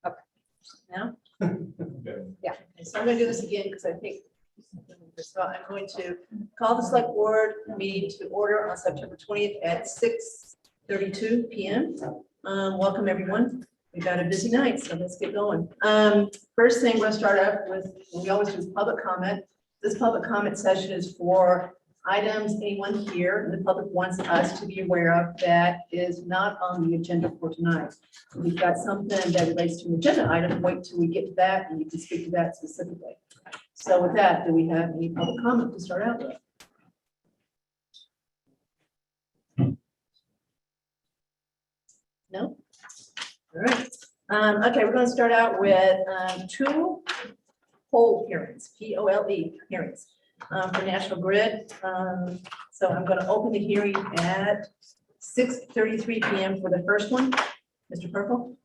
Okay. Now? Okay. Yeah. So I'm going to do this again because I think, so I'm going to call the select board meeting to order on September 20th at 6:32 p.m. Welcome, everyone. We've got a busy night, so let's get going. First thing, we're going to start off with, we always do public comment. This public comment session is for items anyone here in the public wants us to be aware of that is not on the agenda for tonight. If we've got something that relates to an agenda item, wait till we get to that and you can speak to that specifically. So with that, do we have any public comment to start out with? No? All right. Okay, we're going to start out with two poll hearings, POLE hearings for National Grid. So I'm going to open the hearing at 6:33 p.m. for the first one. Mr. Purple?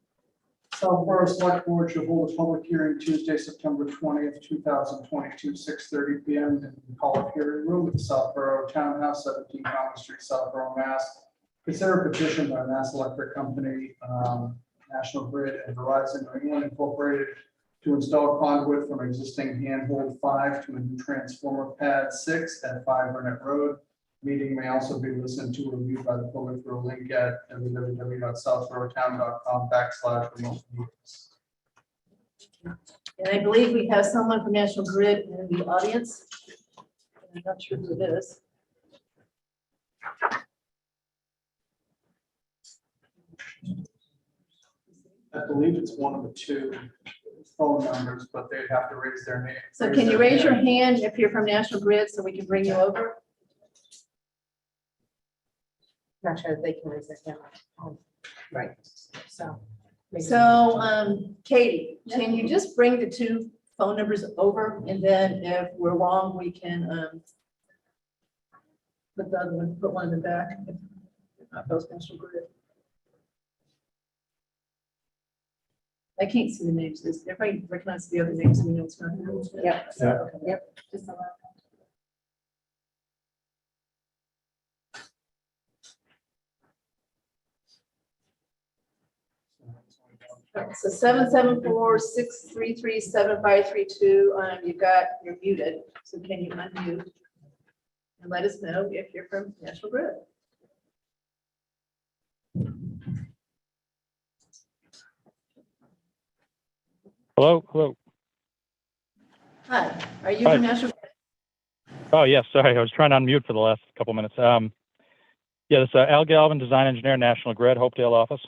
Southborough Select Board should hold a public hearing Tuesday, September 20th, 2022, 6:30 p.m. in the public hearing room at the Southborough Townhouse, 17 Common Street, Southborough, Mass. Consider a petition by Mass Electric Company, National Grid, and Verizon New England Incorporated to install conduit from existing handhold 5 to a new transformer pad 6 at 5 Burnett Road. Meeting may also be listened to or viewed by the public through a link at www.southboroughtown.com/remote meetings. And I believe we have someone from National Grid in the audience. I'm not sure who it is. I believe it's one of the two phone numbers, but they'd have to raise their name. So can you raise your hand if you're from National Grid so we can bring you over? Not sure if they can raise their hand. Right, so. Katie, can you just bring the two phone numbers over and then if we're wrong, we can put the other one, put one in the back. If not both National Grid. I can't see the names. Does everybody recognize the other names? We know it's not. Yep. So, Yep. Just allow. So 774-633-7532. You've got, you're muted. So can you unmute? And let us know if you're from National Grid. Hello. Hi, are you from Hi. National? Oh, yes. Sorry, I was trying to unmute for the last couple minutes. Yeah, this Al Galvin, design engineer, National Grid, Hopedale office.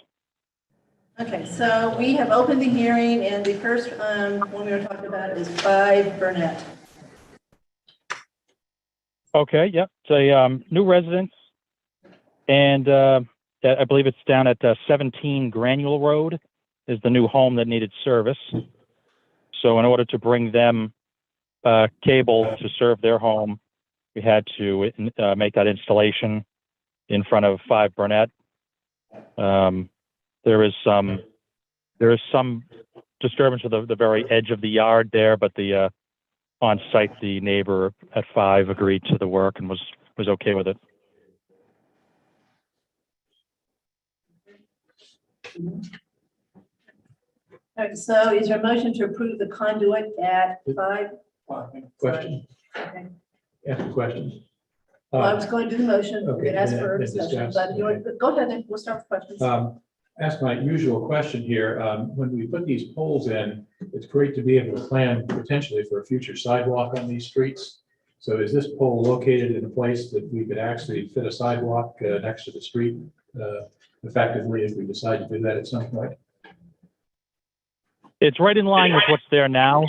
Okay, so we have opened the hearing, and the first one we were talking about is 5 Burnett. Okay, yep. It's a new residence, and I believe it's down at 17 Granule Road is the new home that needed service. So in order to bring them cable to serve their home, we had to make that installation in front of 5 Burnett. There is some disturbance at the very edge of the yard there, but the on site, the neighbor at 5 agreed to the work and was okay with it. All right, so is there a motion to approve the conduit at 5? Question, Okay. ask a question. Well, I was going to do the motion, we Okay, could ask then- for then discussion, discuss, but you want, go ahead and we'll start with questions. Ask my usual question here. When we put these poles in, it's great to be able to plan potentially for a future sidewalk on these streets. So is this pole located in a place that we could actually fit a sidewalk next to the street effectively if we decide to do that at some point? It's right in line with what's there now.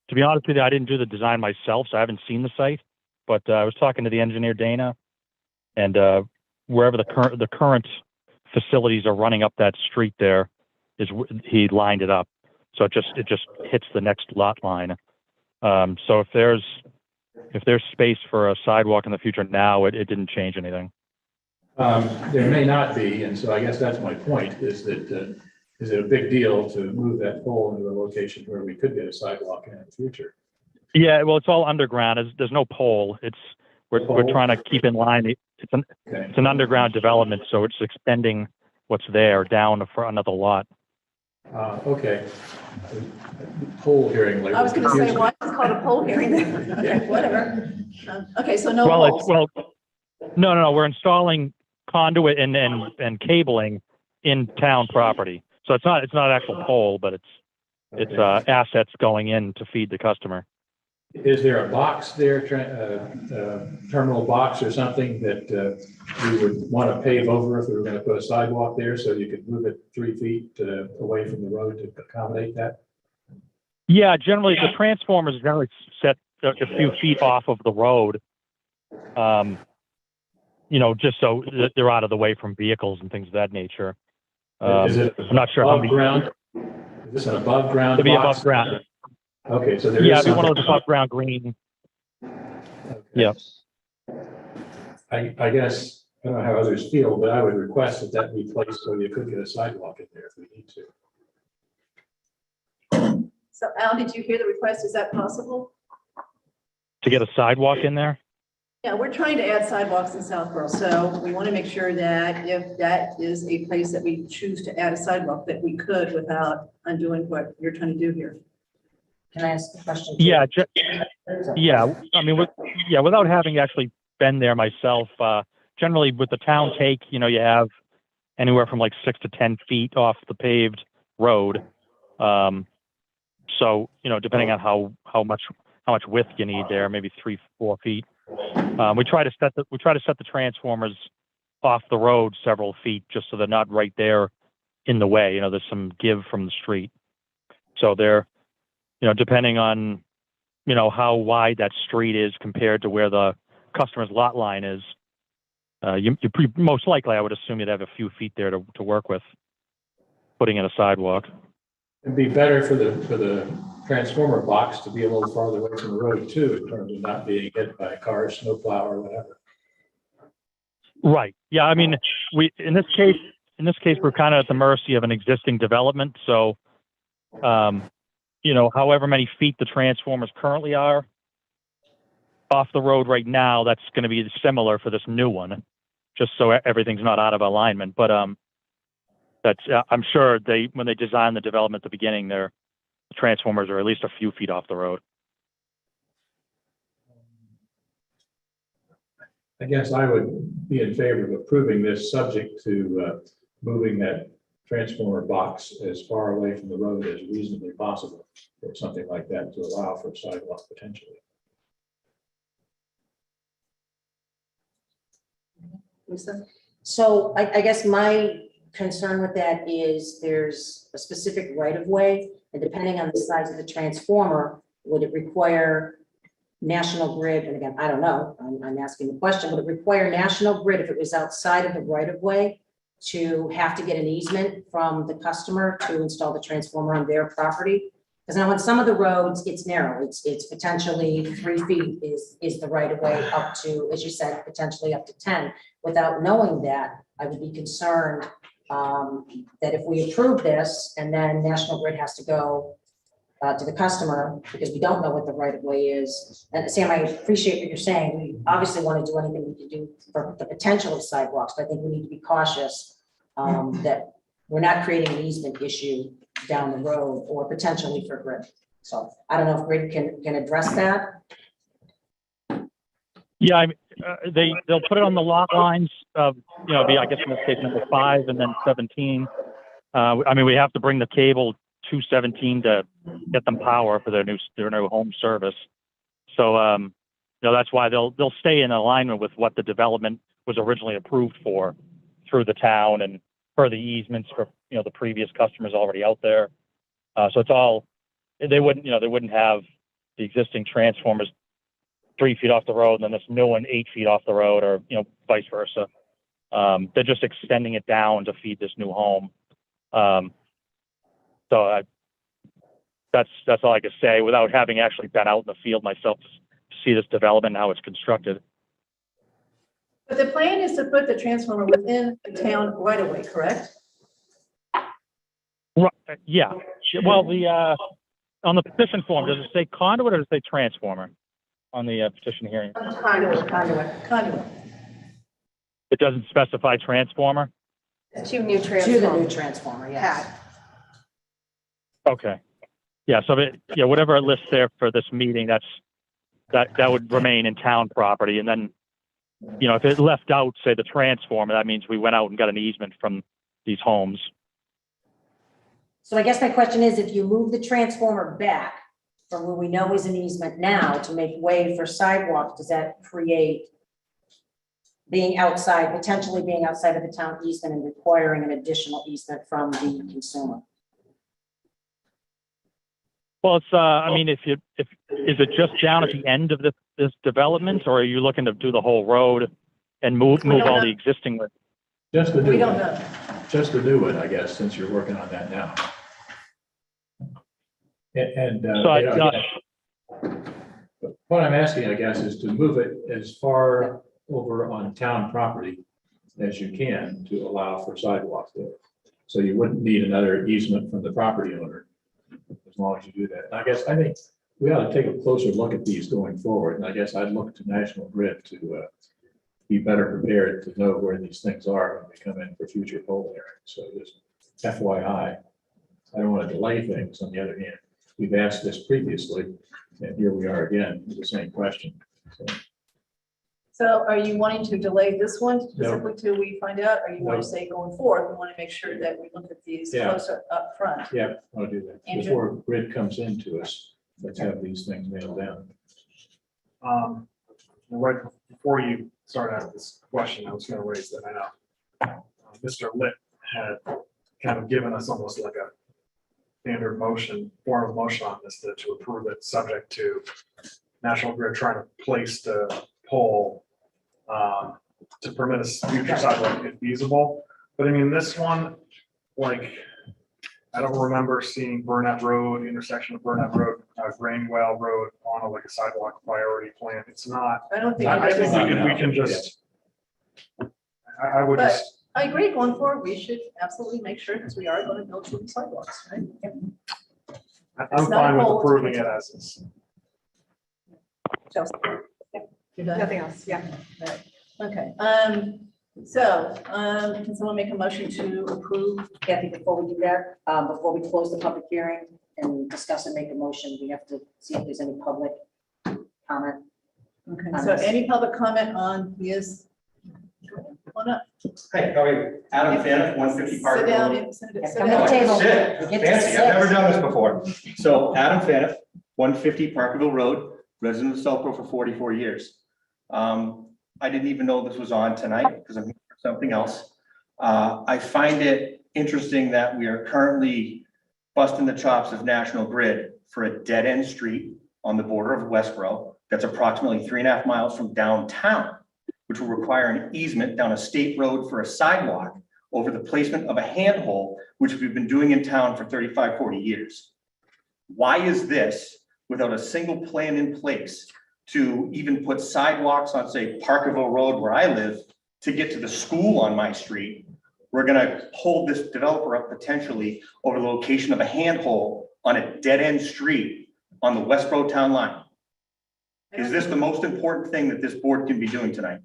To be honest with you, I didn't do the design myself, so I haven't seen the site. But I was talking to the engineer, Dana, and wherever the current facilities are running up that street there, he lined it up. So it just hits the next lot line. So if there's space for a sidewalk in the future now, it didn't change anything. There may not be, and so I guess that's my point, is that is it a big deal to move that pole into a location where we could get a sidewalk in the future? Yeah, well, it's all underground. There's no pole. We're trying to keep in line. It's an underground development, so it's extending what's there down for another lot. Okay. Poll hearing. I was gonna say, why is it called a poll hearing then? Whatever. Okay, so no Well, polls. no, we're installing conduit and cabling in town property. So it's not actual pole, but it's assets going in to feed the customer. Is there a box there, terminal box or something that you would want to pave over if we were going to put a sidewalk there so you could move it 3 feet away from the road to accommodate that? Yeah, generally the transformers generally set a few feet off of the road, just so that they're out of the way from vehicles and things of that nature. Is it I'm not sure how above many. ground? Is this an above ground It'd be box? above ground. Okay, so there Yeah, is it'd be one of something. those above ground green. Okay. Yeah. I guess, I don't know how others feel, but I would request that that be placed so you could get a sidewalk in there if we need to. So Al, did you hear the request? Is that possible? To get a sidewalk in there? Yeah, we're trying to add sidewalks in Southborough, so we want to make sure that if that is a place that we choose to add a sidewalk, that we could without undoing what you're trying to do here. Can I ask a question? too? Yeah, yeah. I mean, without having actually been there myself, generally with the town take, you have anywhere from like 6 to 10 feet off the paved road. So, depending on how much width you need there, maybe 3-4 feet. We try to set the transformers off the road several feet just so they're not right there in the way. There's some give from the street. So they're, depending on, how wide that street is compared to where the customer's lot line is, most likely, I would assume you'd have a few feet there to work with, putting in a sidewalk. It'd be better for the transformer box to be a little farther away from the road too, in terms of not being hit by a car, snowplow or whatever. Right. Yeah. I mean, in this case, we're kind of at the mercy of an existing development. So, however many feet the transformers currently are off the road right now, that's going to be similar for this new one, just so everything's not out of alignment. But that's I'm sure when they designed the development at the beginning, the transformers are at least a few feet off the road. I guess I would be in favor of approving this subject to moving that transformer box as far away from the road as reasonably possible, or something like that to allow for sidewalk potentially. Lisa? So I guess my concern with that is there's a specific right of way, and depending on the size of the transformer, would it require National Grid? And again, I don't know, I'm asking the question, would it require National Grid if it was outside of the right of way to have to get an easement from the customer to install the transformer on their property? Because now on some of the roads, it's narrow, it's potentially 3 feet is the right of way up to, as you said, potentially up to 10. Without knowing that, I would be concerned that if we approve this and then National Grid has to go to the customer because we don't know what the right of way is. And Sam, I appreciate what you're saying. We obviously want to do anything we can do for the potential of sidewalks, but I think we need to be cautious that we're not creating an easement issue down the road or potentially for Grid. So I don't know if Grid can address that. Yeah, they'll put it on the lot lines of, I guess in this case, number 5 and then 17. I mean, we have to bring the cable to 17 to get them power for their new home service. So, that's why they'll stay in alignment with what the development was originally approved for through the town and for the easements for, the previous customers already out there. So it's all, they wouldn't have the existing transformers 3 feet off the road and then this new one 8 feet off the road, or vice versa. They're just extending it down to feed this new home. So that's all I can say without having actually been out in the field myself to see this development and how it's constructed. But the plan is to put the transformer within the town right away, correct? Right. Yeah. Well, on the petition form, does it say conduit or does it say transformer on the petition hearing? Conduit. It doesn't specify transformer? To the new transformer, yeah. Okay. Yeah, so whatever it lists there for this meeting, that would remain in town property. And then, if it left out, say, the transformer, that means we went out and got an easement from these homes. So I guess my question is, if you move the transformer back from where we know is an easement now to make way for sidewalk, does that create potentially being outside of the town easement and requiring an additional easement from the consumer? Well, it's, is it just down at the end of this development, or are you looking to do the whole road and move don't all know. the existing with? Just the We new don't one, know. just the new one, I guess, since you're working on that now. What I'm asking, I guess, is to move it as far over on town property as you can to allow for sidewalks there. So you wouldn't need another easement from the property owner, as long as you do that. And I think we ought to take a closer look at these going forward. And I guess I'd look to National Grid to be better prepared to know where these things are when they come in for future poll hearings. So just FYI, I don't want to delay things. On the other hand, we've asked this previously, and here we are again with the same question. So are you wanting to delay this one specifically till we find out? Or you want No. to say going forward, we want to make sure that we look at these Yeah. closer up front? Yeah, I'll do that. Andrew? Before Grid comes into us, let's have these things nailed down. Right before you start out this question, I was going to raise that. I know Mr. Litt had kind of given us almost like a standard form of motion on this to approve it, subject to National Grid trying to place the pole to permit a future sidewalk if feasible. But I mean, this one, like, I don't remember seeing Burnett Road, intersection of Burnett Road, Grainwell Road on a sidewalk priority plan. It's not. I don't think. I think Not we now. can just. I would But- just. I agree, going forward, we should absolutely make sure, because we are going to build some sidewalks, right? I'm It's not fine with bold. approving it as is. Chelsea? You're done? Nothing else, yeah. Okay, can someone make a motion to approve? Kathy, before we do that, before we close the public hearing and discuss and make a motion, we have to see if there's any public comment. Okay, so any public comment on this? Come on up. Hi, how are you? Adam Faniff, 150 Park Sit down, Road. and sit Yeah, sit come to the down. table. Sit. You get to Fancy, sit. I've never done this before. So Adam Faniff, 150 Parkerville Road, resident of Southborough for 44 years. I didn't even know this was on tonight because I'm here for something else. I find it interesting that we are currently busting the chops of National Grid for a dead-end street on the border of Westboro that's approximately 3.5 miles from downtown, which will require an easement down a state road for a sidewalk over the placement of a handhole, which we've been doing in town for 35, 40 years. Why is this without a single plan in place to even put sidewalks on, say, Parkerville Road where I live to get to the school on my street? We're gonna hold this developer up potentially over the location of a handhole on a dead-end street on the Westboro town line. Is this the most important thing that this board can be doing tonight?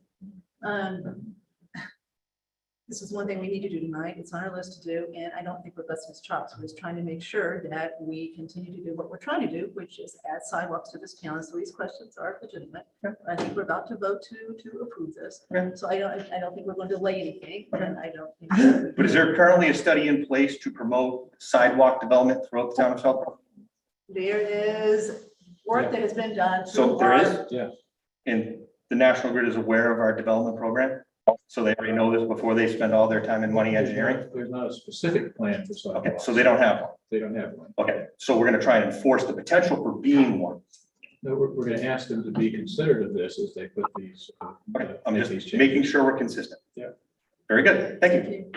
This is one thing we need to do tonight. It's on our list to do, and I don't think we're busting his chops. We're just trying to make sure that we continue to do what we're trying to do, which is add sidewalks to this town. So these questions are legitimate. I think we're about to vote to approve this. Okay. So I don't think we're going to delay anything, and I don't think. But is there currently a study in place to promote sidewalk development throughout the town of Southborough? There is work that has been done. So through there our- is? Yeah. And the National Grid is aware of our development program? So they already know this before they spend all their time and money engineering? There's not a specific plan for Okay, sidewalks. so they don't have one. They don't have one. Okay, so we're gonna try and enforce the potential for being one. No, we're gonna ask them to be considerate of this as they put these. Okay, I'm make these just changes. making sure we're consistent. Yeah. Very good, thank you.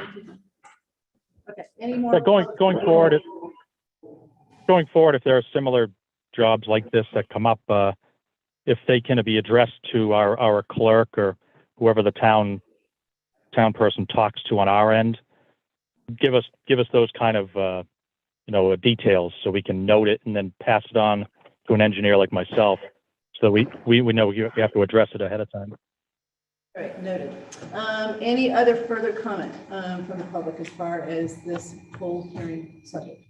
Okay, any more? Yeah, going forward, if there are similar jobs like this that come up, if they can be addressed to our clerk or whoever the town person talks to on our end, give us those kind of details so we can note it and then pass it on to an engineer like myself, so we know we have to address it ahead of time. All right, noted. Any other further comment from the public as far as this whole hearing subject?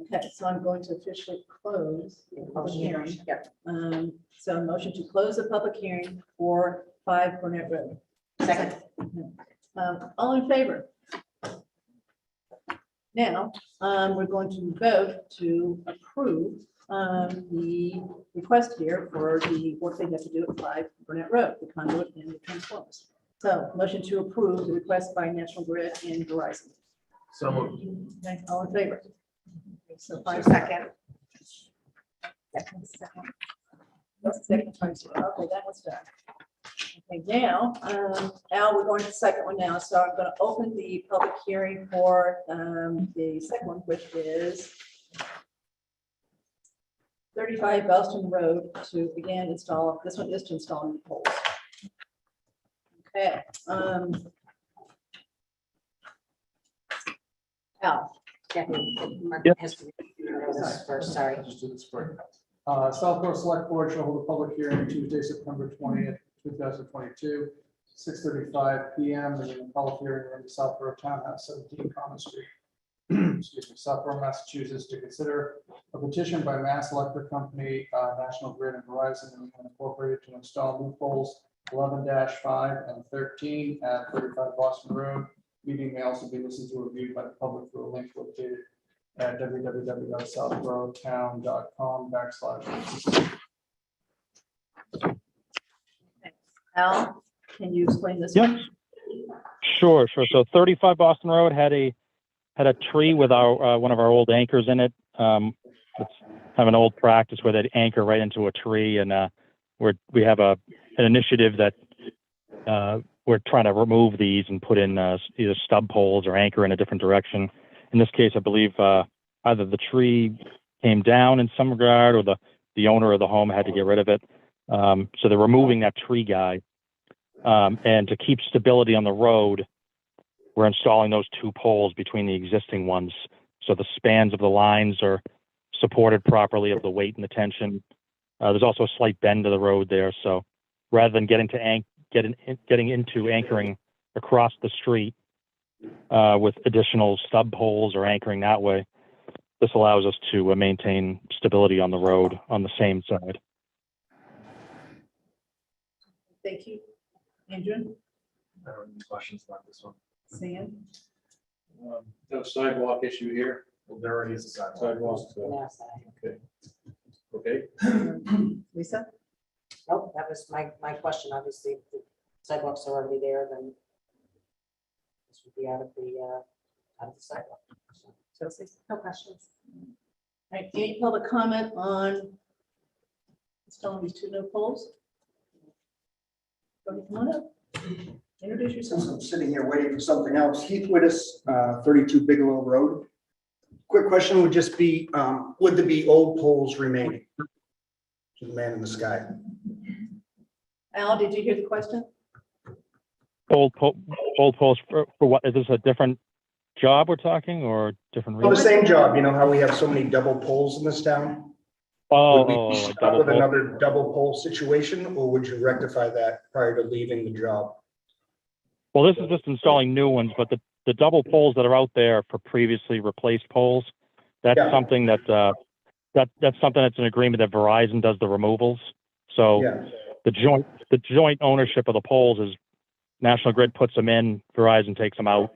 Okay, so I'm going to officially close the public hearing. Yep. So a motion to close the public hearing for 5 Burnett Road. Second. All in favor? Now, we're going to vote to approve the request here for the work they have to do at 5 Burnett Road, the conduit and the transformers. So motion to approve the request by National Grid and Verizon. So moved. Okay, all in favor? So 5 Second. second. That's the second time, so, okay, that was done. Okay, now, Al, we're going to the second one now, so I'm gonna open the public hearing for, the second one, which is 35 Boston Road to again install, this one is to install new poles. Okay, Al, Mark Yep. has to read this first, sorry. Just do this quick. Southborough Select Board shall hold a public hearing Tuesday, September 20th, 2022, 6:35 PM in the public hearing room, Southborough Townhouse, 17 Common Street. Excuse me, Southborough, Massachusetts, to consider a petition by Mass Electric Company, National Grid and Verizon Incorporated to install new poles 11-5 and 13 at 35 Boston Road. Meeting may also be listened to or viewed by the public through a link located at www.southboroughtown.com/. Al, can you explain this? Yep. one? Sure. So 35 Boston Road had a tree with our one of our old anchors in it. It's have an old practice where they'd anchor right into a tree, and we have an initiative that we're trying to remove these and put in either stub poles or anchor in a different direction. In this case, I believe either the tree came down in some regard, or the owner of the home had to get rid of it. So they're removing that tree guy, and to keep stability on the road, we're installing those 2 poles between the existing ones, so the spans of the lines are supported properly of the weight and the tension. There's also a slight bend to the road there, so rather than getting into anchoring across the street with additional stub poles or anchoring that way, this allows us to maintain stability on the road on the same side. Thank you. Andrew, I don't have any questions about this one. Sam, No sidewalk issue here. Well, there already is a sidewalk. Sidewalks, okay. Lisa? Nope, that was my question. Obviously, if the sidewalks are already there, then this would be out of the sidewalk. So, Chelsea? no questions. All right, any public comment on installing these 2 new poles? Go ahead, come on up. Introduce Since yourself. I'm sitting here waiting for something else, Heath Wittis, 32 Bigelow Road. Quick question would just be, would there be old poles remaining? To the man in the sky. Al, did you hear the question? Old poles for what? Is this a different job we're talking, or different Well, the reason? same job, you know how we have so many double poles in this town? Would we be Oh, stuck double with pole. another double pole situation, or would you rectify that prior to leaving the job? Well, this is just installing new ones, but the double poles that are out there for previously replaced poles, that's Yeah. something that's something that's an agreement that Verizon does the removals. So Yeah, the joint ownership of the poles is National Grid puts them in, Verizon takes them out.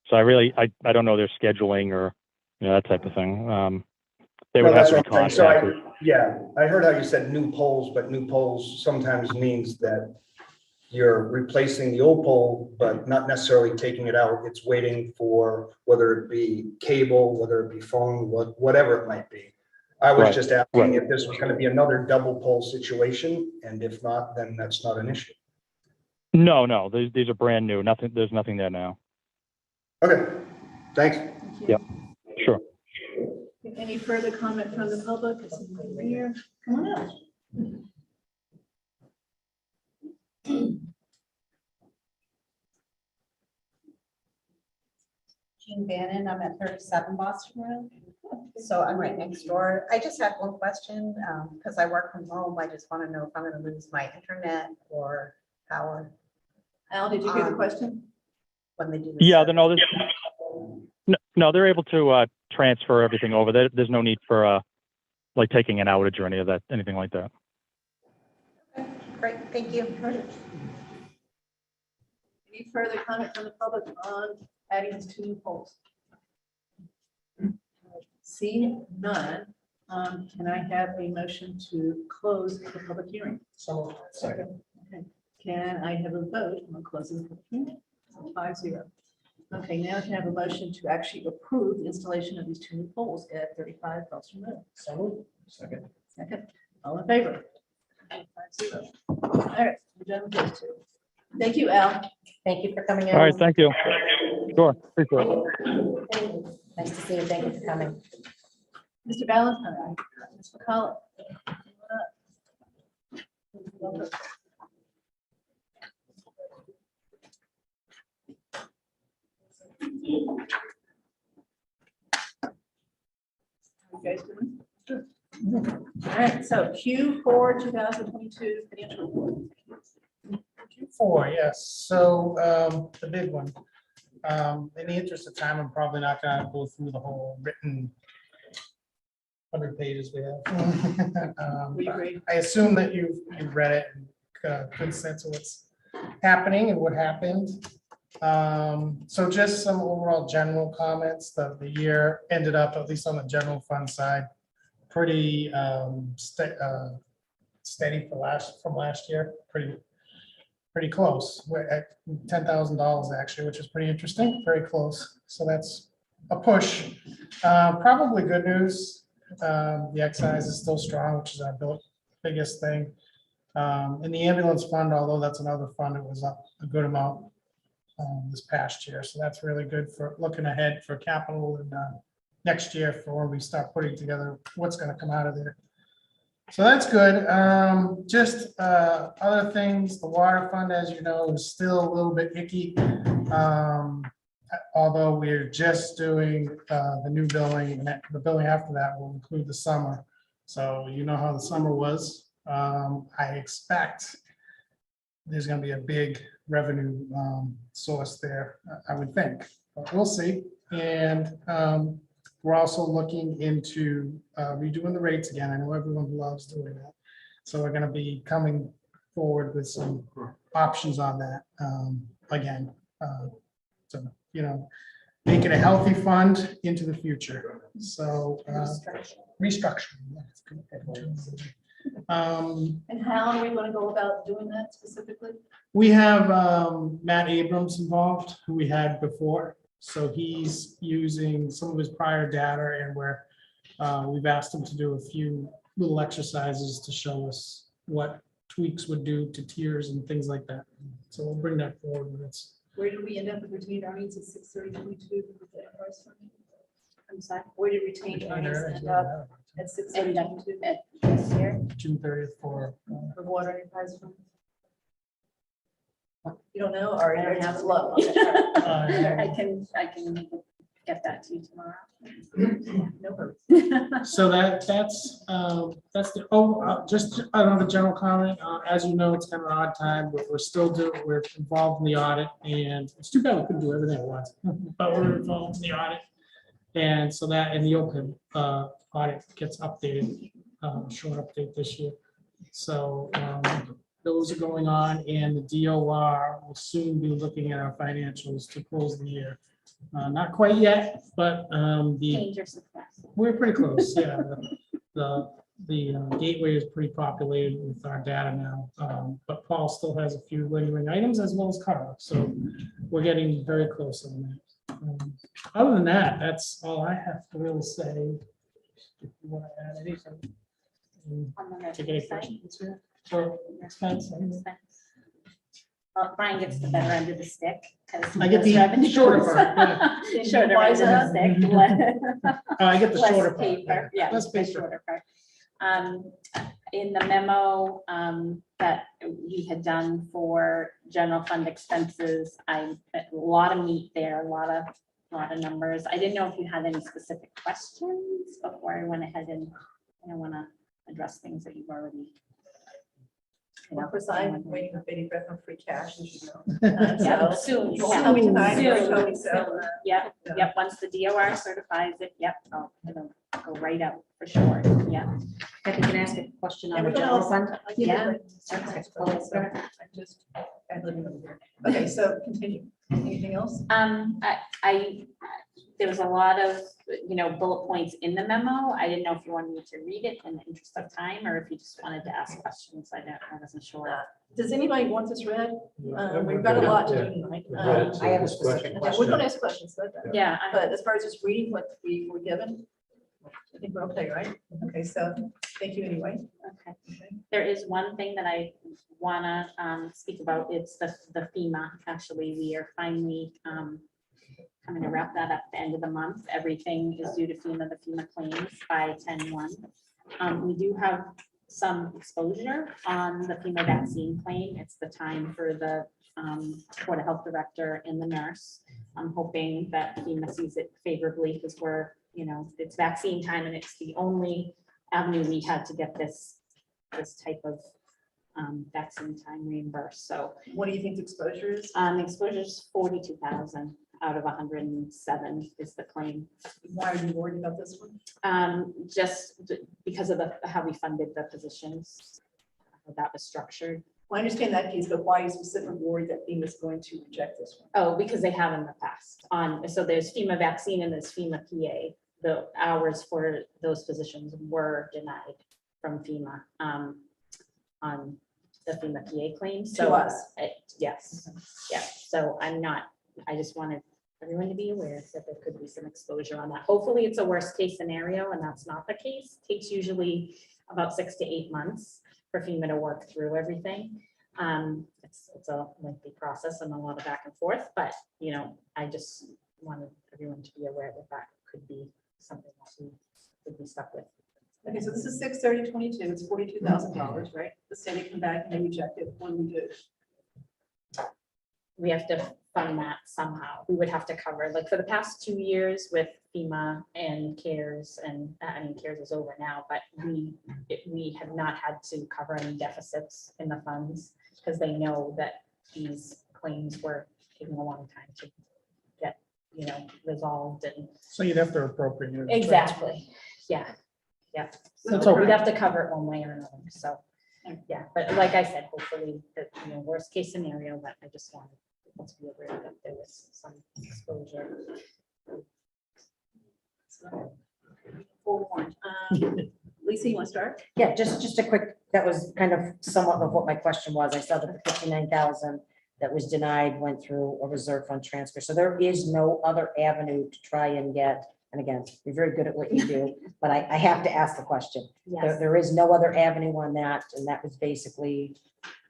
So I don't know their scheduling or that type of thing. They would no, have that's to be what I'm saying. contacted. I heard how you said new poles, but new poles sometimes means that you're replacing the old pole, but not necessarily taking it out. It's waiting for whether it be cable, whether it be phone, whatever it might be. I was Right, just asking right. if this was going to be another double pole situation, and if not, then that's not an issue. No, these are brand new. There's nothing there now. Okay, thanks. Thank you. Yep. Sure. Any further comment from the public? Is anybody here? Come on up. Jean Bannon, I'm at 37 Boston Road. So I'm right next door. I just have one question, because I work from home. I just want to know if I'm going to lose my internet or power Al, did you hear the question? when they do. the Yeah, service. no, they're able to transfer everything over. There's no need for like taking an outage or anything like that. Great, thank you. Any further comment from the public on adding these 2 new poles? Seeing none, can I have a motion to close the public hearing? So, second. Okay. Can I have a vote on closing the public hearing? 5-0. Okay, now can I have a motion to actually approve the installation of these 2 new poles at 35 Boston Road? So, Second. Second, all in favor? 5-0. All right, we're done with those 2. Thank you, Al. Thank you for coming in. All right, thank you. Sure, appreciate it. Nice to see you. Thank you for coming. Mr. Valentine, Ms. McCollum. Welcome. How you guys doing? Good. All right, so Q4 2022 financial report. Q4, yes. So the big one. In the interest of time, I'm probably not gonna go through the whole written 100 pages we have. We agree. I assume that you've read it and got a good sense of what's happening and what happened. So just some overall general comments. The year ended up, at least on the general fund side, pretty steady from last year, pretty close. We're at $10,000 actually, which is pretty interesting, very close. So that's a push. Probably good news. The excise is still strong, which is our biggest thing. In the ambulance fund, although that's another fund, it was up a good amount this past year. So that's really good for looking ahead for capital and next year for when we start putting together what's going to come out of there. So that's good. Just other things, the water fund, as you know, is still a little bit icky. Although we're just doing the new billing, and the billing after that will include the summer. So you know how the summer was. I expect there's going to be a big revenue source there, I would think, but we'll see. And we're also looking into redoing the rates again. I know everyone loves doing that. So we're going to be coming forward with some options on that again. So, you know, make it a healthy fund into the future. So restructuring. And how are we going to go about doing that specifically? We have Matt Abrams involved, who we had before. So he's using some of his prior data, and we've asked him to do a few little exercises to show us what tweaks would do to tiers and things like that. So we'll bring that forward when it's. Where did we end up with retained earnings at 6/30/22? I'm sorry, where did retained earnings end up at 6/30/22? This year. June 30th for. For water enterprise fund? You don't know, or I don't it's have low? I can get that to you tomorrow. No hurry. So that's the, just another general comment. As you know, it's kind of an odd time, but we're involved in the audit, and it's too bad we couldn't do everything at once, but we're involved in the audit. And so that, and the open audit gets updated, short update this year. So those are going on, and the DOR will soon be looking at our financials to close the year. Not quite yet, but we're pretty close. Yeah, the gateway is pretty populated with our data now, but Paul still has a few lingering items as well as Carla. So we're getting very close on that. Other than that, that's all I have to really say. If you want to add anything, take any questions here. For expense. Brian gets the better end of the stick. I get the shorter part. Yeah. Shorter end of the stick. I get the Less shorter part. paper, yeah, Less the paper. shorter part. In the memo that we had done for general fund expenses, a lot of meat there, a lot of numbers. I didn't know if you had any specific questions before I went ahead and I want to address things that you've already. you know. Of course, I'm waiting for Betty Beth on free cash, as you know. Yeah, So, soon. you won't tell me tonight, Soon. you're telling me so. Yep, Yeah. yep, once the DOR certifies it, yep, it'll go right out for sure, yeah. If you can ask a question on And the we're gonna general also. fund. Yeah. Okay, so continue. Anything else? There was a lot of, bullet points in the memo. I didn't know if you wanted me to read it in the interest of time, or if you just wanted to ask questions. I wasn't sure. Does anybody want this read? We've got a lot to do tonight. I have a specific Okay, we're gonna ask questions, but Yeah, but as far as just reading what we were given, I think we're okay, right? Okay, so thank you anyway. okay. There is one thing that I wanna speak about. It's the FEMA. Actually, we are finally coming to wrap that up at the end of the month. Everything is due to the FEMA claims by 10/1. We do have some exposure on the FEMA vaccine claim. It's the time for the Board of Health Director and the nurse. I'm hoping that FEMA sees it favorably because it's vaccine time and it's the only avenue we had to get this type of vaccine time reimbursed. So What do you think the exposure is? the exposure is 42,000 out of 107 is the claim. Why are you worried about this one? Just because of how we funded the positions, how that was structured. Well, I understand that piece, but why are you specifically worried that FEMA is going to reject this one? Oh, because they have in the past. So there's FEMA vaccine and there's FEMA PA. The hours for those positions were denied from FEMA on the FEMA PA claims. To So us. yes, yeah. So I just wanted everyone to be aware that there could be some exposure on that. Hopefully it's a worst case scenario and that's not the case. Takes usually about 6 to 8 months for FEMA to work through everything. It's a lengthy process and a lot of back and forth, but I just wanted everyone to be aware that could be something that we could be stuck with. Okay, so this is 6/30/22, it's $42,000, right? The state come back and they reject it, what do we do? We have to fund that somehow. We would have to cover, like for the past 2 years with FEMA and CARES, and CARES is over now, but we have not had to cover any deficits in the funds because they know that these claims were taking a long time to get, resolved and. So you'd have to appropriate it. Exactly, yeah. That's So okay. we'd have to cover it one way or another, so, yeah, but like I said, hopefully, the worst case scenario, but I just wanted people to be aware that there was some exposure. So, forewarned. Lisa, you want to start? Yeah, just a quick, that was kind of somewhat of what my question was. I saw that the 59,000 that was denied went through a reserve fund transfer. So there is no other avenue to try and get, and again, you're very good at what you do, but I have to ask the question. Yes, There is no other avenue on that, and that was basically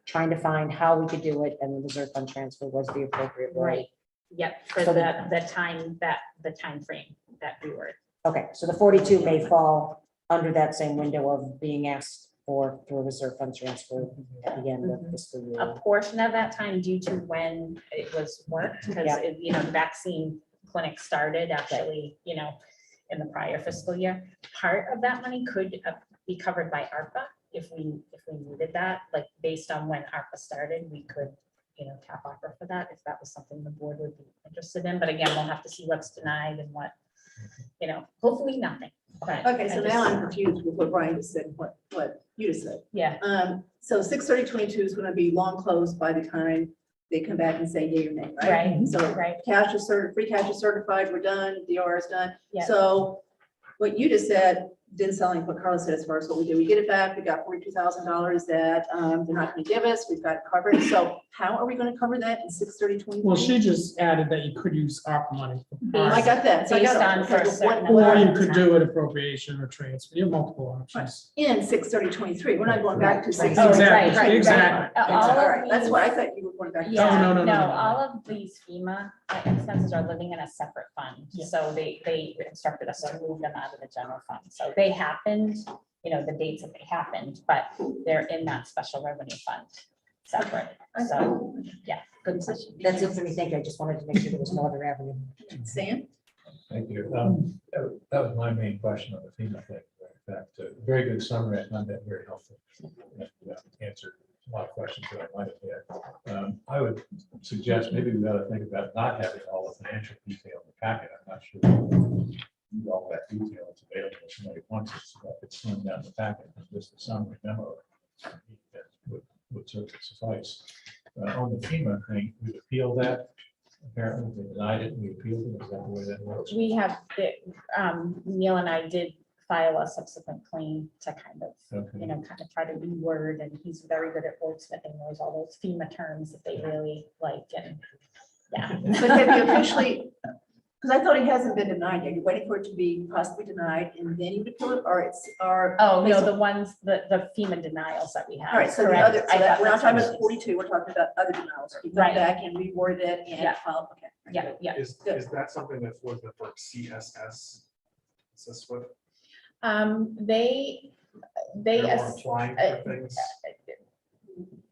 trying to find how we could do it, and the reserve fund transfer was the appropriate way. right, yep, for So the time frame that we were. Okay, so the 42 may fall under that same window of being asked for through a reserve fund transfer at the end of fiscal year. A portion of that time due to when it was worked, because, Yeah. the vaccine clinic started actually, in the prior fiscal year. Part of that money could be covered by ARPA if we needed that, like based on when ARPA started, we could, tap ARPA for that, if that was something the board would be interested in. But again, we'll have to see what's denied and what, hopefully nothing. But Okay, so I now just- I'm confused with what Brian just said, what you just said. Yeah, So 6/30/22 is going to be long closed by the time they come back and say yea or nay, right? right, So right, cash is free cash is certified, we're done, DOR is done. Yeah. So what you just said didn't sound like what Carla said as far as what we did. We get it back, we got $42,000 that they're not going to give us, we've got it covered. So how are we going to cover that in 6/30/22? Well, she just added that you could use ARPA money. I got that. So I got Based on it. for a Okay, certain what- Or you could do an appropriation or transfer. You have multiple options. In 6/30/23, we're not going back to Right. 6. Oh, Exactly, right, exactly. all All of right, that's these- what I thought you were going back to. Yeah, no, no, no, no. all of these FEMA expenses are living in a separate fund. Yeah. So they instructed us to move them out of the general fund. So they happened, the dates that they happened, but they're in that special revenue fund separate. So, yeah, good question. That's it for me. Thank you. I just wanted to make sure there was no other avenue. Sam? Thank you. That was my main question on the FEMA thing. In fact, very good summary. I found that very helpful. Answer. a lot of questions that I might have had. I would suggest maybe we ought to think about not having all the financial detail in the packet. I'm not sure need all that detail is available if somebody wants it, so that it's slimmed down the packet, and just a summary memo that would certainly suffice. On the FEMA thing, we appealed that. Apparently, they denied it, and we appealed it. Is that the way that works? We have, Neil and I did file a subsequent claim to kind of, Okay. kind of try to reword, and he's very good at wordsmithing, knows all those FEMA terms that they really like, and, yeah. But have you officially, because I thought it hasn't been denied yet, you're waiting for it to be possibly denied and then you would appeal it, or it's, or. Oh, no, the ones, the FEMA denials that we have. All right, so the correct. other, so I that, thought we're not that's talking what about it 42, we're talking about other denials. You come Right. back and reword it and Yeah. file, okay. is. Yeah. Is Good. that something that's with the for CSS? Is this what They they're more ass- applying for things?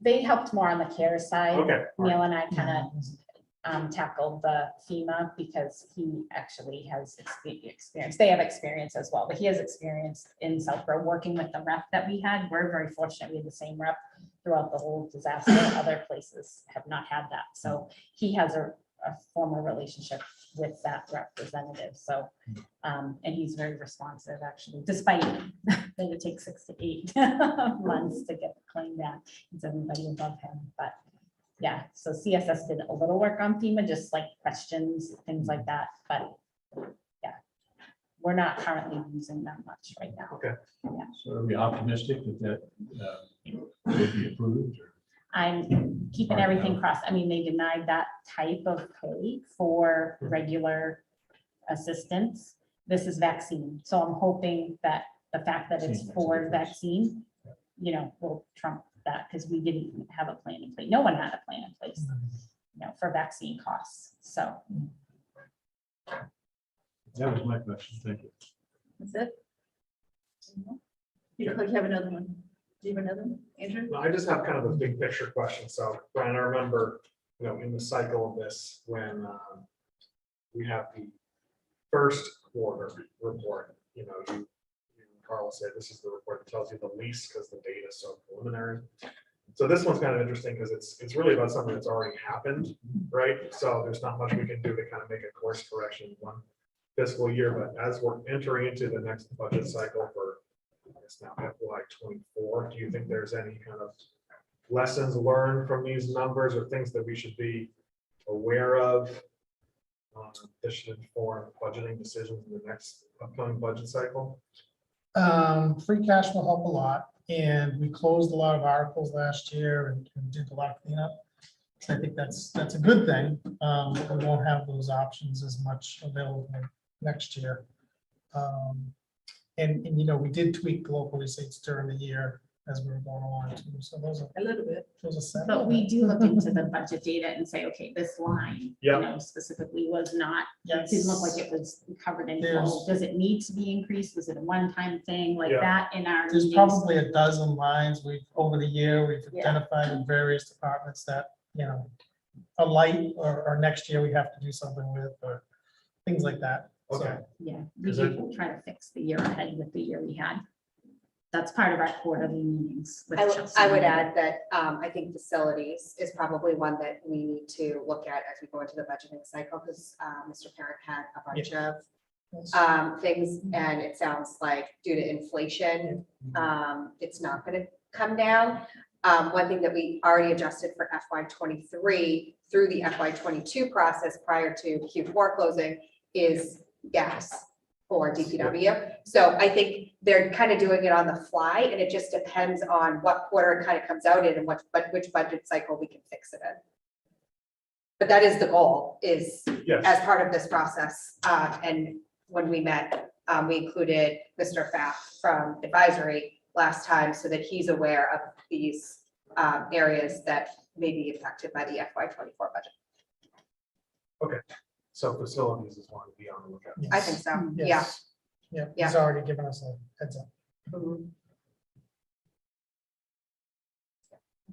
they helped more on the care side. Okay. all right. Neil and I kind of tackled the FEMA because he actually has experience. They have experience as well, but he has experience in Southborough working with the rep that we had. We're very fortunate we had the same rep throughout the whole disaster. Other places have not had that. So he has a former relationship with that representative. So, and he's very responsive actually, despite that it takes 6 to 8 months to get the claim back. It's everybody above him, but yeah, so CSS did a little work on FEMA, just like questions, things like that, but yeah, we're not currently using them much right now. Okay. So are we optimistic that will be approved? Or? I'm keeping Hard to everything know. crossed. I mean, they denied that type of pay for regular assistance. This is vaccine, so I'm hoping that the fact that it's Vaccine for makes a difference. vaccine, will trump that, because we didn't have a plan in place. No one had a plan in place, for vaccine costs. So That was my question. Thank you. That's it? You look like you have another one. Do you have another one, Andrew? No, I just have kind of a big picture question. So Brian, I remember, in the cycle of this, when we have the first quarter report, you Carl said, this is the report that tells you the least because the data is so preliminary. So this one's kind of interesting because it's really about something that's already happened, right? So there's not much we can do to kind of make a course correction in one fiscal year, but as we're entering into the next budget cycle for, I guess now FY24, do you think there's any kind of lessons learned from these numbers or things that we should be aware of that should inform budgeting decisions in the next upcoming budget cycle? Free cash will help a lot, and we closed a lot of articles last year and did a lot of cleanup. So I think that's a good thing. But we won't have those options as much available next year. And we did tweak local receipts during the year as we were going along too. So those are A little bit. set. but we do look into the budget data and say, okay, this line, specifically was not, it didn't look like it was covered in full. Does it need to be increased? Was it a one-time thing like that in our There's meetings? probably a dozen lines over the year, we've Yeah. identified in various departments that, a light or next year we have to do something with, or things like that. So, Okay. Yeah, we Is do try to fix the year ahead with the year we had. That's part of our quarterly meetings. with I would Chelsea. add that I think facilities is probably one that we need to look at as we go into the budgeting cycle, because Mr. Parent had a bunch of things, and it sounds like due to inflation, it's not going to come down. One thing that we already adjusted for FY23 through the FY22 process prior to Q4 closing is gas for DPW. So I think they're kind of doing it on the fly, and it just depends on what quarter it kind of comes out in and which budget cycle we can fix it in. But that is the goal, is Yes. as part of this process. And when we met, we included Mr. Pfaff from advisory last time so that he's aware of these areas that may be impacted by the FY24 budget. So facilities is one to be on the lookout. I think so, yeah. yes. Yeah, he's already given us a heads up.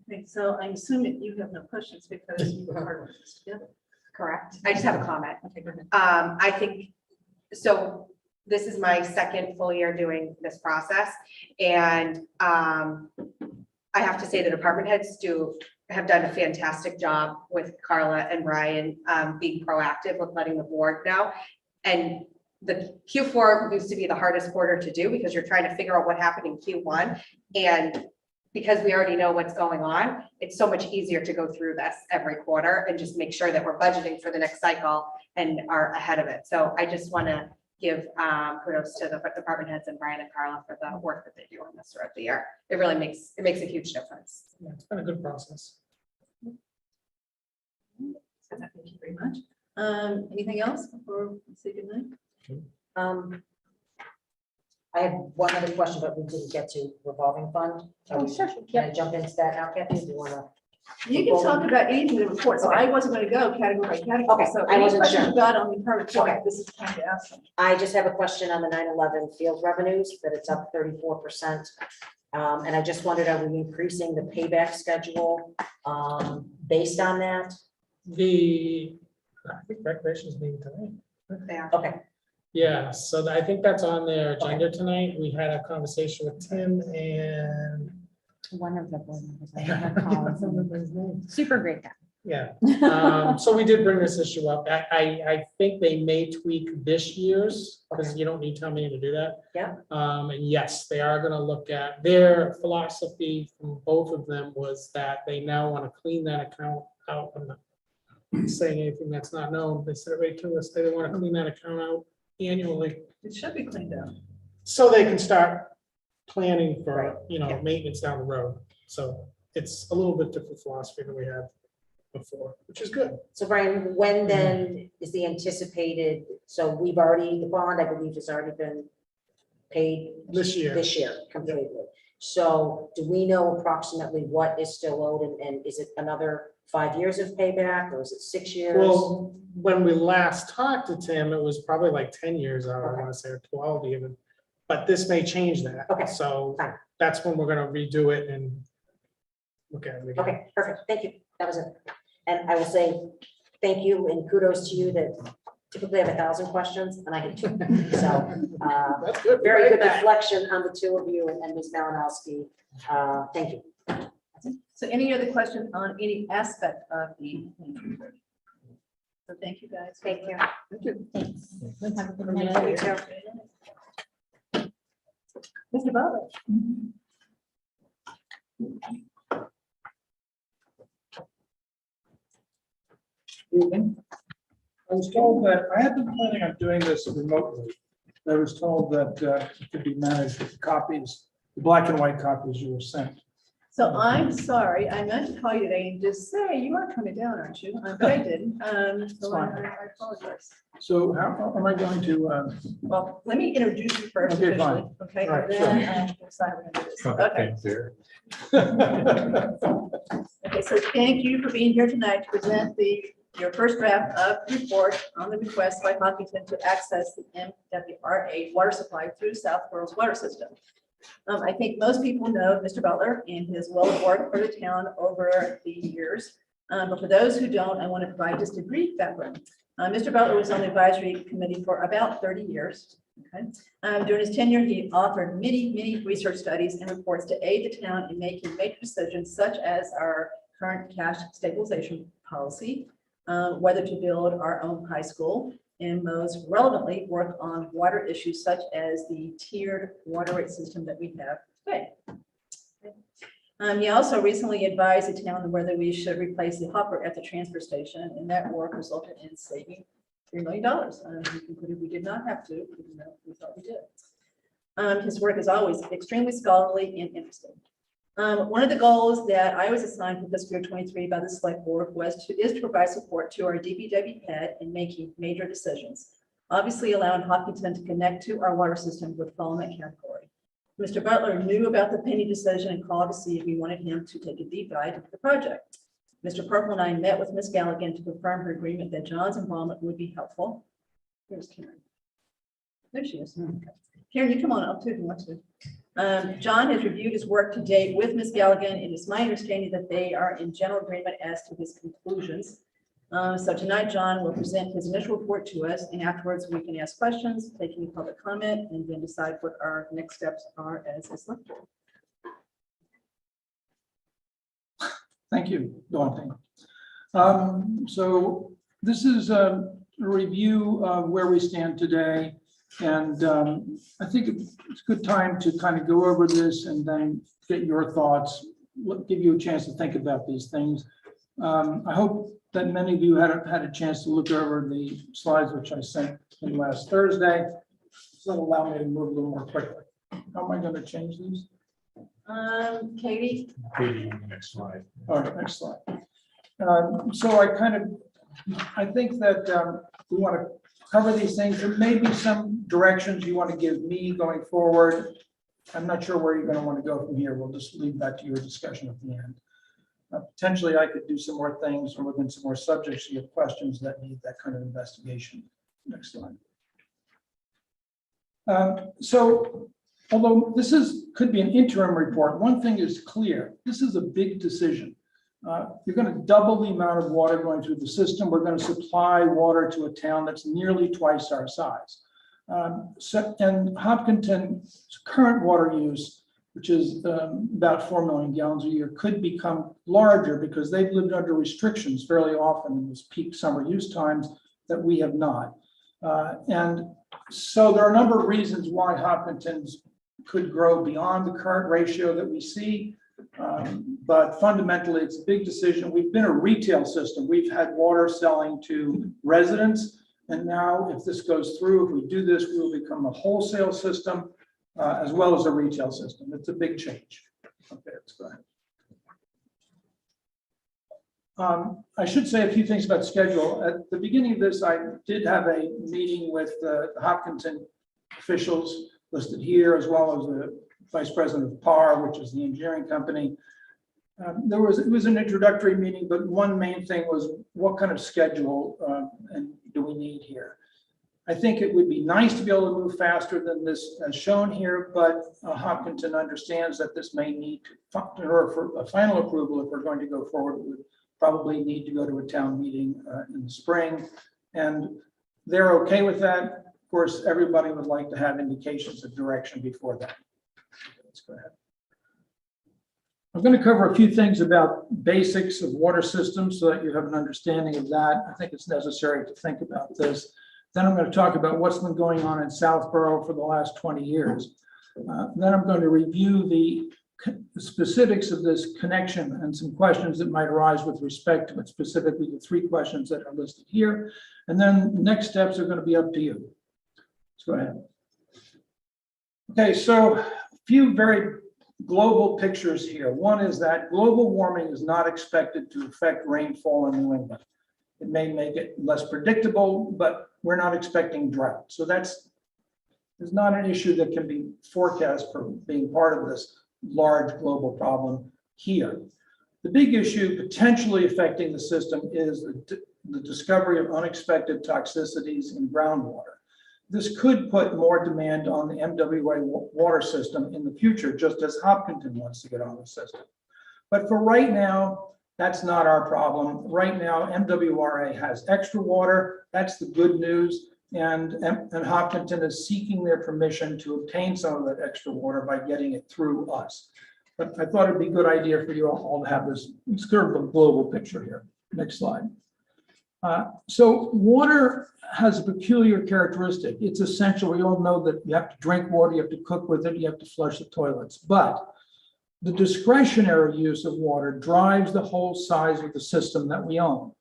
Okay, so I'm assuming you have no questions because you were part of this together. Correct. I just have a comment. Okay, go ahead. I think, so this is my second full year doing this process, and I I have to say the department heads have done a fantastic job with Carla and Ryan, being proactive with letting the board know. And the Q4 used to be the hardest quarter to do because you're trying to figure out what happened in Q1. And because we already know what's going on, it's so much easier to go through this every quarter and just make sure that we're budgeting for the next cycle and are ahead of it. So I just want to give kudos to the department heads and Brian and Carla for the work that they do on this throughout the year. It really makes a huge difference. Yeah, it's been a good process. Thank you very much. Anything else before we say goodnight? I have one other question, but we didn't get to revolving fund. Sure. Can I jump into that now, Kathy? Do you want to? You can talk about anything in the report, so I wasn't going to go category by category. Okay, So I any wasn't question sure. you got on the current report, Okay. this is time to ask them. I just have a question on the 9/11 field revenues, that it's up 34%. And I just wondered, are we increasing the payback schedule based on that? I think recreation's meeting tonight. Yeah. Okay, Yeah, so I think that's on their agenda tonight. We had a conversation with Tim and. One of the board members. I don't recall his name. Super great guy. Yeah, so we did bring this issue up. I think they may tweak this year's, because you don't need town meeting to do that. Yeah. And yes, they are gonna look at, their philosophy from both of them was that they now want to clean that account out. I'm not saying anything that's not known. They said it right to us. They want to clean that account out annually, It should be cleaned up. so they can start planning for, Right. you know, maintenance down the road. So it's a little bit different philosophy than we had before, which is good. so Brian, when then is the anticipated, so we've already, the bond, I believe, has already been paid This year. completely. So do we know approximately what is still owed, and is it another 5 years of payback, or is it 6 years? Well, when we last talked to Tim, it was probably like 10 years out, I Okay. want to say, or 12 even. But this may change that. Okay, So fine. that's when we're gonna redo it and look at it again. Okay, perfect, thank you, that was it. And I will say thank you and kudos to you that typically have 1,000 questions, and I have 2. So, That's good. very good reflection on the 2 of you and Ms. Malinowski. Thank you. So any other question on any aspect of the? So thank you, guys. Thank you. Thanks. Have a good Yeah. night. You too. Mr. Butler. I was told that, I had been planning on doing this remotely. I was told that it could be managed with copies, the black and white copies you were sent. So I'm sorry, I meant to call you today and just say, you are coming down, aren't you? But I didn't. So I apologize. So how am I going to, Well, let me introduce you first Okay, officially, fine. okay? All right, And then we'll decide how we're gonna do this. Okay. There. Okay, so thank you for being here tonight to present your first draft of the report on the request by Hopkinton to access the MWRA water supply through Southborough's water system. I think most people know Mr. Butler and his well of work for the town over the years. But for those who don't, I want to provide just a brief background. Mr. Butler was on the advisory committee for about 30 years. Okay. During his tenure, he authored many research studies and reports to aid the town in making major decisions such as our current cash stabilization policy, whether to build our own high school, and most relevantly, work on water issues such as the tiered water rate system that we have today. He also recently advised the town on whether we should replace the hopper at the transfer station, and that work resulted in saving $3 million. We concluded we did not have to, even though we thought we did. His work is always extremely scholarly and interesting. One of the goals that I was assigned for fiscal year 23 by the select board is to provide support to our DPW head in making major decisions, obviously allowing Hopkinton to connect to our water system would fall in that category. Mr. Butler knew about the penny decision and called to see if we wanted him to take a deep dive into the project. Mr. Purple and I met with Ms. Galligan to confirm her agreement that John's involvement would be helpful. Here's Karen. There she is. Okay. Karen, you come on up too if you want to. John has reviewed his work to date with Ms. Galligan, and it's my understanding that they are in general agreement as to his conclusions. So tonight, John will present his initial report to us, and afterwards we can ask questions, take any public comment, and then decide what our next steps are as a select board. Thank you, Daunting. So this is a review of where we stand today. And I think it's a good time to kind of go over this and then get your thoughts, give you a chance to think about these things. I hope that many of you had a chance to look over the slides which I sent in last Thursday. So that'll allow me to move a little more quickly. How am I going to change these? Katie? Katie, on the next slide. All right, next slide. So I think that we want to cover these things. There may be some directions you want to give me going forward. I'm not sure where you're going to want to go from here. We'll just leave that to your discussion at the end. Potentially, I could do some more things or within some more subjects. You have questions that need that kind of investigation. Next slide. So, although this could be an interim report, one thing is clear. This is a big decision. You're going to double the amount of water going through the system. We're going to supply water to a town that's nearly twice our size. And Hopkinton's current water use, which is about 4 million gallons a year, could become larger because they've lived under restrictions fairly often in those peak summer use times that we have not. And so there are a number of reasons why Hopkinton's could grow beyond the current ratio that we see. But fundamentally, it's a big decision. We've been a retail system. We've had water selling to residents. And now if this goes through, if we do this, we will become a wholesale system as well as a retail system. It's a big change. Okay, let's go ahead. I should say a few things about schedule. At the beginning of this, I did have a meeting with the Hopkinton officials listed here, as well as the vice president of PAR, which is the engineering company. It was an introductory meeting, but one main thing was what kind of schedule and do we need here? I think it would be nice to be able to move faster than this as shown here, but Hopkinton understands that this may need to, or for a final approval, if we're going to go forward, we would probably need to go to a town meeting in the spring. And they're okay with that. Of course, everybody would like to have indications of direction before that. Let's go ahead. I'm going to cover a few things about basics of water systems so that you have an understanding of that. I think it's necessary to think about this. Then I'm going to talk about what's been going on in Southborough for the last 20 years. Then I'm going to review the specifics of this connection and some questions that might arise with respect to it, specifically the 3 questions that are listed here. And then next steps are going to be up to you. Let's go ahead. Okay, so a few very global pictures here. One is that global warming is not expected to affect rainfall in New England. It may make it less predictable, but we're not expecting drought. So that's not an issue that can be forecast for being part of this large global problem here. The big issue potentially affecting the system is the discovery of unexpected toxicities in groundwater. This could put more demand on the MWA water system in the future, just as Hopkinton wants to get on the system. But for right now, that's not our problem. Right now, MWRA has extra water. That's the good news. And Hopkinton is seeking their permission to obtain some of that extra water by getting it through us. But I thought it'd be a good idea for you all to have this sort of a global picture here. Next slide. So water has a peculiar characteristic. It's essential. We all know that you have to drink water, you have to cook with it, you have to flush the toilets. But the discretionary use of water drives the whole size of the system that we own.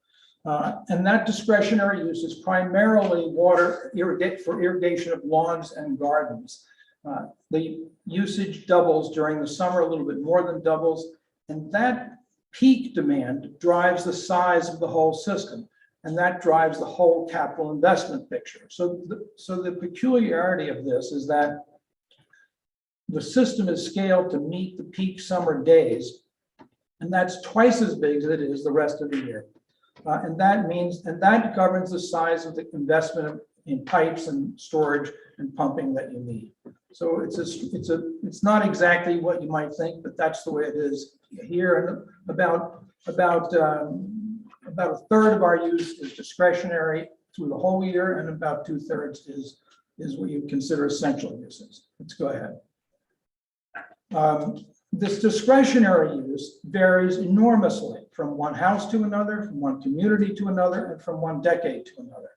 And that discretionary use is primarily water for irrigation of lawns and gardens. The usage doubles during the summer, a little bit more than doubles. And that peak demand drives the size of the whole system. And that drives the whole capital investment picture. So the peculiarity of this is that the system is scaled to meet the peak summer days, and that's twice as big as it is the rest of the year. And that governs the size of the investment in pipes and storage and pumping that you need. So it's not exactly what you might think, but that's the way it is here. And about a third of our use is discretionary through the whole year, and about 2/3 is what you consider essential uses. Let's go ahead. this discretionary use varies enormously from one house to another, from one community to another, and from one decade to another.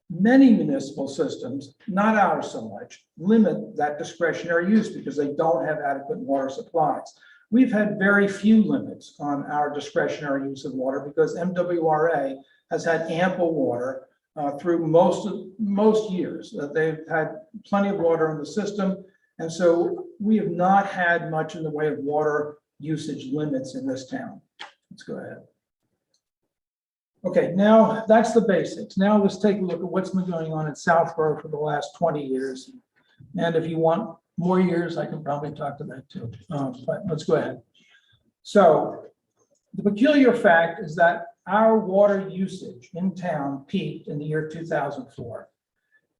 Many municipal systems, not ours so much, limit that discretionary use because they don't have adequate water supplies. We've had very few limits on our discretionary use of water because MWRA has had ample water through most years. They've had plenty of water in the system. And so we have not had much in the way of water usage limits in this town. Let's go ahead. Okay, now that's the basics. Now let's take a look at what's been going on in Southborough for the last 20 years. And if you want more years, I can probably talk to that too. But let's go ahead. So the peculiar fact is that our water usage in town peaked in the year 2004.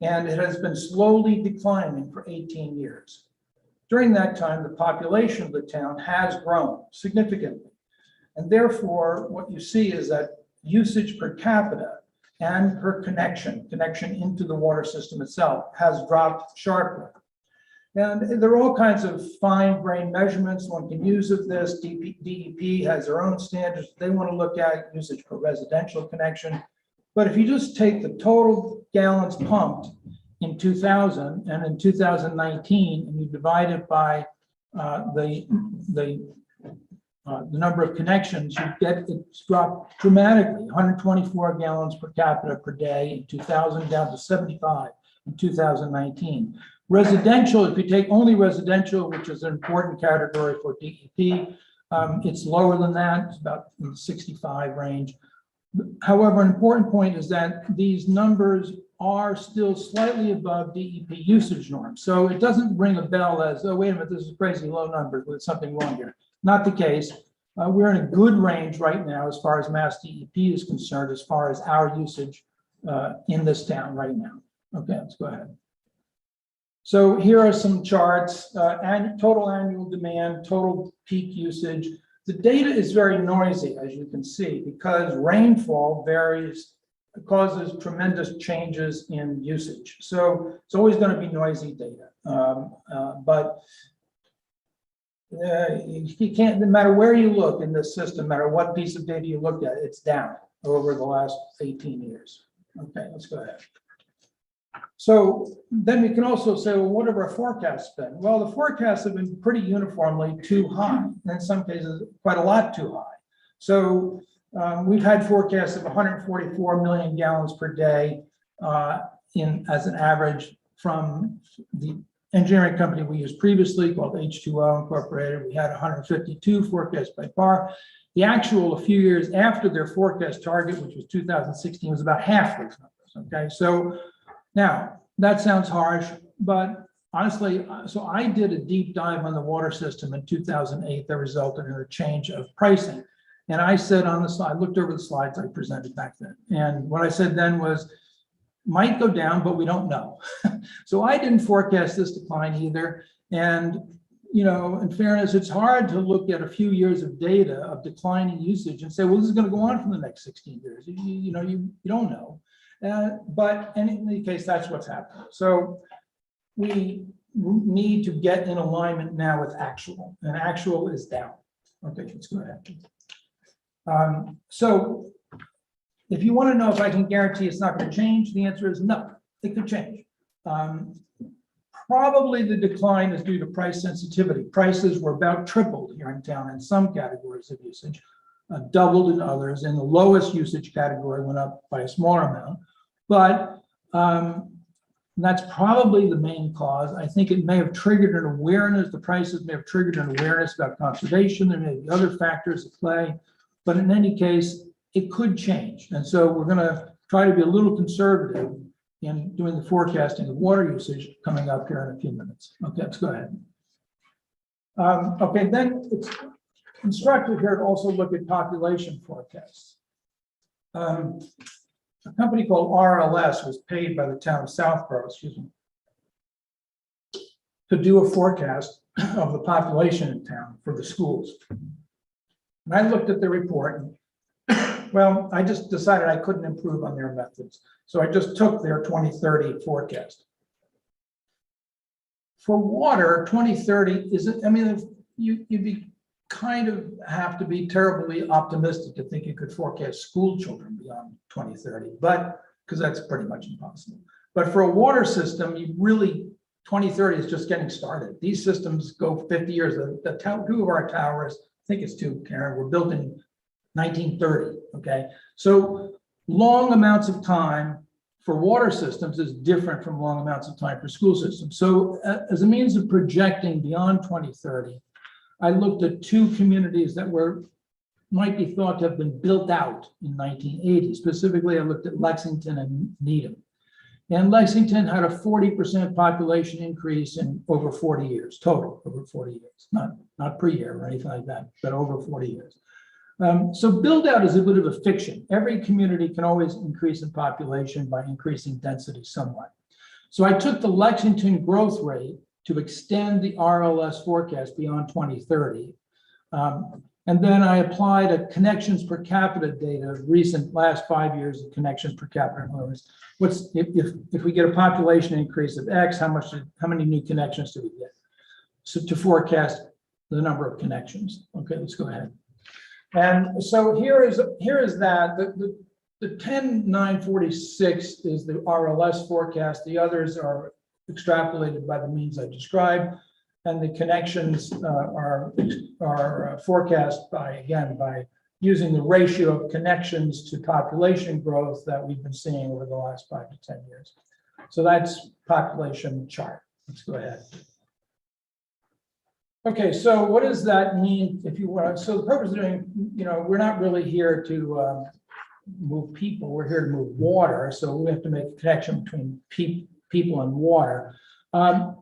And it has been slowly declining for 18 years. During that time, the population of the town has grown significantly. And therefore, what you see is that usage per capita and per connection into the water system itself has dropped sharply. And there are all kinds of fine-grained measurements one can use of this. DEP has their own standards they want to look at, usage per residential connection. But if you just take the total gallons pumped in 2000 and in 2019, and you divide it by the number of connections, you get it's dropped dramatically, 124 gallons per capita per day in 2000 down to 75 in 2019. Residential, if you take only residential, which is an important category for DEP, it's lower than that, it's about in the 65 range. However, an important point is that these numbers are still slightly above DEP usage norms. So it doesn't ring a bell as, oh, wait a minute, this is crazy low numbers, but it's something wrong here. Not the case. We're in a good range right now as far as Mass DEP is concerned, as far as our usage in this town right now. Okay, let's go ahead. So here are some charts, and total annual demand, total peak usage. The data is very noisy, as you can see, because rainfall varies, causes tremendous changes in usage. So it's always going to be noisy data. You can't, no matter where you look in this system, no matter what piece of data you look at, it's down over the last 18 years. Okay, let's go ahead. So then we can also say, well, what have our forecasts been? Well, the forecasts have been pretty uniformly too high, and in some cases, quite a lot too high. So we've had forecasts of 144 million gallons per day as an average from the engineering company we used previously called H2O Incorporated. We had 152 forecast by FAR. The actual, a few years after their forecast target, which was 2016, was about half those numbers. Okay, so now that sounds harsh, but honestly, so I did a deep dive on the water system in 2008 that resulted in a change of pricing. And I said on the slide, I looked over the slides I presented back then. And what I said then was, might go down, but we don't know. So I didn't forecast this decline either. And, you know, in fairness, it's hard to look at a few years of data of declining usage and say, well, this is going to go on for the next 16 years. You don't know. But in any case, that's what's happening. So we need to get in alignment now with actual, and actual is down. Okay, let's go ahead. So if you want to know if I can guarantee it's not going to change, the answer is no, it could change. Probably the decline is due to price sensitivity. Prices were about tripled here in town in some categories of usage, doubled in others, and the lowest usage category went up by a smaller amount. But that's probably the main cause. I think it may have triggered an awareness, the prices may have triggered an awareness about conservation. There may be other factors at play, but in any case, it could change. And so we're going to try to be a little conservative in doing the forecasting of water usage coming up here in a few minutes. Okay, let's go ahead. Okay, then it's instructive here to also look at population forecasts. A company called RLS was paid by the town of Southborough, to do a forecast of the population in town for the schools. And I looked at the report, and well, I just decided I couldn't improve on their methods. So I just took their 2030 forecast. For water, 2030 isn't, I mean, you'd be kind of have to be terribly optimistic to think you could forecast school children beyond 2030, but, because that's pretty much impossible. But for a water system, you really, 2030 is just getting started. These systems go 50 years. Two of our towers, I think it's two, Karen, were built in 1930, okay? So long amounts of time for water systems is different from long amounts of time for school systems. So as a means of projecting beyond 2030, I looked at two communities that might be thought to have been built out in 1980. Specifically, I looked at Lexington and Needham. And Lexington had a 40% population increase in over 40 years, total over 40 years, not per year or anything like that, but over 40 years. So build out is a bit of a fiction. Every community can always increase in population by increasing density somewhat. So I took the Lexington growth rate to extend the RLS forecast beyond 2030. And then I applied a connections per capita data, recent last 5 years of connections per capita. In other words, if we get a population increase of X, how many new connections do we get? So to forecast the number of connections. Okay, let's go ahead. And so here is that the 10946 is the RLS forecast. The others are extrapolated by the means I described, and the connections are forecast by using the ratio of connections to population growth that we've been seeing over the last 5 to 10 years. So that's population chart. Let's go ahead. Okay, so what does that mean if you want? So the purpose of doing, we're not really here to move people. We're here to move water. So we have to make a connection between people and water.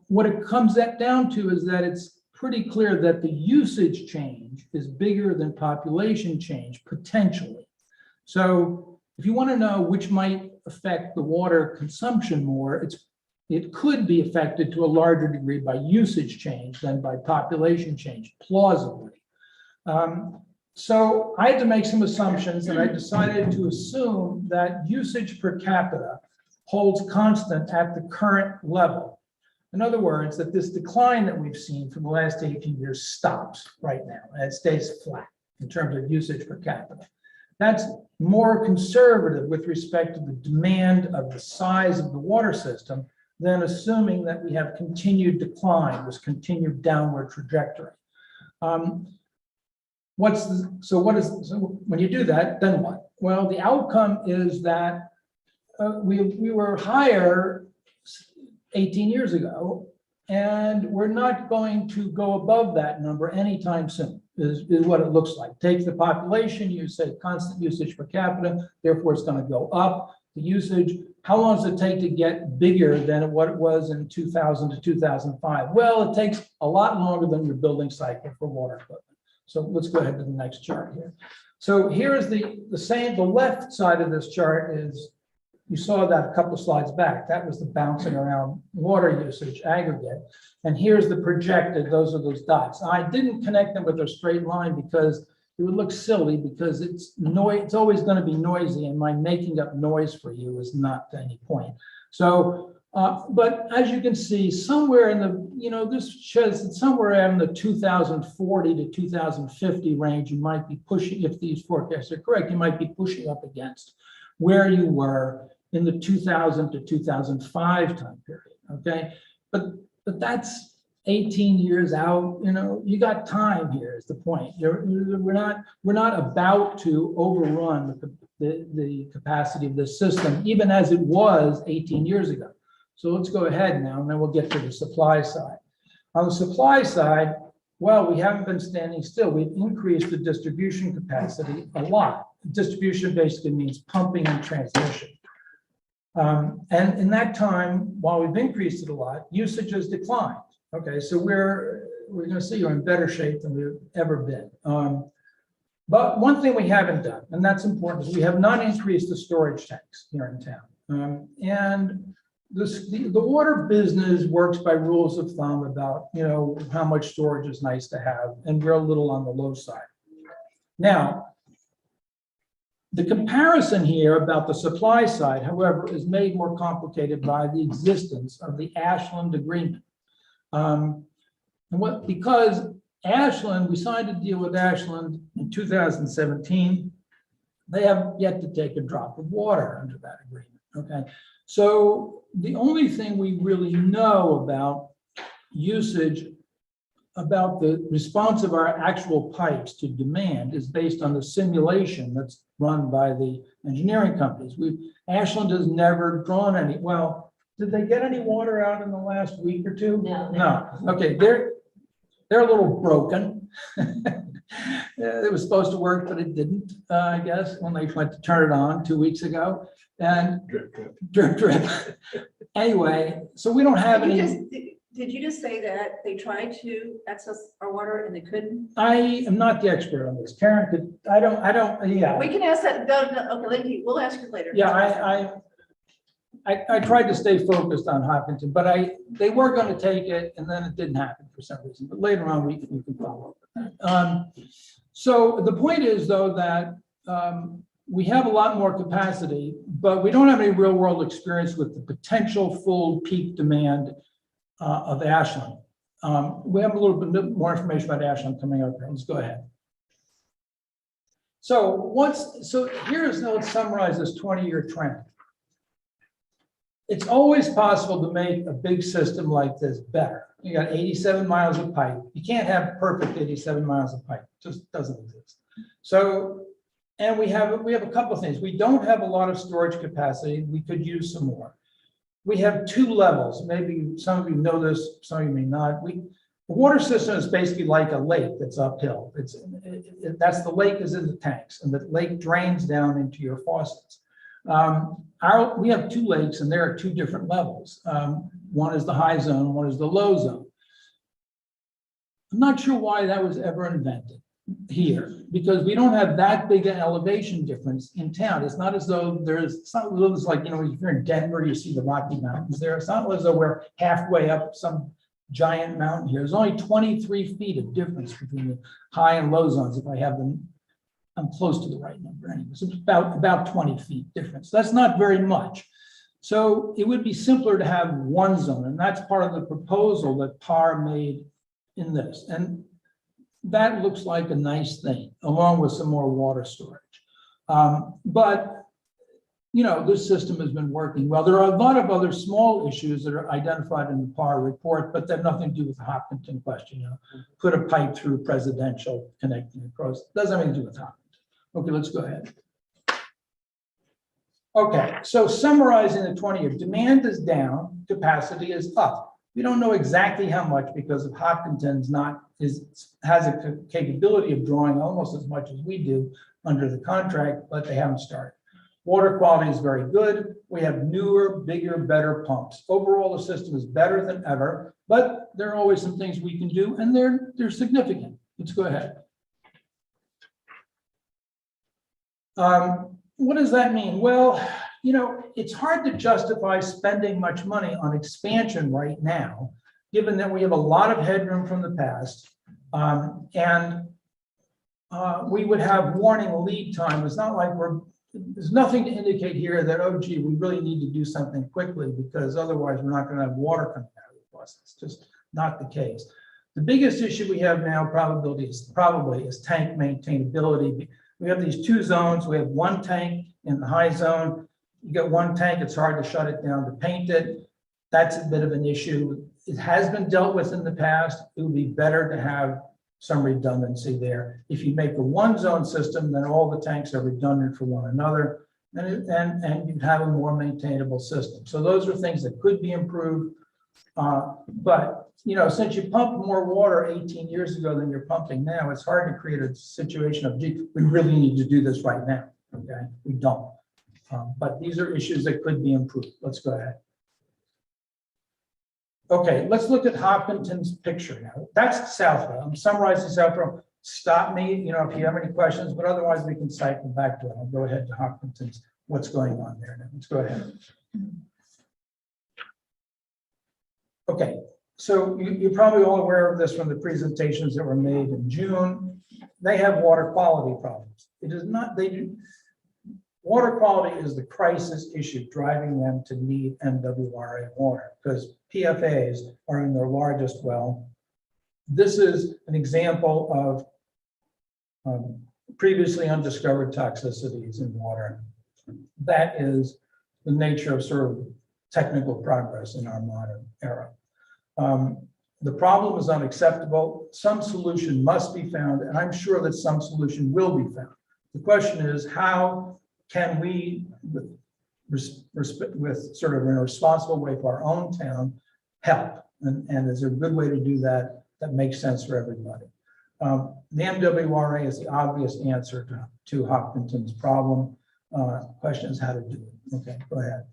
What it comes down to is that it's pretty clear that the usage change is bigger than population change, potentially. So if you want to know which might affect the water consumption more, it could be affected to a larger degree by usage change than by population change, plausibly. So I had to make some assumptions, and I decided to assume that usage per capita holds constant at the current level. In other words, that this decline that we've seen for the last 18 years stops right now, and it stays flat in terms of usage per capita. That's more conservative with respect to the demand of the size of the water system than assuming that we have continued decline, this continued downward trajectory. So when you do that, then what? Well, the outcome is that we were higher 18 years ago, and we're not going to go above that number anytime soon, is what it looks like. Take the population, you say constant usage per capita, therefore it's going to go up. The usage, how long does it take to get bigger than what it was in 2000 to 2005? Well, it takes a lot longer than your building cycle for water equipment. So let's go ahead to the next chart here. So here is the left side of this chart is, you saw that a couple of slides back. That was the bouncing around water usage aggregate. And here's the projected, those are those dots. I didn't connect them with a straight line because it would look silly, because it's always going to be noisy, and my making up noise for you is not to any point. So, but as you can see, somewhere in the, this shows that somewhere in the 2040 to 2050 range, you might be pushing, if these forecasts are correct, you might be pushing up against where you were in the 2000 to 2005 time period, okay? But that's 18 years out, you got time here is the point. We're not about to overrun the capacity of this system, even as it was 18 years ago. So let's go ahead now, and then we'll get to the supply side. On the supply side, well, we haven't been standing still. We've increased the distribution capacity a lot. Distribution basically means pumping and transmission. And in that time, while we've increased it a lot, usage has declined. Okay, so we're going to see you're in better shape than we've ever been. But one thing we haven't done, and that's important, is we have not increased the storage tanks here in town. And the water business works by rules of thumb about how much storage is nice to have, and we're a little on the low side. Now, the comparison here about the supply side, however, is made more complicated by the existence of the Ashland Agreement. Because Ashland, we signed a deal with Ashland in 2017. They have yet to take a drop of water under that agreement, okay? So the only thing we really know about usage, about the response of our actual pipes to demand is based on the simulation that's run by the engineering companies. Ashland has never drawn any, well, did they get any water out in the last week or two? No. No, okay, they're a little broken. It was supposed to work, but it didn't, I guess, when they went to turn it on 2 weeks ago. And drip, drip. Anyway, so we don't have Did you any. just- Did you just say that they tried to access our water and they couldn't? I am not the expert on this. Karen could, yeah. We can ask that, okay, Lindy, we'll ask you later. Yeah, I tried to stay focused on Hopkinton, but they were going to take it and then it didn't happen for some reason, but later on we can follow up with that. So the point is though that we have a lot more capacity, but we don't have any real world experience with the potential full peak demand of Ashland. We have a little bit more information about Ashland coming up here. Let's go ahead. So let's summarize this 20-year trend. It's always possible to make a big system like this better. You got 87 miles of pipe. You can't have perfect 87 miles of pipe. It just doesn't exist. So, and we have a couple of things. We don't have a lot of storage capacity. We could use some more. We have two levels. Maybe some of you know this, some of you may not. The water system is basically like a lake that's uphill. That's the lake is in the tanks, and the lake drains down into your faucets. We have two lakes, and there are two different levels. One is the high zone, one is the low zone. I'm not sure why that was ever invented here, because we don't have that big an elevation difference in town. It's not as though it's not as though it's like, if you're in Denver, you see the Rocky Mountains there. It's not as though we're halfway up some giant mountain here. There's only 23 feet of difference between the high and low zones. If I have them, I'm close to the right number anyway. So it's about 20 feet difference. That's not very much. So it would be simpler to have one zone, and that's part of the proposal that PAR made in this. And that looks like a nice thing, along with some more water storage. But this system has been working well. There are a lot of other small issues that are identified in the PAR report, but they have nothing to do with the Hopkinton question. Put a pipe through presidential connecting across. Doesn't have anything to do with Hopkinton. Okay, let's go ahead. Okay, so summarizing the 20-year, demand is down, capacity is up. We don't know exactly how much because of Hopkinton's has a capability of drawing almost as much as we do under the contract, but they haven't started. Water quality is very good. We have newer, bigger, better pumps. Overall, the system is better than ever, but there are always some things we can do, and they're significant. Let's go ahead. What does that mean? Well, it's hard to justify spending much money on expansion right now, given that we have a lot of headroom from the past. We would have warning lead time. It's not like there's nothing to indicate here that, oh, gee, we really need to do something quickly because otherwise we're not going to have water coming out of the faucet. It's just not the case. The biggest issue we have now probably is tank maintainability. We have these two zones. We have one tank in the high zone. You get one tank, it's hard to shut it down to paint it. That's a bit of an issue. It has been dealt with in the past. It would be better to have some redundancy there. If you make a one zone system, then all the tanks are redundant for one another, and you'd have a more maintainable system. So those are things that could be improved. But since you pumped more water 18 years ago than you're pumping now, it's hard to create a situation of, gee, we really need to do this right now. Okay, we don't. But these are issues that could be improved. Let's go ahead. Okay, let's look at Hopkinton's picture now. That's Southborough. I'm summarizing Southborough. Stop me, if you have any questions, but otherwise we can cycle back to it. I'll go ahead to Hopkinton's, what's going on there now. Let's go ahead. Okay, so you're probably all aware of this from the presentations that were made in June. They have water quality problems. It is not, water quality is the crisis issue driving them to need MWRA water because PFAs are in their largest well. This is an example of previously undiscovered toxicities in water. That is the nature of sort of technical progress in our modern era. The problem is unacceptable. Some solution must be found, and I'm sure that some solution will be found. The question is, how can we, with sort of in a responsible way for our own town, help? And is there a good way to do that that makes sense for everybody? The MWRA is the obvious answer to Hopkinton's problem. Question is how to do it. Okay, go ahead.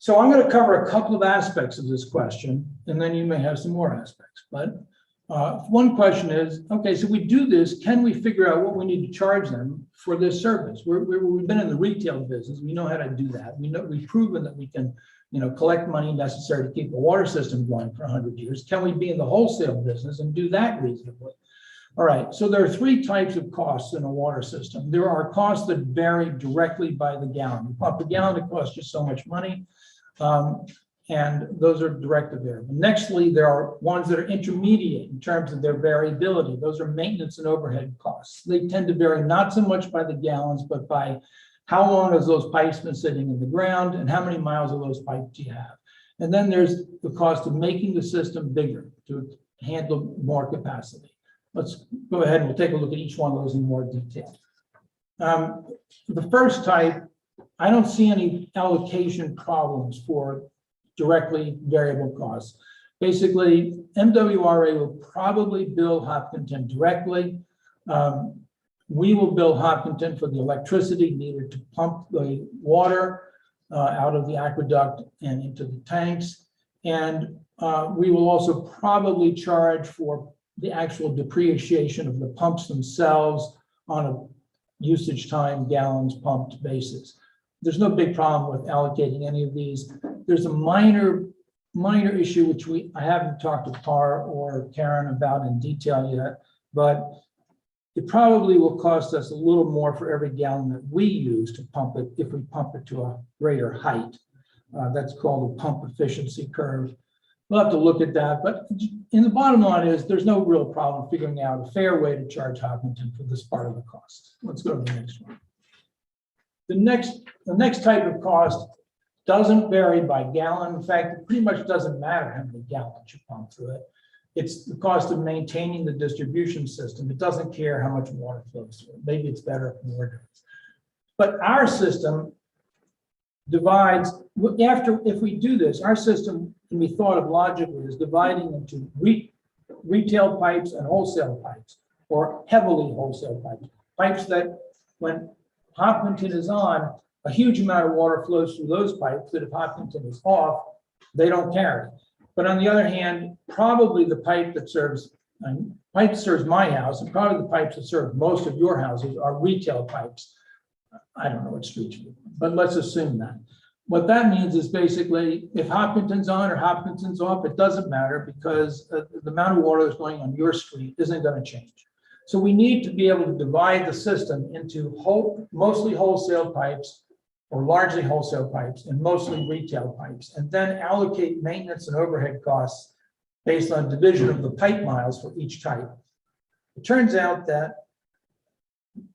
So I'm going to cover a couple of aspects of this question, and then you may have some more aspects. But one question is, okay, so we do this, can we figure out what we need to charge them for this service? We've been in the retail business. We know how to do that. We've proven that we can, collect money necessary to keep the water system going for 100 years. Can we be in the wholesale business and do that reasonably? All right, so there are three types of costs in a water system. There are costs that vary directly by the gallon. You pump a gallon, it costs you so much money. And those are direct to variable. Nextly, there are ones that are intermediate in terms of their variability. Those are maintenance and overhead costs. They tend to vary not so much by the gallons, but by how long has those pipes been sitting in the ground and how many miles of those pipes do you have. And then there's the cost of making the system bigger to handle more capacity. Let's go ahead and we'll take a look at each one of those in more detail. The first type, I don't see any allocation problems for directly variable costs. Basically, MWRA will probably bill Hopkinton directly. We will bill Hopkinton for the electricity needed to pump the water out of the aqueduct and into the tanks. And we will also probably charge for the actual depreciation of the pumps themselves on a usage time gallons pumped basis. There's no big problem with allocating any of these. There's a minor issue which I haven't talked to Par or Karen about in detail yet, but it probably will cost us a little more for every gallon that we use to pump it if we pump it to a greater height. That's called a pump efficiency curve. We'll have to look at that, but in the bottom line is there's no real problem figuring out a fair way to charge Hopkinton for this part of the cost. Let's go to the next one. The next type of cost doesn't vary by gallon. In fact, it pretty much doesn't matter how many gallons you pump through it. It's the cost of maintaining the distribution system. It doesn't care how much water flows through it. Maybe it's better if more does. But our system divides, if we do this, our system can be thought of logically as dividing into retail pipes and wholesale pipes, or heavily wholesale pipes. Pipes that when Hopkinton is on, a huge amount of water flows through those pipes that if Hopkinton is off, they don't carry. But on the other hand, probably the pipe that serves my house and probably the pipes that serve most of your houses are retail pipes. I don't know what street you live on, but let's assume that. What that means is basically if Hopkinton's on or Hopkinton's off, it doesn't matter because the amount of water that's going on your street isn't going to change. So we need to be able to divide the system into mostly wholesale pipes or largely wholesale pipes and mostly retail pipes, and then allocate maintenance and overhead costs based on division of the pipe miles for each type. It turns out that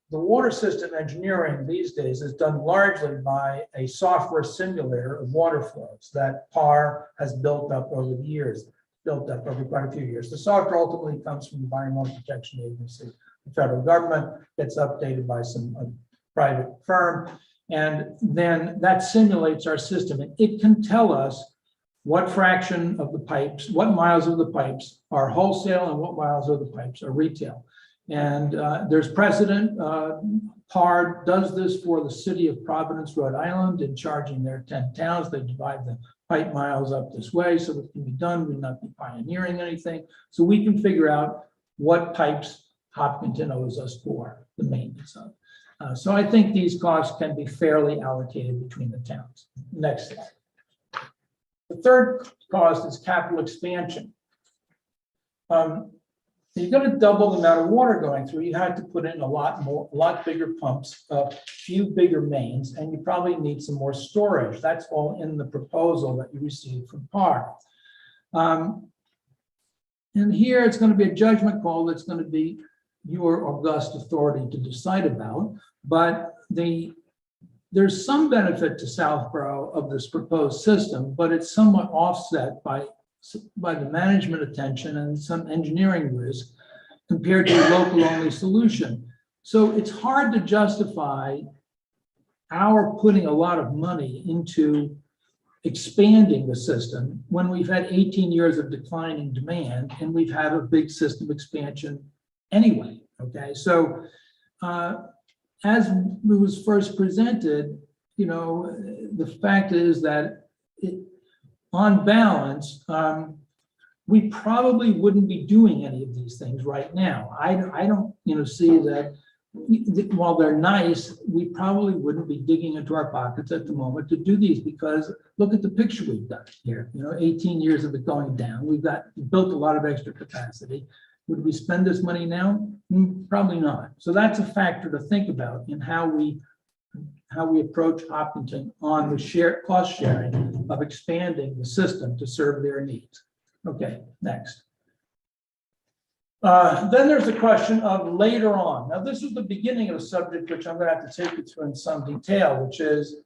the water system engineering these days is done largely by a software simulator of water flows that PAR has built up over the years, quite a few years. The software ultimately comes from the Environmental Protection Agency, the federal government, gets updated by some private firm, and then that simulates our system. And it can tell us what fraction of the pipes, what miles of the pipes are wholesale and what miles of the pipes are retail. And there's precedent. PAR does this for the city of Providence, Rhode Island, in charging their 10 towns. They divide the pipe miles up this way so it can be done. We'll not be pioneering anything. So we can figure out what pipes Hopkinton owes us for the maintenance of. So I think these costs can be fairly allocated between the towns. Next slide. The third cost is capital expansion. You're going to double the amount of water going through. You have to put in a lot bigger pumps, a few bigger mains, and you probably need some more storage. That's all in the proposal that you received from PAR. And here it's going to be a judgment call that's going to be your august authority to decide about. But there's some benefit to Southborough of this proposed system, but it's somewhat offset by the management attention and some engineering risk compared to a local only solution. So it's hard to justify our putting a lot of money into expanding the system when we've had 18 years of declining demand and we've had a big system expansion anyway, okay? So as it was first presented, you know, the fact is that on balance, we probably wouldn't be doing any of these things right now. I don't, you know, see that while they're nice, we probably wouldn't be digging into our pockets at the moment to do these, because look at the picture we've got here. You know, 18 years of it going down. We've built a lot of extra capacity. Would we spend this money now? Probably not. So that's a factor to think about in how we approach Hopkinton on the cost sharing of expanding the system to serve their needs. Okay, next. Then there's the question of later on. Now, this is the beginning of a subject which I'm going to have to take you through in some detail, which is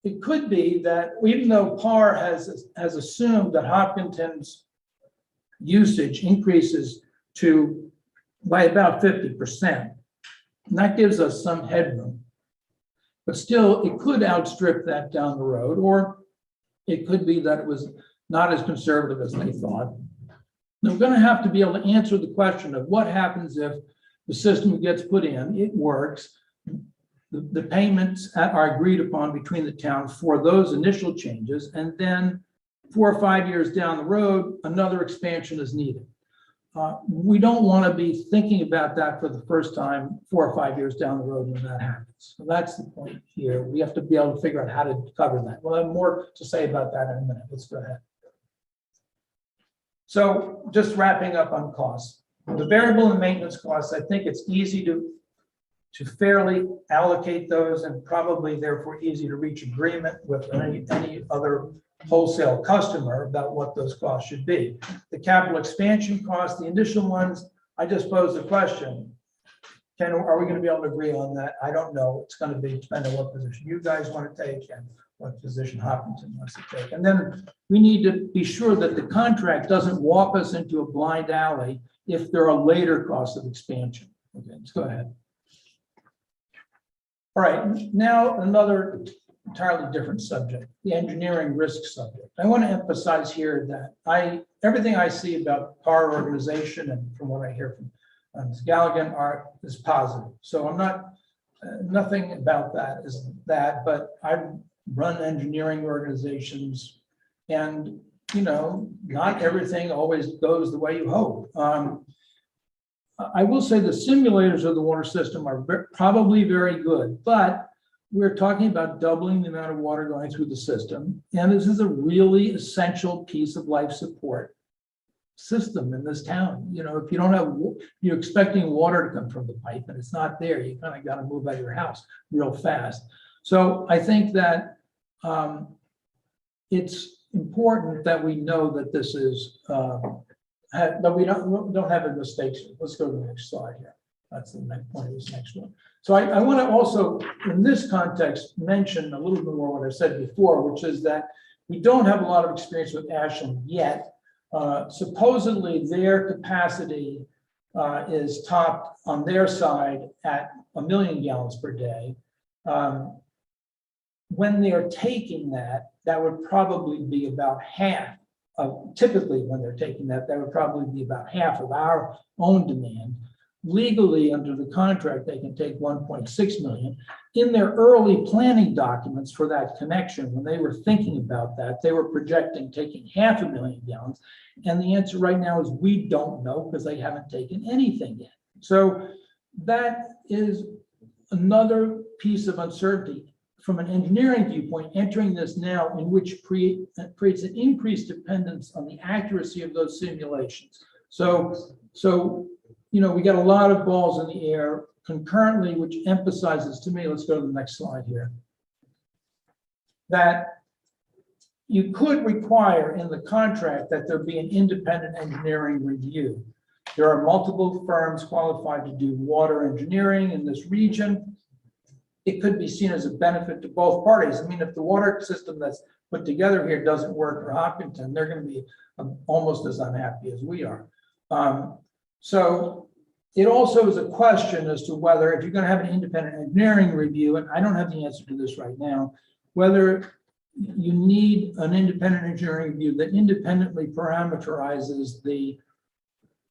it could be that even though PAR has assumed that Hopkinton's usage increases by about 50%, and that gives us some headroom, but still it could outstrip that down the road, or it could be that it was not as conservative as they thought. We're going to have to be able to answer the question of what happens if the system gets put in, it works, the payments are agreed upon between the towns for those initial changes, and then 4 or 5 years down the road, another expansion is needed. We don't want to be thinking about that for the first time 4 or 5 years down the road when that happens. So that's the point here. We have to be able to figure out how to cover that. We'll have more to say about that in a minute. Let's go ahead. So just wrapping up on costs. The variable and maintenance costs, I think it's easy to fairly allocate those, and probably therefore easy to reach agreement with any other wholesale customer about what those costs should be. The capital expansion costs, the initial ones, I just posed the question. Are we going to be able to agree on that? I don't know. It's going to be depending on what position you guys want to take and what position Hopkinton wants to take. And then we need to be sure that the contract doesn't walk us into a blind alley if there are later costs of expansion. Okay, let's go ahead. All right, now another entirely different subject, the engineering risk subject. I want to emphasize here that everything I see about PAR organization and from what I hear from Ms. Galligan is positive. So I'm not, nothing about that is that, but I've run engineering organizations, and you know, not everything always goes the way you hope. I will say the simulators of the water system are probably very good, but we're talking about doubling the amount of water going through the system. And this is a really essential piece of life support system in this town. You know, if you don't have, you're expecting water to come from the pipe and it's not there, you kind of got to move out of your house real fast. So I think that it's important that we know that this is, that we don't have a mistake. Let's go to the next slide here. That's the next point of this next one. So I want to also, in this context, mention a little bit more what I said before, which is that we don't have a lot of experience with Ashland yet. Supposedly their capacity is topped on their side at 1 million gallons per day. When they're taking that, that would probably be about half of, typically when they're taking that, that would probably be about half of our own demand. Legally, under the contract, they can take 1.6 million. In their early planning documents for that connection, when they were thinking about that, they were projecting taking 500,000 gallons. And the answer right now is we don't know, because they haven't taken anything yet. So that is another piece of uncertainty from an engineering viewpoint, entering this now, in which creates an increased dependence on the accuracy of those simulations. So you know, we got a lot of balls in the air concurrently, which emphasizes to me, let's go to the next slide here, that you could require in the contract that there be an independent engineering review. There are multiple firms qualified to do water engineering in this region. It could be seen as a benefit to both parties. I mean, if the water system that's put together here doesn't work for Hopkinton, they're going to be almost as unhappy as we are. So it also is a question as to whether, if you're going to have an independent engineering review, and I don't have the answer to this right now, whether you need an independent engineering review that independently parameterizes the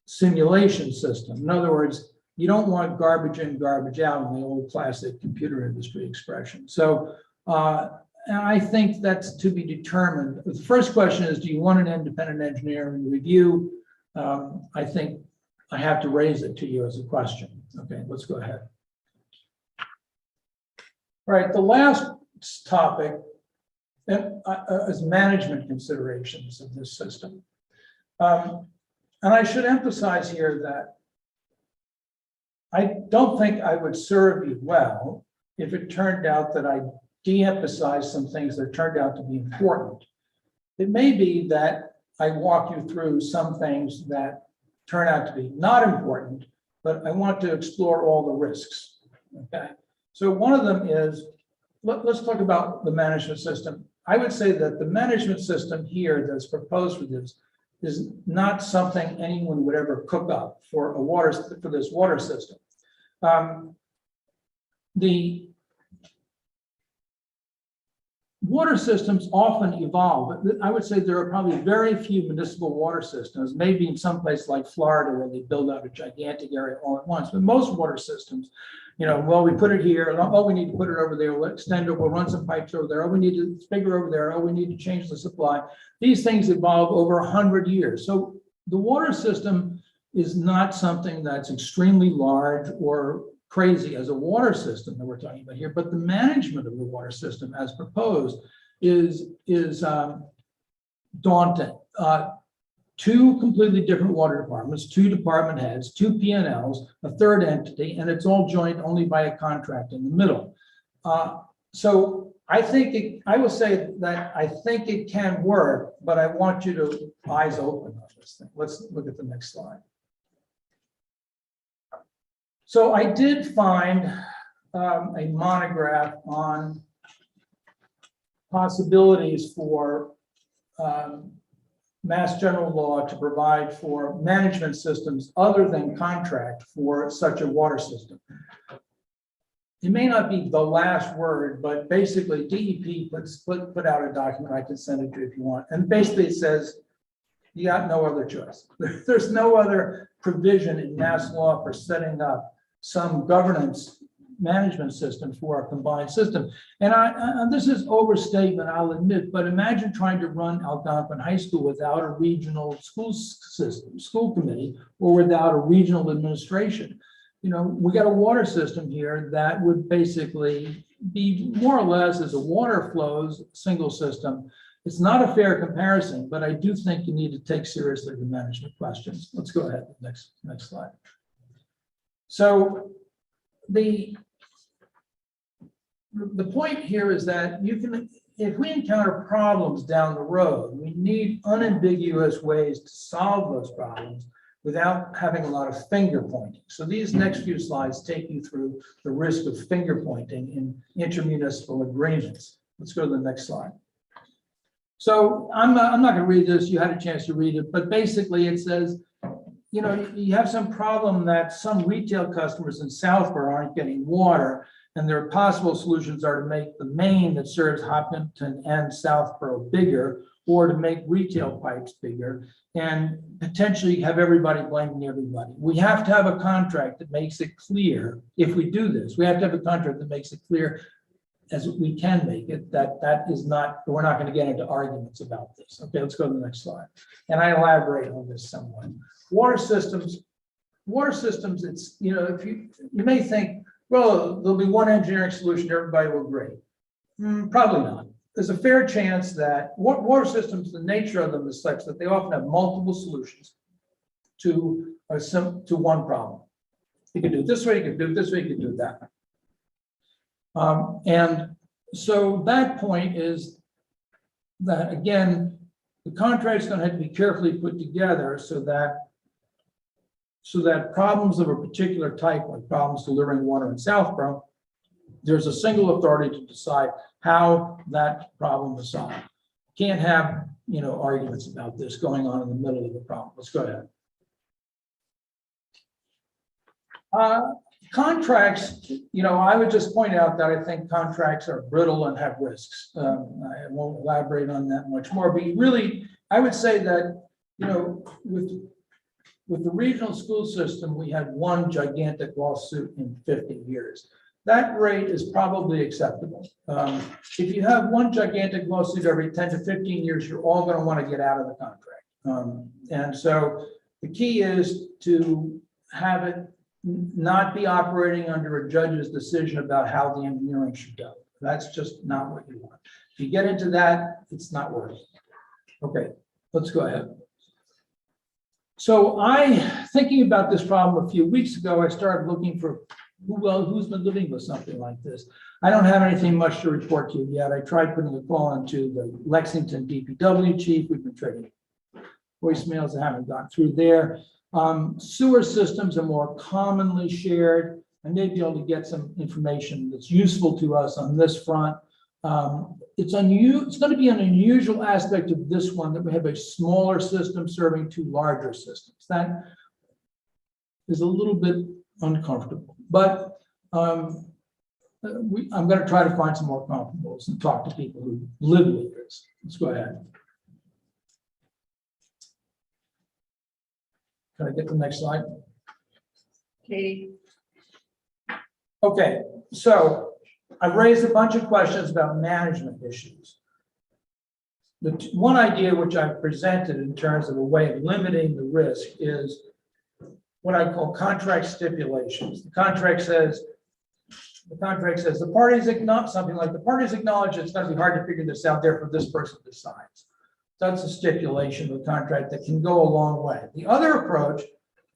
simulation system. In other words, you don't want garbage in, garbage out in the old classic computer industry expression. So and I think that's to be determined. The first question is, do you want an independent engineering review? I think I have to raise it to you as a question. Okay, let's go ahead. All right, the last topic is management considerations of this system. And I should emphasize here that I don't think I would serve you well if it turned out that I de-emphasized some things that turned out to be important. It may be that I walk you through some things that turn out to be not important, but I want to explore all the risks. Okay, so one of them is, let's talk about the management system. I would say that the management system here that's proposed for this is not something anyone would ever cook up for this water system. The water systems often evolve. I would say there are probably very few municipal water systems, maybe in some place like Florida where they build out a gigantic area all at once, but most water systems, you know, well, we put it here, oh, we need to put it over there, we'll extend it, we'll run some pipes over there, oh, we need to, it's bigger over there, oh, we need to change the supply. These things evolve over 100 years. So the water system is not something that's extremely large or crazy as a water system that we're talking about here, but the management of the water system as proposed is daunting. Two completely different water departments, two department heads, two P&Ls, a third entity, and it's all joined only by a contract in the middle. So I think I will say that I think it can work, but I want you to eyes open on this thing. Let's look at the next slide. So I did find a monograph on possibilities for Mass General Law to provide for management systems other than contract for such a water system. It may not be the last word, but basically DEP put out a document. I can send it to you if you want. And basically it says, you got no other choice. There's no other provision in mass law for setting up some governance management system for a combined system. And this is overstatement, I'll admit, but imagine trying to run Algonquin High School without a regional school system, school committee, or without a regional administration. You know, we got a water system here that would basically be more or less as a water flows single system. It's not a fair comparison, but I do think you need to take seriously the management questions. Let's go ahead, next slide. So the point here is that you can, if we encounter problems down the road, we need unambiguous ways to solve those problems without having a lot of finger pointing. So these next few slides take you through the risk of finger pointing in intermunicipal agreements. Let's go to the next slide. So I'm not going to read this. You had a chance to read it, but basically it says, you know, you have some problem that some retail customers in Southborough aren't getting water, and their possible solutions are to make the main that serves Hopkinton and Southborough bigger, or to make retail pipes bigger, and potentially have everybody blaming everybody. We have to have a contract that makes it clear, if we do this, we have to have a contract that makes it clear as we can make it, that is not, we're not going to get into arguments about this. Okay, let's go to the next slide. And I elaborate on this somewhat. Water systems, it's, you know, if you may think, well, there'll be one engineering solution, everybody will agree. Probably not. There's a fair chance that water systems, the nature of them is such that they often have multiple solutions to one problem. You can do it this way, you can do it this way, you can do it that way. And so that point is, that again, the contract's gonna have to be carefully put together so that problems of a particular type, like problems delivering water in Southborough, there's a single authority to decide how that problem is solved. Can't have, arguments about this going on in the middle of the problem. Let's go ahead. Contracts, I would just point out that I think contracts are brittle and have risks. I won't elaborate on that much more, but really, I would say that, with the regional school system, we had one gigantic lawsuit in 50 years. That rate is probably acceptable. If you have one gigantic lawsuit every 10 to 15 years, you're all going to want to get out of the contract. And so the key is to have it not be operating under a judge's decision about how the engineering should go. That's just not what you want. If you get into that, it's not worth it. Okay, let's go ahead. So thinking about this problem a few weeks ago, I started looking for who's been living with something like this. I don't have anything much to report to you yet. I tried putting a call into the Lexington DPW chief. We've been trading voicemails. I haven't got through there. Sewer systems are more commonly shared. I may be able to get some information that's useful to us on this front. It's going to be an unusual aspect of this one that we have a smaller system serving two larger systems. That is a little bit uncomfortable, but I'm going to try to find some more comparables and talk to people who live with this. Let's go ahead. Can I get the next slide? Katie? Okay, so I've raised a bunch of questions about management issues. The one idea which I've presented in terms of a way of limiting the risk is what I call contract stipulations. The contract says the parties acknowledge something like the parties acknowledge it's going to be hard to figure this out, therefore this person decides. That's a stipulation of the contract that can go a long way. The other approach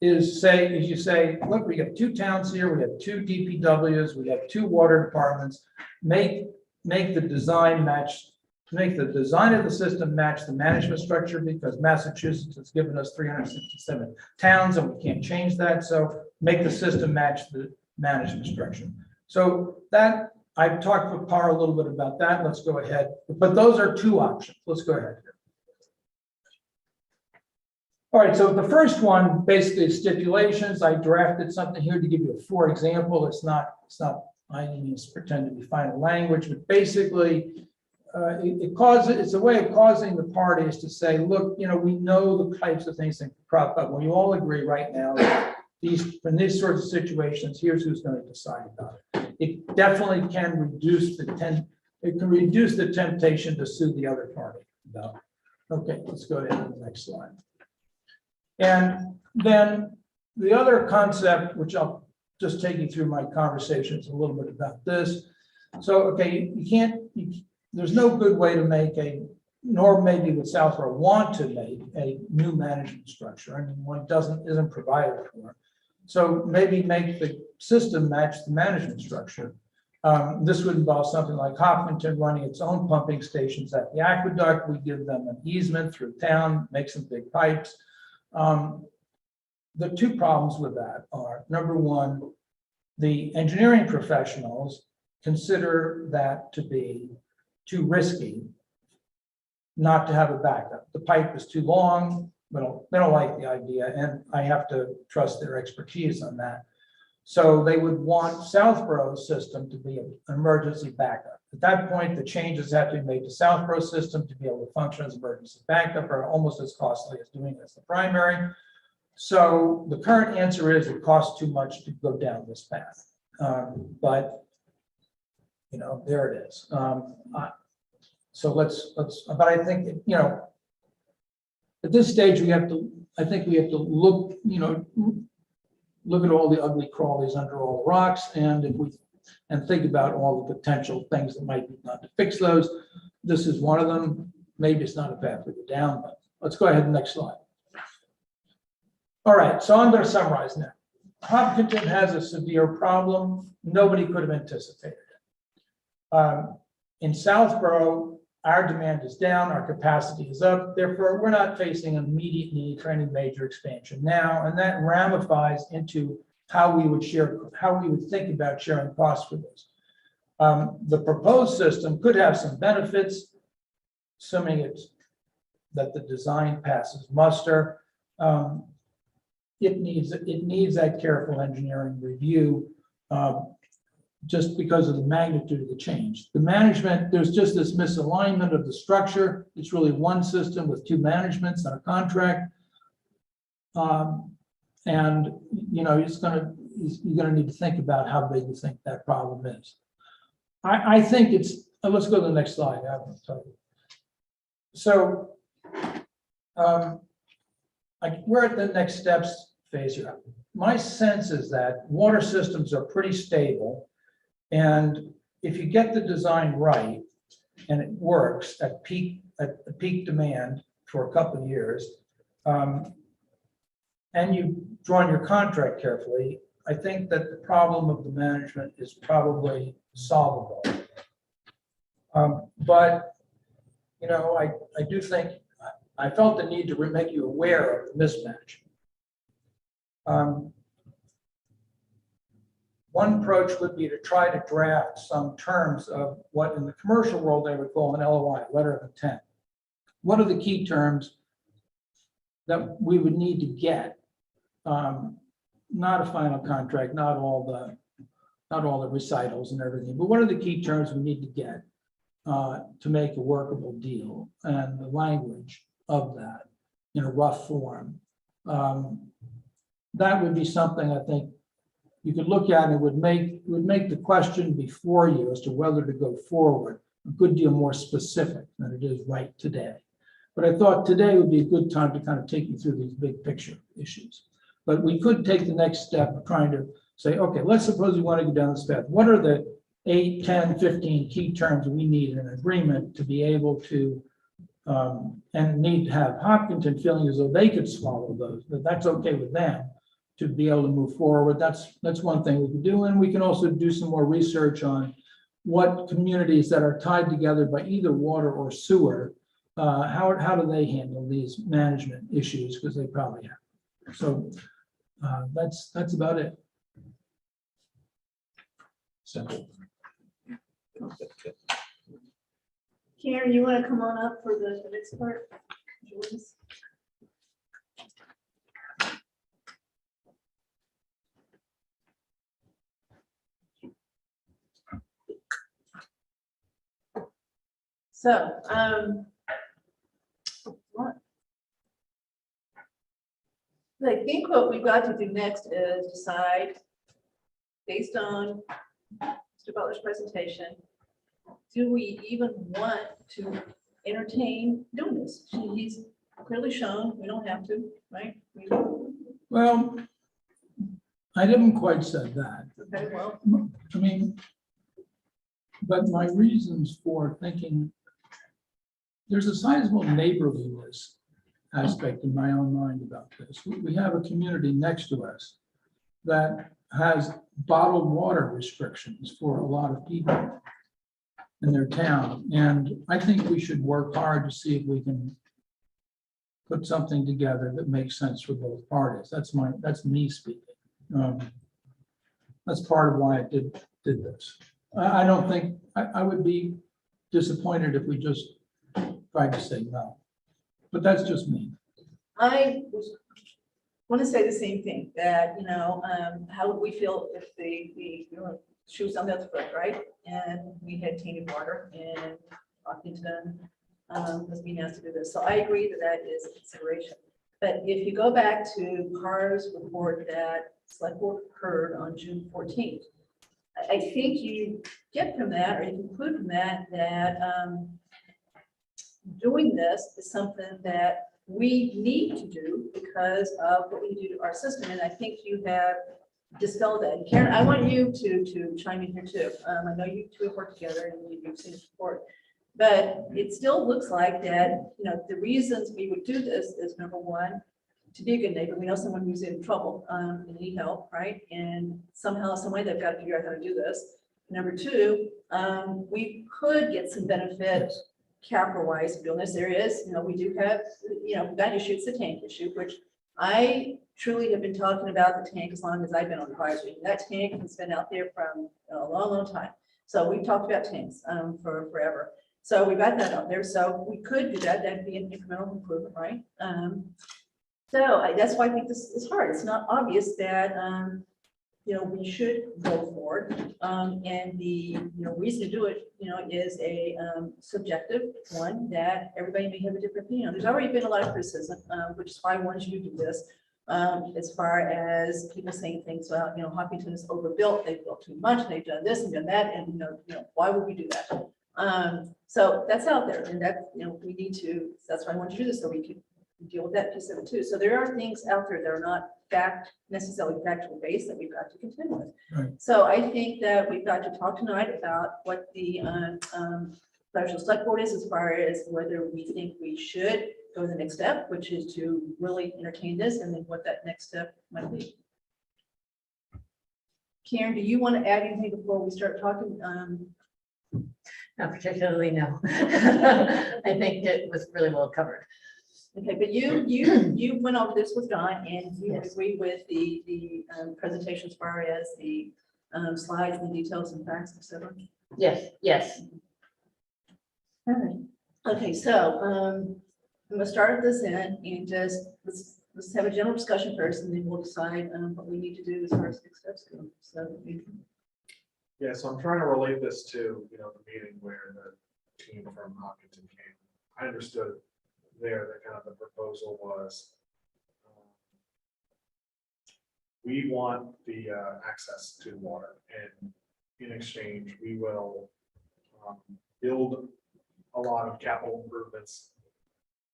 is you say, look, we have two towns here, we have two DPWs, we have two water departments, make the design match, make the design of the system match the management structure, because Massachusetts has given us 367 towns and we can't change that. So make the system match the management structure. So that I've talked with Par a little bit about that. Let's go ahead. But those are two options. Let's go ahead. All right, so the first one basically is stipulations. I drafted something here to give you a for example. It's not I mean, pretend to be final language, but basically it's a way of causing the parties to say, look, we know the types of things that crop up. We all agree right now that in these sorts of situations, here's who's going to decide about it. It definitely can reduce the temptation to sue the other party about it. Okay, let's go ahead to the next slide. And then the other concept, which I'll just take you through my conversations a little bit about this. So, okay, there's no good way to make nor maybe would Southborough want to make a new management structure. I mean, one isn't provided for. So maybe make the system match the management structure. This would involve something like Hopkinton running its own pumping stations at the aqueduct. We give them an easement through town, make some big pipes. The two problems with that are, number one, the engineering professionals consider that to be too risky not to have a backup. The pipe is too long, they don't like the idea, and I have to trust their expertise on that. So they would want Southborough's system to be an emergency backup. At that point, the changes have to be made to Southborough's system to be able to function as emergency backup, are almost as costly as doing it as the primary. So the current answer is it costs too much to go down this path. But there it is. So but I think, at this stage, I think we have to look, look at all the ugly crawlies under all the rocks, and think about all the potential things that might be done to fix those. This is one of them. Maybe it's not a path to go down, but let's go ahead, next slide. All right, so I'm going to summarize now. Hopkinton has a severe problem. Nobody could have anticipated it. In Southborough, our demand is down, our capacity is up, therefore, we're not facing an immediate need for any major expansion now, and that ramifies into how we would share, how we would think about sharing costs for this. The proposed system could have some benefits, assuming it's that the design passes muster. It needs that careful engineering review, just because of the magnitude of the change. The management, there's just this misalignment of the structure. It's really one system with two managements and a contract. And you're gonna need to think about how big you think that problem is. I think it's, let's go to the next slide. I will tell you. So we're at the next steps phase here. My sense is that water systems are pretty stable. And if you get the design right and it works at peak demand for a couple of years, and you draw on your contract carefully, I think that the problem of the management is probably solvable. But I do think I felt the need to make you aware of the mismatch. One approach would be to try to draft some terms of what in the commercial world they would call an LOI, letter of intent. What are the key terms that we would need to get? Not a final contract, not all the recitals and everything, but what are the key terms we need to get to make a workable deal, and the language of that in a rough form. That would be something I think you could look at, and it would make the question before you as to whether to go forward a good deal more specific than it is right today. But I thought today would be a good time to kind of take you through these big picture issues. But we could take the next step of trying to say, okay, let's suppose we want to go down this path. What are the 8, 10, 15 key terms we need in an agreement to be able to, and need to have Hopkinton feeling as though they could swallow those, that that's okay with them to be able to move forward. That's one thing we can do. And we can also do some more research on what communities that are tied together by either water or sewer, how do they handle these management issues, because they probably have. So that's about it. Simple. Karen, you want to come on up for the next part? Joyce? So, I think what we've got to do next is decide, based on Mr. Butler's presentation, do we even want to entertain doing this? He's clearly shown we don't have to, right? Well, I didn't quite say that. Okay, well, I mean, but my reasons for thinking, there's a sizable neighborliness aspect in my own mind about this. We have a community next to us that has bottled water restrictions for a lot of people in their town. And I think we should work hard to see if we can put something together that makes sense for both parties. That's me speaking. That's part of why I did this. I don't think, I would be disappointed if we just tried to say no, but that's just me. I want to say the same thing, that, how would we feel if the shoe was on the other foot, right? And we had tainted water in Hopkinton, was being asked to do this. So I agree that that is a consideration. But if you go back to Carr's report that Select Board heard on June 14th, I think you get from that, or you conclude from that, that doing this is something that we need to do because of what we do to our system. And I think you have dispelled that. And Karen, I want you to chime in here too. I know you two have worked together and you've seen this report, but it still looks like that, the reasons we would do this is, number one, to be a good neighbor. We know someone who's in trouble and need help, right? And somehow, some way, they've got to figure out how to do this. Number two, we could get some benefit capital wise, unless there is, we do have, we've got an issue, it's the tank issue, which I truly have been talking about the tank as long as I've been on advisory. That tank has been out there from a long, long time. So we've talked about tanks for forever. So we've got that out there. So we could do that. That'd be an incremental improvement, right? That's why I think this is hard. It's not obvious that, we should go forward. And the, reason to do it, is a subjective one that everybody may have a different opinion on. There's already been a lot of criticism, which is why I wanted you to do this. As far as people saying things about, Hopkinton is overbuilt, they've built too much, they've done this and done that, and, why would we do that? So that's out there, and that, we need to, that's why I want to do this, so we can deal with that piece of it too. So there are things out there that are not necessarily factual based that we've got to contend with. Right. So I think that we've got to talk tonight about what the special select board is as far as whether we think we should go to the next step, which is to really entertain this, and then what that next step might be. Karen, do you want to add anything before we start talking? Not particularly, no. I think it was really well covered. Okay, but you went over this with Don, and you Yes. agree with the presentation as far as the slides, the details and facts, etc. Yes, yes. All right. Okay, so I'm gonna start this in and just let's have a general discussion first, and then we'll decide what we need to do as far as next steps go. So Yeah, so I'm trying to relate this to, the meeting where the team from Hopkinton came. I understood there that kind of the proposal was we want the access to water, and in exchange, we will build a lot of capital improvements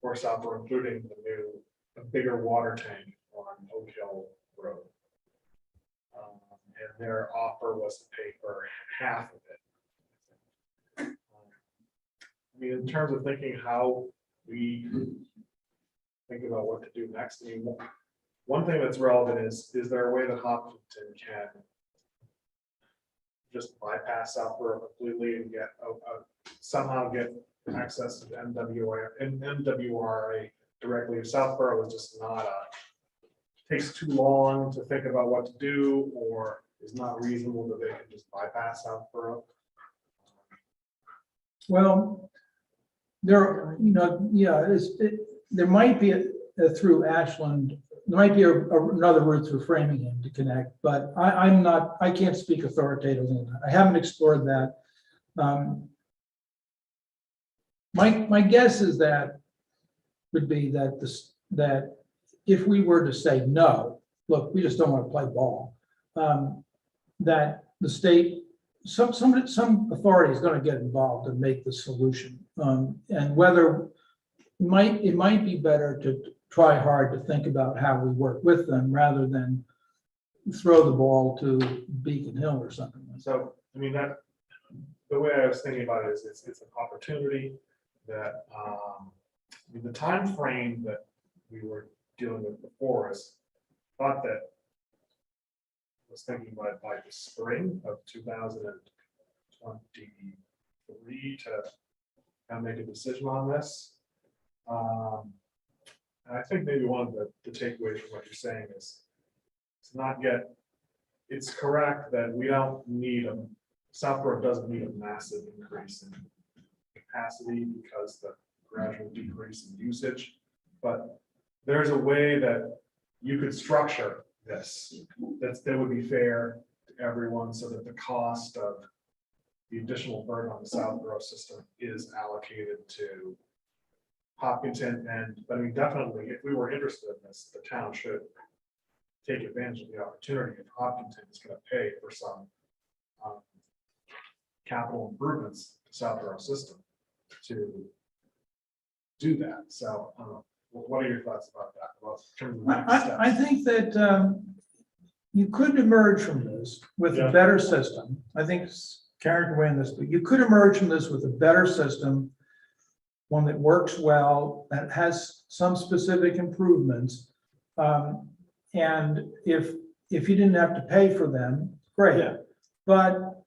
for Southborough, including a bigger water tank on Oak Hill Road. And their offer was to pay for half of it. I mean, in terms of thinking how we think about what to do next, I mean, one thing that's relevant is there a way that Hopkinton can just bypass Southborough completely and get somehow get access to the MWRA directly? If Southborough is just not takes too long to think about what to do, or is not reasonable that they can just bypass Southborough? Well, there, there might be through Ashland, there might be another route through Framingham to connect, but I can't speak authoritatively on that. I haven't explored that. My guess is that would be that if we were to say no, look, we just don't want to play ball, that the state, some authority is going to get involved and make the solution, and whether it might be better to try hard to think about how we work with them rather than throw the ball to Beacon Hill or something. So, I mean, that the way I was thinking about it is it's an opportunity that the time frame that we were dealing with before us, thought that was thinking by the spring of 2023 to kind of make a decision on this. And I think maybe one of the takeaways from what you're saying is it's not yet, it's correct that we don't need Southborough doesn't need a massive increase in capacity because the gradual decrease in usage, but there's a way that you could structure this that would be fair to everyone, so that the cost of the additional burden on the Southborough system is allocated to Hopkinton. But I mean, definitely, if we were interested in this, the town should take advantage of the opportunity. If Hopkinton is going to pay for some capital improvements to Southborough system to do that. So what are your thoughts about that? About terms of next steps? I think that you could emerge from this with a better system. I think Karen can weigh in this, but you could emerge from this with a better system, one that works well, that has some specific improvements. And if you didn't have to pay for them, great. Yeah. But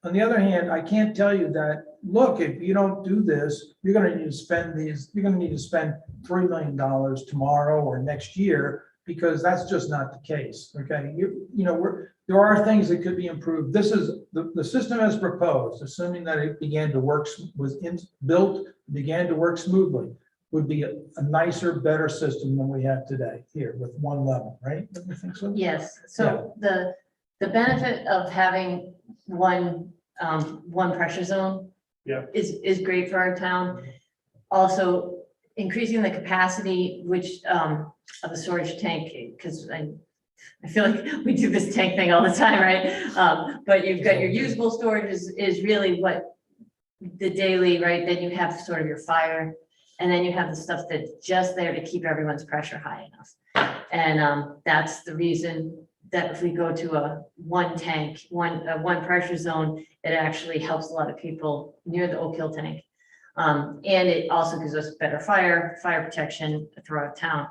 on the other hand, I can't tell you that look, if you don't do this, you're gonna need to spend $3 million tomorrow or next year, because that's just not the case, okay? There are things that could be improved. This is, the system as proposed, assuming that it began to work, began to work smoothly, would be a nicer, better system than we have today here with one level, right? Don't you think so? Yes, so the benefit of having one pressure zone. Yeah. Is great for our town. Also, increasing the capacity, which, of the storage tank, because I feel like we do this tank thing all the time, right? But you've got your usable storage is really what the daily, right? Then you have sort of your fire, and then you have the stuff that's just there to keep everyone's pressure high enough. And that's the reason that if we go to a one tank, one pressure zone, it actually helps a lot of people near the Oak Hill tank. And it also gives us better fire protection throughout town.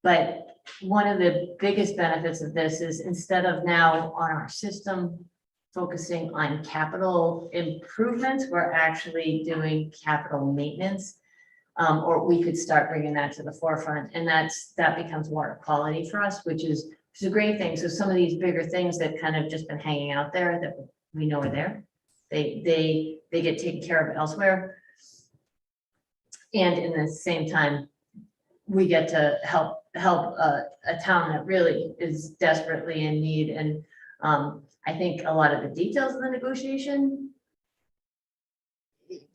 But one of the biggest benefits of this is instead of now on our system focusing on capital improvements, we're actually doing capital maintenance. Or we could start bringing that to the forefront, and that becomes water quality for us, which is a great thing. So some of these bigger things that kind of just been hanging out there that we know are there, they get taken care of elsewhere. And in the same time, we get to help a town that really is desperately in need. And I think a lot of the details of the negotiation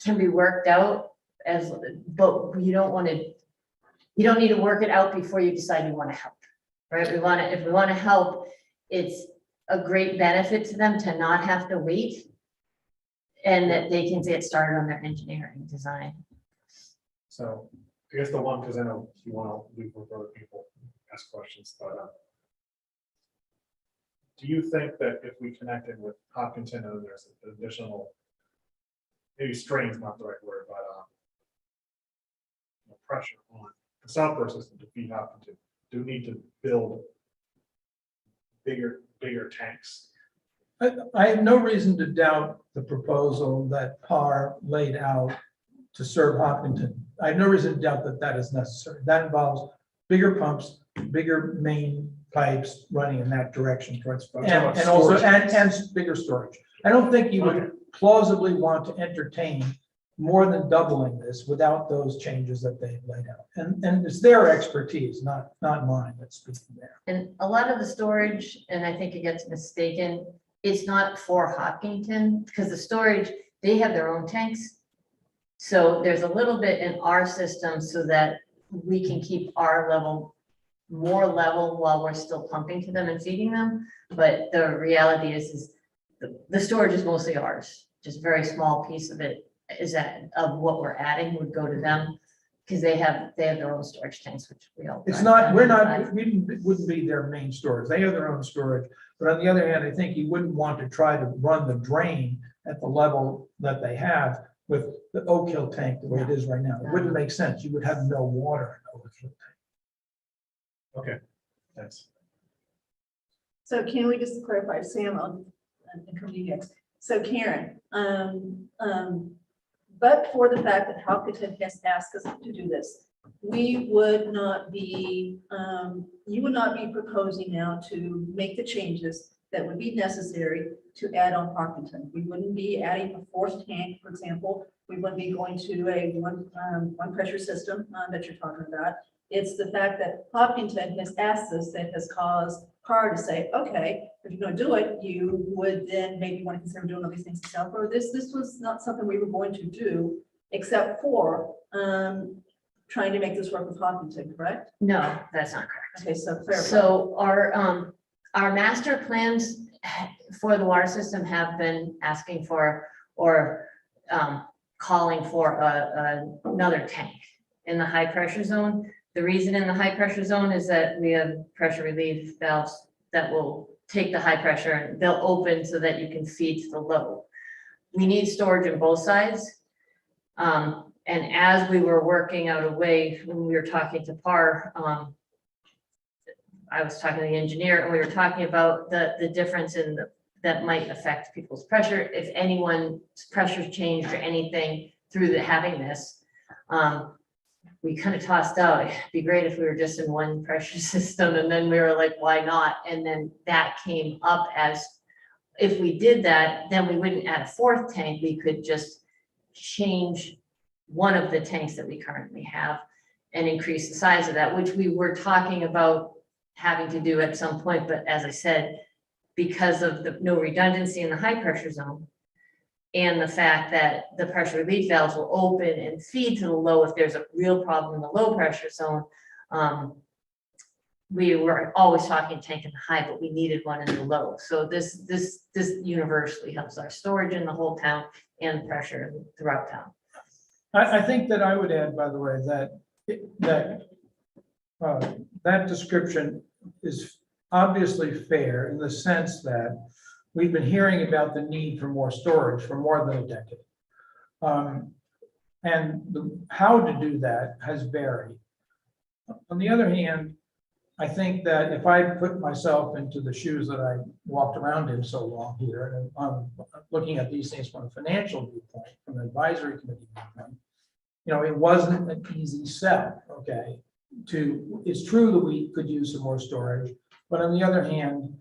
can be worked out but you don't need to work it out before you decide you want to help, right? If we want to help, it's a great benefit to them to not have to wait, and that they can get started on their engineering design. So I guess the one, because I know you want to leave with other people, ask questions, but do you think that if we connected with Hopkinton and there's additional, maybe strains, not the right word, but pressure on the Southborough system to feed Hopkinton, do we need to build bigger tanks? I have no reason to doubt the proposal that Parr laid out to serve Hopkinton. I have no reason to doubt that that is necessary. That involves bigger pumps, bigger main pipes running in that direction towards, and also bigger storage. I don't think you would plausibly want to entertain more than doubling this without those changes that they've laid out. And it's their expertise, not mine that's speaking there. And a lot of the storage, and I think it gets mistaken, it's not for Hopkinton, because the storage, they have their own tanks. So there's a little bit in our system so that we can keep our level more level while we're still pumping to them and feeding them. But the reality is the storage is mostly ours. Just a very small piece of it is that of what we're adding would go to them, because they have their own storage tanks, which we all. It's not, we wouldn't be their main storage. They have their own storage. But on the other hand, I think you wouldn't want to try to run the drain at the level that they have with the Oak Hill tank the way it is right now. It wouldn't make sense. You would have no water in Oak Hill tank. Okay, thanks. So can we just clarify, Sam, and come to you next. So Karen, but for the fact that Hopkinton has asked us to do this, we would not be, you would not be proposing now to make the changes that would be necessary to add on Hopkinton. We wouldn't be adding a fourth tank, for example. We wouldn't be going to a one pressure system that you're talking about. It's the fact that Hopkinton has asked us that has caused Parr to say, okay, if you're going to do it, you would then maybe want to consider doing all these things in Southborough. This was not something we were going to do, except for trying to make this work with Hopkinton, correct? No, that's not correct. Okay, so clarify. So our master plans for the water system have been asking for or calling for another tank in the high pressure zone. The reason in the high pressure zone is that we have pressure relief valves that will take the high pressure and they'll open so that you can feed to the low. We need storage on both sides. And as we were working out a way, when we were talking to Parr, I was talking to the engineer and we were talking about the difference in that might affect people's pressure, if anyone's pressure changed or anything through having this. We kind of tossed out, it'd be great if we were just in one pressure system, and then we were like, why not? And then that came up as, if we did that, then we wouldn't add a fourth tank, we could just change one of the tanks that we currently have and increase the size of that, which we were talking about having to do at some point, but as I said, because of the no redundancy in the high pressure zone and the fact that the pressure relief valves will open and feed to the low if there's a real problem in the low pressure zone. We were always talking tank in the high, but we needed one in the low. So this universally helps our storage in the whole town and pressure throughout town. I think that I would add, by the way, that description is obviously fair in the sense that we've been hearing about the need for more storage for more than a decade. And how to do that has varied. On the other hand, I think that if I put myself into the shoes that I walked around in so long here, and I'm looking at these things from a financial viewpoint, from an advisory committee viewpoint, it wasn't an easy sell, okay? It's true that we could use some more storage, but on the other hand,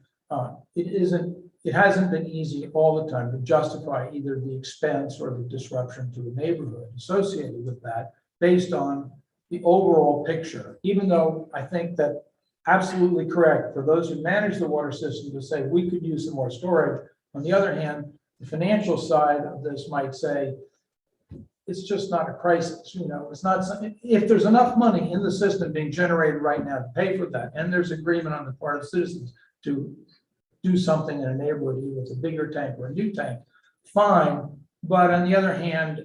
it hasn't been easy all the time to justify either the expense or the disruption to the neighborhood associated with that based on the overall picture, even though I think that absolutely correct for those who manage the water system to say we could use some more storage. On the other hand, the financial side of this might say, it's just not a crisis, it's not something, if there's enough money in the system being generated right now to pay for that, and there's agreement on the part of citizens to do something in a neighborhood, either with a bigger tank or a new tank, fine. But on the other hand,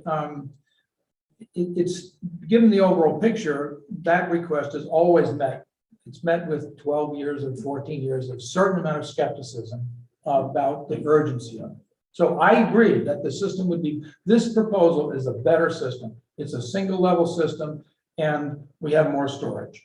it's given the overall picture, that request is always met. It's met with 12 years and 14 years of certain amount of skepticism about the urgency of it. So I agree that the system would be, this proposal is a better system. It's a single level system and we have more storage.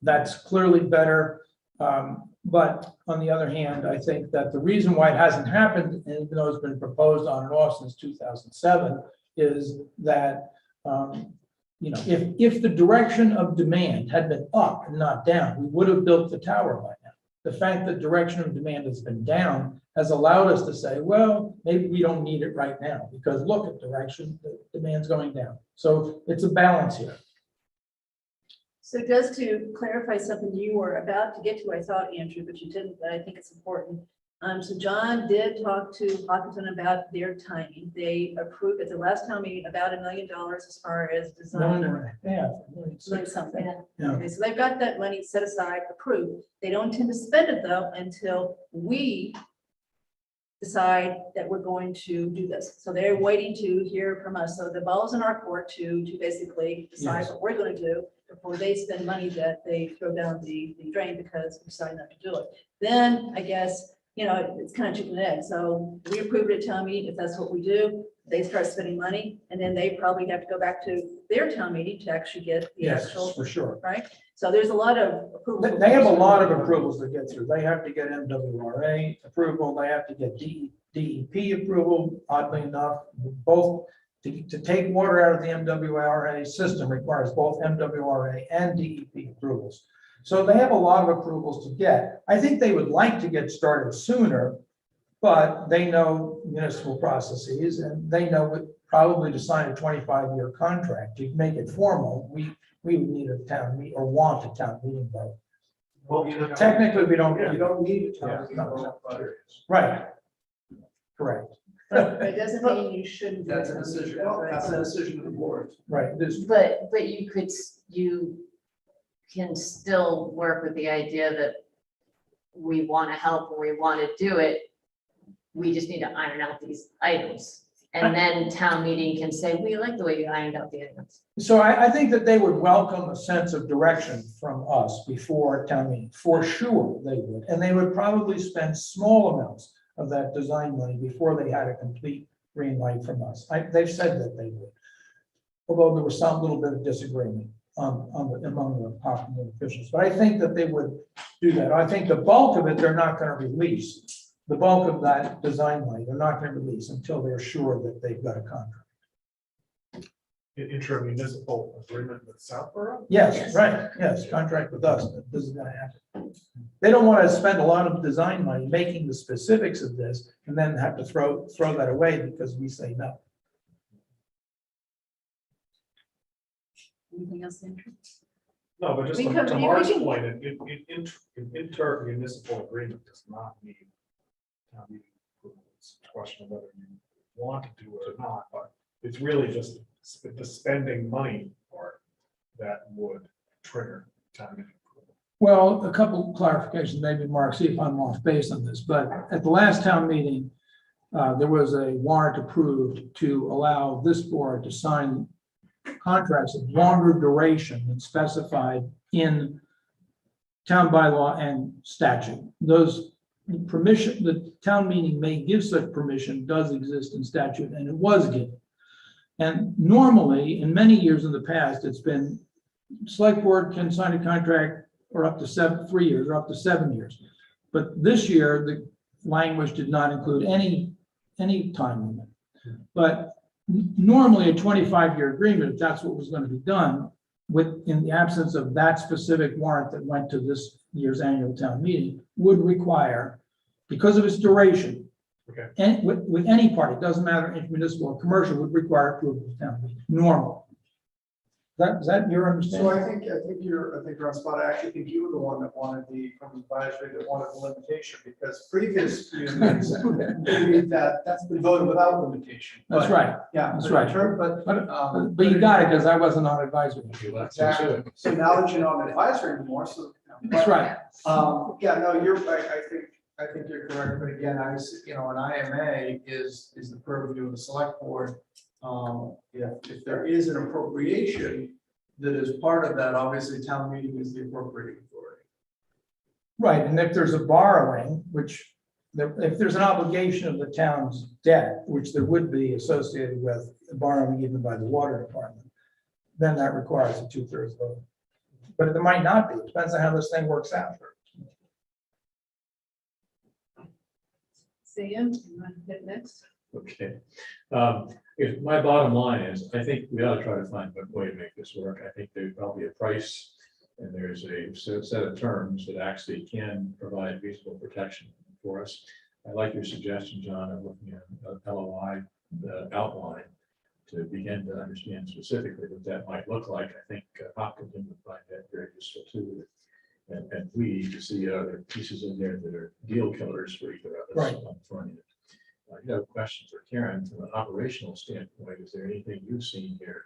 That's clearly better. But on the other hand, I think that the reason why it hasn't happened, even though it's been proposed on and off since 2007, is that if the direction of demand had been up and not down, we would have built the tower by now. The fact that direction of demand has been down has allowed us to say, well, maybe we don't need it right now because look at direction, the demand's going down. So it's a balance here. So just to clarify something you were about to get to, I thought, Andrew, but you didn't, but I think it's important. So John did talk to Hopkinton about their timing. They approved at the last town meeting about $1 million as far as design. Like something. Yeah. Okay, so they've got that money set aside, approved. They don't intend to spend it though until we decide that we're going to do this. So they're waiting to hear from us. So the ball's in our court to basically decide what we're going to do before they spend money that they throw down the drain because we decided not to do it. Then I guess, it's kind of chicken and egg. So we approve it at town meeting. If that's what we do, they start spending money and then they probably have to go back to their town meeting to actually get the actual, for sure. right? So there's a lot of approvals. They have a lot of approvals to get through. They have to get MWRA approval. They have to get DEP approval. Oddly enough, both to take water out of the MWRA system requires both MWRA and DEP approvals. So they have a lot of approvals to get. I think they would like to get started sooner, but they know municipal processes and they know probably to sign a 25-year contract to make it formal. We would need a town meeting or want a town meeting vote. Well, technically, we don't. You don't need a town meeting. Right. Correct. But it doesn't mean you shouldn't. That's a decision. That's a decision of the board. Right. But you can still work with the idea that we want to help or we want to do it. We just need to iron out these items. And then town meeting can say, we like the way you ironed out the items. So I think that they would welcome a sense of direction from us before town meeting, for sure they would. And they would probably spend small amounts of that design money before they had a complete green light from us. They've said that they would. Although there was some little bit of disagreement among the Hopkinton officials. But I think that they would do that. I think the bulk of it, they're not going to release. the bulk of that design money, they're not going to release until they're sure that they've got a contract. Intermunicipal agreement with Southborough? Yes, right, yes, contract with us, but this is gonna happen. They don't want to spend a lot of design money making the specifics of this and then have to throw that away because we say no. Anything else, Andrew? No, but just We to can- to we Mark's can- point, an intermunicipal agreement does not mean town meeting approval. It's a question of whether you want to do it or not, but it's really just the spending money part that would trigger town meeting approval. Well, a couple clarifications, maybe Mark, see if I'm off base on this, but at the last town meeting, there was a warrant approved to allow this board to sign contracts of longer duration than specified in town bylaw and statute. Those permission, the town meeting may give such permission, does exist in statute, and it was given. And normally, in many years in the past, it's been select board can sign a contract or up to 3 years or up to 7 years. But this year, the language did not include any time limit. But normally a 25-year agreement, if that's what was going to be done, in the absence of that specific warrant that went to this year's annual town meeting, would require, because of its duration, Okay. and with any party, it doesn't matter if municipal or commercial, would require approval of town meeting, normal. Is that your So understanding? I think you're on spot. I actually think you were the one that wanted from the advisory that wanted the limitation, because previous unions, maybe that's been voted without limitation. That's But, right, Yeah. that's but right. in term- But you got it, because I wasn't on advisory. Exactly. So now that you're not on advisory anymore, so. That's right. Yeah, no, I think you're correct, but again, an IMA is the purview of the select board. If there is an appropriation that is part of that, obviously town meeting is the appropriating authority. Right, and if there's a borrowing, if there's an obligation of the town's debt, which there would be associated with borrowing even by the water department, then that requires a 2/3 vote. But it might not be, it depends on how this thing works out. See you. You want to hit next? Okay. If my bottom line is, I think we ought to try to find a way to make this work. I think there's probably a price and there's a set of terms that actually can provide reasonable protection for us. I like your suggestion, John, of looking at a LOI outline to begin to understand specifically what that might look like. I think Hopkinton would find that very useful too. And we to see other pieces in there that are deal killers for either of us. Right. On the front end. I have a question for Karen from an operational standpoint. Is there anything you've seen here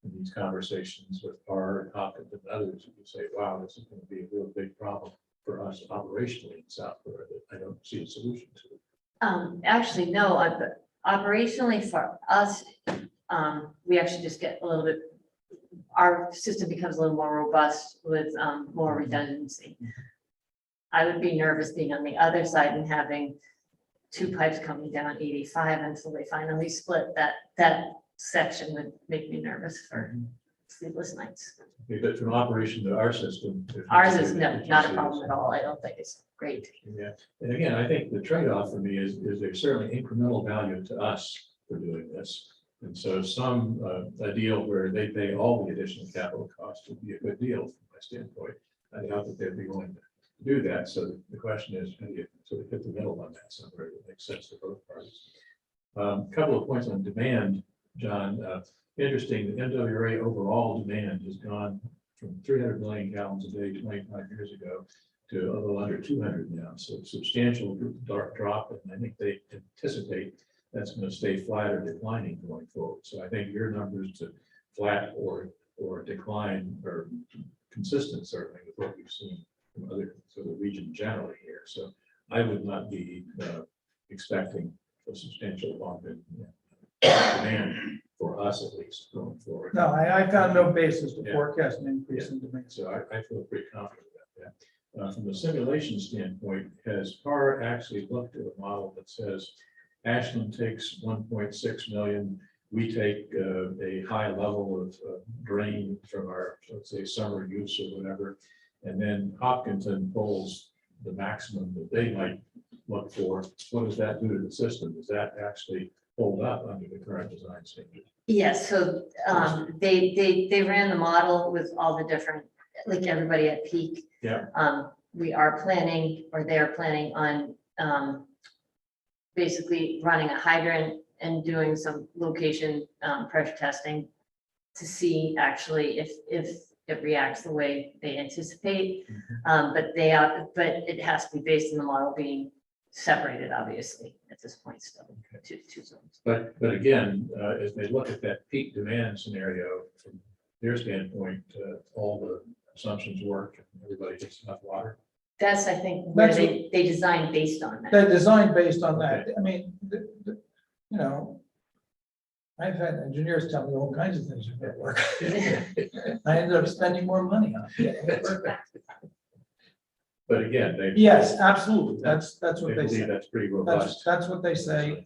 in these conversations with R and Hopkinton and others? You say, wow, this is going to be a real big problem for us operationally in Southborough that I don't see a solution to. Actually, no, operationally for us, we actually just get a little bit, our system becomes a little more robust with more redundancy. I would be nervous being on the other side and having 2 pipes coming down 85 until they finally split. That section would make me nervous for sleepless nights. Okay, but from operation to our system. Ours is not a problem at all. I don't think it's great. Yeah, and again, I think the trade-off for me is there's certainly incremental value to us for doing this. And so a deal where they pay all the additional capital costs would be a good deal from my standpoint. I doubt that they'd be willing to do that. So the question is, how do you sort of hit the middle on that somewhere that makes sense to both parties? Couple of points on demand, John. Interesting, the MWRA overall demand has gone from 300 million gallons a day 25 years ago to a little under 200 now. So substantial drop, and I think they anticipate that's going to stay flat or declining going forward. So I think your numbers to flat or decline are consistent certainly with what we've seen from other sort of region generally here. So I would not be expecting a substantial bump in demand for us at least going forward. No, I found no basis to forecast an increase in demand. So I feel pretty confident about that. From a simulation standpoint, has PAR actually looked at a model that says Ashland takes 1.6 million, we take a high level of drain from our, let's say, summer use or whatever, and then Hopkinton pulls the maximum that they might look for, what does that do to the system? Does that actually hold up under the current design standards? Yes, so they ran the model with all the different, like everybody at peak. Yeah. We are planning, or they're planning on basically running a hydrant and doing some location pressure testing to see actually if it reacts the way they anticipate. But it has to be based on the model being separated, obviously, at this point still, two zones. But again, as they look at that peak demand scenario, from their standpoint, all the assumptions work and everybody gets enough water. That's, I think, where That's they designed based on that. They're designed based on that. I mean, you know, I've had engineers tell me all kinds of things about work. I ended up spending more money on it. But again, they. Yes, absolutely. That's what They they believe say. that's pretty robust. That's what they say.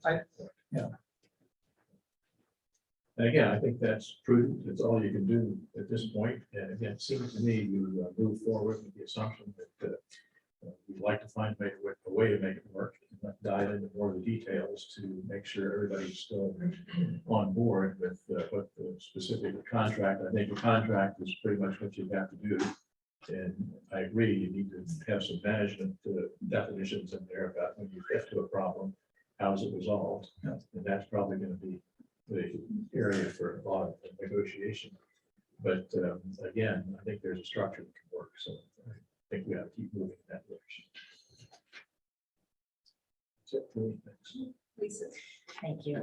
And again, I think that's prudent. It's all you can do at this point. And again, it seems to me you move forward with the assumption that we'd like to find a way to make it work. And dive into more of the details to make sure everybody's still on board with what the specific contract. I think the contract is pretty much what you have to do. And I agree, you need to have some management definitions in there about when you get to a problem, how is it resolved? Yeah. And that's probably going to be the area for a lot of negotiation. But again, I think there's a structure that can work. So I think we have to keep moving in that direction. That's it for me. Thanks. Lisa. Thank you.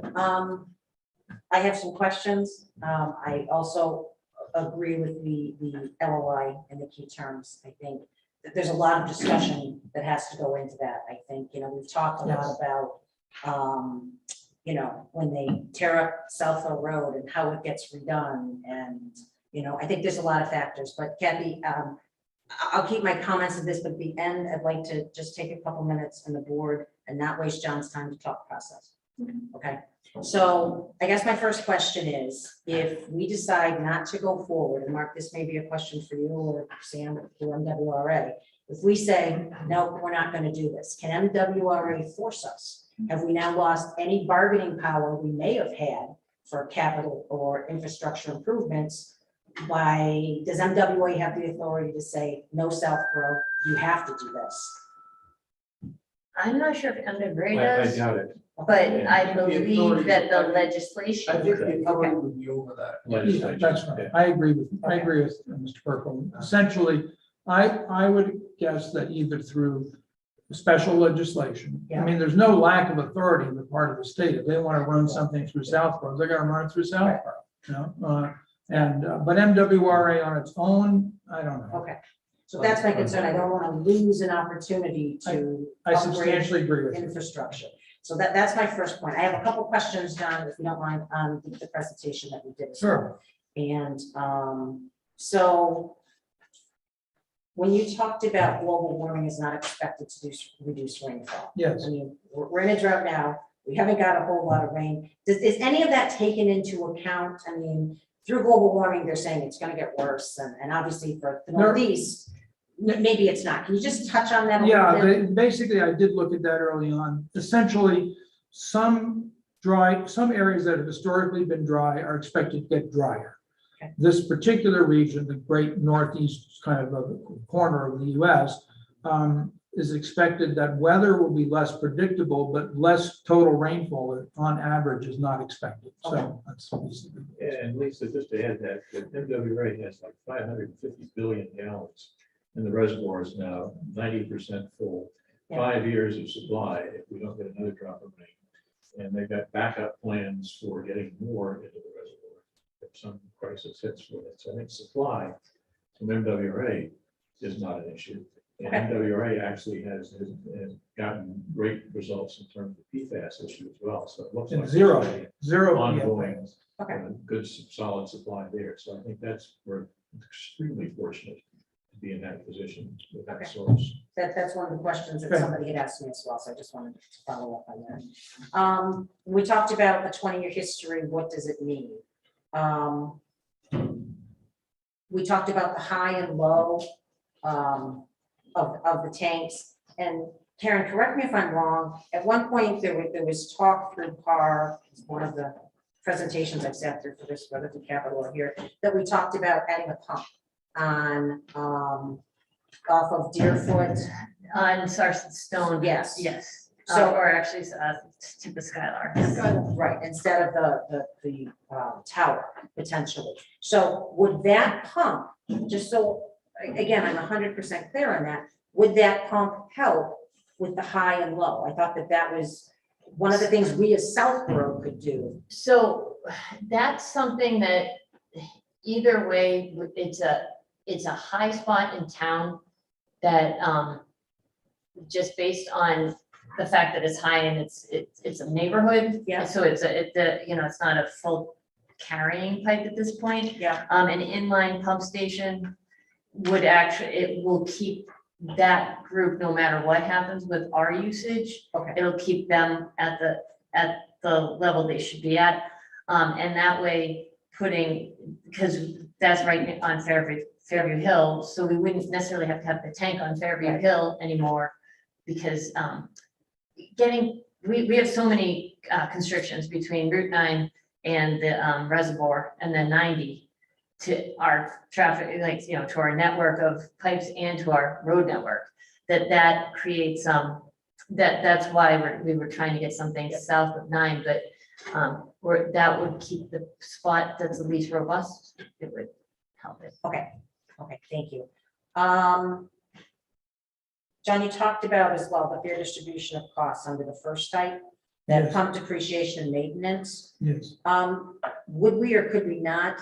I have some questions. I also agree with the LOI and the key terms. I think that there's a lot of discussion that has to go into that. I think, you know, we've talked a lot about, you know, when they tear up Southborough Road and how it gets redone. And, you know, I think there's a lot of factors, but Kathy, I'll keep my comments at this, but at the end, I'd like to just take a couple minutes on the board and not waste John's time to talk process. Okay, so I guess my first question is, if we decide not to go forward, and Mark, this may be a question for you or Sam or MWRA, if we say, no, we're not going to do this, can MWRA force us? Have we now lost any bargaining power we may have had for capital or infrastructure improvements? Why does MWA have the authority to say, no, Southborough, you have to do this? I'm not sure if MWRA I does, doubt it. but I believe that the legislation. I think the authority would be over that. Legislature. That's right. I agree with Mr. Perkle. Essentially, I would guess that either through special legislation, I mean, there's no lack of authority on the part of the state. If they want to run something through Southborough, they're going to run it through Southborough. You know, but MWRA on its own, I don't know. Okay, so that's my concern. I don't want to lose an opportunity to I substantially agree with you. infrastructure. So that's my first point. I have a couple questions, John, if you don't mind, on the presentation that we did. as well. Sure. And so when you talked about global warming is not expected to reduce rainfall. Yes. I mean, we're in a drought now. We haven't got a whole lot of rain. Is any of that taken into account? I mean, through global warming, they're saying it's going to get worse. And obviously for the Northeast, maybe it's not. Can you just touch on that a little bit? Basically, I did look at that early on. Essentially, some areas that have historically been dry are expected to get drier. Okay. This particular region, the great Northeast kind of a corner of the US, is expected that weather will be less predictable, but less total rainfall on average is not expected. So that's basically. And Lisa, just to add that, the MWRA has like 550 billion gallons in the reservoirs now, 90% full. Yeah. 5 years of supply if we don't get another drop of rain. And they've got backup plans for getting more into the reservoir if some crisis hits with it. So I think supply from MWRA is not an issue. And MWRA actually has gotten great results in terms of PFAS issue as well. So it looks like Zero ongoing, Okay. good solid supply there. So I think we're extremely fortunate to be in that position with that source. That's one of the questions that somebody had asked me as well, so I just wanted to follow up on that. We talked about the 20-year history. What does it mean? We talked about the high and low of the tanks. and Karen, correct me if I'm wrong, at one point there was talk through PAR, one of the presentations I sat through for this, whether the Capitol or here, that we talked about adding a pump on, off of Deerfoot. On Sarson Stone. Yes. Yes. So- Or actually, tip of Skylar. Right, instead of the tower, potentially. So would that pump, just so, again, I'm 100% clear on that, would that pump help with the high and low? I thought that was one of the things we as Southborough could do. So that's something that either way, it's a high spot in town that, just based on the fact that it's high and it's a neighborhood. Yeah. So it's it's not a full carrying pipe at this point. Yeah. An inline pump station would actually, it will keep that group, no matter what happens with our usage. Okay. It'll keep them at the level they should be at. And that way because that's right on Fairview Hill, so we wouldn't necessarily have to have the tank on Fairview Hill anymore because we have so many constrictions between Route 9 and the reservoir and then 90 to our traffic, to our network of pipes and to our road network, that creates that's why we were trying to get something south of 9, but that would keep the spot that's the least robust. It would help it. Okay, thank you. John, you talked about as well the fair distribution of costs under the first type, that Yes. pump depreciation and maintenance. Yes. Would we or could we not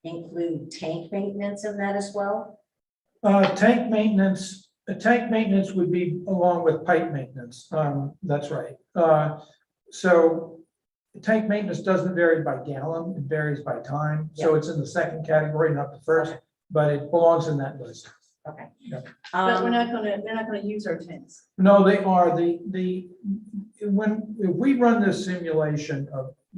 include tank maintenance in that as well? Tank maintenance would be along with pipe maintenance. That's right. So tank maintenance doesn't vary by gallon, it varies by time. So it's in the second category, not the first, but it belongs in that list. Okay. Yep. But they're not gonna use our tanks. No, they are if we run this simulation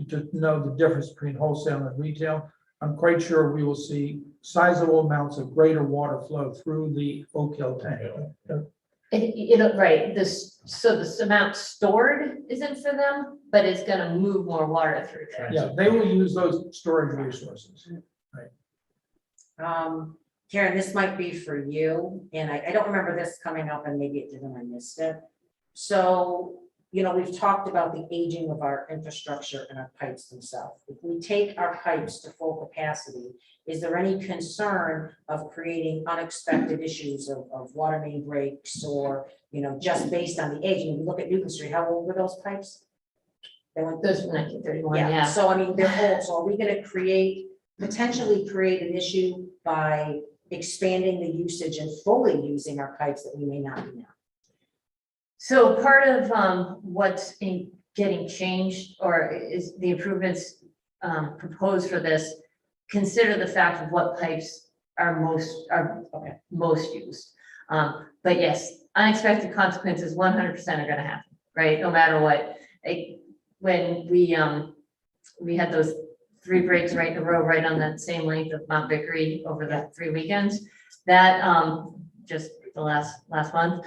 to know the difference between wholesale and retail, I'm quite sure we will see sizable amounts of greater water flow through the Oak Hill tank. Right, so this amount stored isn't for them, but it's gonna move more water through there. Yeah, they will use those storage resources. Karen, this might be for you, and I don't remember this coming up, and maybe it didn't, I missed it. So, we've talked about the aging of our infrastructure and our pipes themselves. If we take our pipes to full capacity, is there any concern of creating unexpected issues of water main breaks or, just based on the age? And you look at Newton Street, how old were those pipes? They went Those from 1931, yeah. So I mean, they're old, so are we gonna potentially create an issue by expanding the usage and fully using our pipes that we may not be now? So part of what's getting changed or is the improvements proposed for this, consider the fact of what pipes are most used. But yes, unexpected consequences 100% are gonna happen, right? No matter what. When we had those 3 breaks right in a row, right on that same length of Mount Vickery over the 3 weekends, that just the last month,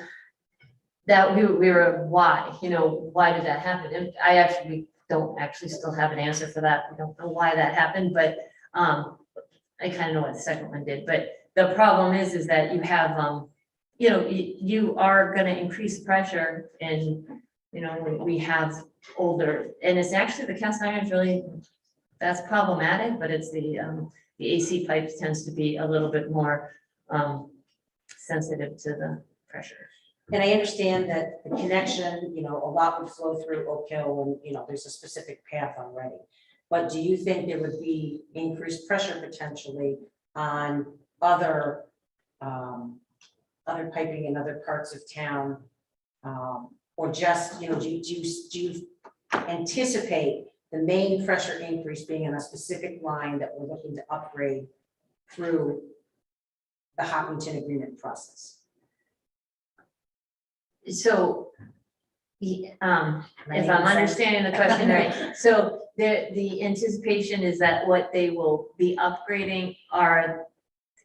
that we were, why did that happen? And we don't actually still have an answer for that. We don't know why that happened, but I kind of know what the second one did. But the problem is that you have, you are going to increase pressure and, we have older, and it's actually the cast iron is really, that's problematic, but it's the AC pipes tends to be a little bit more sensitive to the pressure. And I understand that the connection, a lot would flow through Oak Hill and, there's a specific path already. But do you think there would be increased pressure potentially on other piping in other parts of town? Or just, do you anticipate the main pressure increase being on a specific line that we're looking to upgrade through the Hopkinton agreement process? So, if I'm understanding the question right, so the anticipation is that what they will be upgrading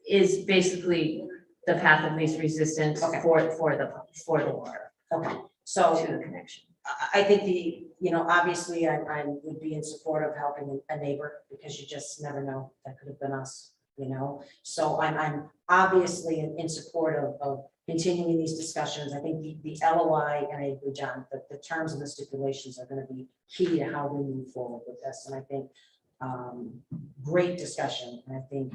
is basically the path of least resistance for the water. Okay, so to the connection. I think obviously I would be in support of helping a neighbor because you just never know, that could have been us, So I'm obviously in support of continuing these discussions. I think the LOI, and I agree, John, the terms and the stipulations are gonna be key to how we move forward with this. And I think great discussion, and I think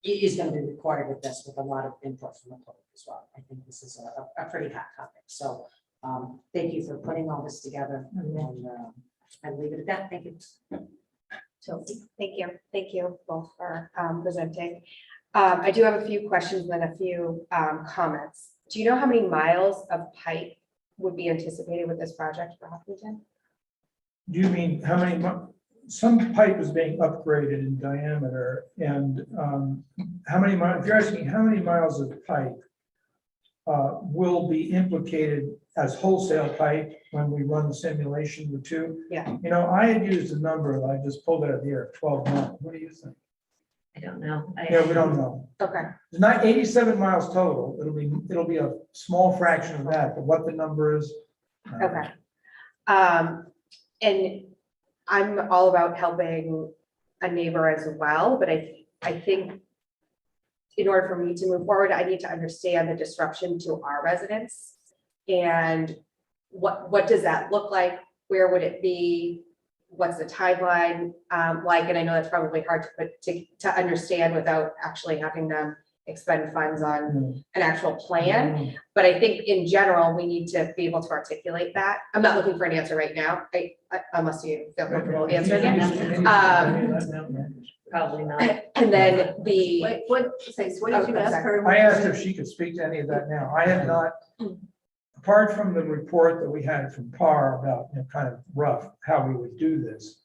it is gonna be required with this, with a lot of input from the public as well. I think this is a pretty hot topic. So thank you for putting all this together, and I'll leave it at that. Thank you. So, thank you both for presenting. I do have a few questions and a few comments. Do you know how many miles of pipe would be anticipated with this project for Hopkinton? Do you mean how many, some pipe is being upgraded in diameter, and how many miles, if you're asking how many miles of pipe will be implicated as wholesale pipe when we run the simulation with two? Yeah. I had used a number, I just pulled it out of the air, 12 miles. What do you think? I don't know. Yeah, we don't know. Okay. It's not 87 miles total. It'll be a small fraction of that, but what the number is. Okay. And I'm all about helping a neighbor as well, but I think in order for me to move forward, I need to understand the disruption to our residents. And what does that look like? Where would it be? What's the timeline like? And I know that's probably hard to understand without actually having them expend funds on an actual plan. But I think in general, we need to be able to articulate that. I'm not looking for an answer right now. Unless you feel comfortable answering it. Probably not. And then Wait, what did you ask her? I asked if she could speak to any of that now. I have not, apart from the report that we had from PAR about, kind of rough, how we would do this.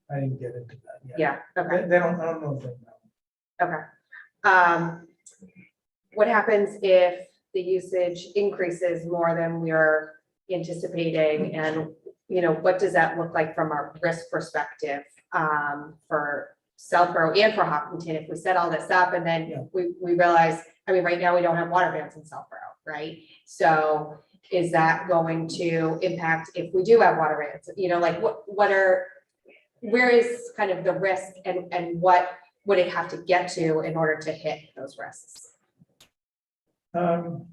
I didn't get into that yet. Yeah, okay. I don't know if they know. Okay. What happens if the usage increases more than we're anticipating? And, what does that look like from our risk perspective for Southborough and for Hopkinton? If we set all this up and then we realize, right now we don't have water vans in Southborough, right? So is that going to impact if we do have water vans? Where is kind of the risk and what would it have to get to in order to hit those risks? Well,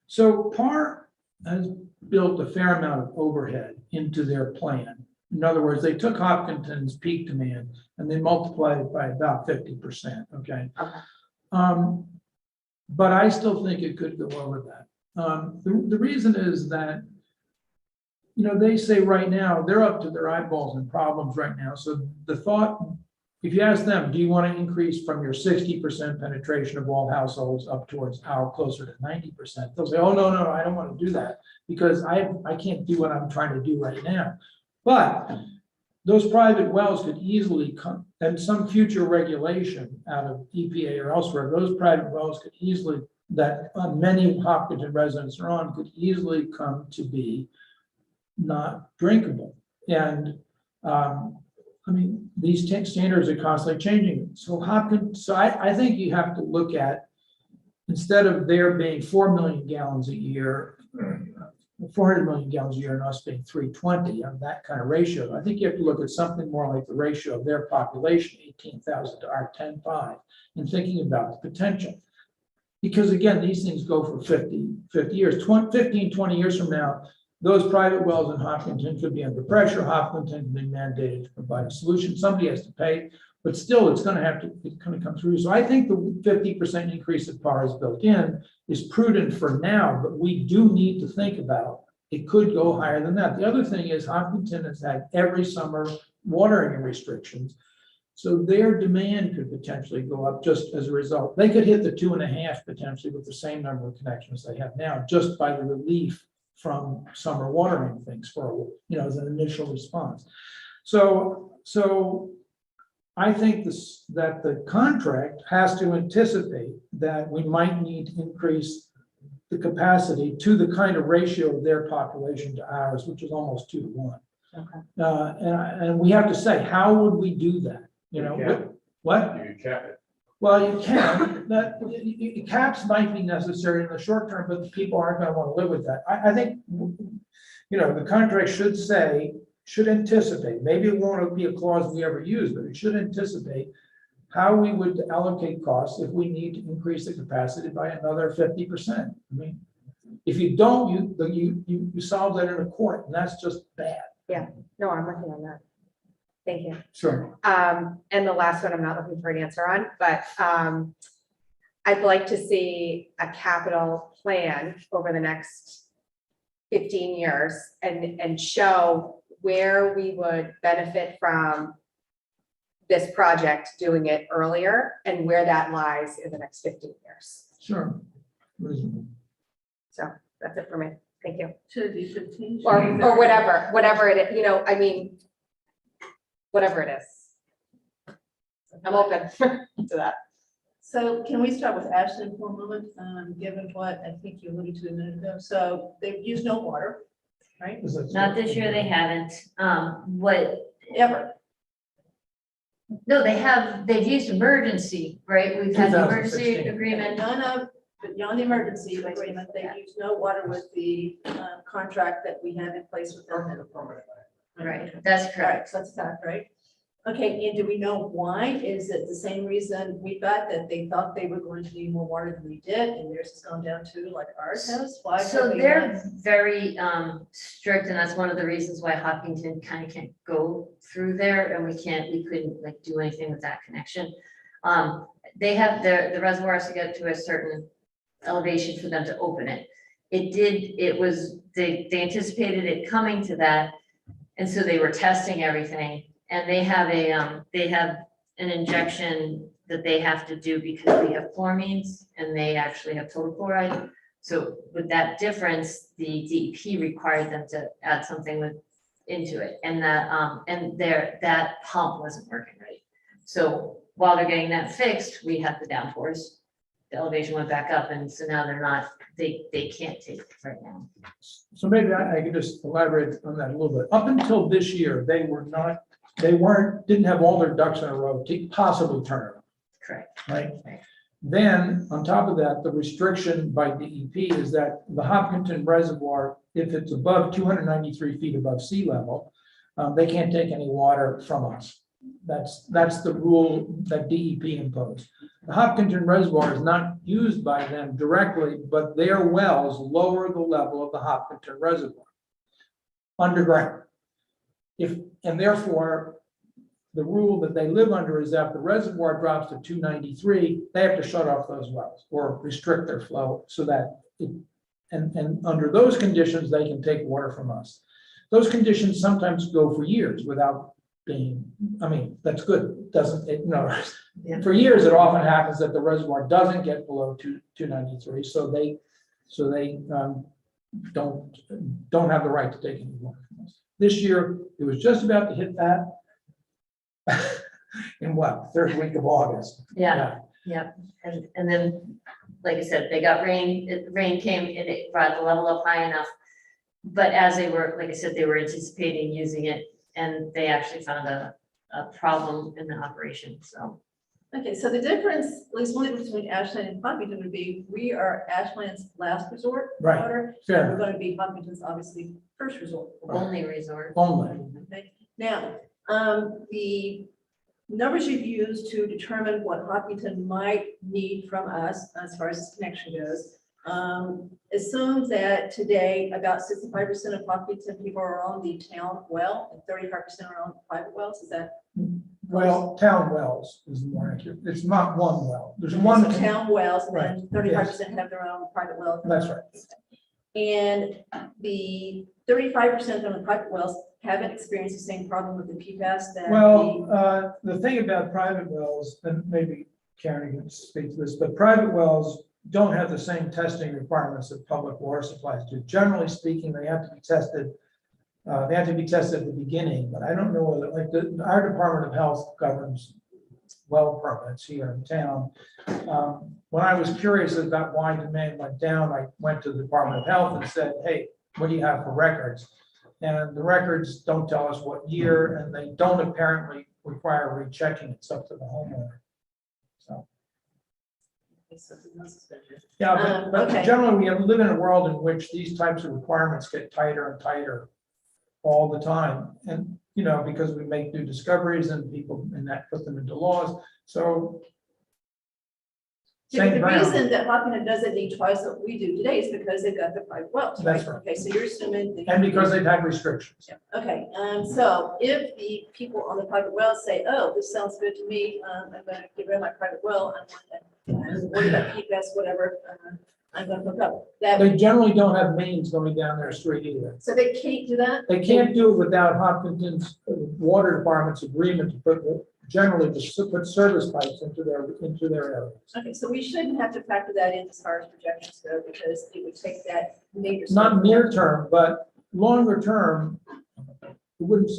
so PAR has built a fair amount of overhead into their plan. In other words, they took Hopkinton's peak demand and they multiplied it by about 50%. Okay. But I still think it could go over that. The reason is that, they say right now they're up to their eyeballs in problems right now. So the thought, if you ask them, do you want to increase from your 60% penetration of all households up towards closer to 90%? They'll say, oh, no, I don't want to do that because I can't do what I'm trying to do right now. But those private wells could easily come, and some future regulation out of EPA or elsewhere, those private wells could easily, that many Hopkinton residents are on, could easily come to be not drinkable. And these standards are constantly changing. So I think you have to look at, instead of there being 4 million gallons a year, 400 million gallons a year and us being 320 on that kind of ratio, I think you have to look at something more like the ratio of their population, 18,000 to our 10.5, and thinking about the potential. Because again, these things go for 50 years, 15, 20 years from now, those private wells in Hopkinton could be under pressure. Hopkinton can be mandated to provide a solution. Somebody has to pay, but still it's going to come through. So I think the 50% increase that PAR is built in is prudent for now, but we do need to think about it could go higher than that. The other thing is Hopkinton has had every summer watering restrictions. So their demand could potentially go up just as a result. They could hit the 2.5 potentially with the same number of connections they have now, just by the relief from summer watering things for, as an initial response. So I think that the contract has to anticipate that we might need to increase the capacity to the kind of ratio of their population to ours, which is almost 2 to 1. Okay. And we have to say, how would we do that? What? You can cap it. Well, you can, caps might be necessary in the short term, but the people aren't gonna wanna live with that. I think, the contract should say, should anticipate, maybe it won't be a clause we ever use, but it should anticipate how we would allocate costs if we need to increase the capacity by another 50%. I mean, if you don't, you solve that in a court, and that's just bad. No, I'm working on that. Thank you. Sure. And the last one, I'm not looking for an answer on, but I'd like to see a capital plan over the next 15 years and show where we would benefit from this project, doing it earlier, and where that lies in the next 15 years. Sure. Reasonable. So that's it for me. Thank you. Should it be 15? Or whatever it is, I mean, whatever it is. I'm open to that. So can we start with Ashland for a moment, given what I think you alluded to a minute ago? So they've used no water, right? Not this year, they haven't. What, Ever. no, they've used emergency, right? We've had the emergency 2016. agreement. None of, beyond the emergency agreement, they used no water with the contract that we have in place with them. Right, that's Correct, correct. so that's a fact, right? Okay, and do we know why? Is it the same reason we got, that they thought they were going to need more water than we did, and theirs has gone down too, like ours has? Why? So have we they're not- very strict, and that's one of the reasons why Hopkinton kind of can't go through there, and we couldn't like do anything with that connection. They have the reservoir has to get to a certain elevation for them to open it. They anticipated it coming to that, and so they were testing everything. And they have an injection that they have to do because we have chloramines and they actually have total chloride. So with that difference, the DEP required them to add something into it, and that pump wasn't working right. So while they're getting that fixed, we had the downpours. The elevation went back up, and so now they can't take it right now. So maybe I could just elaborate on that a little bit. Up until this year, didn't have all their ducks in a row to possibly turn it on. Correct. Right? Right. Then, on top of that, the restriction by DEP is that the Hopkinton Reservoir, if it's above 293 feet above sea level, they can't take any water from us. That's the rule that DEP imposed. The Hopkinton Reservoir is not used by them directly, but their wells lower the level of the Hopkinton Reservoir underground. And therefore, the rule that they live under is that if the reservoir drops to 293, they have to shut off those wells or restrict their flow so that and under those conditions, they can take water from us. Those conditions sometimes go for years without being, that's good, doesn't it? No, Yeah. For years, it often happens that the reservoir doesn't get below 293, so they don't have the right to take any water from us. This year, it was just about to hit that in third week of August. Yeah. And then, like I said, they got rain, rain came and it brought the level up high enough. But as they were, like I said, they were anticipating using it, and they actually found a problem in the operation, so. Okay, so the difference, at least one difference between Ashland and Hopkinton would be, we are Ashland's last resort for Right. water. Fair. And we're going to be Hopkinton's obviously first resort. for water. Only resort. Only. Okay, now, the numbers you've used to determine what Hopkinton might need from us as far as this connection goes, assumes that today about 65% of Hopkinton people are on the town well and 35% are on private wells. Is that? Well, town wells is more accurate. It's not one well. There's So one. town wells, and Right, then 35% have their own private wells. That's right. And the 35% on the private wells haven't experienced the same problem with the PFAS that Well, the thing about private wells, and maybe Karen can speak to this, but private wells don't have the same testing requirements that public water supplies do. Generally speaking, they have to be tested. They have to be tested at the beginning, but I don't know whether, our Department of Health governs well permits here in town. When I was curious about why demand went down, I went to the Department of Health and said, hey, what do you have for records? And the records don't tell us what year, and they don't apparently require rechecking. It's up to the homeowner. So Something else has been here. Yeah, but Okay. generally, we live in a world in which these types of requirements get tighter and tighter all the time. And, you know, because we make new discoveries and people, and that put them into laws. So Yeah, but same the ground. reason that Hopkinton doesn't need twice what we do today is because they've got the private wells, right? That's right. Okay, so you're assuming. that- And because they've had restrictions. Yeah, okay, so if the people on the private well say, oh, this sounds good to me, I'm gonna get rid of my private well, I'm worried about PFAS, whatever, I'm gonna hook up. That, They generally don't have mains going down their street either. so they can't do that? They can't do it without Hopkinton's water department's agreement to put, generally to put service pipes into their areas. Okay, so we shouldn't have to factor that in as far as projections go, because it would take that major. Not near term, but longer term, it wouldn't,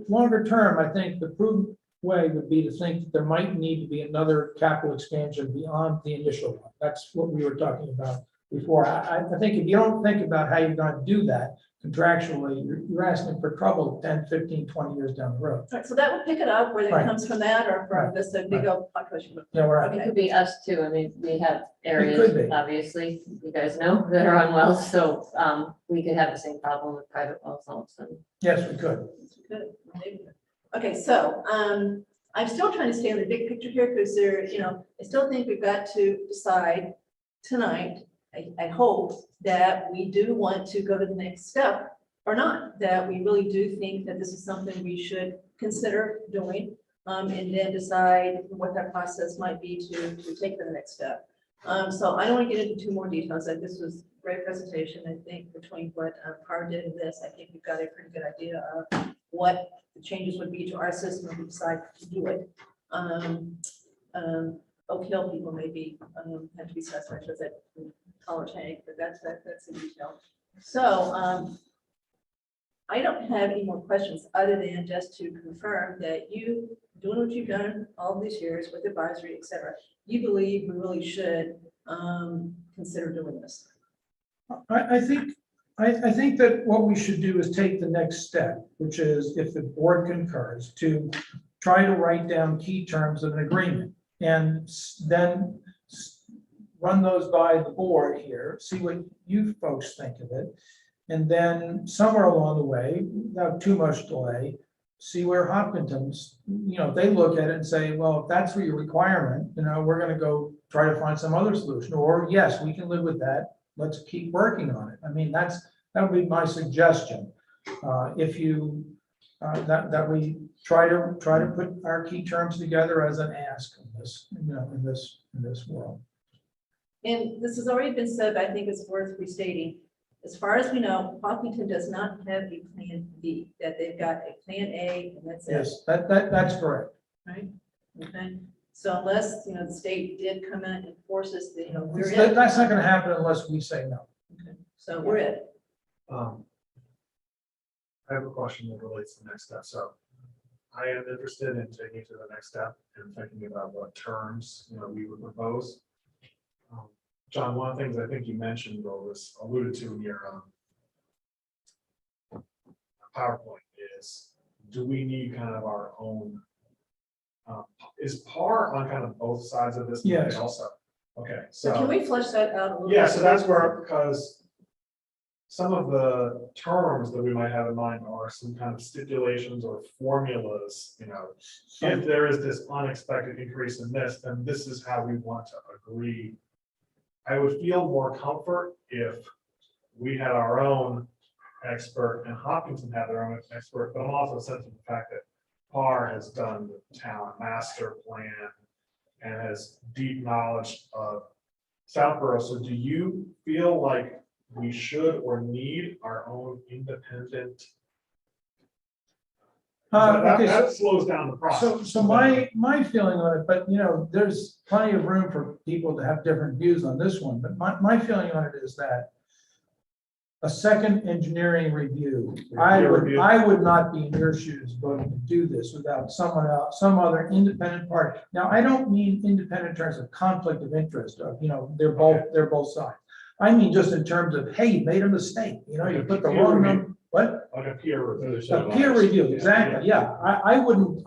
longer term, I think the prudent way would be to think that there might need to be another capital expansion beyond the initial one. That's what we were talking about before. I think if you don't think about how you're going to do that contractually, you're asking for trouble 10, 15, 20 years down the road. All right, so that would pick it up, whether it Right. comes from that or from this big old population. Yeah, we're It could be us too. I mean, we have could areas, be. obviously, you guys know, that are on wells, so we could have the same problem with private wells all of a sudden. Yes, we could. Good, maybe. Okay, so, I'm still trying to stay on the big picture here, because there, you know, I still think we've got to decide tonight, I hope that we do want to go to the next step or not, that we really do think that this is something we should consider doing, and then decide what that process might be to take the next step. So I don't want to get into too more details, like this was a great presentation, I think between what Par did and this, I think we've got a pretty good idea of what the changes would be to our system if we decide to do it. Oak Hill people maybe have to be satisfied with that collar tank, but that's in detail. So I don't have any more questions other than just to confirm that you, doing what you've done all these years with advisory, et cetera, you believe we really should consider doing this. I think that what we should do is take the next step, which is, if the board concurs, to try to write down key terms of an agreement, and then run those by the board here, see what you folks think of it. And then somewhere along the way, without too much delay, see where Hopkinton's, you know, they look at it and say, well, if that's your requirement, you know, we're gonna go try to find some other solution, or yes, we can live with that. Let's keep working on it. I mean, that would be my suggestion. If you, that we try to put our key terms together as an ask in this, you know, in this world. And this has already been said, but I think it's worth restating. As far as we know, Hopkinton does not have a plan B, that they've got a plan A and that's it, Yes, that's correct. right? Okay, so unless, you know, the state did come in and force us, that, you know, we're it. That's not gonna happen unless we say no. Okay, so we're it. I have a question that relates to the next step. So I am interested in taking it to the next step and thinking about what terms, you know, we would propose. John, one of the things I think you mentioned or was alluded to in your PowerPoint is, do we need kind of our own? Is PAR on kind of both sides of this? Yes. Also, okay. So can we flesh that out a little? Yeah, bit? so that's where, because some of the terms that we might have in mind are some kind of stipulations or formulas, you know, if there is this unexpected increase in this, then this is how we want to agree. I would feel more comfort if we had our own expert and Hopkinton had their own expert, but I'm also sensitive to the fact that PAR has done the town master plan and has deep knowledge of Southborough. So do you feel like we should or need our own independent? Okay, That slows down the process. So my feeling on it, but you know, there's plenty of room for people to have different views on this one, but my feeling on it is that a second engineering review, I would not be in your shoes voting to do this without someone else, some other independent party. Now, I don't mean independent in terms of conflict of interest, of, you know, they're both sides. I mean, just in terms of, hey, you made a mistake, you know, you put the wrong number, what? Like a peer review. A peer review, exactly, yeah. I wouldn't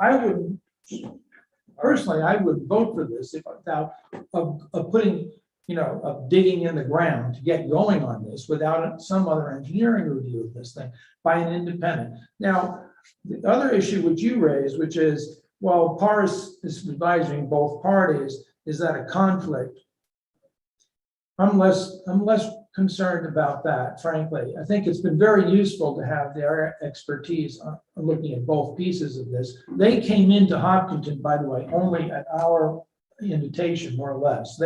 personally, I would vote for this if without, of putting, of digging in the ground to get going on this without some other engineering review of this thing by an independent. Now, the other issue which you raised, which is, well, Paris is advising both parties, is that a conflict? I'm less concerned about that, frankly. I think it's been very useful to have their expertise on looking at both pieces of this. They came into Hopkinton, by the way, only at our invitation, more or less.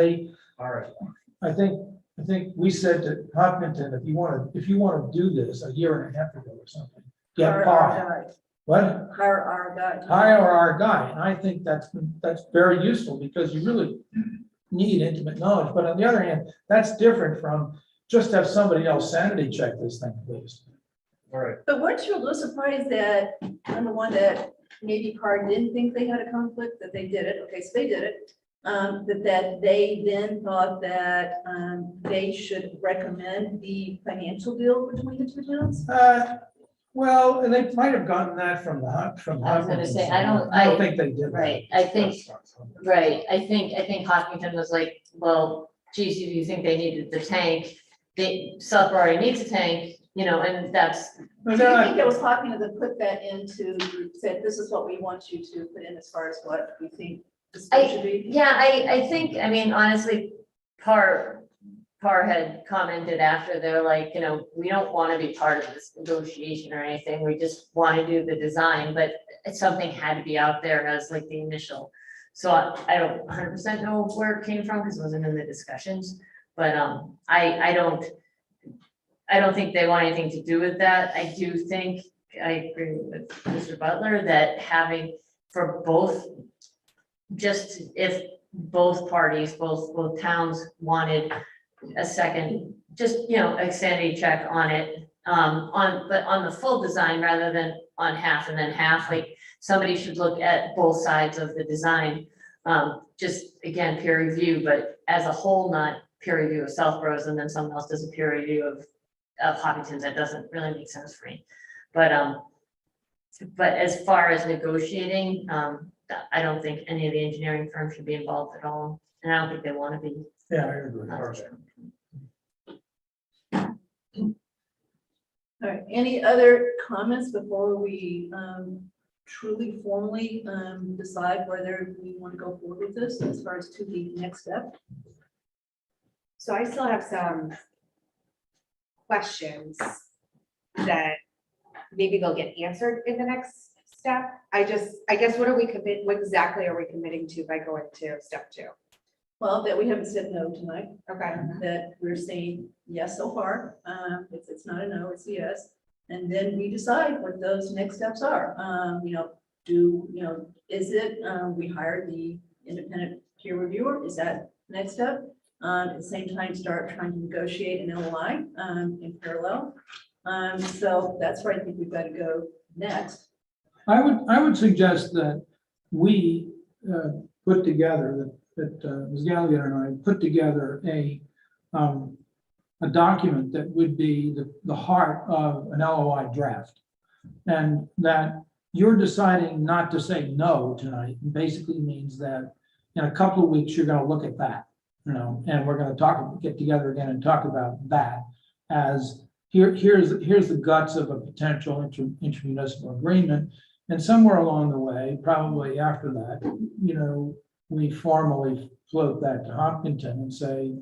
All right. I think we said to Hopkinton, if you want to do this a year and a half ago or something, get Hire Paul. our guy. What? Hire our guy. Hire our guy, and I think that's very useful because you really need intimate knowledge. But on the other hand, that's different from just have somebody else sanity check this thing, please. All right. But weren't you a little surprised that, number one, that maybe CAR didn't think they had a conflict, that they did it, okay, so they did it. That they then thought that they should recommend the financial deal between the two towns? Well, and they might have gotten that from I was gonna say, I don't think they did. Right, I think Hopkinton was like, well, geez, you think they needed the tank? Southborough already needs a tank, and that's. Do you think it was Hopkins that put that into, said, this is what we want you to put in as far as what we think this should be? Yeah, I think, honestly, Par had commented after, they're like, we don't want to be part of this negotiation or anything, we just want to do the design, but something had to be out there as like the initial. So I don't 100% know where it came from, because it wasn't in the discussions, but I don't think they want anything to do with that. I do think, I agree with Mr. Butler, that having for both, just if both parties, both towns wanted a second, just, a sanity check on it, but on the full design rather than on half and then half, like somebody should look at both sides of the design. Just again, peer review, but as a whole, not peer review of Southborough's and then someone else does a peer review of Hopkinton's. That doesn't really make sense for me. But as far as negotiating, I don't think any of the engineering firms should be involved at all. And I don't think they want to be. Yeah, I agree. All right, any other comments before we truly formally decide whether we want to go forward with this as far as to the next step? So I still have some questions that maybe they'll get answered in the next step. I guess what exactly are we committing to by going to step 2? Well, that we haven't said no tonight, Okay. that we're saying yes so far. It's not a no, it's a yes. And then we decide what those next steps are. Is it, we hire the independent peer reviewer? Is that next step? At the same time, start trying to negotiate an LOI in parallel. So that's where I think we've got to go next. I would suggest that we put together, that Ms. Gallagher and I put together a document that would be the heart of an LOI draft. And that you're deciding not to say no tonight basically means that in a couple of weeks, you're going to look at that, and we're going to get together again and talk about that as here's the guts of a potential intermunicipal agreement. And somewhere along the way, probably after that, we formally float that to Hopkinton and say,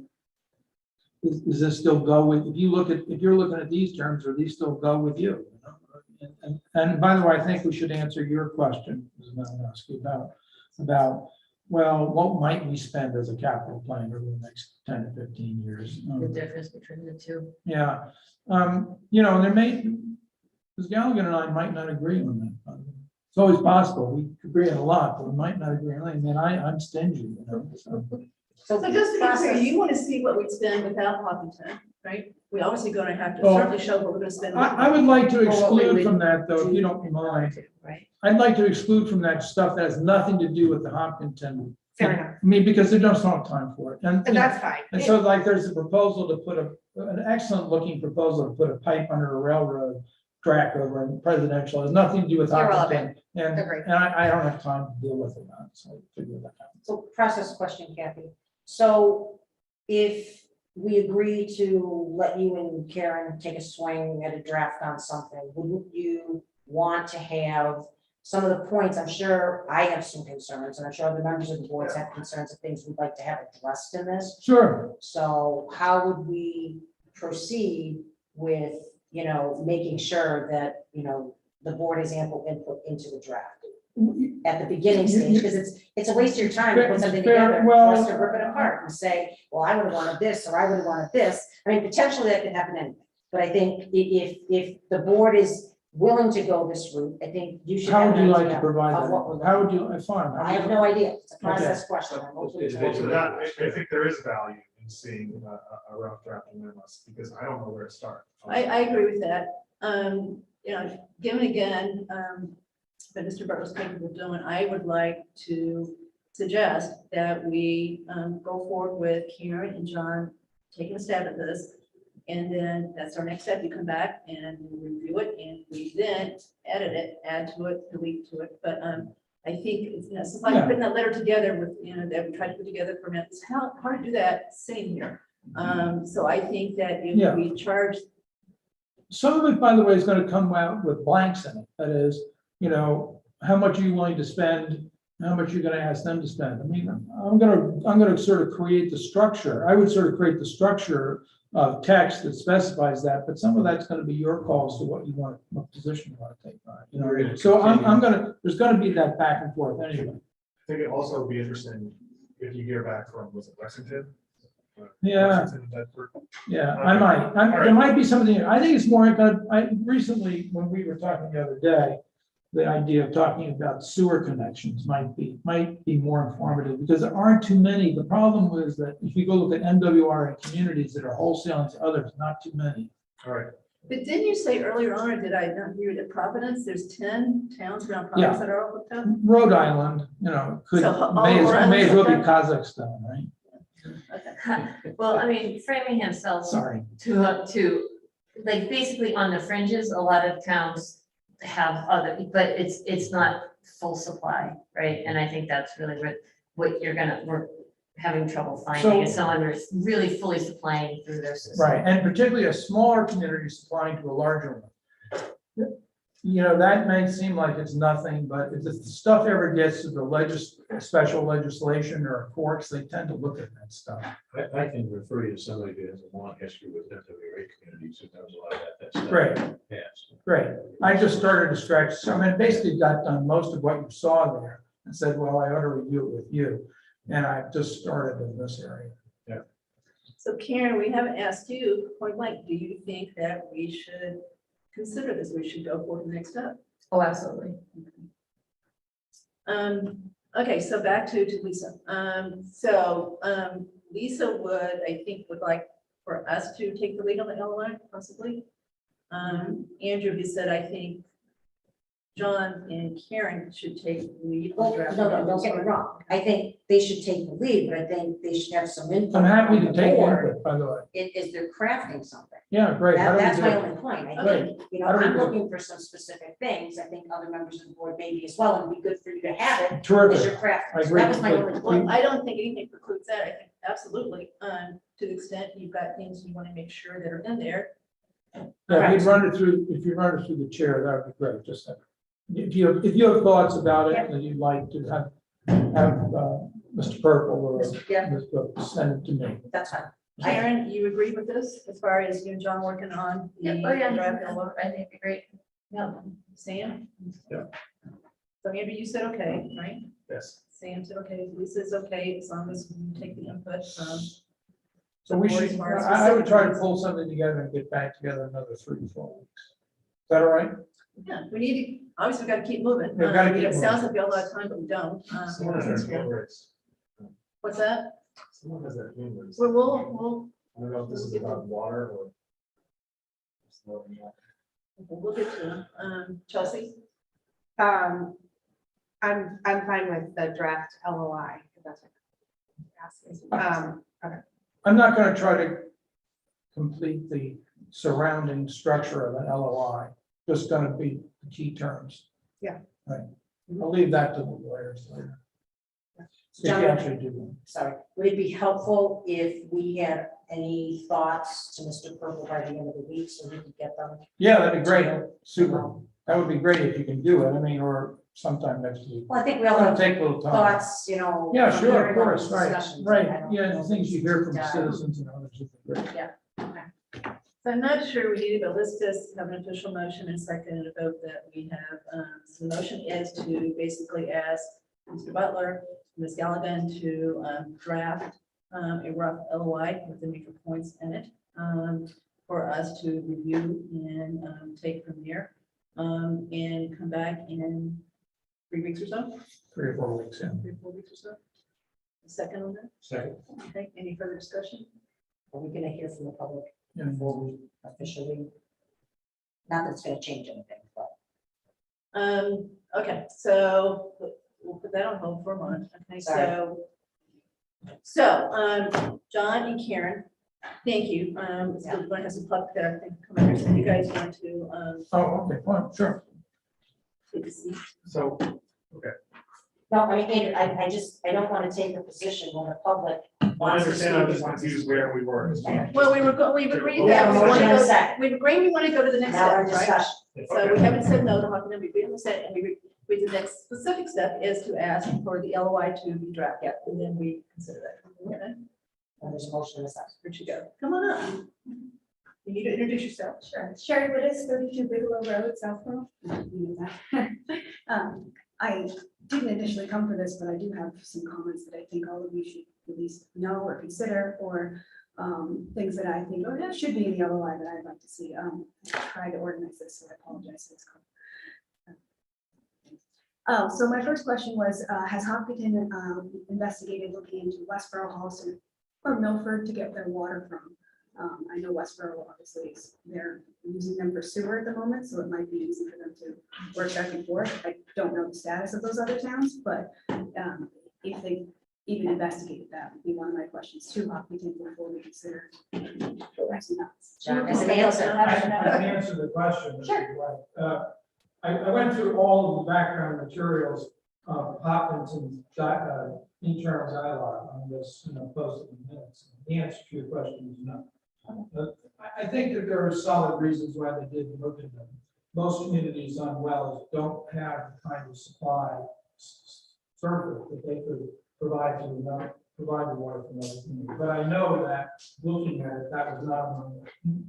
is this still go with, if you're looking at these terms, are these still go with you? And by the way, I think we should answer your question, Ms. Malinowski, about, well, what might we spend as a capital plan over the next 10 to 15 years? The difference between the two. Yeah. And there Ms. Gallagher and I might not agree on that. It's always possible. We agree on a lot, but we might not agree on anything. I'm stingy, so. So just to be clear, you want to see what we'd spend without Hopkinton, right? We obviously going to have to Well, certainly show what we're going to spend. I would like to Or what we exclude would from that, though, if you don't mind. Right. I'd like to exclude from that stuff that has nothing to do with the Hopkinton. Fair enough. I mean, because they don't have time for it. And That's fine. And so like there's a proposal to put an excellent looking proposal to put a pipe under a railroad track over in presidential, it has nothing to do with Hopkinton. And, Agreed. and I don't have time to deal with it now, so I'll figure that out. So process question, Kathy. So if we agree to let you and Karen take a swing at a draft on something, wouldn't you want to have some of the points? I'm sure I have some concerns, and I'm sure other members of the boards have concerns of things we'd like to have addressed in this. Sure. So how would we proceed with, making sure that, the board has ample input into the draft at the beginning stage? Because it's a waste of your time to put something together for us to rip it apart and say, well, I would have wanted this, or I would have wanted this. I mean, potentially that could happen anyway. But I think if the board is willing to go this route, I think you should. How have would an you like idea to provide of what we're that? How would looking you, fine. for. I have no idea. It's a process Okay. question. I'm open to So it. That- I think there is value in seeing a rough draft of memos, because I don't know where to start. I agree with that. Given again, that Mr. Burt was capable of doing, I would like to suggest that we go forward with Karen and John taking a stab at this. And then that's our next step. You come back and we review it, and we then edit it, add to it, delete to it. But I think it's like putting that letter together with, that we tried to put together for minutes. How hard to do that sitting here. So I think that if we charge. Some of it, by the way, is gonna come out with blanks in it. That is, how much are you willing to spend? How much you're gonna ask them to spend? I mean, I'm gonna sort of create the structure. I would sort of create the structure of text that specifies that, but some of that's gonna be your call as to what you want, what position you want to take on. So there's gonna be that back and forth anyway. I think it also would be interesting if you hear back from, was it Lexington? Yeah. Lexington, Bedford? Yeah, I might, there might be something, I think it's more, recently, when we were talking the other day, the idea of talking about sewer connections might be more informative, because there aren't too many. The problem is that if you go look at MWRA communities that are wholesaling to others, not too many. All right. But didn't you say earlier on, or did I not hear that Providence, there's 10 towns around Providence that are all hooked up? Rhode Island, may as well be Kazakhstan, right? Okay. Well, I mean, Framingham sells Sorry. to, like, basically on the fringes, a lot of towns have other, but it's not full supply, right? And I think that's really what we're having trouble finding is someone who's really fully supplying through their system. Right, and particularly a smaller community supplying to a larger one. That may seem like it's nothing, but if the stuff ever gets to the special legislation or courts, they tend to look at that stuff. I can refer you to somebody who has a long history with MWA communities who knows a lot about that stuff. Great. Yes. Great. I just started to stretch. So I mean, basically got done most of what you saw there and said, well, I ought to review it with you. And I just started in this area. Yeah. So Karen, we haven't asked you point blank, do you think that we should consider this? We should go for the next step? Oh, absolutely. Okay, so back to Lisa. Lisa would like for us to take the lead on the LOI possibly. Andrew, he said, I think John and Karen should take the lead. on Well, drafting no, the don't get me wrong. I think they should take the lead, but I think they should have some input. I'm happy to from the take board input, by the way. Is they're crafting something. Yeah, great. How do we That's do my it? only point. I Great. think, How do we I'm do it? looking for some specific things. I think other members of the board maybe as well, and it'd be good for you to have it as Terrific. you're I crafting. So agree. that was my only point. Well, I don't think anything precludes that. I think absolutely, to the extent you've got things you want to make sure that are in there. Yeah, if you run it through the chair, that would be great. Just if you have thoughts about it that you'd like to have Mr. Purple or Yeah. Ms. Cook send it to me. That's fine. Karen, you agree with this as far as you and John working on the Oh, yeah. draft? I think it'd be great. Yeah. Sam? Yeah. So Andrew, you said okay, right? Yes. Sam said okay, Lisa's okay, as long as you take the input from. So we Board should, as far as I would try to specific pull something together and get back together another 3 to 4 weeks. Is that all right? Yeah, we need to, obviously, we've got to keep moving. We've gotta keep It sounds moving. like we have a lot of time, but we don't. Someone has that hand raised. What's that? Someone has that hand raised. We'll I don't know if this is about water or. we'll get to it. Chelsea? I'm fine with the draft LOI, if that's what you're asking. I'm not going to try to complete the surrounding structure of an LOI. just gonna be the key terms. Yeah. Right. I'll leave that to the lawyers later. If you John, actually do one. sorry, would it be helpful if we had any thoughts to Mr. Purple by the end of the week so we could get them? Yeah, that'd be great. Super. That would be great if you can do it. I mean, or sometime next week. Well, I think we all It'll have take a little time. thoughts, you know. Yeah, from sure, of hearing all course, the right, discussions. I right. don't Yeah, know the things you hear from if- citizens and others would be great. So I'm not sure we need to, but let's just have an official motion and second and a vote that we have. So the motion is to basically ask Mr. Butler, Ms. Galligan to draft a rough LOI with the major points in it for us to review and take from there and come back in 3 weeks or so, 3 or 4 weeks, yeah. 3 or 4 weeks or so. A second on that. Second. Okay, any further discussion? Are we gonna hear from the public Yeah. before we officially? Not that it's gonna change anything, but. Okay, so we'll put that on hold for a month. Okay, Sorry. so, John and Karen, thank you. So we're going to have some public that I think come over, so you guys want to, Oh, okay, fine, sure. take a seat. So, No, I mean, Andrew, I don't wanna take a position when the public. I wants to understand, I'm speak. just confused where we were. Well, we've agreed We have that a we want to motion and a go, second. we've agreed we want to go to the next Now we're in step, right? discussion. So we haven't said no to Hawken, we haven't said, and we, the next specific step is to ask for the LOI to be drafted, and then we consider that. Okay, And there's a motion in a second. where'd you go? Come on up. You need to introduce yourself. Sure. Sherry Wittes, 32 Bigelow Road, Southborough. I didn't initially come for this, but I do have some comments that I think all of you should at least know or consider, or things that I think should be in the LOI that I'd like to see. I tried to organize this, so I apologize for this. So my first question was, has Hopkinton investigated looking into Westboro, Holliston, or Milford to get their water from? I know Westboro obviously they're using them for sewer at the moment, so it might be easy for them to work back and forth. I don't know the status of those other towns, but if they even investigated that would be one of my questions to Hopkinton before we consider. John, as an answer. I can answer the question. if you'd like. I went through all of the background materials of Hopkinson's internal dialogue on this, posted in minutes. The answer to your question is no. I think that there are solid reasons why they didn't look at them. Most communities on wells don't have the kind of supply service that they could provide to provide the water from other communities. But I know that looking at it, that was not among,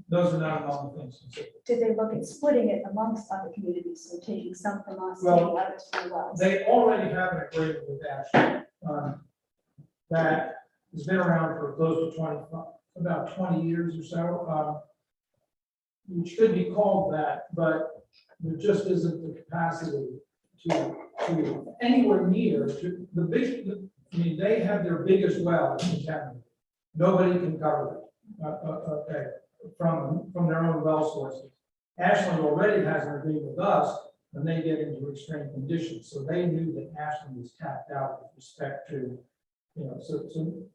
those are not among the things considered. Did they look at splitting it amongst other communities, so taking some from us, Well, taking others from the wells? They already have an agreement with Ashland that has been around for close to about 20 years or so. It should be called that, but there just isn't the capacity to anywhere near to the big. I mean, they have their biggest well in town. Nobody can cover it. Okay, from their own well sources. Ashland already has an agreement with us, and they get into extreme conditions. So they knew that Ashland was tapped out with respect to,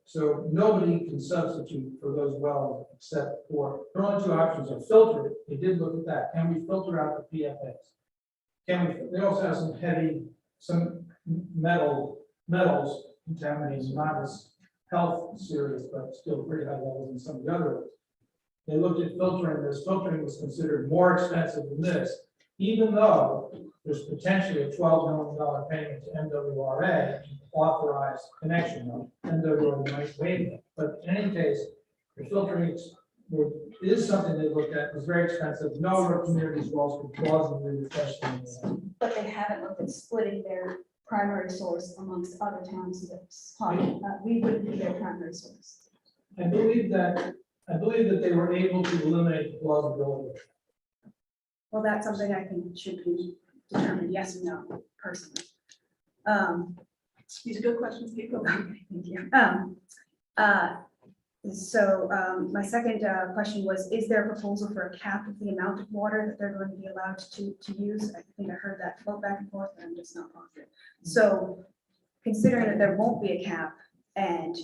so nobody can substitute for those wells except for, there are only two options are filter it. They did look at that. Can we filter out the PFAS? They also have some metals contaminated, not as health serious, but still pretty high levels in some of the other ones. They looked at filtering this. Filtering was considered more expensive than this, even though there's potentially a $12 million payment to MWRA to authorize connection. MWRA might waive it, but in any case, the filtering is something they looked at. It was very expensive. No other communities' wells could plausibly request it. But they haven't looked at splitting their primary source amongst other towns that we wouldn't be their primary source. I believe that they were able to eliminate the plausibility. Well, that's something I think should be determined yes or no, personally. These are good questions, keep going. Thank you. So my second question was, is there a proposal for a cap of the amount of water that they're going to be allowed to use? I think I heard that float back and forth, but I'm just not positive. So considering that there won't be a cap and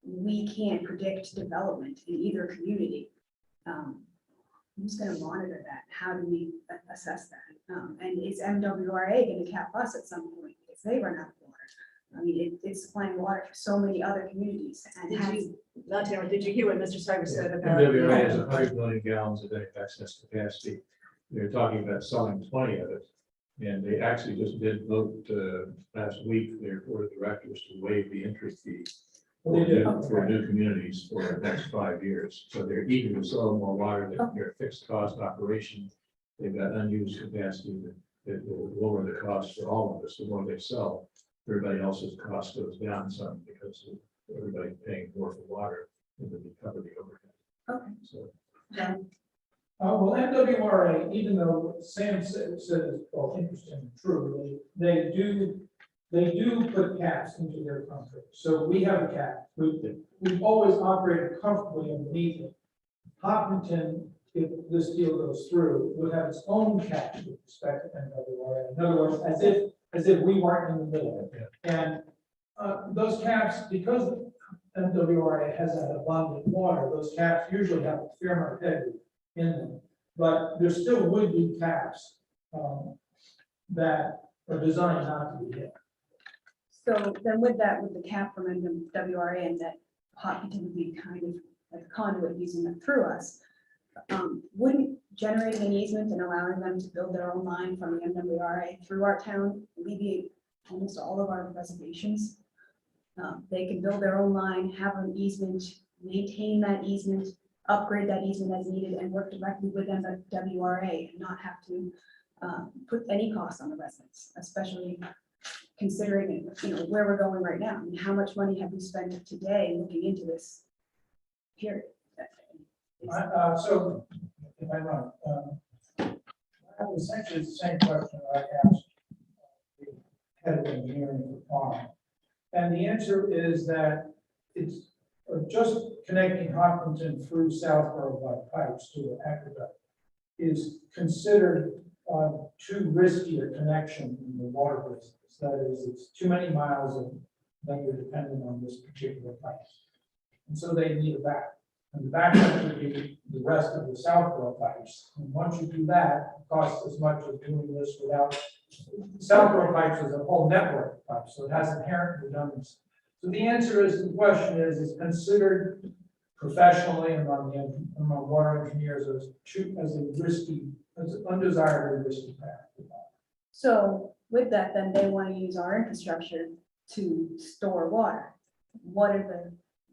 we can't predict development in either community, who's gonna monitor that? How do we assess that? And is MWRA gonna cap us at some point if they run out of water? I mean, it's supplying water for so many other communities and Did has, you, not to, did you hear what Mr. Cybers said about? MWA has 100 million gallons a day of excess capacity. They're talking about selling 20 of it. And they actually just did vote last week, their board of directors, to waive the entry fee for new communities for the next 5 years. So they're eager to sell more water than their fixed cost operation. They've got unused capacity that will lower the cost for all of us. The more they sell, everybody else's cost goes down some because everybody's paying more for water and then they cover the overhead. okay. So Well, MWRA, even though what Sam said is both interesting and true, they do put caps into their contract. So we have a cap. We've always operated comfortably underneath it. Hopkinton, if this deal goes through, would have its own cap with respect to MWRA. In other words, as if we weren't in the middle. And those caps, because MWRA has that abundant water, those caps usually have a fair amount of headroom in them. But there still would be caps that are designed not to be hit. So then with that, with the cap from MWRA and that Hopkinton would be kind of like a conduit using it through us, wouldn't generating an easement and allowing them to build their own line from the MWRA through our town alleviate almost all of our reservations? They can build their own line, have an easement, maintain that easement, upgrade that easement as needed, and work directly with MWRA and not have to put any costs on the residents, especially considering, where we're going right now. I mean, how much money have we spent today looking into this period? So, if I'm right, I have essentially the same question I asked the head of engineering for farm. And the answer is that it's just connecting Hopkinton through Southborough by pipes to an aqueduct is considered too risky a connection in the water business. That is, it's too many miles and then you're dependent on this particular pipe. And so they need a back. And the backup would be the rest of the Southborough pipes. And once you do that, it costs as much as doing this without. Southborough pipes is a whole network of pipes, so it has inherent redundancy. So the answer is, the question is considered professionally among water engineers as an undesirably risky path. So with that, then they want to use our infrastructure to store water. What are the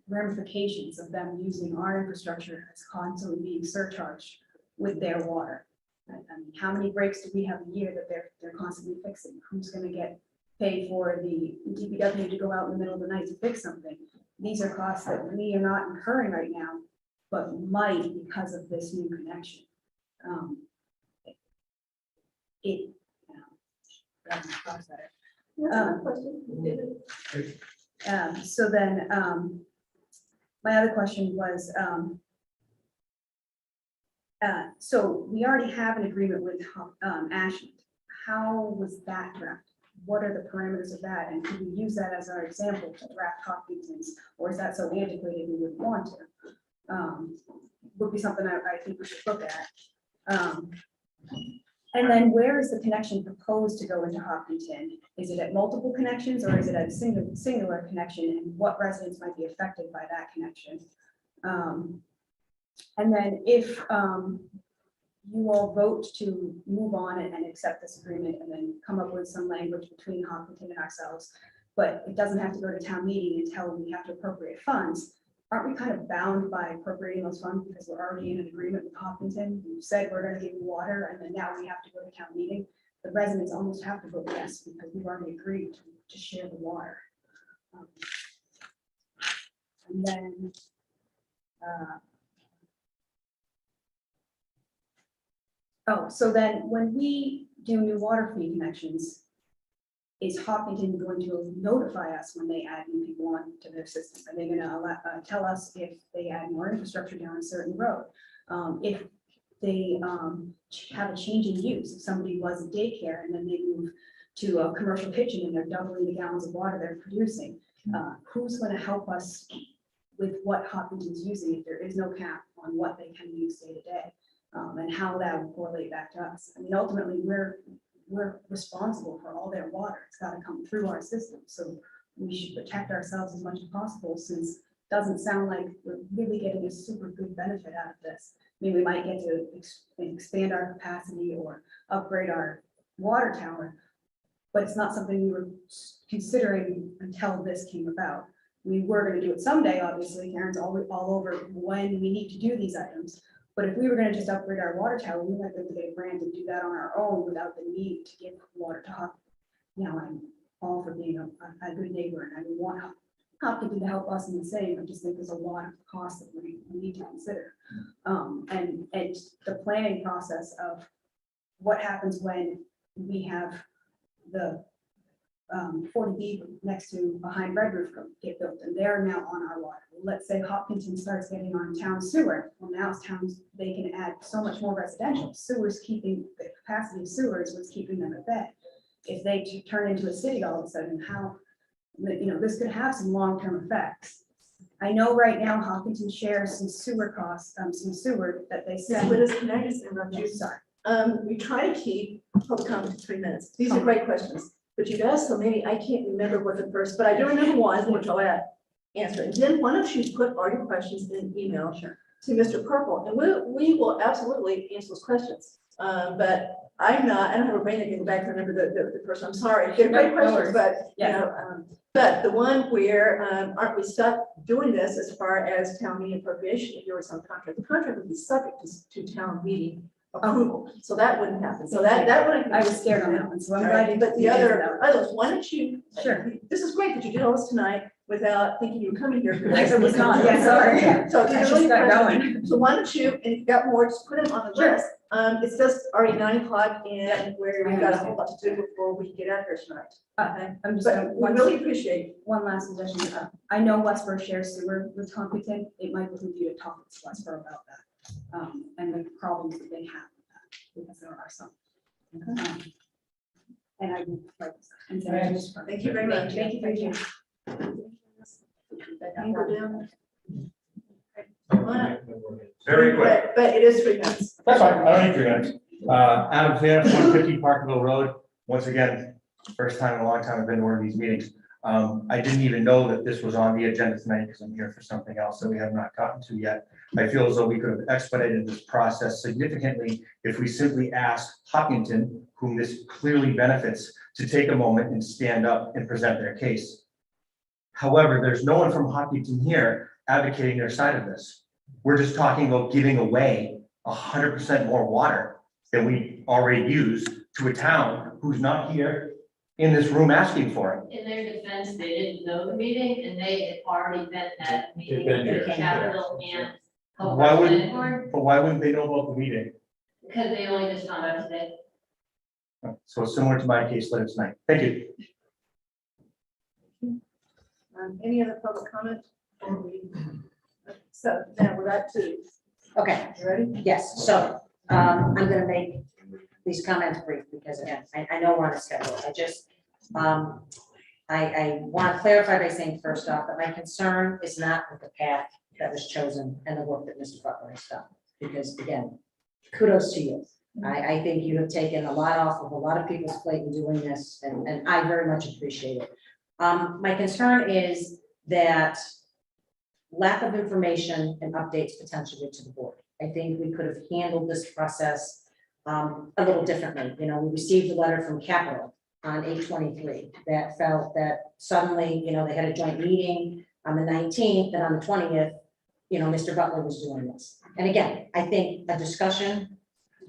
ramifications of them using our infrastructure as constantly being surcharged with their water? I mean, how many breaks do we have a year that they're constantly fixing? Who's going to get paid for the DPW to go out in the middle of the night to fix something? These are costs that we are not incurring right now, but might because of this new connection. So then, my other question was, so we already have an agreement with Ashland. How was that drafted? What are the parameters of that? And could we use that as our example to draft Hopkinson's, or is that so antiquated we wouldn't want to? Would be something I think we should look at. And then where is the connection proposed to go into Hopkinton? Is it at multiple connections or is it at a singular connection, and what residents might be affected by that connection? And then if you all vote to move on and accept this agreement and then come up with some language between Hopkinton and ourselves, but it doesn't have to go to town meeting until we have to appropriate funds, aren't we kind of bound by appropriating those funds because we're already in an agreement with Hopkinton? You said we're going to give you water, and then now we have to go to town meeting. The residents almost have to vote yes because we've already agreed to share the water. And then so then when we do new water fee connections, is Hopkinton going to notify us when they add new people on to their system? Are they going to tell us if they add more infrastructure down a certain road? If they have a change in use, if somebody was a daycare and then they move to a commercial kitchen and they're doubling the gallons of water they're producing, who's going to help us with what Hopkinton's using if there is no cap on what they can use day to day? and how that would correlate back to us. I mean, ultimately, we're responsible for all their water. It's got to come through our system. So we should protect ourselves as much as possible, since it doesn't sound like we're really getting a super good benefit out of this. I mean, we might get to expand our capacity or upgrade our water tower, but it's not something we were considering until this came about. We were going to do it someday, obviously. Karen's all over when we need to do these items. But if we were going to just upgrade our water tower, we might be able to get a grant and do that on our own without the need to give water to Hopkins. You know, I'm all for being a good neighbor, and I want Hopkins to help us in the same. I just think there's a lot of costs that we need to consider. And the planning process of what happens when we have the 40B next to behind Red Roof get built, and they're now on our water. Let's say Hopkinton starts getting on town sewer. Well, now it's towns, they can add so much more residential. Sewers keeping, the capacity of sewers was keeping them at bay. If they turn into a city all of a sudden, how, you know, this could have some long-term effects. I know right now Hopkinton shares some sewer costs, some sewer that they Ms. send. Wittes, can I just interrupt you? Sorry. We try to keep public comment to 3 minutes. These are great questions, but you've asked so many, I can't remember what the first, but I do remember one, which I'll answer. And then why don't you put all your questions in an email to Mr. Purple, and we will absolutely answer those questions. But I don't have a brain that can go back and remember the person, I'm sorry. They're great questions, but, you know, but the one where, aren't we stuck doing this as far as town meeting appropriation if you were some contract? The contract would be subject to town meeting approval, so that wouldn't happen. So that one. I was scared on that one, so I'm glad. But the others, why don't you? Sure. This is great that you did all this tonight without thinking you were coming here. I was not, yeah, sorry. So I these are just really got questions. going. So why don't you, and if you've got more, just put them on the list. It's just already 9 o'clock and we've got a whole lot to do before we get out here tonight. Okay. I'm just, But we really appreciate. one last suggestion. I know Westboro shares sewer with Hopkinton. It might behoove you to talk to Westboro about that. And the problems that they have with that, because there are some. And I would like. Thank you very much. Thank you. Very quick. But it is 3 minutes. That's fine, I don't need 3 minutes. Adam Fair, 150 Parkerville Road. Once again, first time in a long time I've been to one of these meetings. I didn't even know that this was on the agenda tonight because I'm here for something else that we have not gotten to yet. I feel as though we could have expedited this process significantly if we simply asked Hopkinton, whom this clearly benefits, to take a moment and stand up and present their case. However, there's no one from Hopkinton here advocating their side of this. We're just talking about giving away 100% more water than we already use to a town who's not here in this room asking for it. In their defense, they didn't know the meeting and they had already been at the meeting They've been with here. Capital and. Why wouldn't, but why wouldn't they know about the meeting? Because they only just found out today. So it's similar to my case later tonight. Thank you. Any other public comment? So now we're back to, Okay, you ready? yes, so I'm gonna make these comments brief because again, I know we're on a schedule. I just, I want to clarify by saying first off, that my concern is not with the path that was chosen and the work that Mr. Butler has done. Because again, kudos to you. I think you have taken a lot off of a lot of people's plate in doing this, and I very much appreciate it. My concern is that lack of information and updates potentially to the board. I think we could have handled this process a little differently. You know, we received a letter from Capital on 8/23 that felt that suddenly, you know, they had a joint meeting on the 19th, and on the 20th, you know, Mr. Butler was doing this. And again, I think a discussion,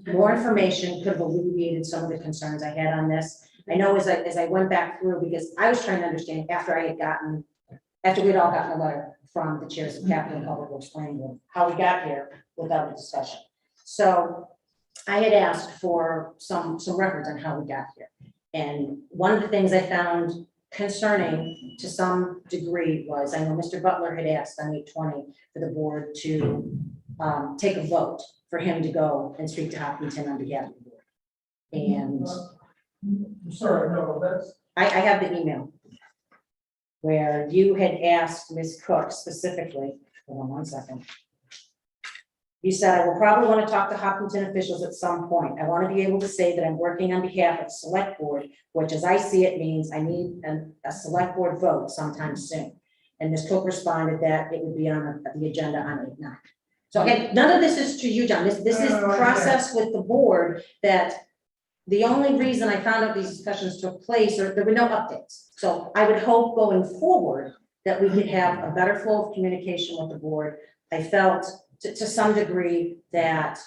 more information could have alleviated some of the concerns I had on this. I know as I went back through, because I was trying to understand after we'd all gotten a letter from the chairs of Capital and Public Works Planning Board, how we got here without a discussion. So I had asked for some records on how we got here. And one of the things I found concerning to some degree was, I know Mr. Butler had asked on 8/20 for the board to take a vote for him to go and speak to Hopkinton on behalf of the board. And Sorry, no, that's. I have the email where you had asked Ms. Cook specifically, hold on one second. You said, I will probably want to talk to Hopkinton officials at some point. I want to be able to say that I'm working on behalf of the select board, which as I see it means I need a select board vote sometime soon. And Ms. Cook responded that it would be on the agenda on 8/9. So again, none of this is to you, John. This is process with the board that the only reason I found out these discussions took place, or there were no updates. So I would hope going forward that we could have a better flow of communication with the board. I felt to some degree that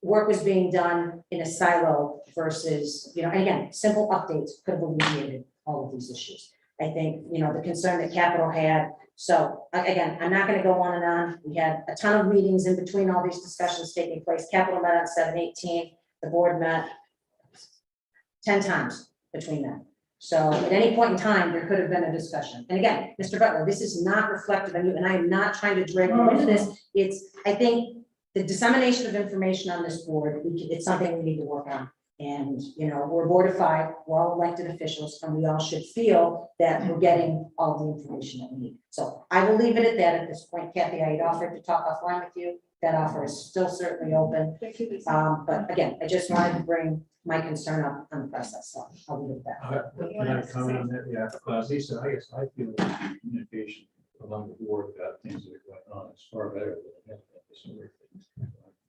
work was being done in a silo versus, and again, simple updates could have alleviated all of these issues. I think, the concern that Capital had. So again, I'm not going to go on and on. We had a ton of meetings in between all these discussions taking place. Capital met on 7/18. The board met 10 times between them. So at any point in time, there could have been a discussion. And again, Mr. Butler, this is not reflective on you, and I am not trying to drag you into this. I think the dissemination of information on this board, it's something we need to work on. And, we're board of 5, we're all elected officials, and we all should feel that we're getting all the information that we need. So I will leave it at that at this point. Kathy, I had offered to talk offline with you. That offer is still certainly open. Thank you, Lisa. But again, I just wanted to bring my concern up on the process, so I'll leave it at that. Can I comment on that? Yeah, Lisa, I guess I feel that communication along the board about things that are going on is far better than it has been historically.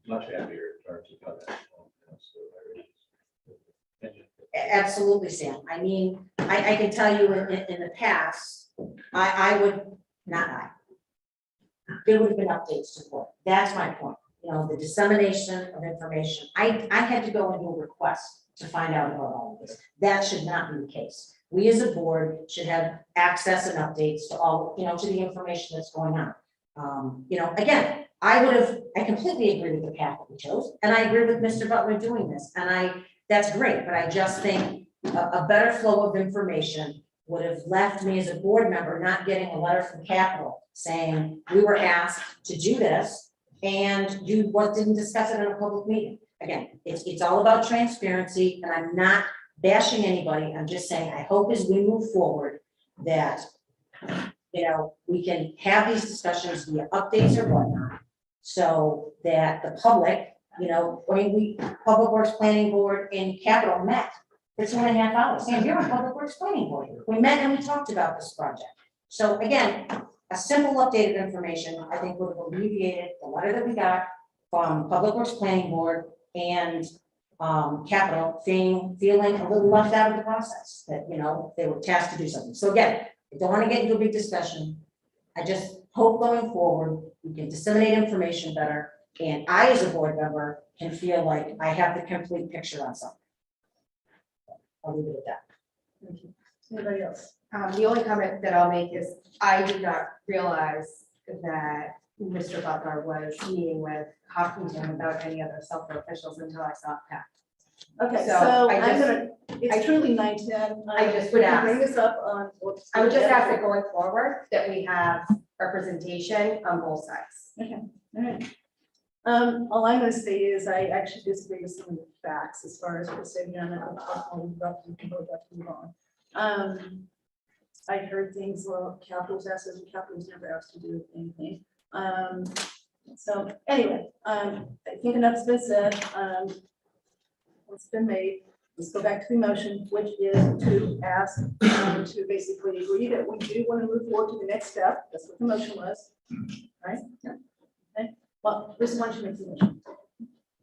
Much happier in terms of how that's going. Absolutely, Sam. I mean, I can tell you in the past, there would have been updates to the board. That's my point. The dissemination of information. I had to go and do a request to find out about all of this. That should not be the case. We as a board should have access and updates to all, to the information that's going on. Again, I completely agree with the path that we chose, and I agree with Mr. Butler doing this, and that's great, but I just think a better flow of information would have left me as a board member not getting a letter from Capital saying, we were asked to do this, and you didn't discuss it in a public meeting. Again, it's all about transparency, and I'm not bashing anybody. I'm just saying, I hope as we move forward that, we can have these discussions via updates or whatnot, so that the public, Public Works Planning Board and Capital met for 2.5 hours. Sam, you're on Public Works Planning Board. We met and we talked about this project. So again, a simple updated information, I think would have alleviated the letter that we got from Public Works Planning Board and Capital feeling a little left out of the process, that, they were tasked to do something. So again, I don't want to get into a big discussion. I just hope going forward, we can disseminate information better. And I, as a board member, can feel like I have the complete picture on something. I'll leave it at that. Thank you. Anybody else? The only comment that I'll make is I did not realize that Mr. Butler was meeting with Hopkinton without any other Southborough officials until I saw Pat. Okay, So so I it's truly 9:10. I just would ask. Bring this up on. I would just ask that going forward, that we have representation on both sides. Okay, all right. All I'm gonna say is I actually disagree with some of the facts as far as what saying on it. I heard things, well, Capital's asked us, and Capital's never asked to do anything. So anyway, I think enough's been said. What's been made, let's go back to the motion, which is to ask to basically agree that we do want to move forward to the next step. That's what the motion was, right? Yeah. Okay. Well, this one should make the motion.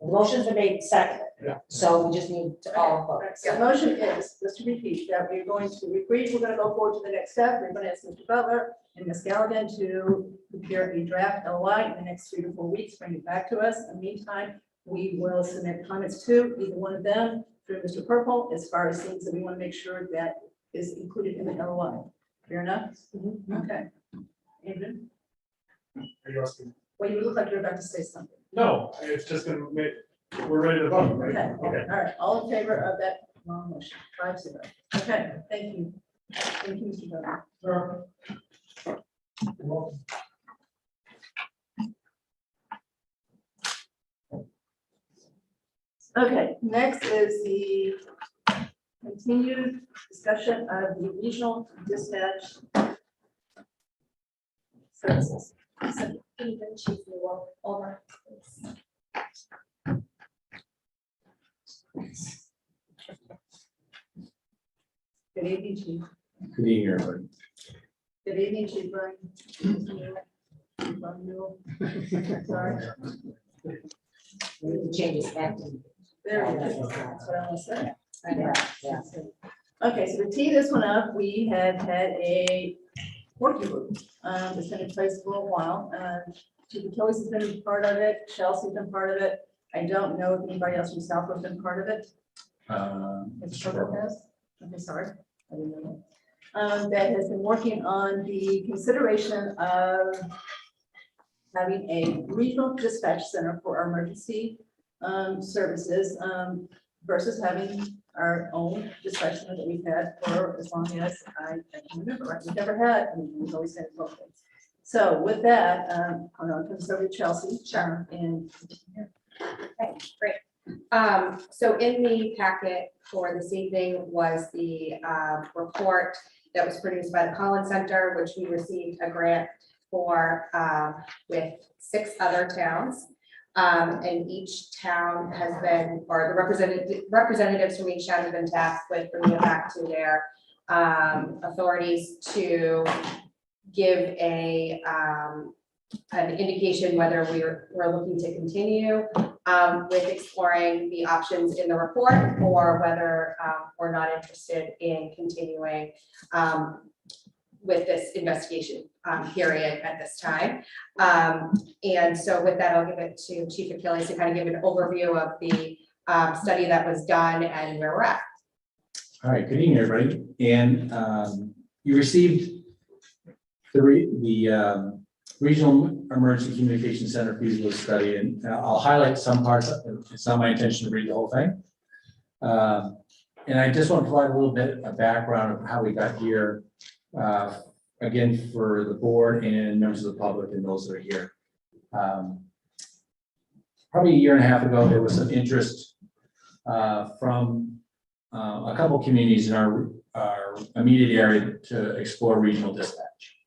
The motion's been made second. Yeah. So we just need to all vote. The motion is, just to repeat, that we're going to agree, we're going to go forward to the next step. We're going to ask Mr. Butler and Ms. Galligan to prepare a draft LOI in the next 3 to 4 weeks, bring it back to us. In the meantime, we will submit comments to either one of them through Mr. Purple as far as things that we want to make sure that is included in the LOI. Fair enough? Okay. Adrian? Are you asking? Well, you look like you're about to say something. No, it's just gonna make, we're ready to vote, right? Okay, all right, all in favor of that long motion, 5-0. Okay, thank you. Thank you, Mr. Butler. Sure. You're welcome. Okay, next is the continued discussion of the regional dispatch services. So, even Chief Newell, over. Good evening, Chief. Good evening, everybody. Good evening, Chief Brian. Sorry. Changes back to. There we go. That's what I want to say. Yeah. Okay, so to tee this one up, we have had a working group. It's been in place for a while. Chief Achilles has been a part of it. Chelsea's been part of it. I don't know if anybody else from Southborough has been part of it. Mr. Sherwood has? Okay, sorry. I didn't know that. That has been working on the consideration of having a regional dispatch center for our emergency services versus having our own dispatch center that we've had for as long as I can remember. Right? We've never had, I mean, we've always had it locally. So with that, I'm going to turn this over to Chelsea. Sure. And Okay, great. So in the packet for this evening was the report that was produced by the Collins Center, which we received a grant for with 6 other towns. And each town has been, or the representatives from each town have been tasked with bringing it back to their authorities to give an indication whether we're looking to continue with exploring the options in the report, or whether we're not interested in continuing with this investigation period at this time. And so with that, I'll give it to Chief Achilles to kind of give an overview of the study that was done and where we're at. All right, good evening, everybody. And you received the Regional Emergency Communication Center feasibility study, and I'll highlight some parts. It's not my intention to read the whole thing. And I just want to provide a little bit of background of how we got here, again, for the board and members of the public and those that are here. Probably a year and a half ago, there was some interest from a couple communities in our immediate area to explore regional dispatch.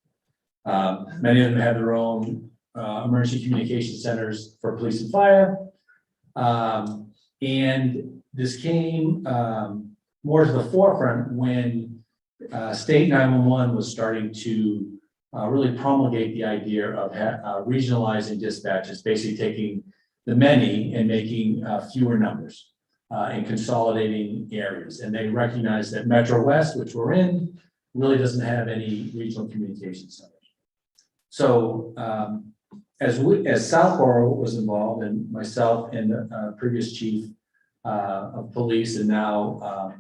Many of them have their own emergency communication centers for police and fire. And this came more to the forefront when state 911 was starting to really promulgate the idea of regionalizing dispatches, basically taking the many and making fewer numbers and consolidating areas. And they recognized that Metro West, which we're in, really doesn't have any regional communication centers. So as Southborough was involved, and myself and the previous chief of police, and now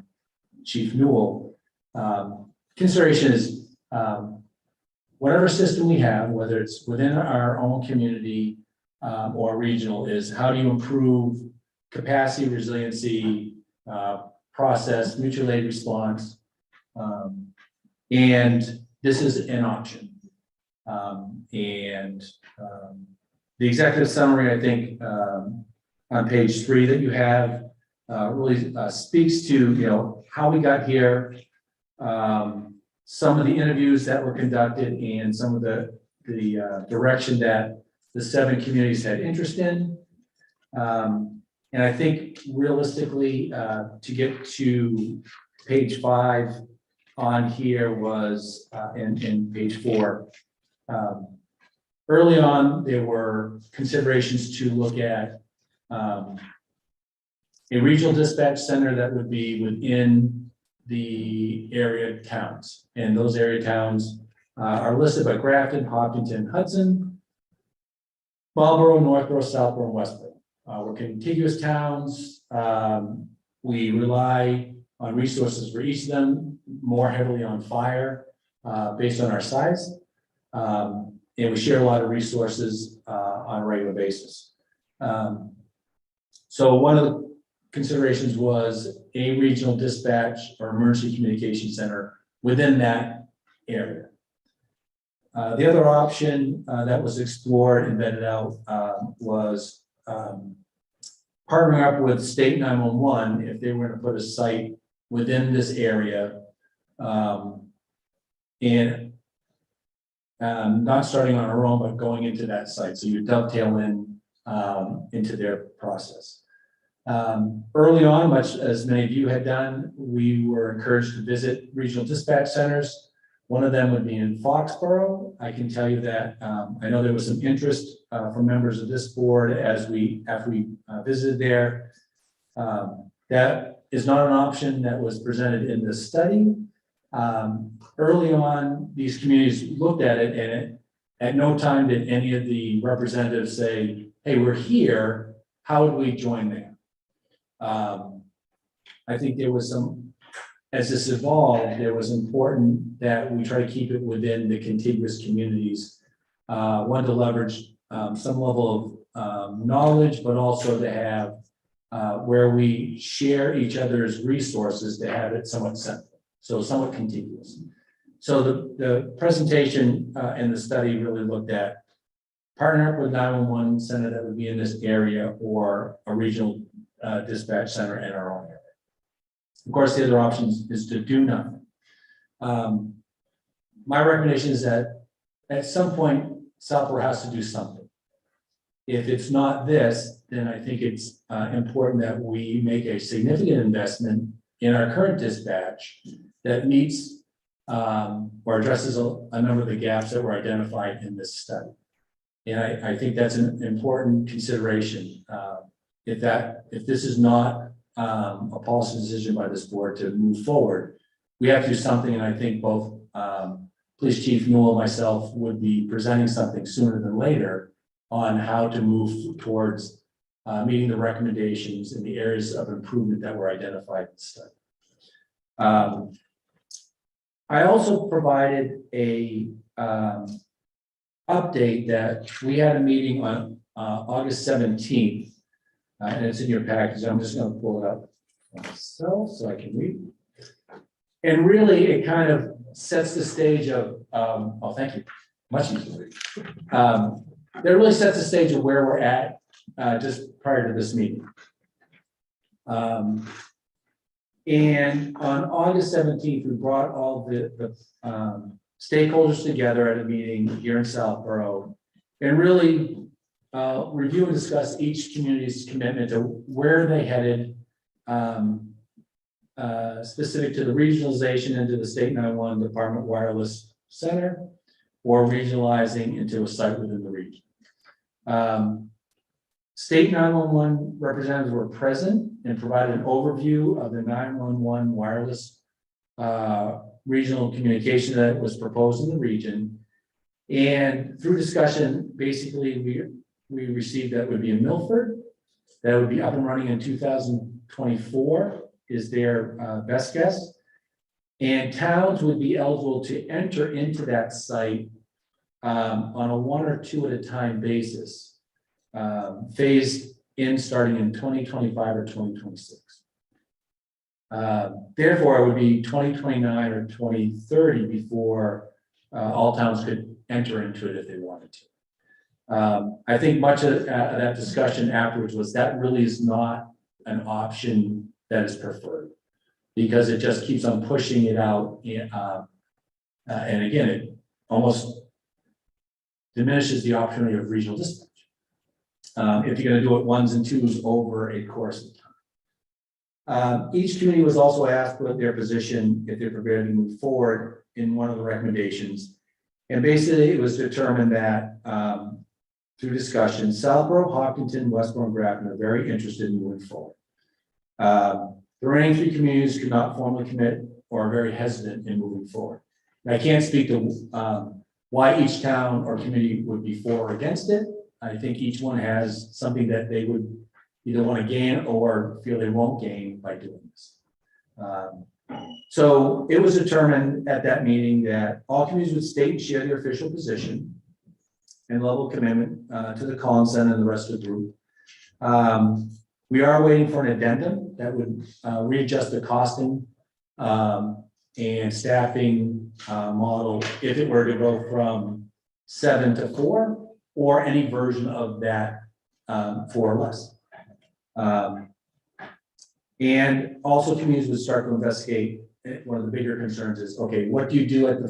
Chief Newell, consideration is whatever system we have, whether it's within our own community or regional, is how do you improve capacity, resiliency, process, mutual aid response, and this is an option. The executive summary, I think, on page 3 that you have really speaks to how we got here, some of the interviews that were conducted, and some of the direction that the 7 communities had interest in. And I think realistically, to get to page 5 on here was in page 4. Early on, there were considerations to look at a regional dispatch center that would be within the area towns. And those area towns are listed by Grafton, Hopkinton, Hudson, Marlborough, Northborough, Southborough, and Westborough. We're contiguous towns. We rely on resources for each of them, more heavily on fire based on our size. And we share a lot of resources on a regular basis. So one of the considerations was a regional dispatch or emergency communication center within that area. The other option that was explored and vetted out was partnering up with state 911 if they were going to put a site within this area. And not starting on our own, but going into that site. So you dovetail into their process. Early on, much as many of you had done, we were encouraged to visit regional dispatch centers. One of them would be in Foxborough. I can tell you that I know there was some interest from members of this board after we visited there. That is not an option that was presented in this study. Early on, these communities looked at it, and at no time did any of the representatives say, hey, we're here, how would we join there? I think there was some, as this evolved, it was important that we try to keep it within the contiguous communities. One, to leverage some level of knowledge, but also to have where we share each other's resources to have it somewhat central, so somewhat contiguous. So the presentation and the study really looked at partnering up with 911 center that would be in this area, or a regional dispatch center in our own area. Of course, the other option is to do nothing. My recommendation is that at some point, Southborough has to do something. If it's not this, then I think it's important that we make a significant investment in our current dispatch that meets or addresses a number of the gaps that were identified in this study. And I think that's an important consideration. If this is not a policy decision by this board to move forward, we have to do something. And I think both Police Chief Newell and myself would be presenting something sooner than later on how to move towards meeting the recommendations in the areas of improvement that were identified in the study. I also provided a update that we had a meeting on August 17th, and it's in your package. I'm just going to pull it up myself so I can read. And really, it kind of sets the stage of, oh, thank you, much easier. That really sets the stage of where we're at just prior to this meeting. And on August 17th, we brought all the stakeholders together at a meeting here in Southborough and really review and discuss each community's commitment to where they headed, specific to the regionalization into the State 911 Department Wireless Center, or regionalizing into a site within the region. State 911 representatives were present and provided an overview of the 911 wireless regional communication that was proposed in the region. And through discussion, basically, we received that would be in Milford, that would be up and running in 2024 is their best guess. And towns would be eligible to enter into that site on a 1 or 2 at a time basis. Phased in starting in 2025 or 2026. Therefore, it would be 2029 or 2030 before all towns could enter into it if they wanted to. I think much of that discussion afterwards was that really is not an option that is preferred, because it just keeps on pushing it out. And again, it almost diminishes the opportunity of regional dispatch. If you're going to do it 1s and 2s over a course of time. Each committee was also asked what their position, if they're prepared to move forward in one of the recommendations. And basically it was determined that through discussion, Southborough, Hopkinton, Westborough, and Grafton are very interested in moving forward. The remaining 3 communities could not formally commit or are very hesitant in moving forward. And I can't speak to why each town or committee would be for or against it. I think each one has something that they would either want to gain or feel they won't gain by doing this. So it was determined at that meeting that all communities would state and share their official position and level of commitment to the Collins Center and the rest of the group. We are waiting for an addendum that would readjust the costing and staffing model if it were to go from 7 to 4. Or any version of that for or less. And also communities would start to investigate. One of the bigger concerns is, okay, what do you do at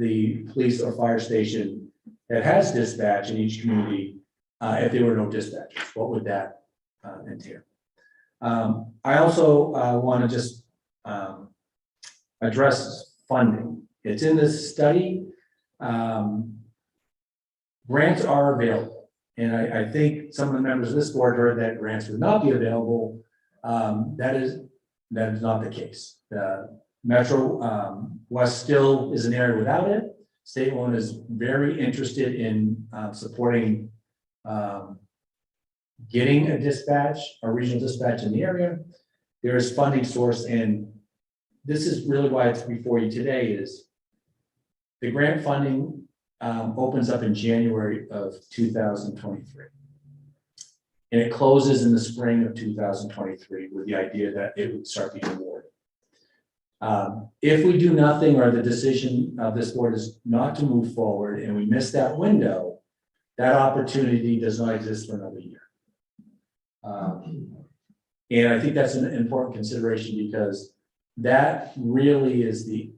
the police or fire station that has dispatch in each community, if there were no dispatchers, what would that entail? I also want to just address funding. It's in this study. Grants are available, and I think some of the members of this board heard that grants would not be available. That is not the case. Metro West still is an area without it. State one is very interested in supporting getting a dispatch, a regional dispatch in the area. There is funding source, and this is really why it's before you today, is the grant funding opens up in January of 2023. And it closes in the spring of 2023 with the idea that it would start being awarded. If we do nothing, or the decision of this board is not to move forward and we miss that window, that opportunity does not exist for another year. And I think that's an important consideration, because that really is the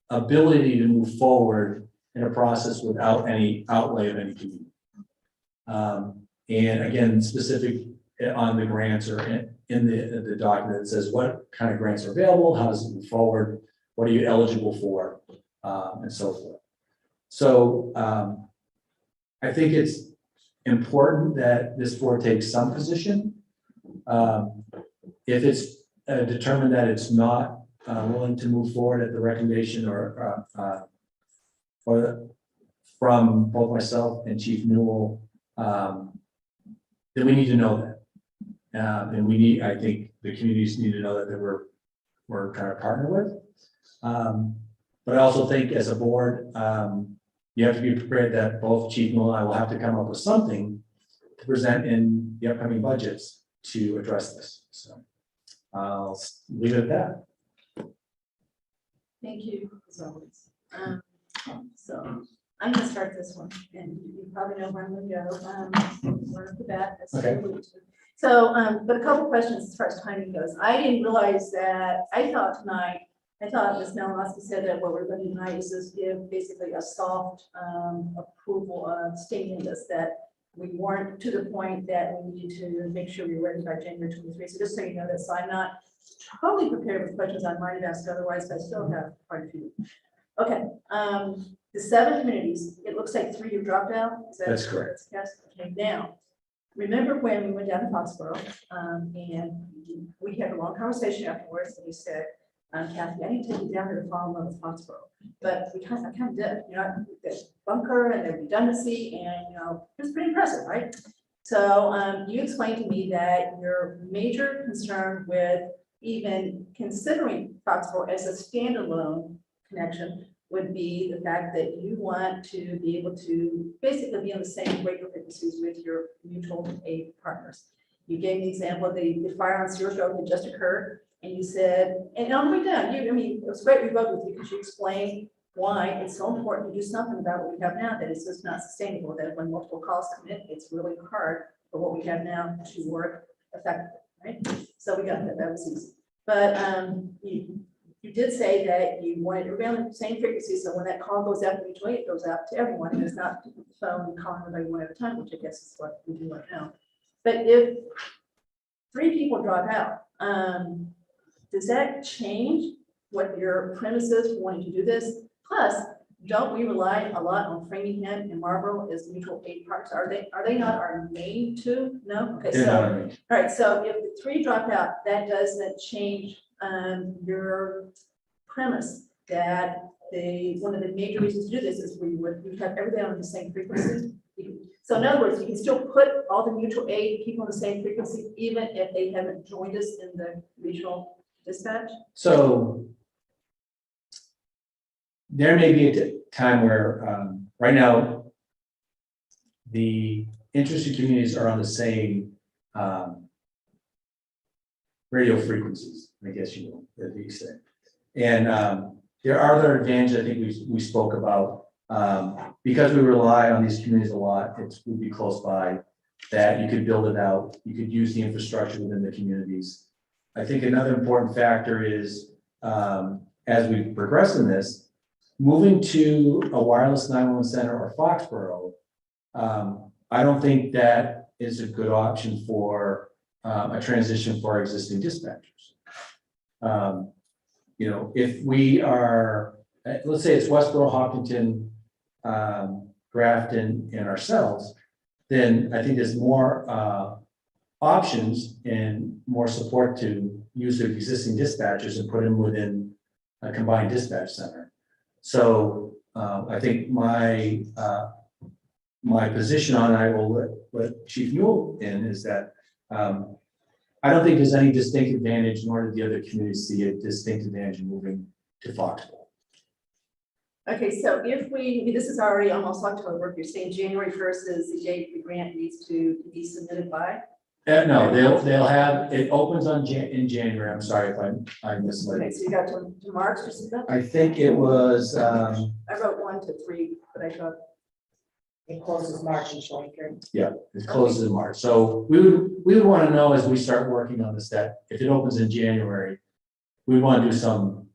ability to move forward in a process without any outlay of any community. And again, specific on the grants or in the document, it says what kind of grants are available, how does it move forward, what are you eligible for, and so forth. So I think it's important that this board takes some position. If it's determined that it's not willing to move forward at the recommendation or from both myself and Chief Newell, then we need to know that. And we need, I think the communities need to know that we're trying to partner with. But I also think as a board, you have to be prepared that both Chief Newell and I will have to come up with something to present in the upcoming budgets to address this. So I'll leave it at that. Thank you, as always. So I'm gonna start this one, and you probably know where I'm gonna go. Right off the bat, that's Okay. So, but a couple questions as far as timing goes. I didn't realize that, I thought Ms. Malinowski said that what we're going to do tonight is just give basically a soft approval of stating this, that we weren't to the point that we need to make sure we're ready by January 23. So just so you know that, so I'm not totally prepared with questions I might have asked otherwise, but I still have quite a few. Okay, the 7 communities, it looks like 3 have dropped out. Is that That's correct. Yes, okay, now, remember when we went down to Foxborough, and we had a long conversation afterwards, and he said, Kathy, I need to take you down to the farm level of Foxborough. But I kind of did, you know, the bunker and the redundancy, and, you know, it was pretty impressive, right? So you explained to me that your major concern with even considering Foxborough as a standalone connection would be the fact that you want to be able to basically be on the same radio frequencies with your mutual aid partners. You gave the example of the fire on Sears Road that just occurred, and you said, and on the way down, I mean, it was great we rode with you because you explained why it's so important to do something about what we have now, that it's just not sustainable, that when multiple calls come in, it's really hard for what we have now to work effectively, right? So we got that was easy. But you did say that you wanted around the same frequency, so when that call goes out to mutual aid, it goes out to everyone, and it's not phone calling everybody one at a time, which I guess is what we do right now. But if 3 people drop out, does that change what your premise is for wanting to do this? Plus, don't we rely a lot on Framingham and Marlboro as mutual aid partners? Are they not our main 2? No? Okay, so, all right, so if the 3 drop out, that doesn't change your premise that one of the major reasons to do this is we have everything on the same frequency. So in other words, you can still put all the mutual aid people on the same frequency, even if they haven't joined us in the regional dispatch. So there may be a time where right now the interested communities are on the same radio frequencies, I guess you know, as you say. And there are other advantages I think we spoke about. Because we rely on these communities a lot, it would be close by, that you could build it out, you could use the infrastructure within the communities. I think another important factor is, as we progress in this, moving to a wireless 911 center or Foxborough, I don't think that is a good option for a transition for our existing dispatchers. You know, if we are, let's say it's Westboro, Hopkinton, Grafton, and ourselves, then I think there's more options and more support to use the existing dispatchers and put them within a combined dispatch center. So I think my position on, I will let Chief Newell in, is that I don't think there's any distinct advantage, nor do the other communities see a distinct advantage in moving to Foxborough. Okay, so if we, this is already almost October, you're saying January 1st is the date the grant needs to be submitted by? No, they'll have, it opens in January. I'm sorry if I misled. Okay, so you got to March or something? I think it was, I wrote 1 to 3, but I thought. It closes March and 23. yeah, it closes in March. So we would want to know as we start working on this, that if it opens in January, we want to do some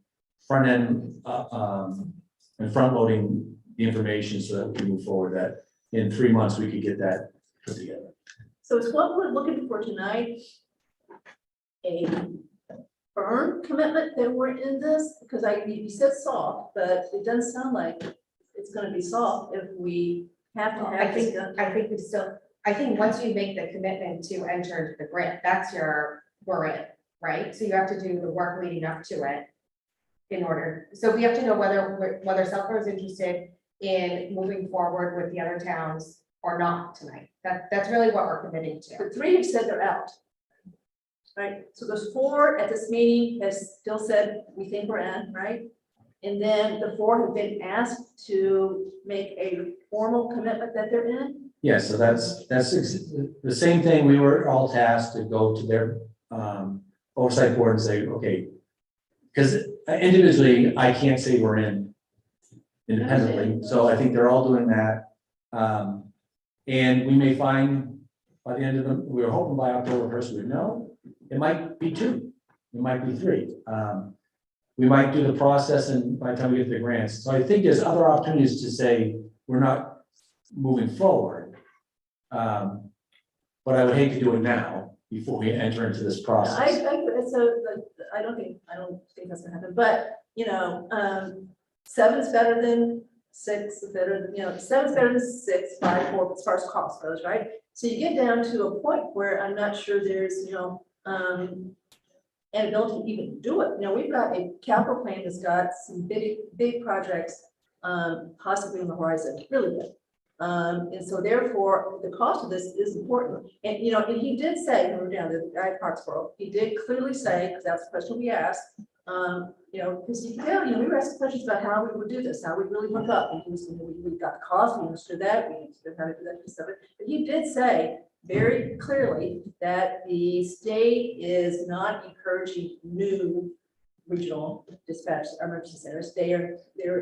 front end and front loading the information so that we can move forward, that in 3 months we could get that put together. So is what we're looking for tonight a firm commitment that we're in this? Because you said soft, but it doesn't sound like it's going to be soft if we have to have this done. I think once you make the commitment to enter into the grant, that's we're in, right? So you have to do the work leading up to it in order, so we have to know whether Southborough is interested in moving forward with the other towns or not tonight. That's really what we're committing to. The 3 have said they're out. Right, so there's 4 at this meeting that still said we think we're in, right? And then the 4 have been asked to make a formal commitment that they're in. Yeah, so that's the same thing. We were all tasked to go to their oversight board and say, okay, because individually, I can't say we're in independently. So I think they're all doing that. And we may find by the end of we were hoping by October 1st, we'd know. It might be 2, it might be 3. We might do the process, and by the time we get the grants. So I think there's other opportunities to say we're not moving forward. But I would hate to do it now before we enter into this process. I don't think that's gonna happen, but you know, 7's better than 6, is better than, 7's better than 6, 5, 4, as far as cost goes, right? So you get down to a point where I'm not sure there's, an ability to even do it. We've got a capital plan that's got some big projects, possibly on the horizon, really big. And so therefore, the cost of this is important. And, and he did say, when we were down the guy at Parksboro, he did clearly say, because that's the question we asked, because we were asking questions about how we would do this, how we really hook up. And he was, we got the cost, we understood that, we understood how to do that piece of it. But he did say very clearly that the state is not encouraging new regional dispatch emergency centers. They're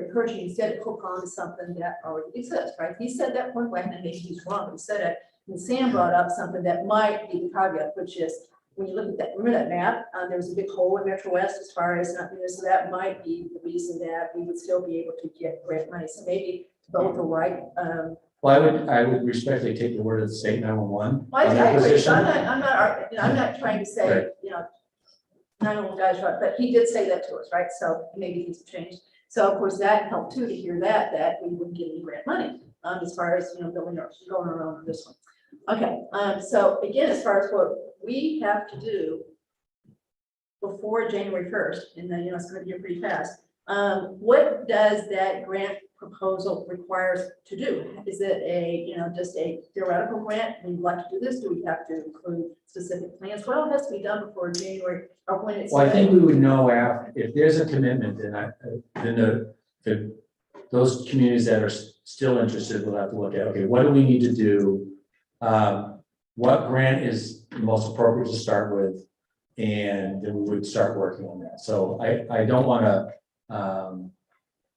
encouraging instead to hook on to something that already exists, right? He said that point blank, and maybe he's wrong, but he said it. And Sam brought up something that might be the caveat, which is when you look at that, remember that map, there was a big hole in Metro West as far as not there, so that might be the reason that we would still be able to get grant money. So maybe both are right. Well, I would respectfully take the word of the state 911. Well, I agree. I'm not trying to say, 911 guys, right, but he did say that to us, right? So maybe things have changed. So of course that helped too, to hear that we wouldn't get any grant money, as far as, going around on this one. Okay, so again, as far as what we have to do before January 1st, and then, it's gonna be pretty fast. What does that grant proposal require us to do? Is it just a theoretical grant? We'd like to do this. Do we have to include specific plans? What all has to be done before January or when it's? Well, I think we would know after, if there's a commitment, then those communities that are still interested will have to look at, okay, what do we need to do? What grant is the most appropriate to start with? And then we would start working on that. So I don't want to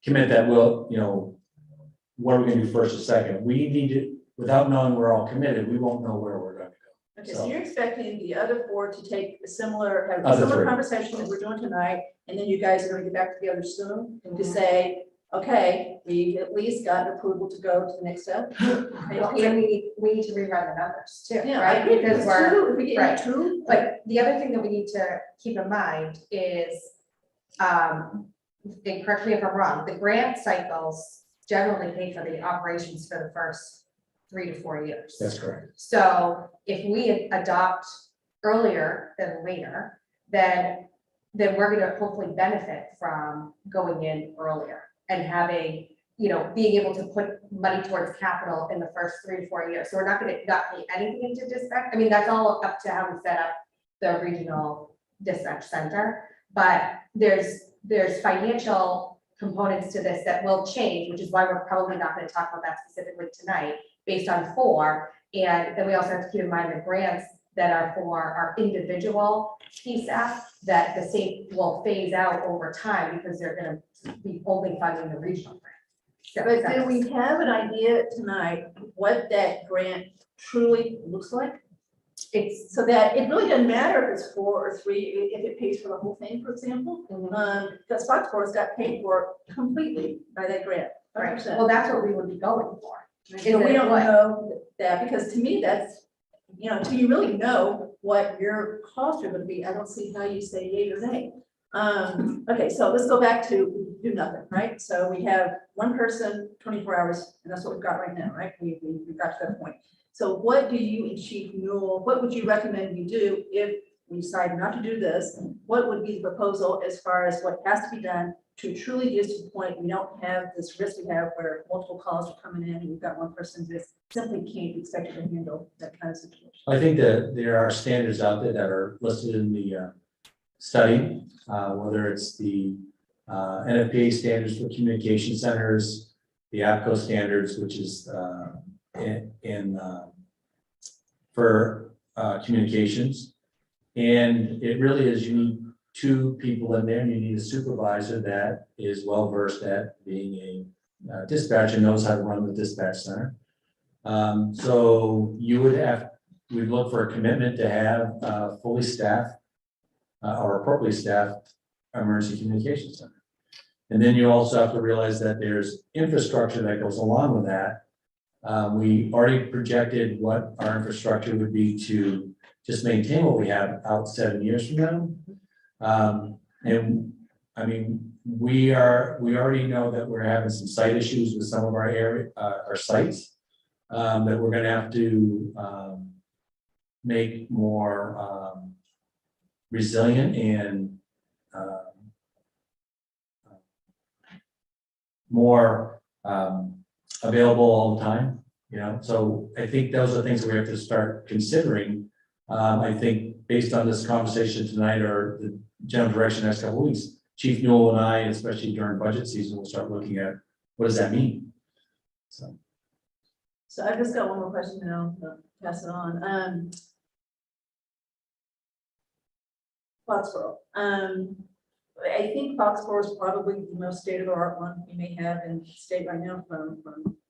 commit that what are we gonna do first or second? We need to, without knowing we're all committed, we won't know where we're gonna go. Okay, so you're expecting the other 4 to take have a similar Other 3. conversation that we're doing tonight, and then you guys are gonna get back together soon to say, okay, we've at least gotten approval to go to the next step. Okay, And we need to rerun the numbers too, yeah, I right? agree, Because because we're, if we get right. two, but the other thing that we need to keep in mind is, and correct me if I'm wrong, the grant cycles generally pay for the operations for the first 3 to 4 years. That's correct. So if we adopt earlier than later, then we're gonna hopefully benefit from going in earlier and having, you know, being able to put money towards capital in the first 3 to 4 years. So we're not gonna not pay anything into dispatch. I mean, that's all up to how we set up the regional dispatch center. But there's financial components to this that will change, which is why we're probably not gonna talk about that specifically tonight, based on 4. And then we also have to keep in mind the grants that are for our individual PSAP, that the state will phase out over time because they're gonna be only funding the regional grant. but do we have an idea tonight what that grant truly looks like? It's so that it really doesn't matter if it's 4 or 3, if it pays for the whole thing, for example. Because Foxborough's got paid for completely by that grant. Right, 100%. well, that's what we would be going for. So we don't know that, because to me, that's, you know, until you really know what your costs are gonna be, I don't see how you say yay or nay. Okay, so let's go back to do nothing, right? So we have one person, 24 hours, and that's what we've got right now, right? We've got to that point. So what do you and Chief Newell, what would you recommend we do if we decide not to do this? What would be the proposal as far as what has to be done to truly get to the point we don't have this risk we have where multiple calls are coming in and we've got one person that simply can't be expected to handle that kind of situation? I think that there are standards out there that are listed in the study, whether it's the NFPA standards for communication centers, the APCO standards, which is for communications. And it really is, you need 2 people in there, and you need a supervisor that is well-versed at being a dispatcher, knows how to run the dispatch center. So you would have, we'd look for a commitment to have fully staffed or appropriately staffed emergency communications center. And then you also have to realize that there's infrastructure that goes along with that. We already projected what our infrastructure would be to just maintain what we have out 7 years from now. And I mean, we already know that we're having some site issues with some of our area, our sites, that we're gonna have to make more resilient and more available all the time, you know. So I think those are things that we have to start considering. I think based on this conversation tonight or the general direction next couple of weeks, Chief Newell and I, especially during budget season, will start looking at what does that mean. So I've just got one more question and I'll pass it on. Foxborough. I think Foxborough is probably the most state-of-the-art one we may have in the state right now from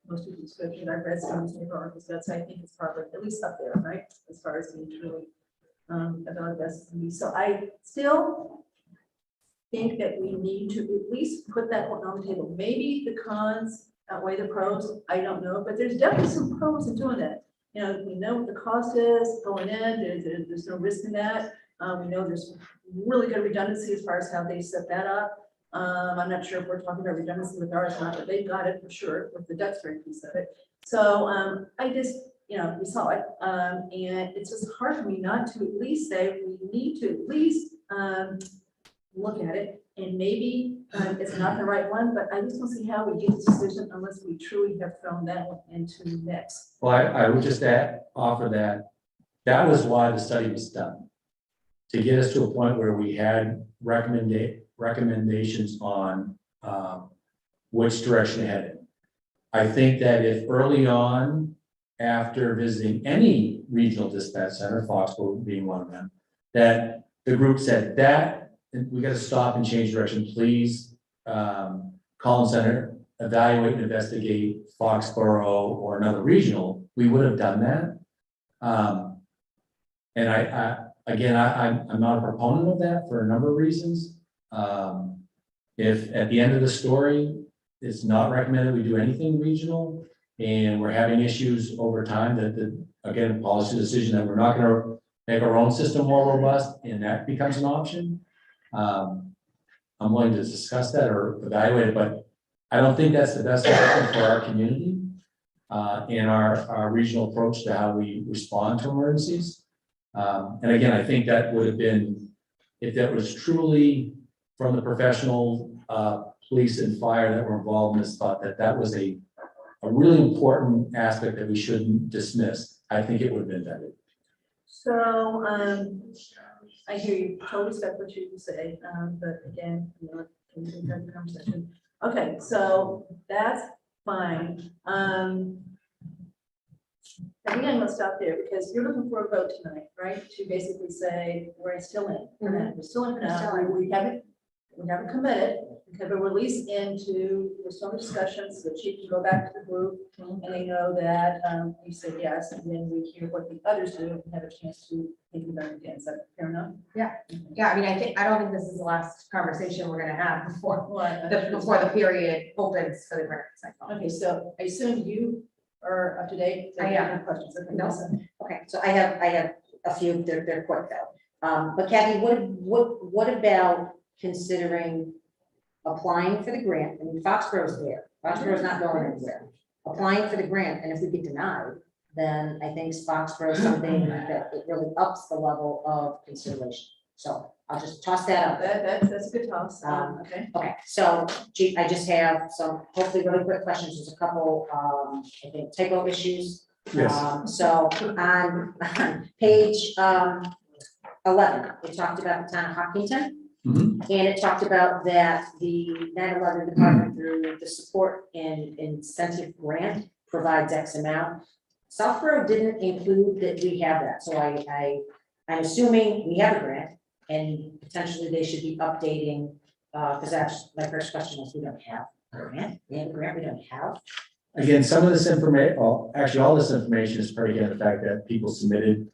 most of the description I've read some state-of-the-art. That's, I think it's probably at least up there, right? As far as being truly about the best to me. So I still think that we need to at least put that one on the table. Maybe the cons outweigh the pros, I don't know, but there's definitely some pros in doing that. You know, we know what the cost is going in, there's no risk in that. We know there's really good redundancy as far as how they set that up. I'm not sure if we're talking about redundancy with ours or not, but they've got it for sure with the Duxbury piece of it. So I just, you know, we saw it, and it's just hard for me not to at least say we need to at least look at it. And maybe it's not the right one, but I just don't see how we get this decision unless we truly have thrown that one into next. well, I would just offer that was why the study was done. To get us to a point where we had recommendations on which direction to head in. I think that if early on, after visiting any regional dispatch center, Foxborough being one of them, that the group said that we got to stop and change direction, please. Collins Center, evaluate and investigate Foxborough or another regional, we would have done that. And again, I'm not a proponent of that for a number of reasons. If at the end of the story, it's not recommended we do anything regional, and we're having issues over time again, policy decision that we're not gonna make our own system more robust, and that becomes an option. I'm willing to discuss that or evaluate it, but I don't think that's the best option for our community, and our regional approach to how we respond to emergencies. And again, I think that would have been, if that was truly from the professional police and fire that were involved in this, thought that that was a really important aspect that we shouldn't dismiss, I think it would have been better. So, I hear you, totally respect what you say, but again, I'm not in the conversation. Okay, so that's fine. I think I'm gonna stop there because you're looking for a vote tonight, right? To basically say we're still in. We're still in for now. We haven't committed. We have a release into, there's some discussions, so the chief can go back to the group and they know that you said yes, and then we hear what the others do and have a chance to think about it again. Is that fair enough? Yeah, I mean, I don't think this is the last conversation we're gonna have before the period opens for the grant cycle. Okay, so I assume you are up to date. I am. Questions. Okay, No. listen. Okay, so I have a few, they're quick though. But Kathy, what about considering applying for the grant? I mean, Foxborough's there, Foxborough's not going anywhere. Applying for the grant, and if we get denied, then I think Foxborough is something that it really ups the level of consideration. So I'll just toss that out there. That's a good toss. Okay. Okay, so Chief, I just have some hopefully really quick questions. There's a couple, I think, typo issues. Yes. So on page 11, it talked about the town of Hopkinton. Mhm. And it talked about that the 9/11 department through the support and incentive grant provides X amount. Southborough didn't include that we have that, so I'm assuming we have a grant and potentially they should be updating, because that's my first question was, we don't have a grant, we have a grant, we don't have. Again, some of this information, actually, all this information is predicated on the fact that people submitted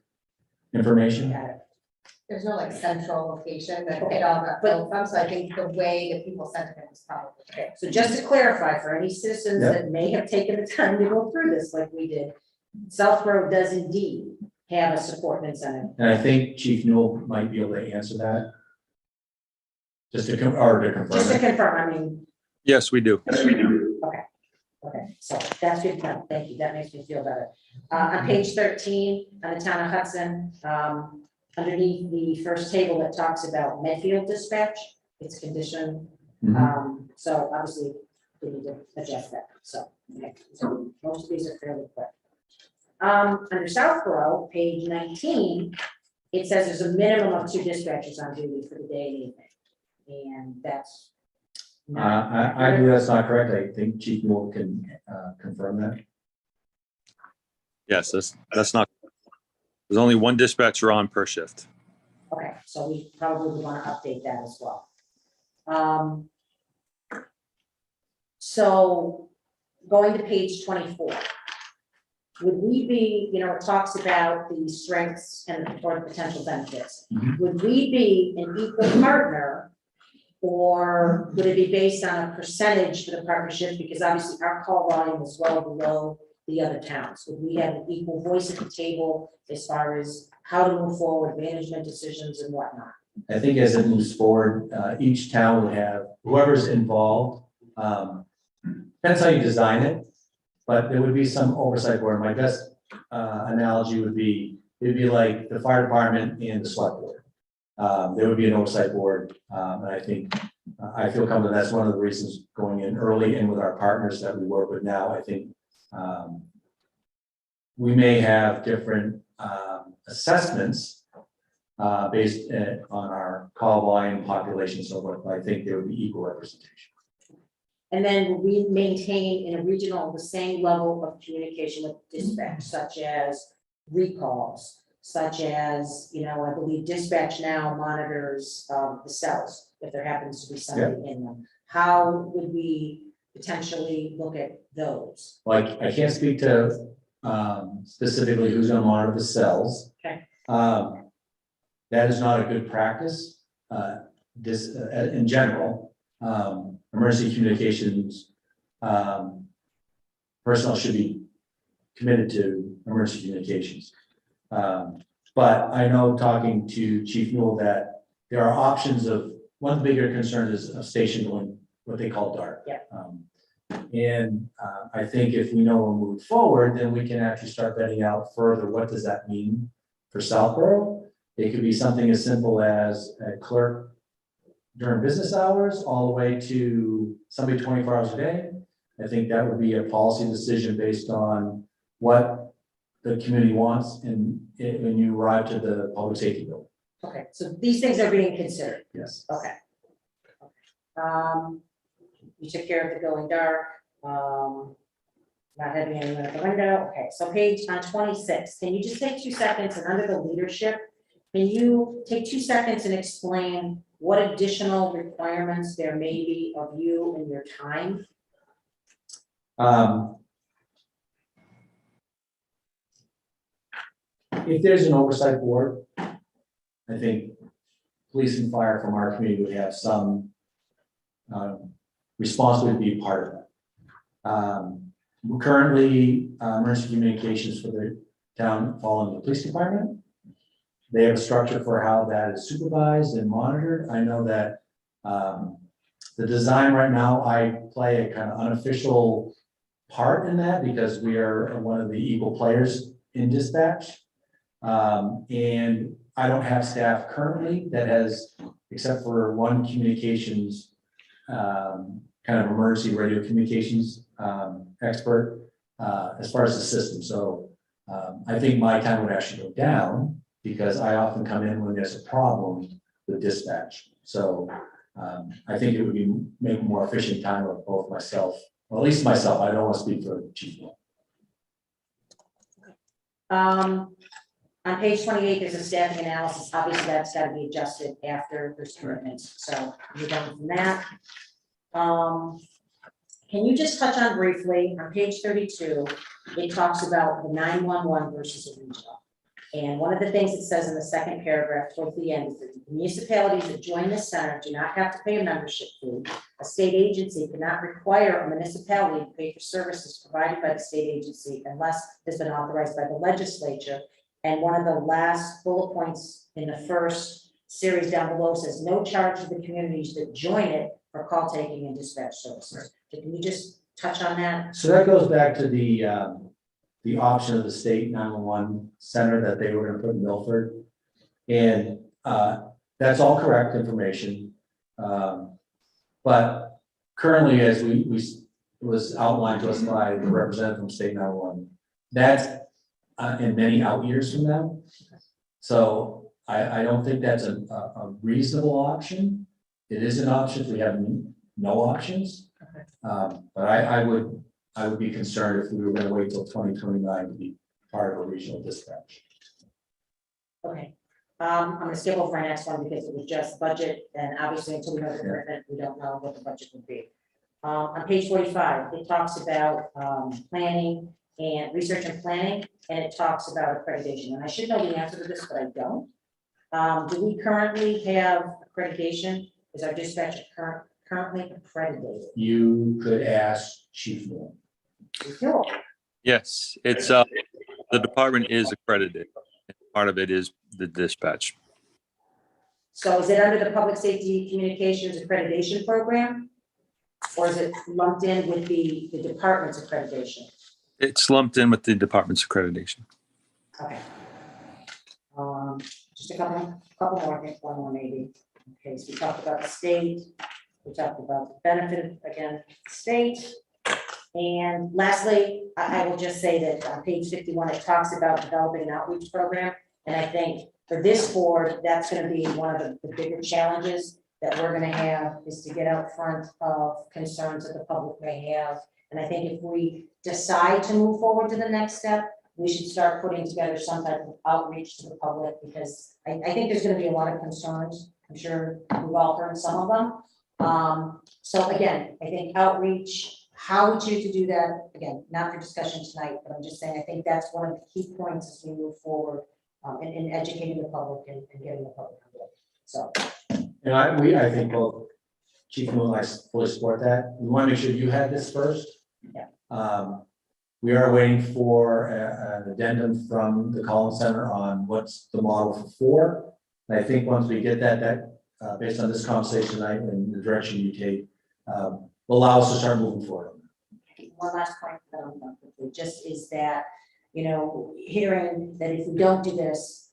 information. Got it. There's no like central location that it all got built from, so I think the way that people sent it was probably. Okay, so just to clarify for any citizens Yeah. that may have taken the time to go through this like we did, Southborough does indeed have a support and incentive. And I think Chief Newell might be able to answer that. Just to confirm Just to it. confirm, I mean, Yes, we do. okay, so that's good to know. Thank you. That makes me feel better. On page 13, on the town of Hudson, underneath the first table that talks about Medfield dispatch, it's condition. Mhm. So obviously we need to adjust that. So, okay, so most of these are fairly quick. Under Southborough, page 19, it says there's a minimum of 2 dispatchers on duty for the day and evening. And that's. I believe that's not correct. I think Chief Newell can confirm that. Yes, that's not, there's only one dispatcher on per shift. Okay, so we probably would want to update that as well. So going to page 24. Would we be, it talks about the strengths and or the potential benefits. Mhm. Would we be an equal partner? Or would it be based on a percentage for the partnership? Because obviously our call volume is well below the other towns. Would we have an equal voice at the table as far as how to move forward, management decisions and whatnot? I think as it moves forward, each town would have whoever's involved. Depends how you design it, but there would be some oversight board. My best analogy would be, it'd be like the fire department and the select board. There would be an oversight board, and I think, I feel confident that's one of the reasons going in early and with our partners that we work with now, I think we may have different assessments based on our call volume, population, so forth, but I think there would be equal representation. And then will we maintain in a regional the same level of communication with dispatch, such as recalls, such as, I believe dispatch now monitors the cells, if there happens to be somebody in them. How would we potentially look at those? Like, I can't speak to specifically who's gonna monitor the cells. Okay. That is not a good practice, in general. Emergency communications personnel should be committed to emergency communications. But I know, talking to Chief Newell, that there are options of, one of the bigger concerns is a station going what they call dark. Yeah. I think if we know we'll move forward, then we can actually start vetting out further, what does that mean for Southborough? It could be something as simple as a clerk during business hours, all the way to somebody 24 hours a day. I think that would be a policy decision based on what the community wants and when you arrive to the public safety building. Okay, so these things are being considered. Yes. Okay. You took care of the going dark, not having anyone at the window. Okay, so page on 26, can you just take 2 seconds and under the leadership, can you take 2 seconds and explain what additional requirements there may be of you and your time? If there's an oversight board, I think police and fire from our community would have some responsibility to be part of that. Currently, emergency communications for the town fall under the police department. They have a structure for how that is supervised and monitored. I know that the design right now, I play a kind of unofficial part in that because we are one of the equal players in dispatch. And I don't have staff currently that has, except for one communications, kind of emergency radio communications expert, as far as the system. So I think my time would actually go down because I often come in when there's a problem with dispatch. So I think it would be make more efficient time of both myself, or at least myself. I don't want to speak for the chief. On page 28, there's a staffing analysis. Obviously, that's got to be adjusted after there's commitments. So we're done from that. Can you just touch on briefly, on page 32, it talks about the 911 versus a regional. And one of the things it says in the second paragraph towards the end is that the municipalities that join this center do not have to pay a membership fee. A state agency cannot require a municipality to pay for services provided by the state agency unless it's been authorized by the legislature. And one of the last bullet points in the first series down below says no charge to the communities that join it for call taking and dispatch services. So can you just touch on that? So that goes back to the option of the state 911 center that they were going to put in Milford. And that's all correct information. But currently, as we was outlined to us by the representative from state 911, that's in many out years from now. So I don't think that's a reasonable option. It is an option if we have no options. But I would be concerned if we were going to wait till 2029 to be part of a regional dispatch. Okay. I'm going to skip over my next one because it was just budget, and obviously until we know the commitment, we don't know what the budget would be. On page 45, it talks about planning and research and planning, and it talks about accreditation. And I should know the answer to this, but I don't. Do we currently have accreditation? Is our dispatch currently accredited? You could ask Chief Moore. No. Yes, it's, the department is accredited. Part of it is the dispatch. So is it under the Public Safety Communications Accreditation Program? Or is it lumped in with the department's accreditation? It's lumped in with the department's accreditation. Okay. Just a couple more, I think one more maybe. Okay, so we talked about the state, we talked about the benefit, again, state. And lastly, I will just say that on page 51, it talks about developing an outreach program. And I think for this board, that's going to be one of the bigger challenges that we're going to have is to get out front of concerns that the public may have. And I think if we decide to move forward to the next step, we should start putting together some type of outreach to the public because I think there's going to be a lot of concerns. I'm sure we've all heard some of them. So again, I think outreach, how we choose to do that, again, not for discussion tonight, but I'm just saying, I think that's one of the key points as we move forward in educating the public and getting the public on board. So. And I think both Chief Moon, I fully support that. We want to make sure you had this first. Yeah. We are waiting for an addendum from the Collins Center on what's the model for 4. And I think once we get that, based on this conversation tonight and the direction you take, will allow us to start moving forward. One last point, just is that, hearing that if we don't do this,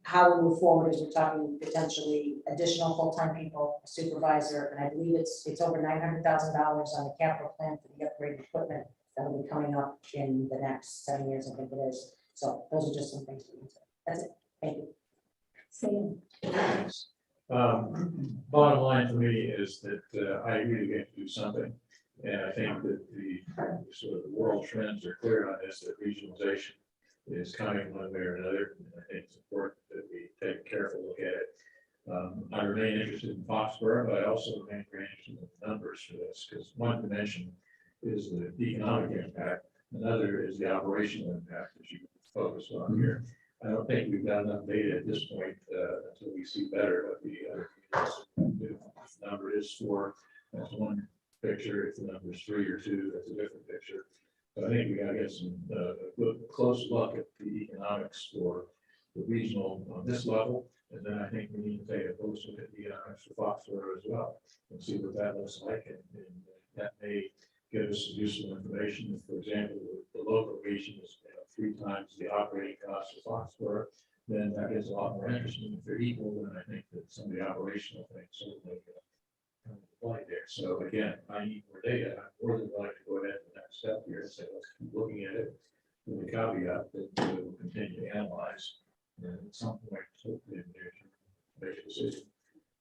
how we move forward is we're talking potentially additional full-time people, a supervisor, and I believe it's over $900,000 on the capital plan for the upgraded equipment that will be coming up in the next 7 years, I think it is. So those are just some things to consider. That's it. Thank you. Bottom line for me is that I agree we have to do something. And I think that the sort of the world trends are clear on this, that regionalization is coming one way or another. And I think it's important that we take a careful look at it. I remain interested in Foxborough, but I also remain very interested in the numbers for this, because one dimension is the economic impact, another is the operational impact that you focus on here. I don't think we've got enough data at this point until we see better what the other communities do. If the number is 4, that's one picture. If the number is 3 or 2, that's a different picture. But I think we got to get some good close look at the economics for the regional on this level. And then I think we need to take a close look at the economics for Foxborough as well and see what that looks like. And that may give us some useful information. If, for example, the local region is 3 times the operating cost of Foxborough, then that gets a lot more interesting. If they're equal, then I think that some of the operational things certainly come into play there. So again, I need more data. I'm more than willing to go ahead to the next step here and say, let's keep looking at it with the caveat that we'll continue to analyze. And at some point, hopefully, in the near term, make a decision.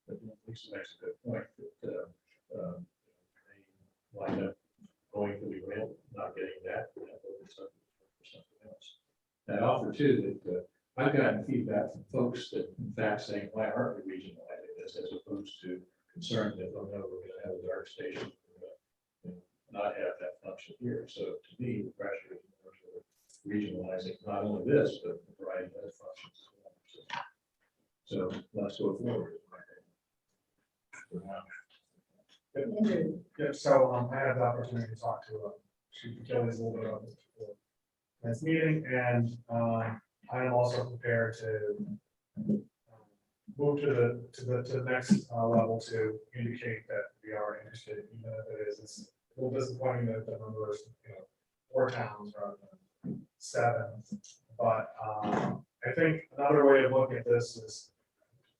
But Lisa makes a good point that they wind up going for the rail, not getting that, for something else. And I offer too that I've gotten feedback from folks that in fact saying, why aren't we regionalizing this, as opposed to concerned that, oh no, we're gonna have a dark station, we're gonna not have that function here. So to me, the pressure is more toward regionalizing not only this, but a variety of other functions as well. So let's go forward. Yeah, so I had the opportunity to talk to Chief Achilles a little bit about this before this meeting, and I am also prepared to move to the next level to indicate that we are interested, even if it is, it's a little disappointing that the number is, 4 towns rather than 7. But I think another way of looking at this is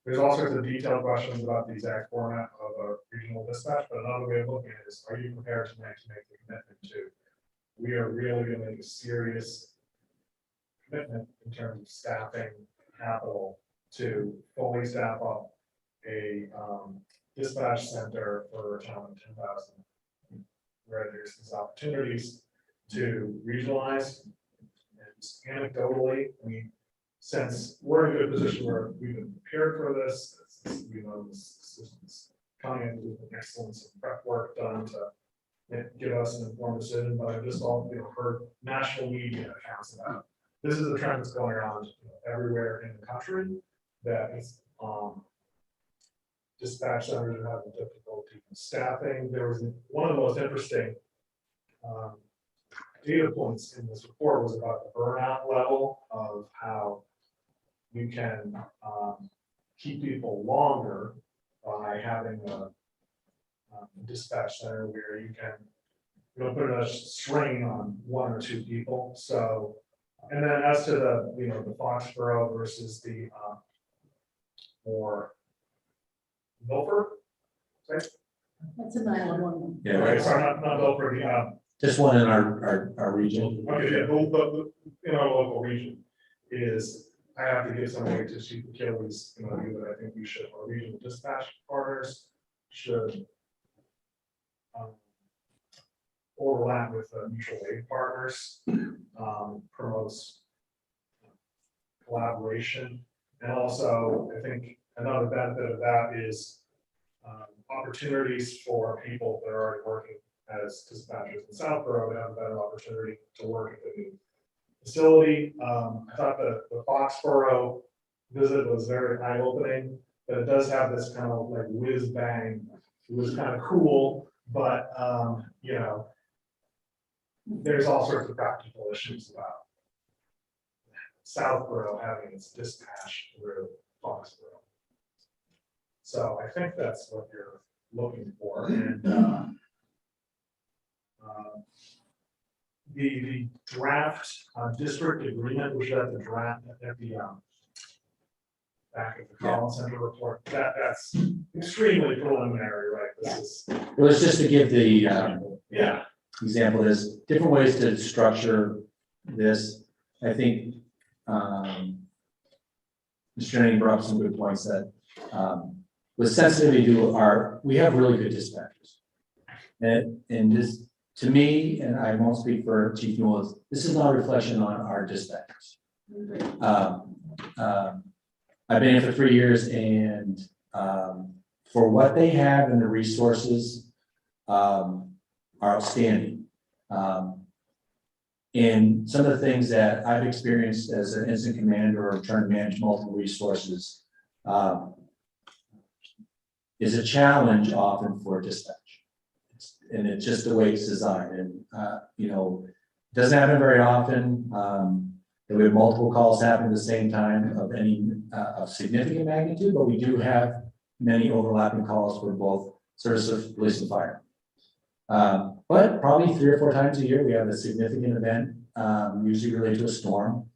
there's all sorts of detailed questions about the exact format of a regional dispatch, but another way of looking at it is, are you prepared to make the commitment to, we are really going to make a serious commitment in terms of staffing capital to fully staff up a dispatch center for a town of 10,000, where there's these opportunities to regionalize. And anecdotally, since we're in a good position where we've been prepared for this, we know this is coming in with excellence and prep work done to give us an informed decision. But I've just all heard national media accounts about this is a trend that's going around everywhere in the country, that is dispatch centers are having difficulty staffing. There was one of the most interesting data points in this report was about the burnout level of how you can keep people longer by having a dispatch center where you can put a strain on 1 or 2 people. So, and then as to the the Foxborough versus the more Milford, right? That's a 911. Yeah, Okay, sorry, not Milford, just one in our region. okay, yeah, but in our local region is, I have to give some weight to Chief Achilles, that I think we should, our regional dispatch partners should overlap with mutual aid partners, promotes collaboration. And also, I think another benefit of that is opportunities for people that are already working as dispatchers in Southborough to have a better opportunity to work at the new facility. I thought the Foxborough visit was very eye-opening, but it does have this kind of like whiz bang it was kind of cool, but, there's all sorts of practical issues about Southborough having its dispatch through Foxborough. So I think that's what you're looking for, and the draft district agreement, which is at the draft at the back of the Collins Center report, that's extremely preliminary, right? This is, Well, it's just to give the yeah, example, there's different ways to structure this. I think Mr. Jennings brought up some good points that with sensitivity to we have really good dispatchers. And this, to me, and I won't speak for Chief Newell, this is not a reflection on our dispatchers. I've been here for 3 years, and for what they have and the resources are outstanding. And some of the things that I've experienced as an incident commander or trying to manage multiple resources is a challenge often for dispatch. And it's just the way it's designed. And, it doesn't happen very often. That we have multiple calls happen at the same time of any of significant magnitude, but we do have many overlapping calls for both service of police and fire. But probably 3 or 4 times a year, we have a significant event, usually related to a storm.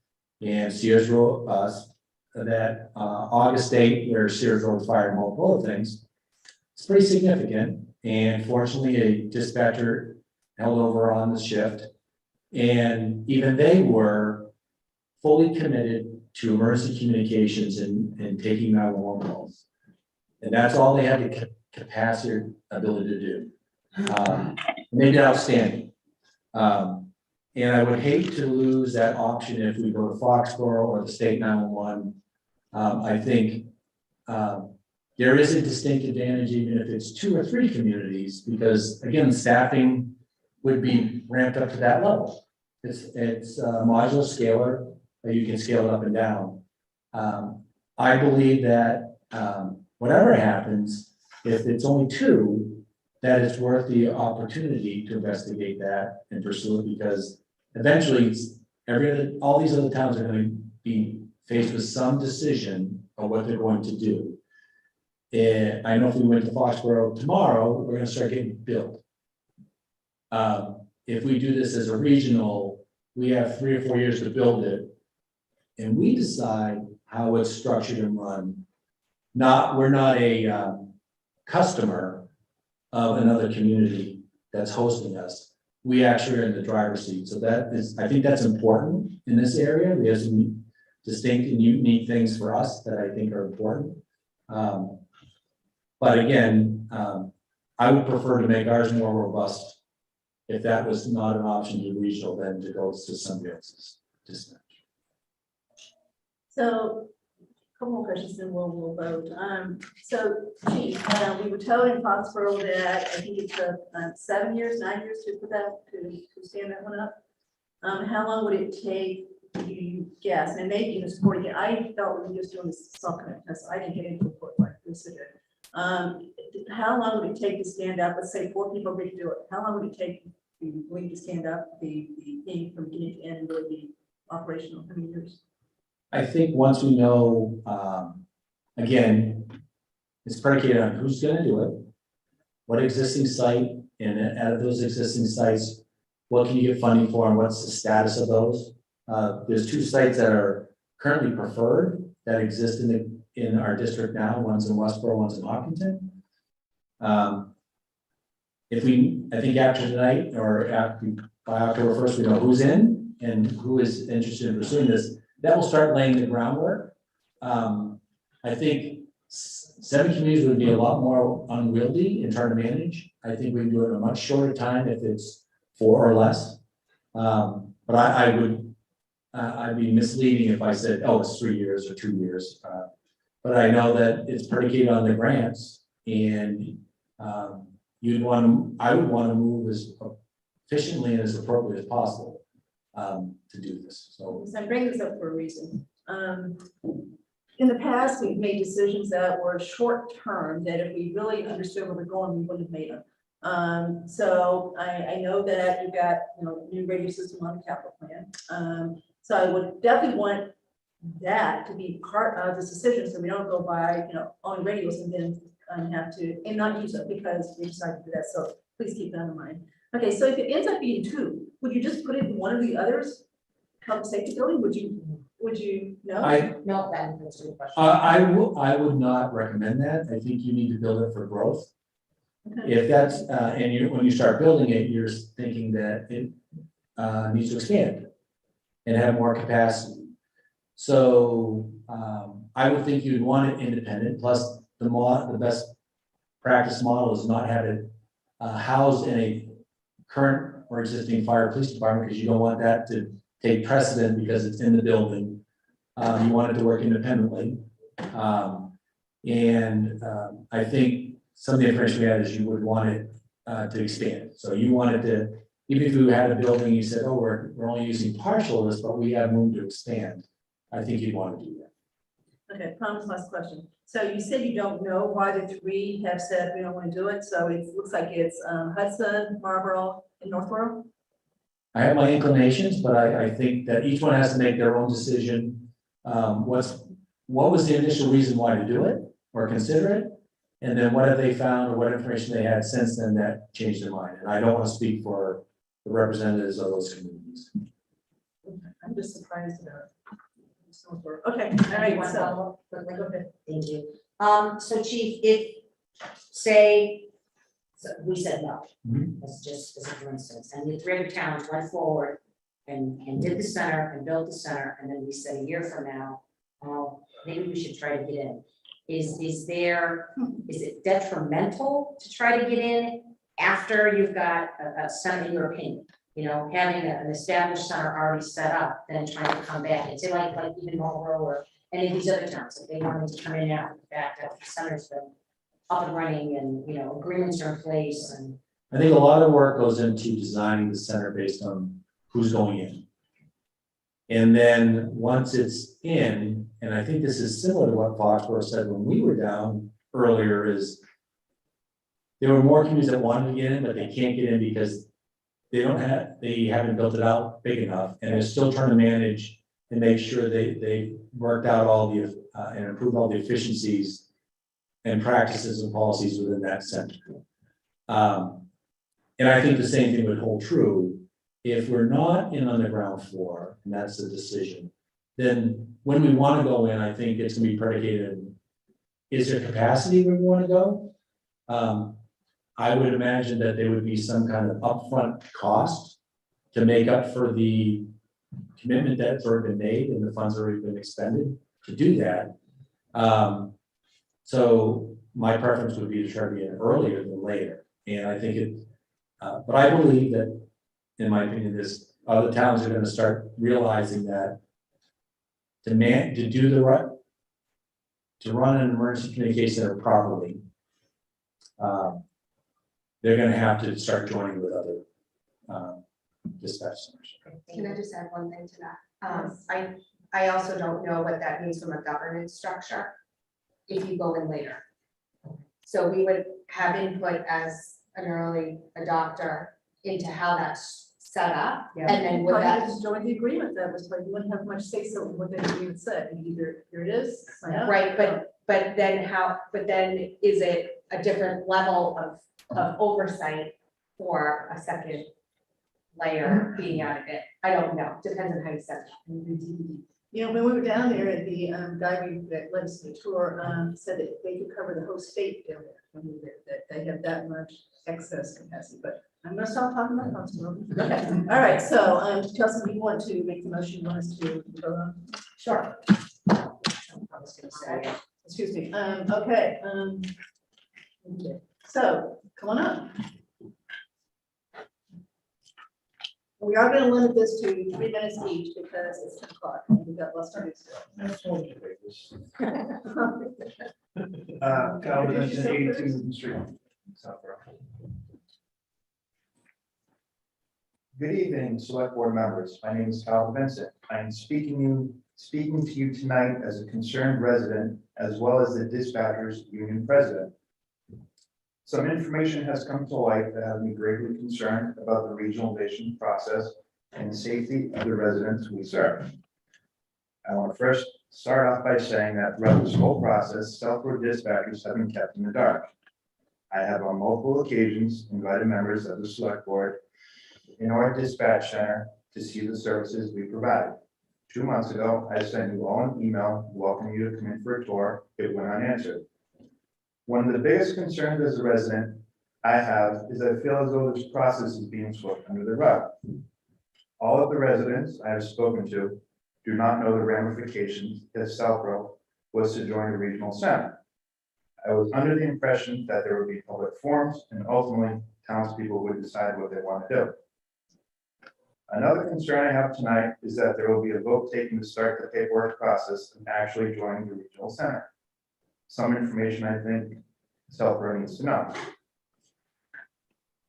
And Sears Road, that August date where Sears Road fire and multiple other things, it's pretty significant. And fortunately, a dispatcher held over on the shift. And even they were fully committed to emergency communications and taking 911 calls. And that's all they had the capacity or ability to do. They did outstanding. And I would hate to lose that option if we go to Foxborough or the state 911. I think there is a distinct advantage even if it's 2 or 3 communities, because again, staffing would be ramped up to that level. It's a modular scaler that you can scale it up and down. I believe that whatever happens, if it's only 2, that it's worth the opportunity to investigate that and pursue it, because eventually all these other towns are going to be faced with some decision of what they're going to do. And I know if we went to Foxborough tomorrow, we're going to start getting billed. If we do this as a regional, we have 3 or 4 years to build it, and we decide how it's structured and run. We're not a customer of another community that's hosting us. We actually are in the driver's seat. So I think that's important in this area. We have some distinct and unique things for us that I think are important. But again, I would prefer to make ours more robust if that was not an option to regional than to go to somebody else's dispatch. So, a couple more questions and we'll vote. So, Chief, we were told in Foxborough that I think it's 7 years, 9 years to put that, to stand that one up. How long would it take, you guess, and maybe in the sport, I thought we were just doing this self-connect test. I didn't get into a report like this. How long would it take to stand up? Let's say 4 people agreed to do it. How long would it take to stand up the thing from beginning to end and really be operational? How many years? I think once we know, again, it's predicated on who's going to do it, what existing site, and out of those existing sites, what can you get funding for, and what's the status of those? There's 2 sites that are currently preferred that exist in our district now. One's in Westboro, one's in Hopkinton. I think after tonight or by October 1st, we know who's in and who is interested in pursuing this. That will start laying the groundwork. I think 7 communities would be a lot more unwieldy in trying to manage. I think we can do it in a much shorter time if it's 4 or less. But I'd be misleading if I said, oh, it's 3 years or 2 years. But I know that it's predicated on the grants, and I would want to move as efficiently and as appropriate as possible to do this. So I'm bringing this up for a reason. in the past, we've made decisions that were short-term, that if we really understood where we're going, we wouldn't have made them. So I know that you've got, new radio system on the capital plan. So I would definitely want that to be part of this decision, so we don't go by, on radios and then have to, and not use it because we decided to do that. So please keep that in mind. Okay, so if it ends up being two, would you just put it in one of the others? Public safety building, would you, no? No, that answers the question. I would not recommend that. I think you need to build it for growth. Okay. If that's, when you start building it, you're thinking that it needs to expand and have more capacity. So I would think you'd want it independent, plus the best practice model is not have it housed in a current or existing fire police department, because you don't want that to take precedent because it's in the building. You want it to work independently. I think some of the information we had is you would want it to expand. So you wanted to, even if you had a building, you said, oh, we're only using partial of this, but we have room to expand. I think you'd want to do that. Okay, promise last question. So you said you don't know why the three have said we don't want to do it. So it looks like it's Hudson, Marlboro, and Northborough. I have my inclinations, but I think that each one has to make their own decision. What was the initial reason why to do it or consider it? And then what have they found or what information they had since then that changed their mind? And I don't want to speak for the representatives of those communities. I'm just surprised about it. Okay, all right, so. Go ahead. Thank you. So Chief, if, say, so we said no, that's just as a for instance, and the three other towns went forward and did the center and built the center, and then we said a year from now, maybe we should try to get in. Is it detrimental to try to get in after you've got a center, in your opinion? Having an established center already set up, then trying to come back and say like even Marlboro or any of these other towns, if they wanted to come in after the fact, after the center's been up and running and, agreements are in place and. I think a lot of work goes into designing the center based on who's going in. And then once it's in, and I think this is similar to what Foxborough said when we were down earlier, is there were more communities that wanted to get in, but they can't get in because they haven't built it out big enough, and they're still trying to manage and make sure they worked out all the and improved all the efficiencies and practices and policies within that center. And I think the same thing would hold true if we're not in on the ground floor, and that's the decision. Then when we want to go in, I think it's going to be predicated on, is there capacity where we want to go? I would imagine that there would be some kind of upfront cost to make up for the commitment that's already been made and the funds already been expended to do that. So my preference would be to try to be in earlier than later. And I think but I believe that, in my opinion, other towns are going to start realizing that to run an emergency communication center properly, they're going to have to start joining with other dispatch centers. Can I just add one thing to that? I also don't know what that means from a governance structure if you go in later. So we would have input as an early adopter into how that's set up. Yeah. And then would Probably that, just join the agreement that was like, you wouldn't have much say so in what the agreement said, and either here it is. sign up. right, but then is it a different level of oversight for a second layer being out of it? I don't know, depends on how you set it. When we were down there, the guy that led us to the tour said that they could cover the whole state down there. When we were there, that they have that much excess capacity, but I'm gonna stop talking about hospital. Okay, all right, so Chelsea, do you want to make the motion, you want us to vote on? Sure. Excuse me, okay, so, come on up. We are gonna limit this to 3 minutes each because it's 10 o'clock, and we've got less time to Calvin, 82 Street, Southborough. Good evening, select board members. My name is Kyle Vincent. I am speaking speaking to you tonight as a concerned resident, as well as the dispatchers union president. Some information has come to light that has me greatly concerned about the regionalization process and the safety of the residents we serve. I want to first start off by saying that throughout this whole process, Southborough dispatchers have been kept in the dark. I have on multiple occasions invited members of the select board in our dispatch center to see the services we provide. 2 months ago, I sent you all an email welcoming you to come in for a tour. It went unanswered. One of the biggest concerns as a resident I have is I feel as though this process is being swept under the rug. All of the residents I have spoken to do not know the ramifications if Southborough was to join the regional center. I was under the impression that there would be public forums and ultimately townspeople would decide what they want to do. Another concern I have tonight is that there will be a vote taken to start the paperwork process of actually joining the regional center. Some information I think Southborough needs to know.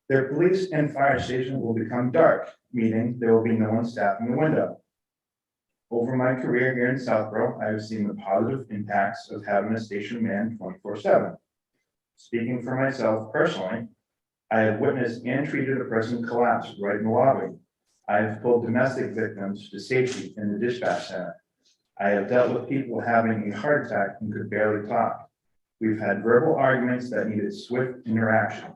Their police and fire station will become dark, meaning there will be no one staffing the window. Over my career here in Southborough, I have seen the positive impacts of having a station manned 24/7. Speaking for myself personally, I have witnessed and treated a person collapse right in the lobby. I have pulled domestic victims to safety in the dispatch center. I have dealt with people having a heart attack and could barely talk. We've had verbal arguments that needed swift interaction.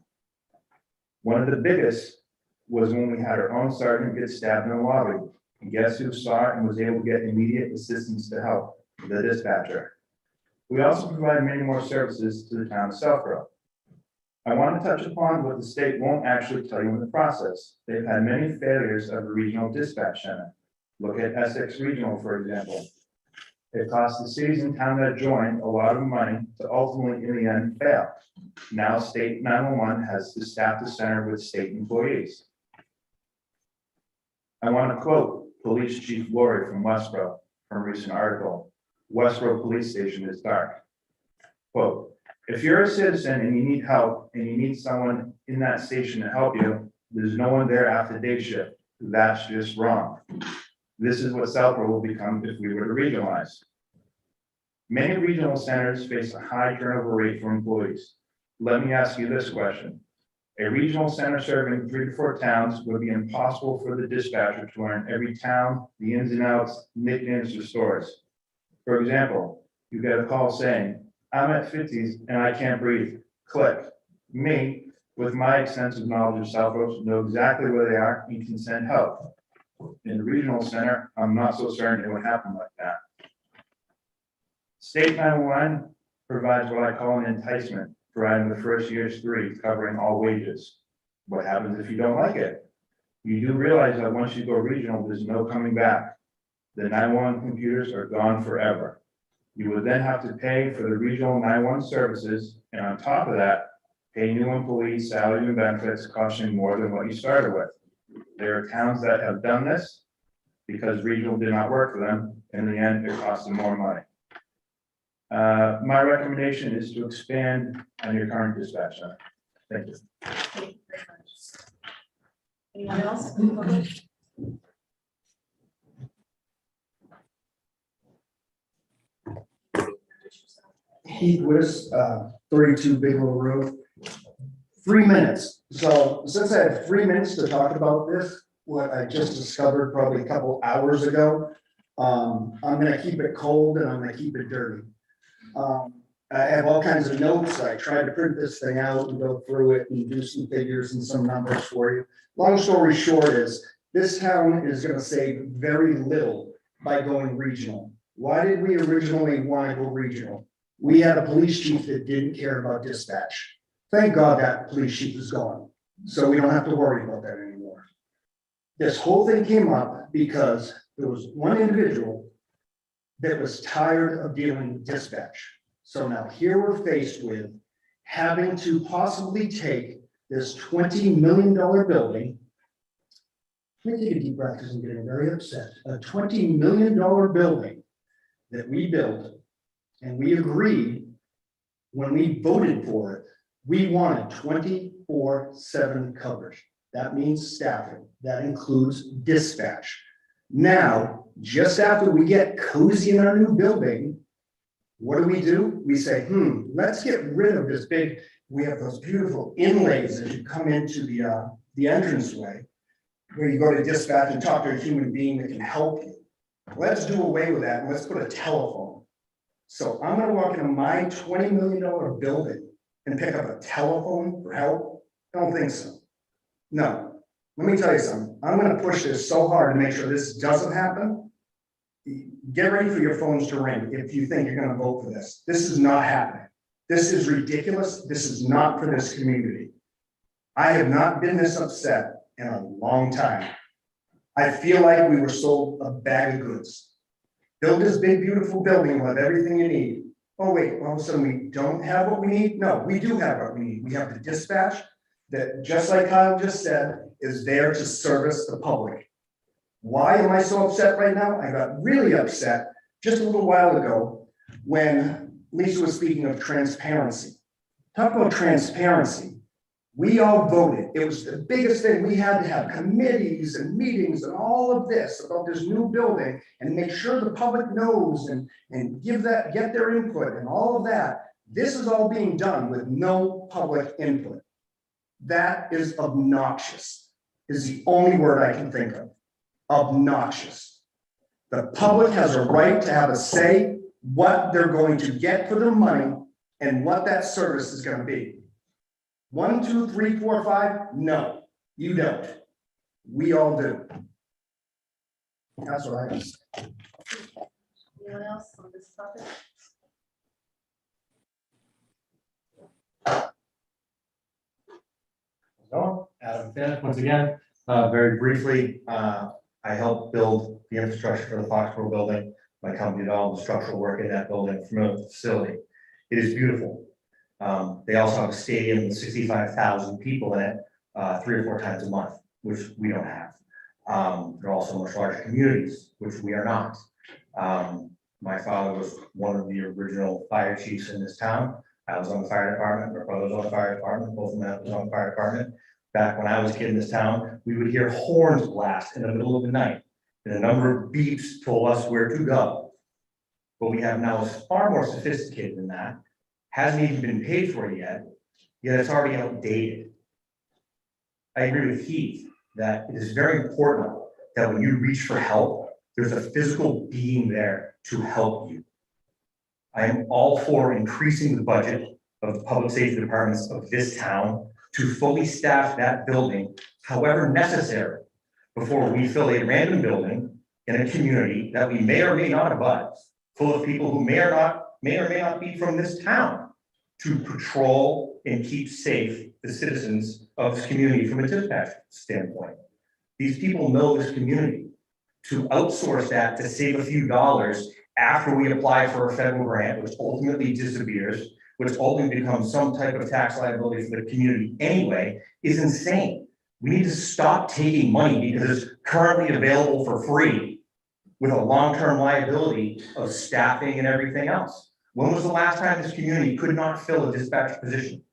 One of the biggest was when we had our own sergeant get stabbed in the lobby. And guess who saw it and was able to get immediate assistance to help? The dispatcher. We also provide many more services to the town of Southborough. I want to touch upon what the state won't actually tell you in the process. They've had many failures of the regional dispatch center. Look at Essex Regional, for example. It cost the cities and town that joined a lot of money to ultimately, in the end, fail. Now State 911 has to staff the center with state employees. I want to quote Police Chief Laurie from Westboro from a recent article. Westboro Police Station is dark. Quote, if you're a citizen and you need help and you need someone in that station to help you, there's no one there after day shift. That's just wrong. This is what Southborough will become if we were to regionalize. Many regional centers face a high turnover rate for employees. Let me ask you this question. A regional center serving 3 to 4 towns would be impossible for the dispatcher to learn every town, the ins and outs, nicknames to stores. For example, you get a call saying, I'm at 50s and I can't breathe. Click. Me, with my extensive knowledge of Southborough, know exactly where they are and can send help. In the regional center, I'm not so certain it would happen like that. State 911 provides what I call an enticement, providing the first year's free, covering all wages. What happens if you don't like it? You do realize that once you go regional, there's no coming back. The 911 computers are gone forever. You would then have to pay for the regional 911 services, and on top of that, pay new employees salary and benefits costing more than what you started with. There are towns that have done this because regional did not work for them. In the end, it cost them more money. My recommendation is to expand on your current dispatch center. Thank you. Thank you very much. Anyone else? Heath Wis, 32 Bigelow Road. 3 minutes. So since I have 3 minutes to talk about this, what I just discovered probably a couple hours ago, I'm gonna keep it cold and I'm gonna keep it dirty. I have all kinds of notes. I tried to print this thing out and go through it and do some figures and some numbers for you. Long story short is, this town is gonna save very little by going regional. Why did we originally want to go regional? We had a police chief that didn't care about dispatch. Thank God that police chief is gone, so we don't have to worry about that anymore. This whole thing came up because there was one individual that was tired of dealing with dispatch. So now here we're faced with having to possibly take this $20 million building. Let me take a deep breath because I'm getting very upset. A $20 million building that we built and we agreed when we voted for it, we wanted 24/7 coverage. That means staffing. That includes dispatch. Now, just after we get cozy in our new building, what do? We say, let's get rid of this big, we have those beautiful inlays as you come into the entranceway, where you go to dispatch and talk to a human being that can help you. Let's do away with that and let's put a telephone. So I'm gonna walk into my $20 million building and pick up a telephone for help? I don't think so. No, let me tell you something. I'm gonna push this so hard to make sure this doesn't happen. Get ready for your phones to ring if you think you're gonna vote for this. This is not happening. This is ridiculous. This is not for this community. I have not been this upset in a long time. I feel like we were sold a bag of goods. Build this big, beautiful building with everything you need. Oh, wait, all of a sudden we don't have what we need? No, we do have what we need. We have the dispatch that, just like Kyle just said, is there to service the public. Why am I so upset right now? I got really upset just a little while ago when Lisa was speaking of transparency. Talk about transparency. We all voted. It was the biggest thing. We had to have committees and meetings and all of this about this new building and make sure the public knows and get their input and all of that. This is all being done with no public input. That is obnoxious, is the only word I can think of. Obnoxious. The public has a right to have a say what they're going to get for their money and what that service is going to be. 1, 2, 3, 4, 5. No, you don't. We all do. That's what I just. Anyone else on this topic? Adam Finn, once again, very briefly, I helped build the infrastructure for the Foxborough building. My company did all the structural work in that building, familiar with the facility. It is beautiful. They also have a stadium with 65,000 people in it, 3 or 4 times a month, which we don't have. They're also much larger communities, which we are not. My father was one of the original fire chiefs in this town. I was on the fire department, my brother was on the fire department, both of them was on the fire department. Back when I was a kid in this town, we would hear horns blast in the middle of the night, and a number of beeps told us where to go. What we have now is far more sophisticated than that. Hasn't even been paid for yet it's already outdated. I agree with Heath that it is very important that when you reach for help, there's a physical being there to help you. I am all for increasing the budget of the public safety departments of this town to fully staff that building, however necessary, before we fill a random building in a community that we may or may not abut, full of people who may or may not be from this town, to patrol and keep safe the citizens of this community from a dispatch standpoint. These people know this community. To outsource that to save a few dollars after we apply for a federal grant, which ultimately disappears, which ultimately becomes some type of tax liability for the community anyway, is insane. We need to stop taking money because it's currently available for free with a long-term liability of staffing and everything else. When was the last time this community could not fill a dispatch position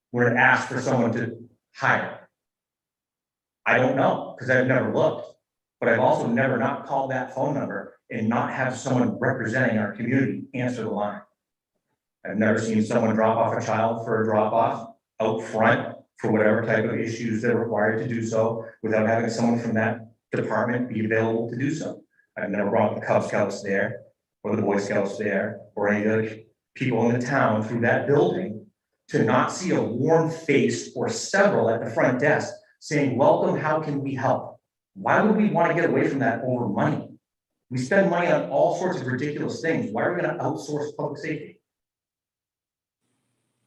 where it asked for someone to hire? I don't know, because I've never looked, but I've also never not called that phone number and not have someone representing our community answer the line. I've never seen someone drop off a child for a drop off out front for whatever type of issues they're required to do so without having someone from that department be available to do so. I've never brought the Cub Scouts there or the Boy Scouts there or any other people in the town through that building to not see a warm face or several at the front desk saying, welcome, how can we help? Why would we want to get away from that over money? We spend money on all sorts of ridiculous things. Why are we going to outsource public safety?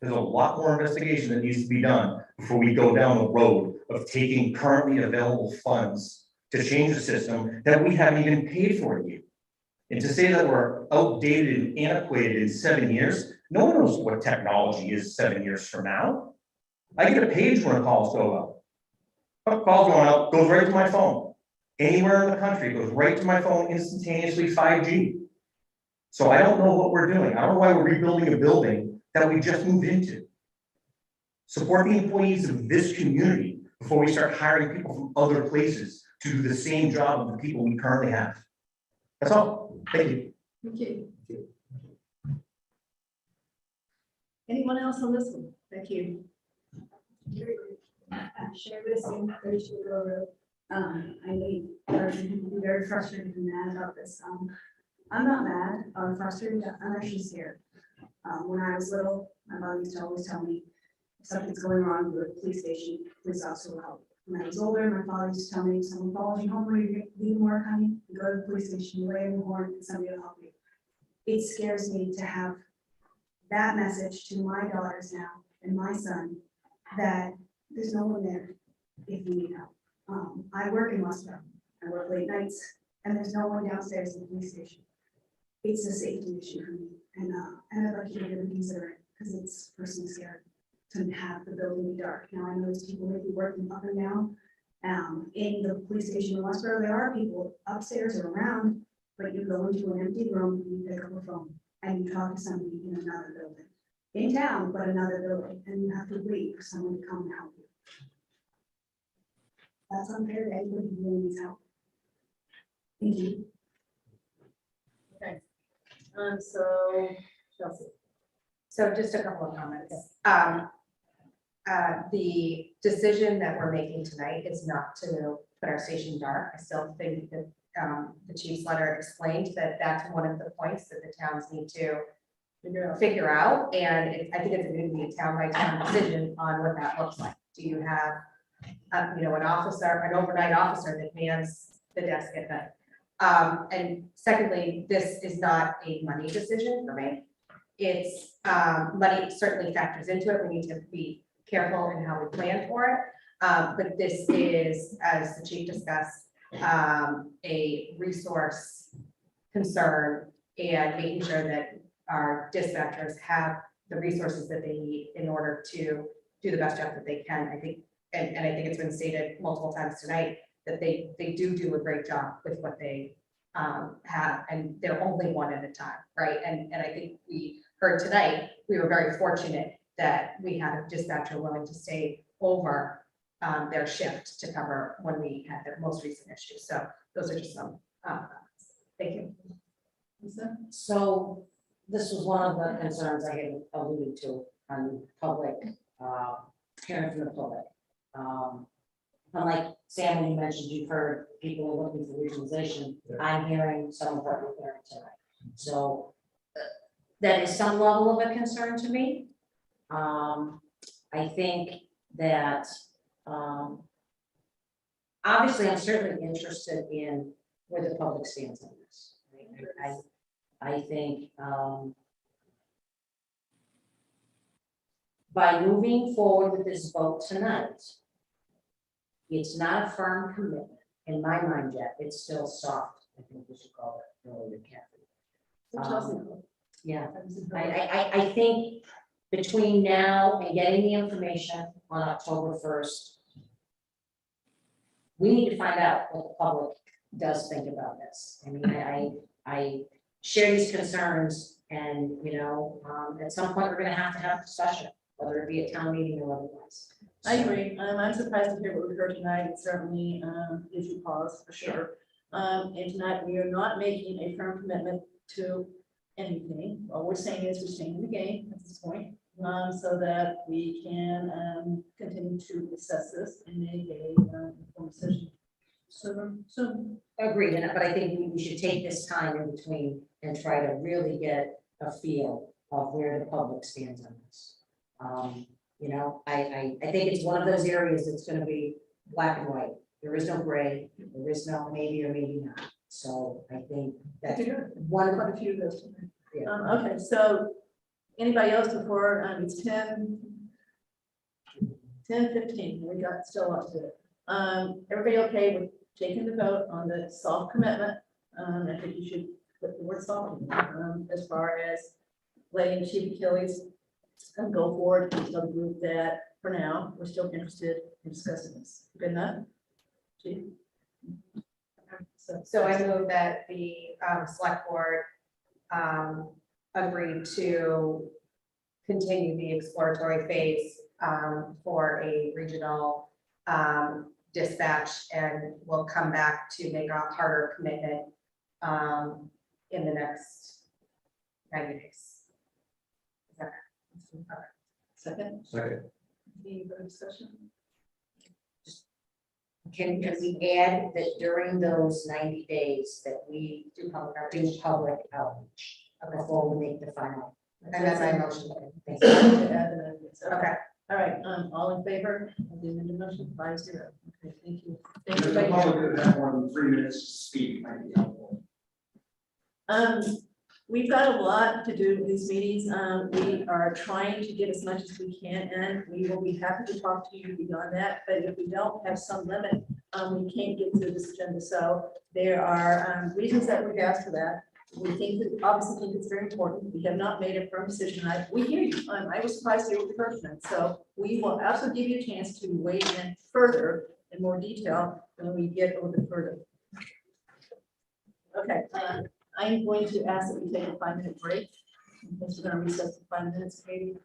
There's a lot more investigation that needs to be done before we go down the road of taking currently available funds to change the system that we haven't even paid for yet. And to say that we're outdated and antiquated in 7 years, no one knows what technology is 7 years from now. I get a page when a calls go out. A call going out goes right to my phone. Anywhere in the country, it goes right to my phone instantaneously, 5G. So I don't know what we're doing. I don't know why we're rebuilding a building that we just moved into. Support the employees of this community before we start hiring people from other places to do the same job of the people we currently have. That's all. Thank you. Thank you. Anyone else on this one? Thank you. Share this in 32 Road. I know you are very frustrated and mad about this. I'm not mad or frustrated, I'm actually scared. When I was little, my mom used to always tell me, if something's going wrong, go to the police station, police officer will help. When I was older, my father used to tell me, if someone follows you home where you're leaving work, honey, you go to the police station, you lay in the horn, and somebody will help you. It scares me to have that message to my daughters now and my son, that there's no one there if you need help. I work in Westborough, I work late nights, and there's no one downstairs in the police station. It's a safety issue for me, and I'd like you to really consider it, because it's personally scary to have the building be dark. Now, I know there's people maybe working up and down, in the police station in Westborough, there are people upstairs or around, but you go into an empty room, you pick up a phone, and you talk to somebody in another building, in town, but another building, and you have to wait for someone to come and help you. That's unfair to anybody who really needs help. Thank you. Okay. So, Chelsea. So just a couple of comments. The decision that we're making tonight is not to put our station dark. I still think that the chief's letter explained that that's one of the points that the towns need to figure out. And I think it's going to be a town by town decision on what that looks like. Do you have, an officer, an overnight officer that mans the desk at night? And secondly, this is not a money decision for me. It's, money certainly factors into it. We need to be careful in how we plan for it. But this is, as the chief discussed, a resource concern and making sure that our dispatchers have the resources that they need in order to do the best job that they can. I think, and I think it's been stated multiple times tonight, that they do a great job with what they have, and they're only one at a time, right? And I think we heard tonight, we were very fortunate that we had a dispatcher willing to stay over their shift to cover when we had the most recent issue. So those are just some comments. Thank you. Lisa? So this was one of the concerns I had alluded to on public, hearing from the public. Unlike Sam, when you mentioned you've heard people are looking for regionalization, I'm hearing some of what we're hearing tonight. So that is some level of a concern to me. I think that obviously I'm certainly interested in where the public stands on this. I think by moving forward with this vote tonight, it's not a firm commitment in my mind yet. It's still soft. I think we should call it earlier, Kathy. Yeah, I think between now and getting the information on October 1st, we need to find out what the public does think about this. I mean, I share these concerns, and at some point we're going to have a discussion, whether it be a town meeting or otherwise. I agree. I'm surprised to hear what we heard tonight. It certainly gives you pause for sure. And tonight we are not making a firm commitment to anything. All we're saying is we're staying in the game at this point, so that we can continue to assess this and make a informed decision. So Agreed, but I think we should take this time in between and try to really get a feel of where the public stands on this. I think it's one of those areas that's going to be black and white. There is no gray. There is no maybe or maybe not. So I think that's one. quite a few of those. Yeah. Okay, so anybody else before it's 10:15? We got still up to it. Everybody okay with taking the vote on the soft commitment? I think you should put the word soft as far as letting Chief Achilles go forward and tell the group that for now we're still interested in discussing this. Good enough? Chief? So I move that the select board agreed to continue the exploratory phase for a regional dispatch, and we'll come back to make a harder commitment in the next 90 days. Is that okay? Second, Second. any further discussion? Can we add that during those 90 days that we do public outreach before we make the final? And that's my motion. Thank you. Okay, all right, all in favor of the amended motion, 5-0. Okay, thank you. Thank you. The public that have more than 3 minutes to speak might be helpful. We've got a lot to do with these meetings. We are trying to get as much as we can, and we will be happy to talk to you beyond that. But if we don't have some limit, we can't get through this agenda. So there are reasons that we've asked for that. We obviously think it's very important. We have not made a firm decision. We hear you. I was surprised to hear what the first meant. So we will also give you a chance to weigh in further in more detail when we get a little bit further. Okay. I'm going to ask that we take a 5-minute break. We're going to recess for 5 minutes, maybe.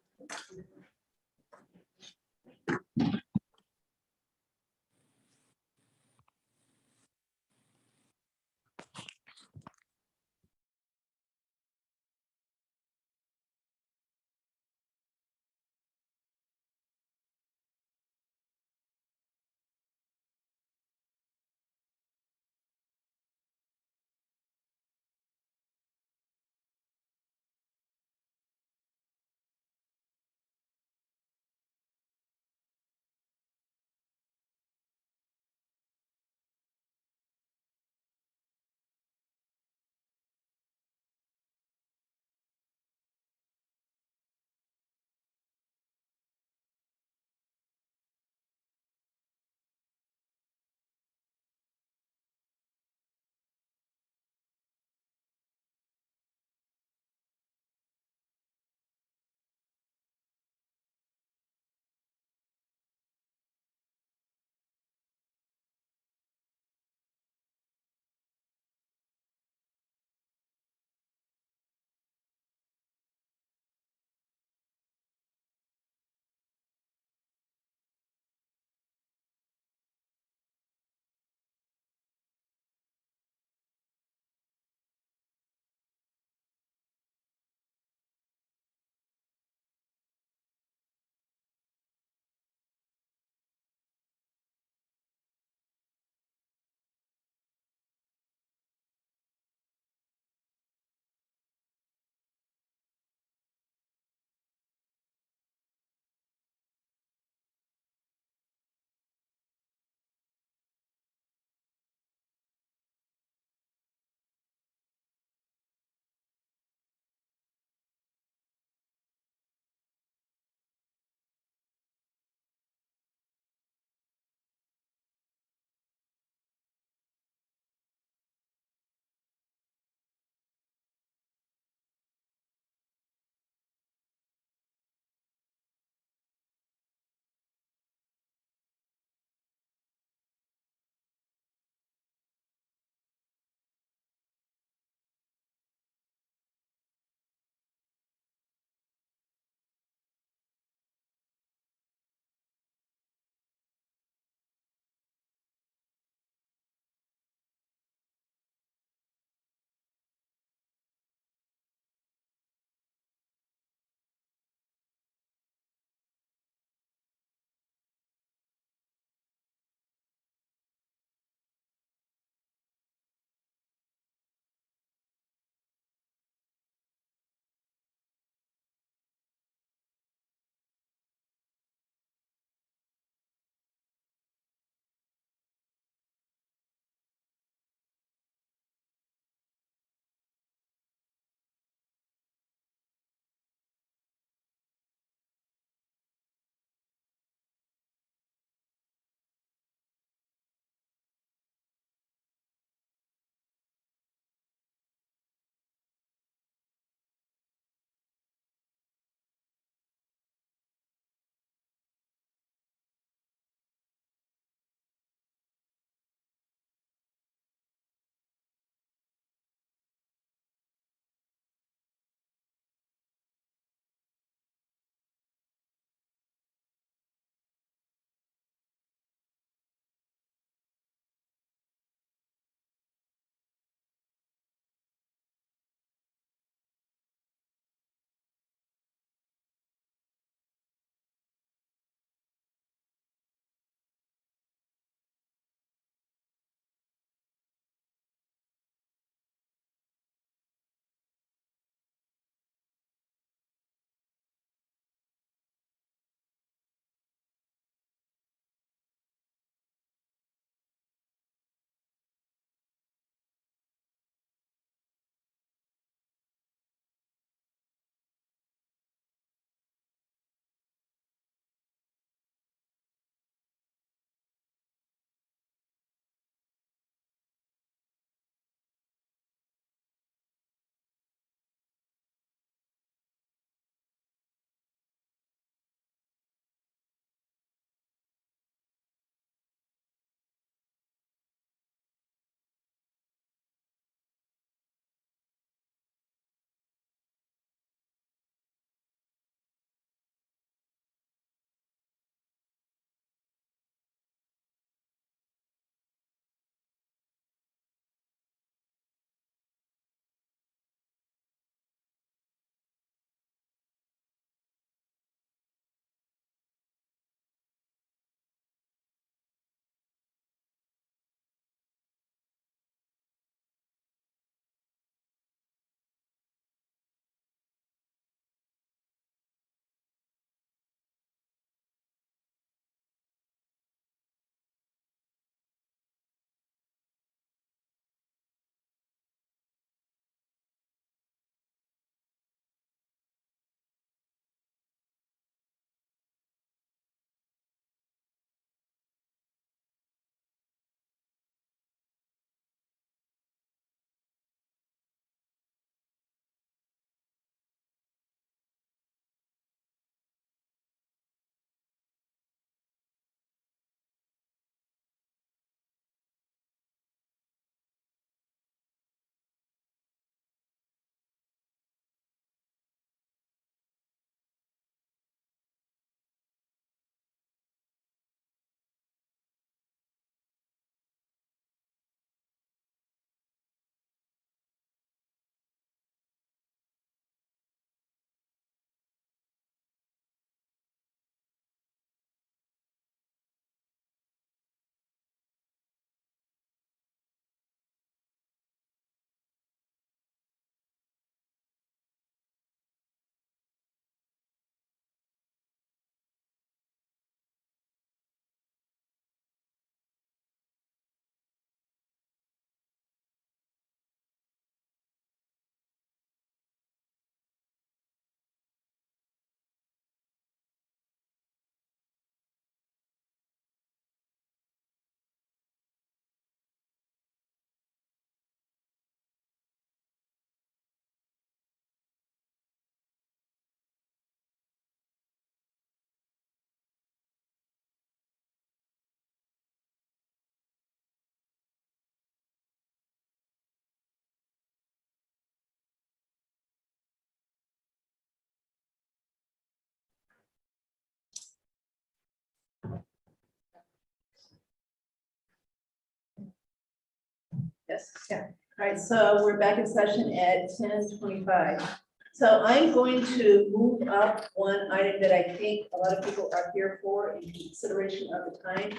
Yes, yeah. All right, so we're back in session at 10:25. So I'm going to move up one item that I think a lot of people are here for in consideration of the time.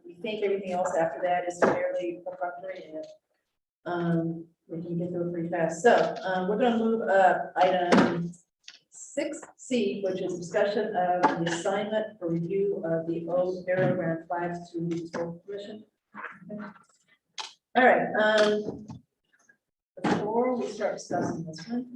We think everything else after that is fairly perfunctory and we can get through it pretty fast. So we're going to move up item 6C, which is discussion of the assignment for review of the old burial ground flags to the historical commission. All right, before we start discussing this one.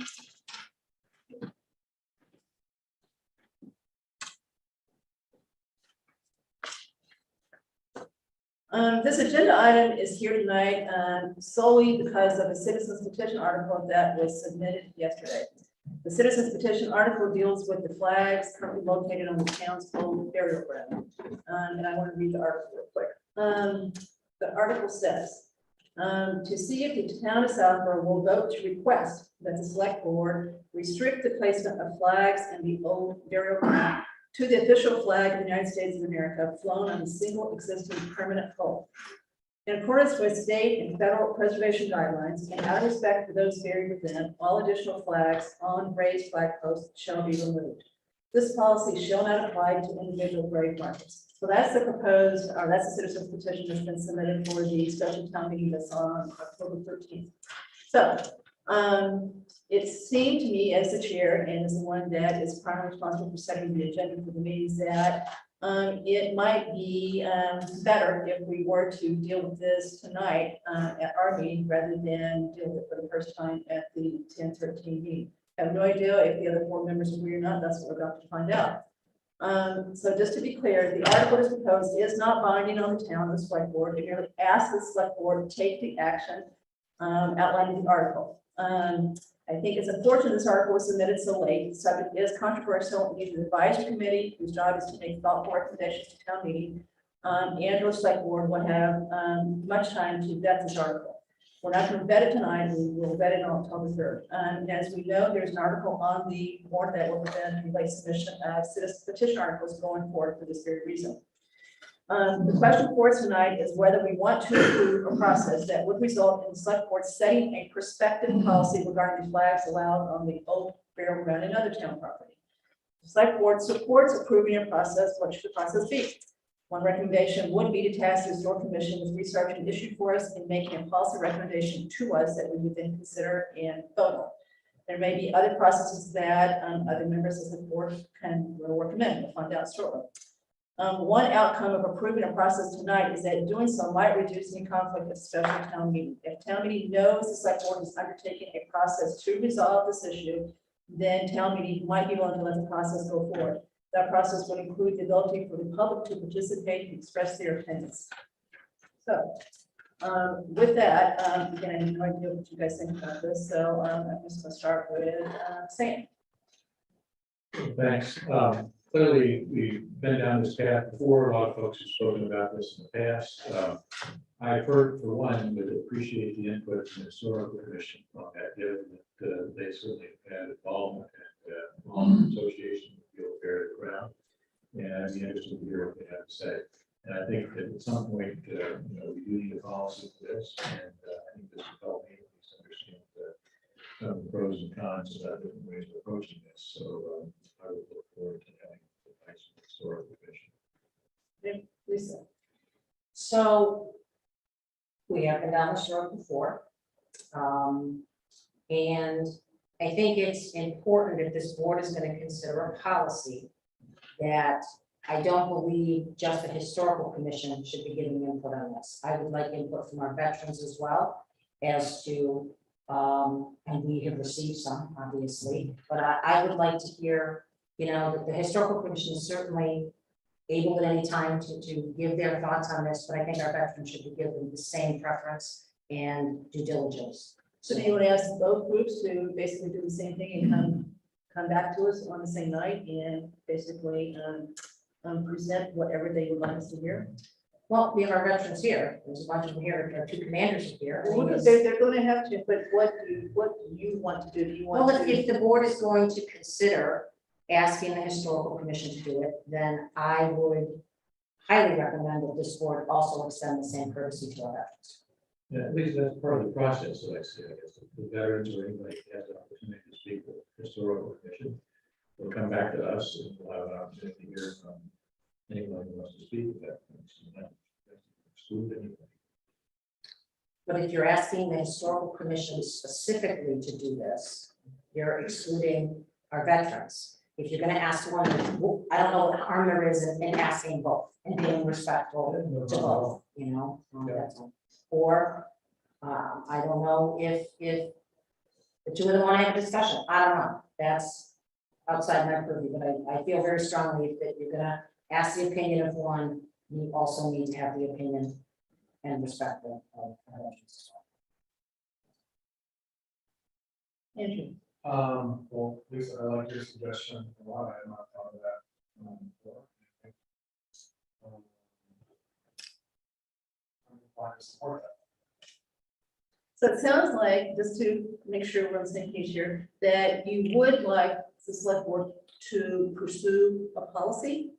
This agenda item is here tonight solely because of a citizens petition article that was submitted yesterday. The citizens petition article deals with the flags currently located on the town's old burial ground. And I want to read the article real quick. The article says, to see if the town of Southborough will vote to request that the select board restrict the placement of flags in the old burial ground to the official flag of the United States of America flown on a single existing permanent pole. In accordance with state and federal preservation guidelines, and out of respect for those buried within, all additional flags on raised flag posts shall be removed. This policy shall not apply to individual grave markers. So that's the proposed, or that's the citizens petition that's been submitted for the special town meeting that's on October 13th. So it seemed to me as the chair and as the one that is primarily responsible for setting the agenda for the meetings that it might be better if we were to deal with this tonight at our meeting rather than deal with it for the first time at the 10:13 meeting. I have no idea if the other board members agree or not. That's what we're about to find out. So just to be clear, the article is proposed is not binding on the town or the select board. It merely asks the select board to take the action outlined in the article. I think it's unfortunate this article was submitted so late. The subject is controversial. It needs an advisory committee whose job is to make thoughtful recommendations to town meeting and or select board would have much time to vet this article. We're not going to vet it tonight. We will vet it on October 3rd. And as we know, there's an article on the board that will prevent the late submission of citizen petition articles going forward for this very reason. The question for us tonight is whether we want to approve a process that would result in the select board setting a prospective policy regarding the flags allowed on the old burial ground and other town property. The select board supports approving a process. What should the process be? One recommendation would be to task the historic commission with research and issue for us and making a policy recommendation to us that we would then consider and vote on. There may be other processes that other members of the board will recommend. We'll find out shortly. One outcome of approving a process tonight is that doing so might reduce any conflict at special town meeting. If town meeting knows the select board is undertaking a process to resolve this issue, then town meeting might be willing to let the process go forward. That process would include the ability for the public to participate and express their opinions. So with that, again, I have no idea what you guys think about this. So I'm just going to start with Sam. Thanks. Clearly, we've been down this path before. A lot of folks have spoken about this in the past. I've heard, for one, would appreciate the input from the historical commission on that, given that they certainly have had involvement and long association with the old burial ground. And I'd be interested to hear what they have to say. And I think that at some point, we do need a policy for this, and I think this will help me at least understand some of the pros and cons about different ways of approaching this. So I would look forward to having advice from the historical commission. Lisa. So we have been down this road before. And I think it's important if this board is going to consider a policy that I don't believe just the historical commission should be giving input on this. I would like input from our veterans as well as to, and we have received some, obviously, but I would like to hear, that the historical commission is certainly able at any time to give their thoughts on this, but I think our veterans should be given the same preference and due diligence. So do you want to ask both groups to basically do the same thing and come back to us on the same night and basically present whatever they would like us to hear? Well, we have our veterans here. There's a bunch of them here. There are two commanders here. They're going to have to, but what do you want to do? Do you want Well, to? if the board is going to consider asking the historical commission to do it, then I would highly recommend that this board also extend the same courtesy to our veterans. Yeah, at least that's part of the process, that I see, I guess, the veterans or anybody who has the opportunity to speak with the historical commission. Will come back to us and we'll have an opportunity to hear from anyone who wants to speak with that. Exclude anybody. But if you're asking the historical commission specifically to do this, you're excluding our veterans. If you're gonna ask one, I don't know what harm there is in asking both and being respectful to both, you know? That's all. Or, I don't know if the two of them wanna have a discussion, I don't know, that's outside my purview, but I feel very strongly that you're gonna ask the opinion of one, you also need to have the opinion and respect of others. Andrew. Well, Lisa, I like your suggestion a lot. I had not thought of that. Before. I'm inclined to support that. So it sounds like, just to make sure we're on the same page here, that you would like the select board to pursue a policy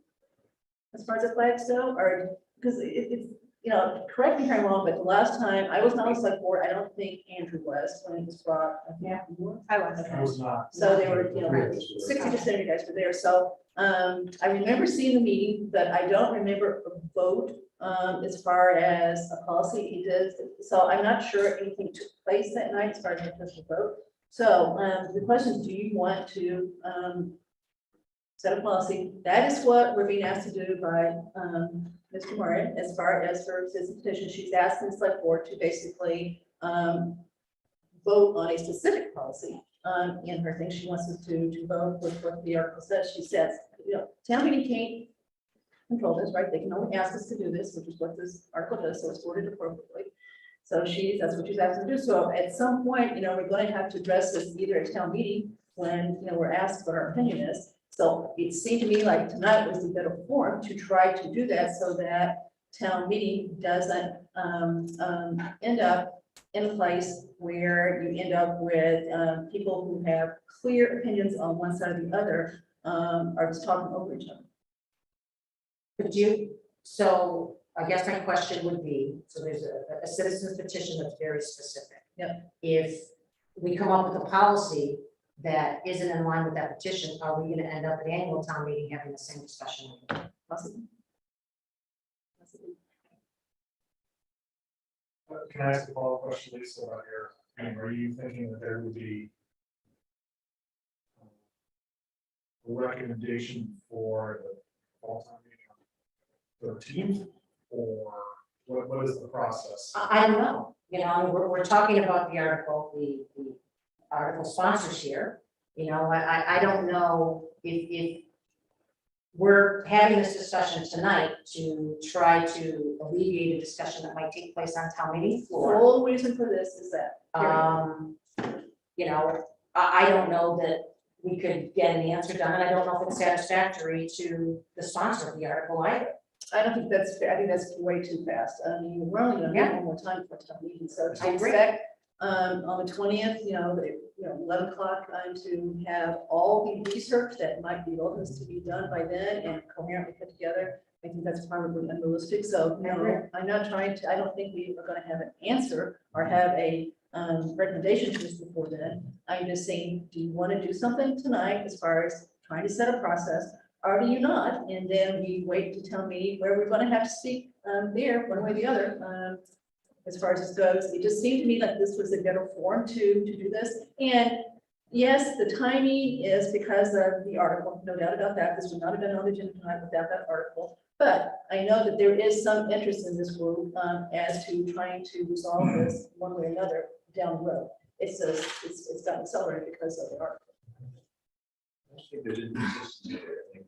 as far as the flags go, or, because it's, you know, correct me if I'm wrong, but the last time I was not on the select board, I don't think Andrew was when it was brought. Yeah, I was. I was not. So they were, you know, 60% of you guys were there. So I remember seeing the meeting, but I don't remember a vote as far as a policy. It does. So I'm not sure anything took place that night as far as the official vote. So the question is, do you want to set a policy? That is what we're being asked to do by Mr. Moran, as far as her citizen petition. She's asking the select board to basically vote on a specific policy. In her thing, she wants us to vote with what the article says. She says, you know, town meeting can't control this, right? They can only ask us to do this, which is what this article does, so it's worded appropriately. So that's what she's asking to do. So at some point, you know, we're going to have to address this either at town meeting when, you know, we're asked what our opinion is. So it seemed to me like tonight was a better forum to try to do that so that town meeting doesn't end up in a place where you end up with people who have clear opinions on one side or the other are just talking over each other. Could you, so I guess my question would be, so there's a citizen's petition that's very specific. Yep. If we come up with a policy that isn't in line with that petition, are we gonna end up at the annual town meeting having the same discussion? Possibly. Can I ask a follow-up question, Lisa, about your, are you thinking that there would be a recommendation for the fall town meeting on 13th, or what is the process? I don't know, you know, we're talking about the article, the article sponsors here. You know, I don't know if we're having this discussion tonight to try to alleviate a discussion that might take place on town meeting The floor. whole reason for this is that. You know, I don't know that we could get an answer done, and I don't know if it's satisfactory to the sponsor of the article either. I don't think that's fair. I think that's way too fast. I mean, we're only gonna have one more time for town meeting, so I to agree. expect on the 20th, you know, 11 o'clock, to have all the research that might be relevant to be done by then and coherently put together. I think that's probably unrealistic. So no, I'm not trying to, I don't think we are going to have an answer or have a recommendation to this before then. I'm just saying, do you want to do something tonight as far as trying to set a process, or do you not? And then we wait to tell me where we're going to have to speak there, one way or the other. As far as this goes, it just seemed to me like this was a better forum to do this. And yes, the timing is because of the article, no doubt about that. This would not have been on the agenda tonight without that article. But I know that there is some interest in this group as to trying to resolve this one way or another down the road. It's gotten accelerated because of the article. I think there's inconsistency there. I think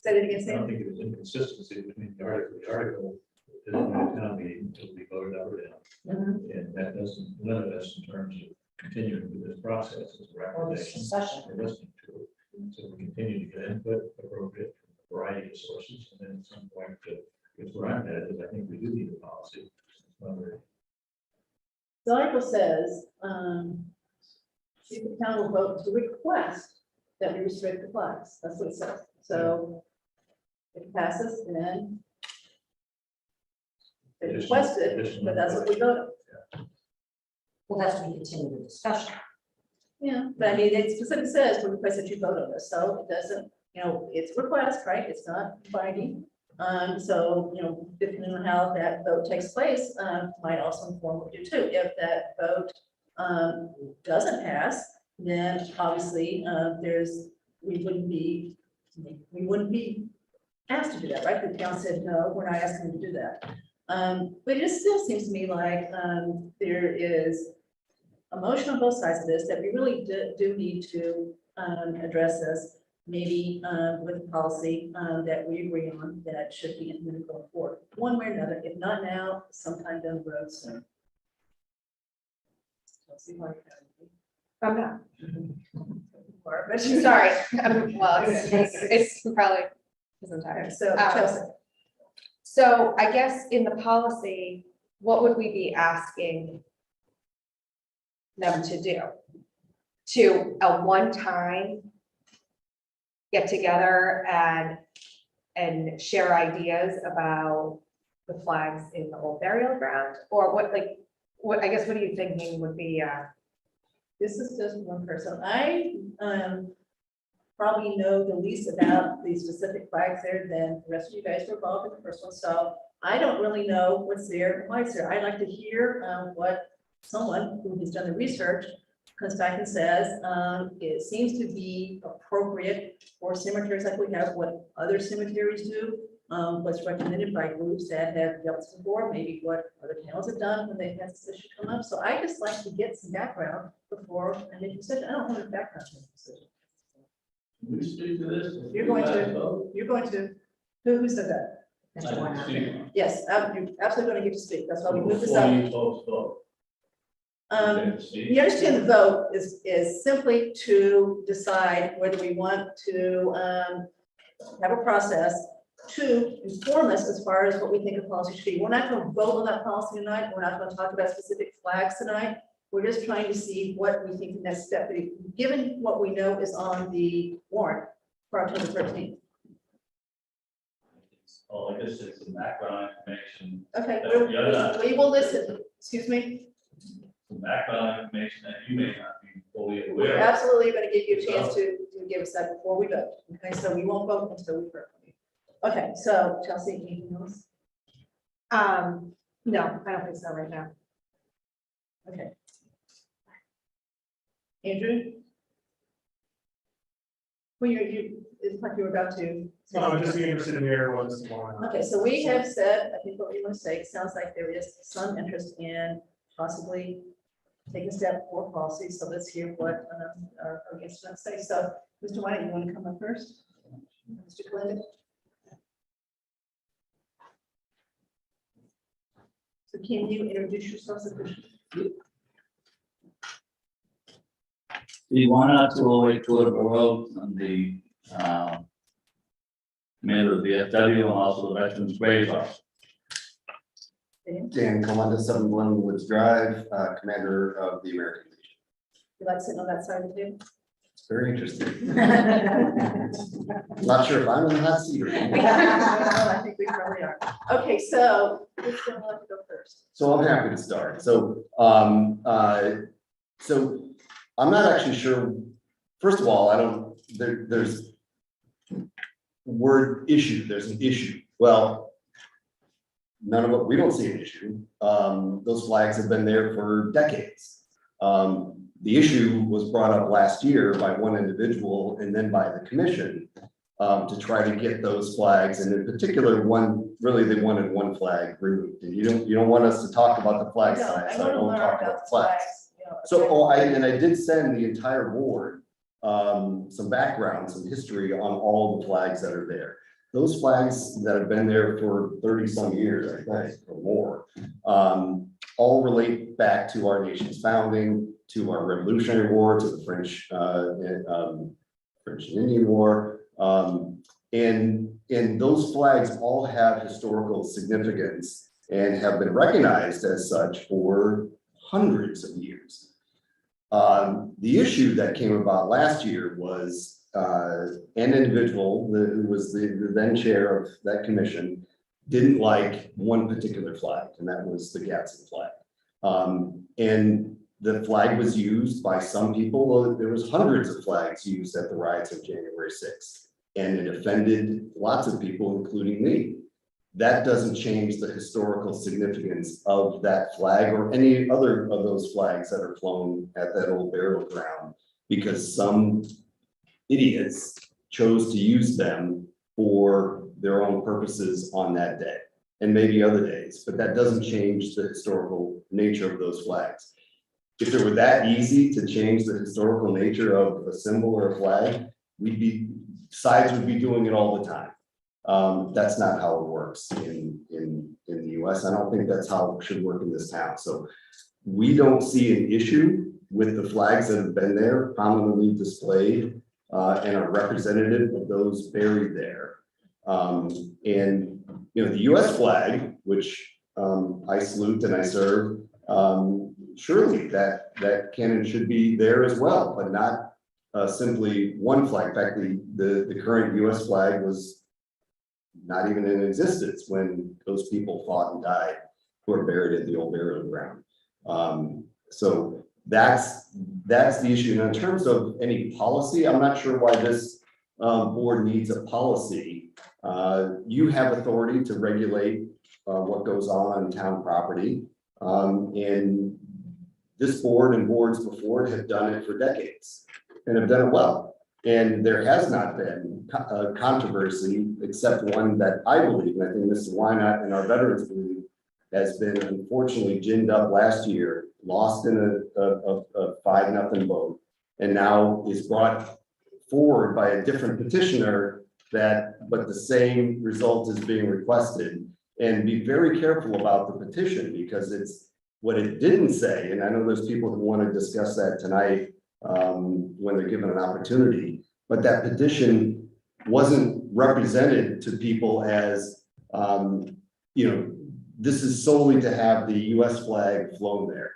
Say that again, I Sam. don't think there's inconsistency between the article is in the town meeting until we voted up or down. And that doesn't limit us in terms of continuing with this process as a recommendation. We're listening to it. So we continue to get input appropriate from a variety of sources. And then at some point, because where I'm at is I think we do need a policy. The article says, see if the town will vote to request that we restrict the flags. That's what it says. So if it passes, then They requested, but that's what we voted. Well, that's when we continue the discussion. Yeah, but I mean, it specifically says to request that you vote on this, so it doesn't, it's a request, right? It's not binding. So, depending on how that vote takes place, might also inform what we do too. If that vote doesn't pass, then obviously, we wouldn't be asked to do that, right? The town said, no, we're not asking you to do that. But it just still seems to me like there is a motion on both sides of this that we really do need to address this, maybe with a policy that we agree on that should be implemented going forward, one way or another, if not now, sometime down the road soon. I'm not. But sorry, well, it's probably isn't tired. So Chelsea. So I guess in the policy, what would we be asking them to do? To a one-time get together and share ideas about the flags in the old burial ground? Or what I guess, what are you thinking would be, This is just one person. I probably know the least about the specific flags there than the rest of you guys were involved in the first one. So I don't really know what's there and why it's there. I'd like to hear what someone who has done the research comes back and says, it seems to be appropriate for cemeteries like we have, what other cemeteries do, what's recommended by groups that have dealt with before, maybe what other towns have done when they've had this issue come up. So I just like to get some background before I make a decision. I don't have a background to make a decision. We speak to this. You're going to, who said that? Mr. Warner. Yes, you're absolutely going to get to speak. That's why we moved this Before up. you folks vote. You understand the vote is simply to decide whether we want to have a process to inform us as far as what we think a policy should be. We're not going to vote on that policy tonight. We're not going to talk about specific flags tonight. We're just trying to see what we think the next step, given what we know is on the warrant for October 13th. Oh, I guess it's some background information. Okay, Yeah. we will listen. Excuse me. Some background information that you may not be fully aware We're of. absolutely going to give you a chance to give us that before we vote. Okay, so we won't vote until we vote. Okay, so Chelsea, anything else? no, I don't think so right now. Okay. Andrew? Well, it's like you were about to. So I'm just interested in hearing what's going on. Okay, so we have said, I think what we want to say, it sounds like there is some interest in possibly taking a step for policy. So let's hear what our guests want to say. So, Mr. White, you want to come up first? Mr. Clinton? So can you introduce yourself sufficiently? The 10208 Tour Road on the command of the VFW and also the Veterans Grave House. Dan Kalenda, 71 Woods Drive, commander of the American Legion. You like sitting on that side of the table? It's very interesting. Not sure if I'm in the hot seat or not. I think we probably are. Okay, so who's going to go first? So I'm happy to start. So, so I'm not actually sure. First of all, I don't, there's word issue, there's an issue. Well, none of it, we don't see an issue. Those flags have been there for decades. The issue was brought up last year by one individual and then by the commission to try to get those flags, and in particular, really they wanted one flag removed. And you don't want us to talk about the flag size, so I don't talk about the flags. So, I did send the entire board some background, some history on all the flags that are there. Those flags that have been there for 30 some years, I think, or more, all relate back to our nation's founding, to our Revolutionary War, to the French and Indian War. And those flags all have historical significance and have been recognized as such for hundreds of years. The issue that came about last year was an individual who was the then chair of that commission didn't like one particular flag, and that was the Gadsden flag. And the flag was used by some people. Well, there was hundreds of flags used at the riots of January 6th, and it offended lots of people, including me. That doesn't change the historical significance of that flag or any other of those flags that are flown at that old burial ground, because some idiots chose to use them for their own purposes on that day, and maybe other days, but that doesn't change the historical nature of those flags. If it were that easy to change the historical nature of a symbol or a flag, sides would be doing it all the time. That's not how it works in the US. I don't think that's how it should work in this town. So we don't see an issue with the flags that have been there, prominently displayed, and are representative of those buried there. And the US flag, which I salute and I serve, surely that can and should be there as well, but not simply one flag. In fact, the current US flag was not even in existence when those people fought and died who are buried at the old burial ground. So that's the issue. And in terms of any policy, I'm not sure why this board needs a policy. You have authority to regulate what goes on town property. And this board and boards before it have done it for decades and have done it well. And there has not been a controversy, except one that I believe, and I think Mr. Wynot and our veterans believe, has been unfortunately ginned up last year, lost in a 5-0 vote, and now is brought forward by a different petitioner but the same result is being requested. And be very careful about the petition, because it's what it didn't say. And I know there's people who want to discuss that tonight when they're given an opportunity, but that petition wasn't represented to people as, this is solely to have the US flag flown there.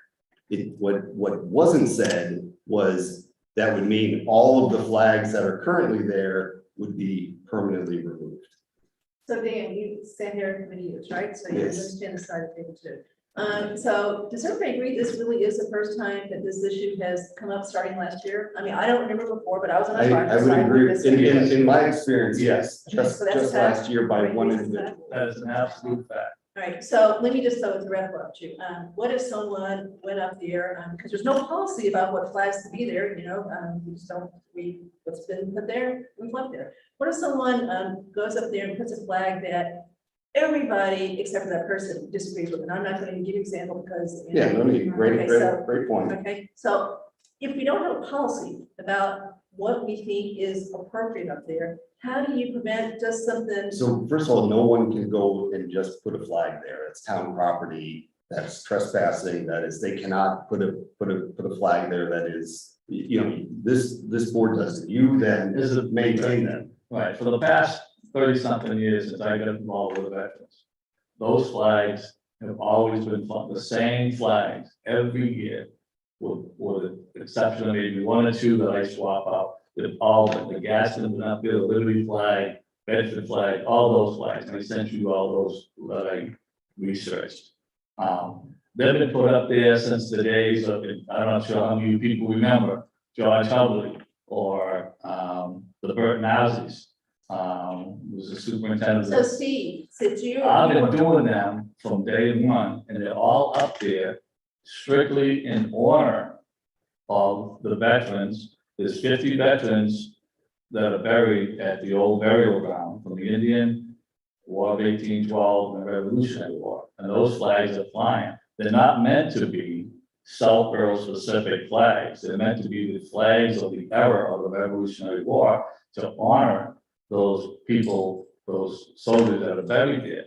What wasn't said was that would mean all of the flags that are currently there would be permanently removed. So Dan, you stand here for many years, right? So you Yes. understand the side of things too. So does everybody agree this really is the first time that this issue has come up starting last year? I mean, I don't remember before, but I was on the. I would agree. In my experience, yes, just So that's a fact. last year by one That's a fact. individual. That is an absolute fact. All right, so let me just throw it to wrap up too. What if someone went up there, because there's no policy about what flags to be there, we just don't read what's been put there, we've left there. What if someone goes up there and puts a flag that everybody except for that person disagrees with? And I'm not going to give you an example because. Yeah, no need. Great point. Okay, so if we don't have a policy about what we think is appropriate up there, how do you prevent just something? So first of all, no one can go and just put a flag there. It's town property. That's trespassing. That is, they cannot put a flag there. That is, this board does it. You then maintain them. Right, for the past 30-something years since I got involved with the veterans, those flags have always been the same flags every year, with the exception of maybe one or two that I swap out. With all the Gadsden, the Liberty flag, Bedford flag, all those flags, and I sent you all those that I researched. They've been put up there since the days of, I'm not sure how many people remember, George Hubley or the Burt Nazis, was the superintendent. So Steve, since you. I've been doing them from day one, and they're all up there strictly in honor of the veterans. There's 50 veterans that are buried at the old burial ground from the Indian War of 1812 and the Revolutionary War, and those flags are flying. They're not meant to be Southborough specific flags. They're meant to be the flags of the era of the Revolutionary War to honor those people, those soldiers that are buried there.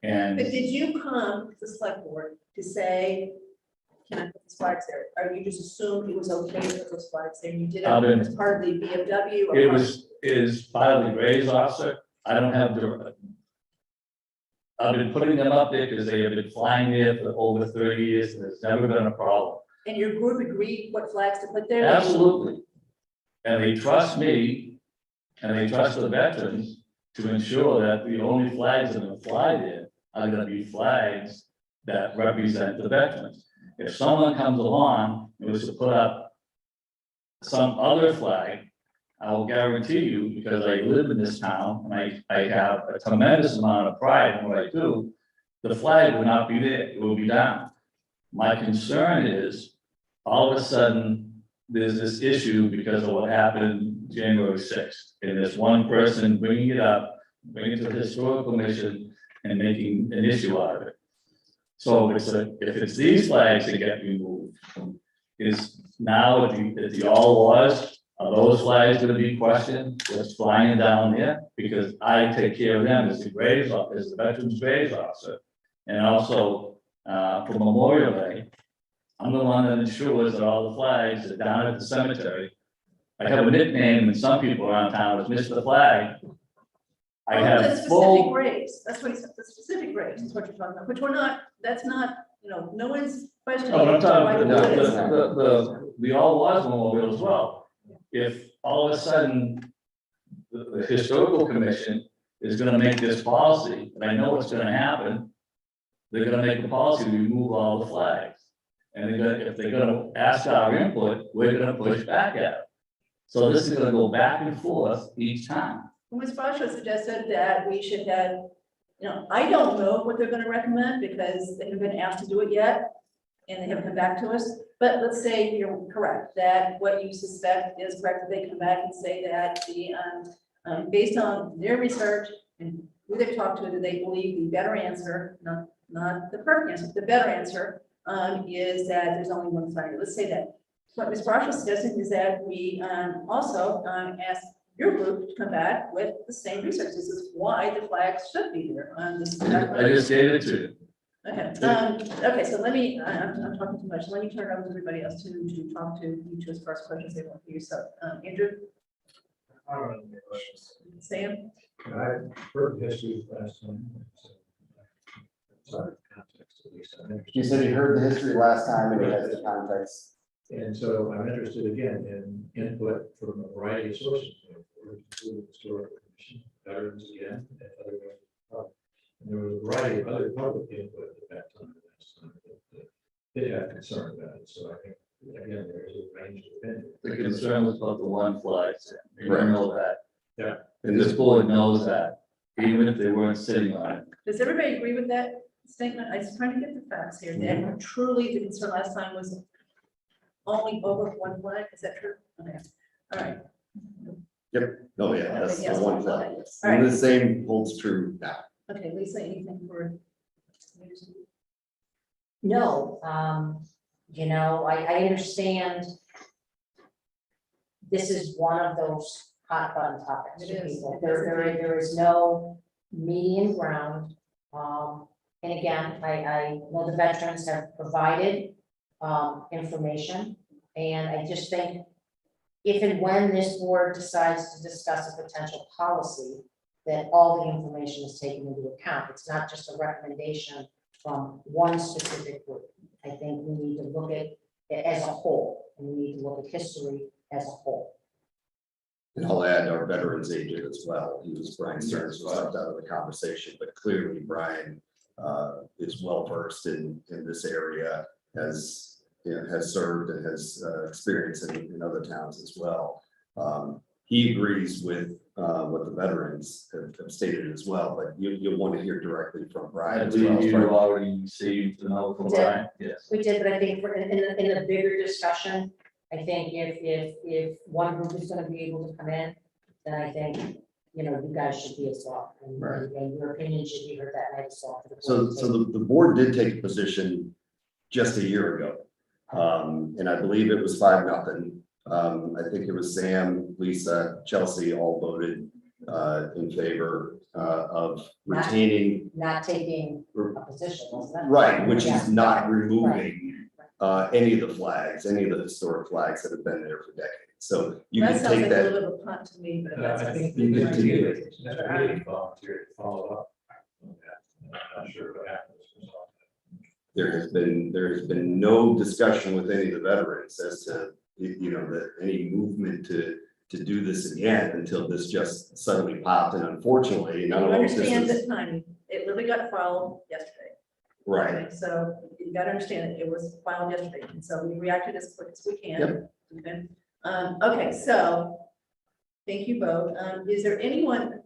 And But did you come to the select board to say, can I put these flags there? Or you just assumed it was okay to put those flags there? You did it as part of the BMW? Or is part of the Graves officer. I don't have I've been putting them up there because they have been flying there for over 30 years, and it's never been a problem. And your group agreed what flags to put there? Absolutely. And they trust me, and they trust the veterans to ensure that the only flags that are gonna fly there are gonna be flags that represent the veterans. If someone comes along and was to put up some other flag, I will guarantee you, because I live in this town and I have a tremendous amount of pride in what I do, the flag will not be there, it will be down. My concern is, all of a sudden, there's this issue because of what happened January 6th. And there's one person bringing it up, bringing it to the historical commission and making an issue out of it. So if it's these flags that get removed, is now at the all laws, are those flags gonna be questioned, what's flying down there? Because I take care of them as the graves, as the Veterans Graves Officer. And also, for Memorial Day, I'm the one that ensures that all the flags are down at the cemetery. I have a nickname, and some people around town is Mr. Flag. I The have specific full, grades, that's what he said, the specific grades is what you're talking about, which we're not, that's not, no one's questioning. no, I'm talking why about it is. the all was memorial as well. If all of a sudden, the historical commission is gonna make this policy, and I know what's gonna happen, they're gonna make a policy to remove all the flags. And if they're gonna ask our input, we're gonna push back at it. So this is gonna go back and forth each time. Ms. Brascio suggested that we should have, I don't know what they're gonna recommend because they haven't been asked to do it yet. And they haven't come back to us, but let's say you're correct, that what you suspect is correct, that they come back and say that based on their research and who they've talked to, that they believe the better answer, not the perfect answer, the better answer, is that there's only one flag. Let's say that. What Ms. Brascio suggested is that we also ask your group to come back with the same research. This is why the flags should be there. I just gave it to you. Okay, okay, so let me, I'm talking too much. Let me turn it over to everybody else to talk to you two as far as questions they want for you. So, Andrew, I don't have any questions. Sam, I heard history last time. Sorry, context at least. You said you heard the history last time and it has the context. And so I'm interested again in input from a variety of sources, including the historical commission, veterans again, and other. And there was a variety of other public input at that time. That did have concern about it. So I think again there is a range of opinions. The concern was about the one flag. You know that. Yeah. And this board knows that, even if they weren't sitting on it. does everybody agree with that statement? I was trying to get the facts here. That truly the concern last time was only over one flag. Is that true? Okay, all right. Yep, oh yeah, that's Yes, the one flag. All right. And the same holds true now. Okay, Lisa, anything for? No, I understand this is one of those hot button topics. It is. for people. There is no median ground. And again, I know the veterans have provided information, and I just think if and when this board decides to discuss a potential policy, that all the information is taken into account. It's not just a recommendation from one specific group. I think we need to look at it as a whole, and we need to look at history as a whole. And I'll add our veterans agent as well. He was, Brian Stearns was left out of the conversation, but clearly Brian is well versed in this area, has served and has experience in other towns as well. He agrees with what the veterans have stated as well, but you'll want to hear directly from Brian. I as well. believe you already received the note from Brian, yes. We did, but I think in the bigger discussion, I think if one group is gonna be able to come in, then I think, you guys should be as well. And your opinion should be heard that night as well. So the board did take a position just a year ago. And I believe it was 5-0. I think it was Sam, Lisa, Chelsea all voted in favor of retaining. Not taking a position, wasn't that? Right, which is not Right. removing any of the flags, any of the historic flags that have been there for decades. So you That can sounds take like a that. little bit of a punt to me, but that's. I think You can take it. Really volunteer to follow up on that. I'm not sure what happens. There has been no discussion with any of the veterans as to, that any movement to to do this again until this just suddenly popped, and unfortunately, You none of this understand is. the timing. It literally got filed yesterday. Right, Okay, so you gotta understand it was filed yesterday, and so we reacted as quick as we can. Yep. Okay, okay, so, thank you both. Is there anyone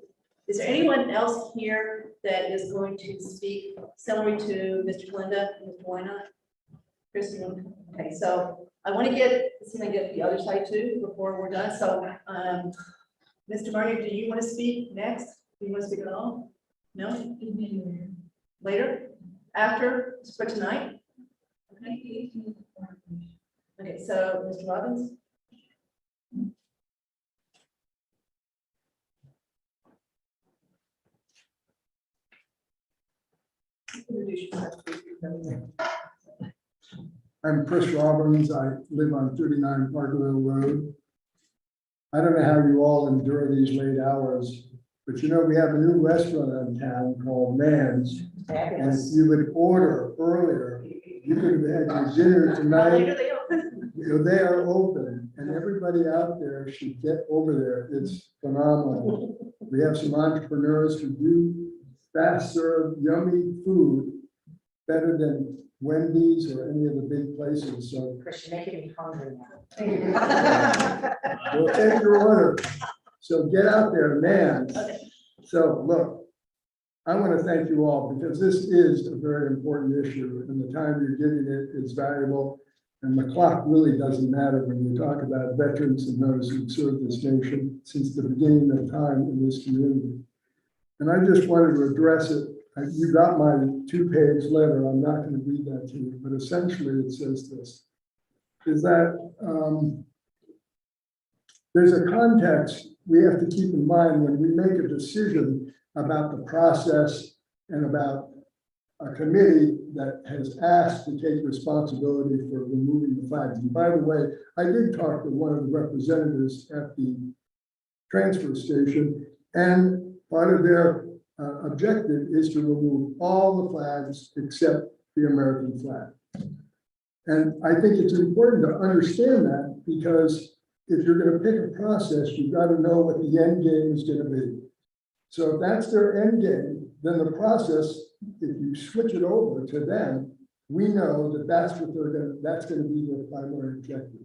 else here that is going to speak similarly to Mr. Glinda, Mr. Wynot? Chris, you want to- okay, so I want to get the other side too before we're done, so, Mr. Marty, do you want to speak next? Do you want to speak at all? No? Later? After, for tonight? Okay. Okay, so, Mr. Robbins? I'm Chris Robbins. I live on 39 Parkerville Road. I don't know how you all endure these late hours, but you know, we have a new restaurant in town called Man's. And if you would order earlier, you could have had your dinner tonight. You know, they are open, and everybody out there should get over there. It's phenomenal. We have some entrepreneurs who do fast serve yummy food better than Wendy's or any of the big places, so Chris, you're making me hungry now. we'll take your order. So get out there, man. So look, I want to thank you all because this is a very important issue and the time you're giving it is valuable. And the clock really doesn't matter when you talk about veterans and those who served this nation since the beginning of time in this community. And I just wanted to address it. You got my 2-page letter. I'm not going to read that to you, but essentially it says this, is that there's a context we have to keep in mind when we make a decision about the process and about a committee that has asked to take responsibility for removing the flags. And by the way, I did talk to one of the representatives at the transfer station, and part of their objective is to remove all the flags except the American flag. And I think it's important to understand that because if you're going to pick a process, you've got to know what the end game is going to be. So if that's their end game, then the process, if you switch it over to them, we know that that's what that's going to be their primary objective.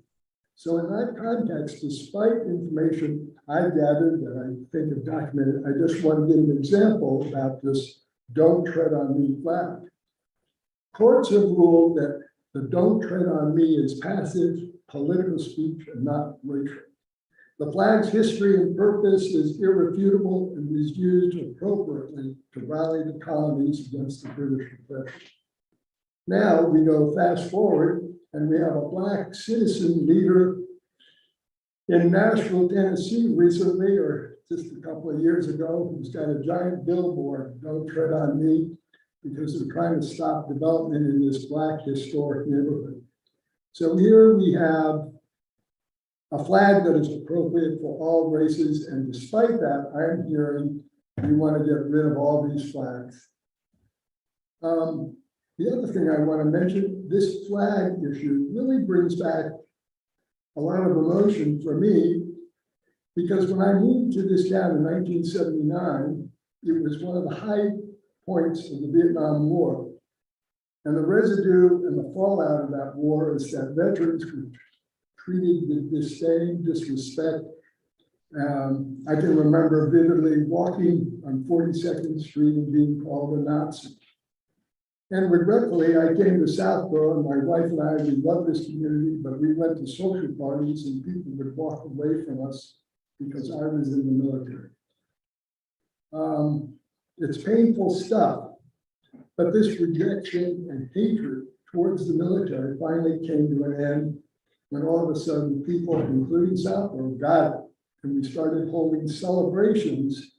So in that context, despite information I've gathered that I think of documented, I just want to give an example about this "Don't Tread on Me" flag. Courts have ruled that the "Don't Tread on Me" is passive political speech and not racial. The flag's history and purpose is irrefutable and was used appropriately to rally the colonies against the British oppression. Now we go fast forward and we have a Black citizen leader in Nashville, Tennessee recently, or just a couple of years ago, who's got a giant billboard, "Don't Tread on Me," because they're trying to stop development in this Black historic neighborhood. So here we have a flag that is appropriate for all races, and despite that, I'm hearing we want to get rid of all these flags. The other thing I want to mention, this flag issue really brings back a lot of emotion for me, because when I moved to this town in 1979, it was one of the high points of the Vietnam War. And the residue and the fallout of that war is that veterans were treated with disdain, disrespect. I can remember vividly walking on 42nd Street and being called a Nazi. And regretfully, I came to Southborough, and my wife and I, we love this community, but we went to social parties and people would walk away from us because I was in the military. It's painful stuff, but this rejection and hatred towards the military finally came to an end when all of a sudden people, including Southborough, got it. And we started holding celebrations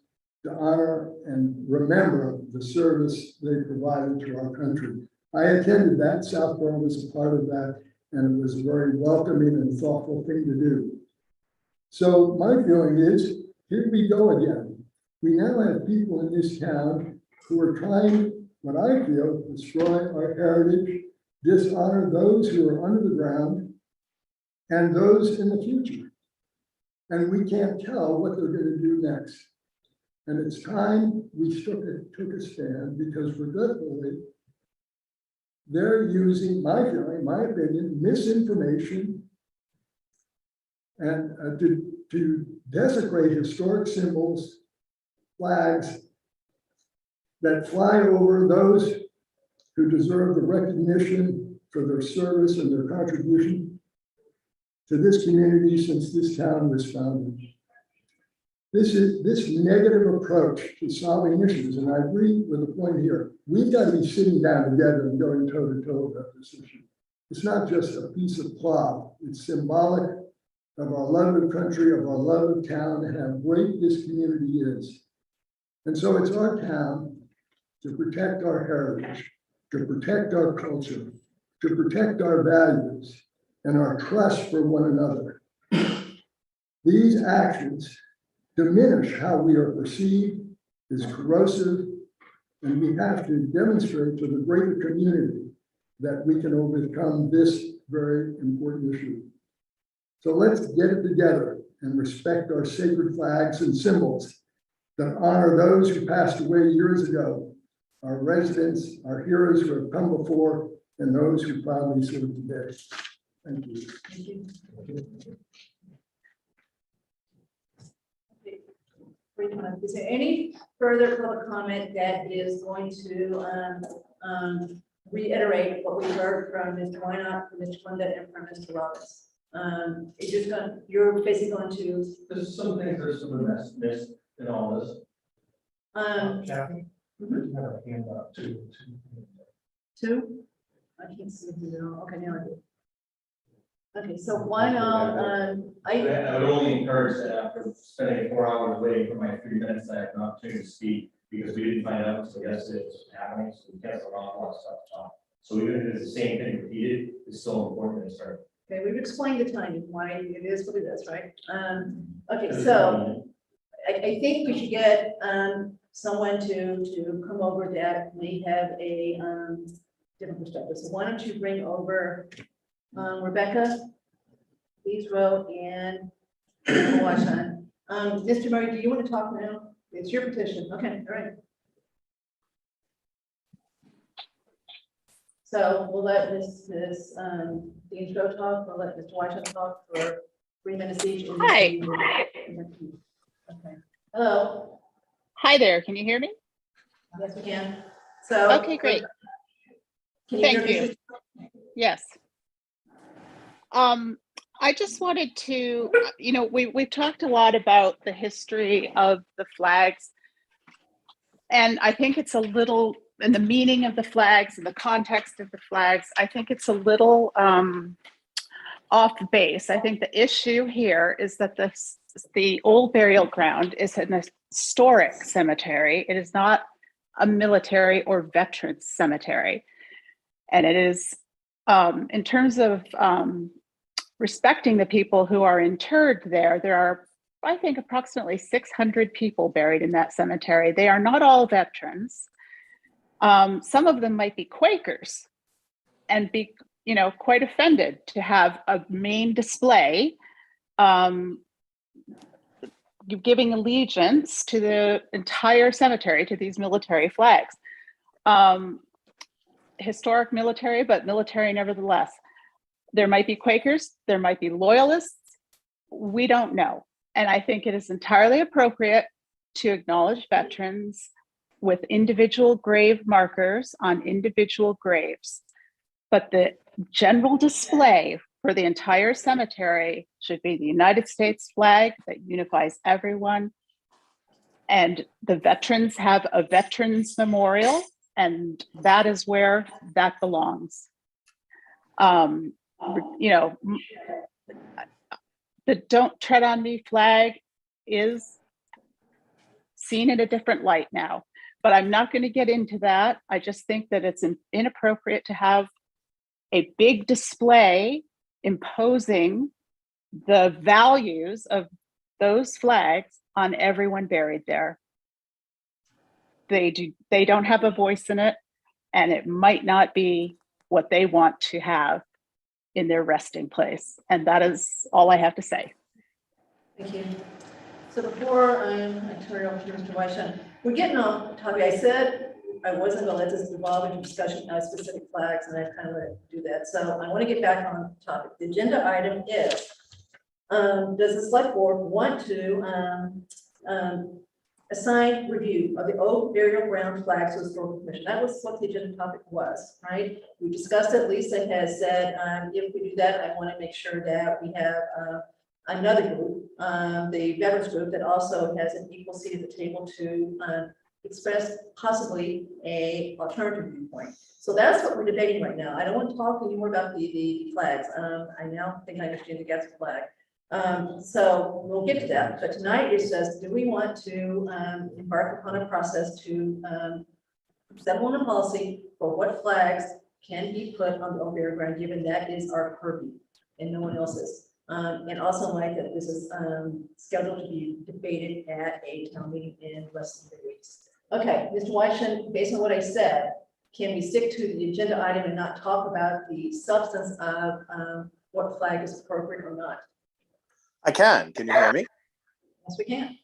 to honor and remember the service they provided to our country. I attended that. Southborough was a part of that, and it was a very welcoming and thoughtful thing to do. So my feeling is, here we go again. We now have people in this town who are trying, what I feel, to destroy our heritage, dishonor those who are under the ground, and those in the future. and we can't tell what they're gonna do next. And it's time we took a stand, because regretfully, they're using, my feeling, my opinion, misinformation and to desecrate historic symbols, flags that fly over those who deserve the recognition for their service and their contribution to this community since this town was founded. This negative approach to solving issues, and I agree with the point here, we've got to be sitting down together and going toe to toe about this issue. It's not just a piece of cloth, it's symbolic of our love of country, of our love of town, and how great this community is. And so it's our town to protect our heritage, to protect our culture, to protect our values and our trust for one another. These actions diminish how we are perceived as corrosive, and we have to demonstrate to the greater community that we can overcome this very important issue. So let's get it together and respect our sacred flags and symbols that honor those who passed away years ago, our residents, our heroes who have come before, and those who proudly serve today. Thank you. Thank you. Is there any further public comment that is going to reiterate what we heard from Mr. Wynot, from Mr. Linda, and from Mr. Roberts? It's just going, you're basically going to. There's some things, there's some of that's missed in all this. Kathy, you have a hand up too. Two? I can't see it all. Okay, now I do. Okay, so why not, I would only encourage that after spending 4 hours waiting for my 3 minutes, I have an opportunity to speak, because we didn't find out until yesterday it was happening, so we can't allow a lot of stuff to talk. So even if it's the same thing repeated, it's still important to start. okay, we've explained the timing, why it is what it is, right? Okay, so I think we should get someone to come over that may have a different perspective. So why don't you bring over Rebecca, please row, and watch on. Mr. Murray, do you want to talk now? It's your petition. Okay, all right. So we'll let Ms. Dean Stroh talk, we'll let Mr. Whitehead talk for 3 minutes each. Hi. Okay. Hello. Hi there, can you hear me? Yes, we can. So. Okay, great. Can Thank hear me? you. Yes. I just wanted to, we've talked a lot about the history of the flags. And I think it's a little, and the meaning of the flags and the context of the flags, I think it's a little off base. I think the issue here is that the old burial ground is an historic cemetery. It is not a military or veterans cemetery. And it is, in terms of respecting the people who are interred there, there are, I think, approximately 600 people buried in that cemetery. They are not all veterans. Some of them might be Quakers and be, quite offended to have a main display giving allegiance to the entire cemetery, to these military flags. Historic military, but military nevertheless. There might be Quakers, there might be loyalists, we don't know. And I think it is entirely appropriate to acknowledge veterans with individual grave markers on individual graves. But the general display for the entire cemetery should be the United States flag that unifies everyone. And the veterans have a veterans memorial, and that is where that belongs. The Don't Tread on Me flag is seen in a different light now, but I'm not going to get into that. I just think that it's inappropriate to have a big display imposing the values of those flags on everyone buried there. They don't have a voice in it, and it might not be what they want to have in their resting place. And that is all I have to say. Thank you. So before I turn it over to Mr. Weishan, we're getting off topic. I said I wasn't gonna let this evolve into discussion of specific flags, and I kind of let it do that. So I want to get back on topic. The agenda item is, does the select board want to assign review of the old burial ground flags to the historical commission? That was what the agenda topic was, right? We discussed it. Lisa has said, if we do that, I want to make sure that we have another group, the veterans group, that also has an equal seat at the table to express possibly a alternative viewpoint. So that's what we're debating right now. I don't want to talk anymore about the flags. I now think I understand the Gatsby flag. So we'll get to that. But tonight it says, do we want to embark upon a process to settle on a policy for what flags can be put on the old burial ground, given that is our purview and no one else's. And also, Mike, that this is scheduled to be debated at a town meeting in less than 3 weeks. Okay, Mr. Weishan, based on what I said, can we stick to the agenda item and not talk about the substance of what flag is appropriate or not? I can. Can you hear me? Yes, we can.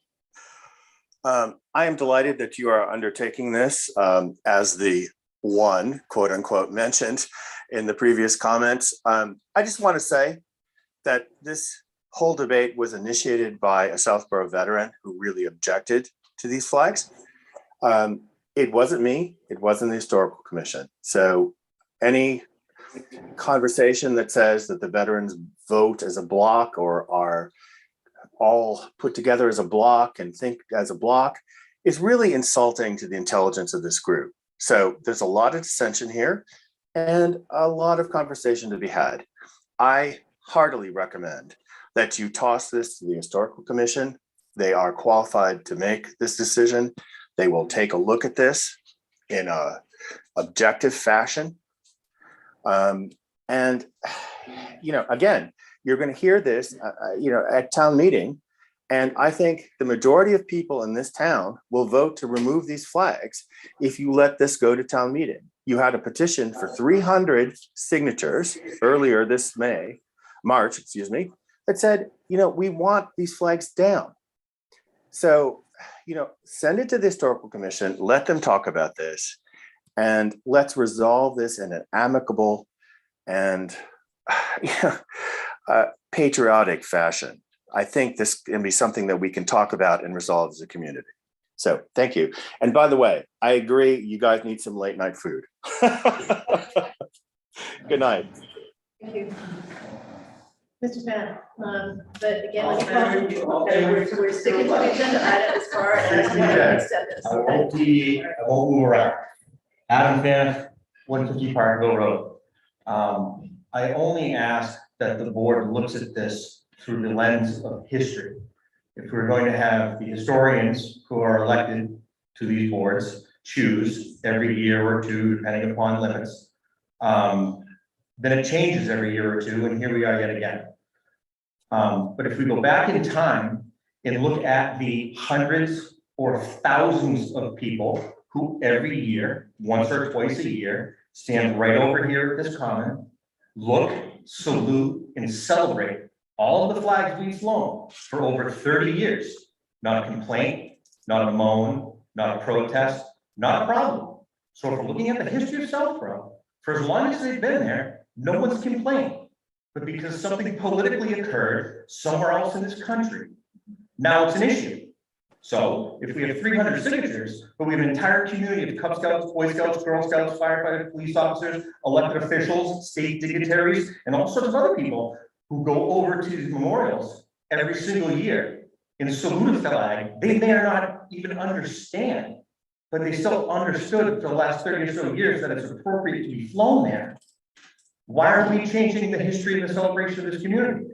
I am delighted that you are undertaking this as the one, quote unquote, mentioned in the previous comments. I just want to say that this whole debate was initiated by a Southborough veteran who really objected to these flags. It wasn't me, it wasn't the Historical Commission. So any conversation that says that the veterans vote as a block or are all put together as a block and think as a block is really insulting to the intelligence of this group. So there's a lot of dissension here and a lot of conversation to be had. I heartily recommend that you toss this to the Historical Commission. They are qualified to make this decision. They will take a look at this in a objective fashion. And, again, you're going to hear this, at town meeting. And I think the majority of people in this town will vote to remove these flags if you let this go to town meeting. You had a petition for 300 signatures earlier this March, that said, we want these flags down. So, send it to the Historical Commission, let them talk about this, and let's resolve this in an amicable and patriotic fashion. I think this can be something that we can talk about and resolve as a community. So thank you. And by the way, I agree, you guys need some late night food. Good night. Thank you. Mr. Bennett, but again, let me caution you, okay, we're sticking to the agenda item as far as what the next step is. I won't move around. Adam Faniff, 150 Parkville Road. I only ask that the board looks at this through the lens of history. If we're going to have the historians who are elected to these boards choose every year or two, depending upon limits, then it changes every year or two, and here we are yet again. But if we go back in time and look at the hundreds or thousands of people who every year, once or twice a year, stand right over here at this common, look, salute, and celebrate all of the flags we've flown for over 30 years. Not a complaint, not a moan, not a protest, not a problem. So if we're looking at the history of Southborough, for as long as they've been there, no one's complained. But because something politically occurred somewhere else in this country, now it's an issue. So if we have 300 signatures, but we have an entire community of Cub Scouts, Boy Scouts, Girl Scouts, firefighters, police officers, elected officials, state dignitaries, and all sorts of other people who go over to these memorials every single year and salute a flag they may or not even understand, but they still understood for the last 30 or so years that it's appropriate to be flown there. Why are we changing the history of the celebration of this community?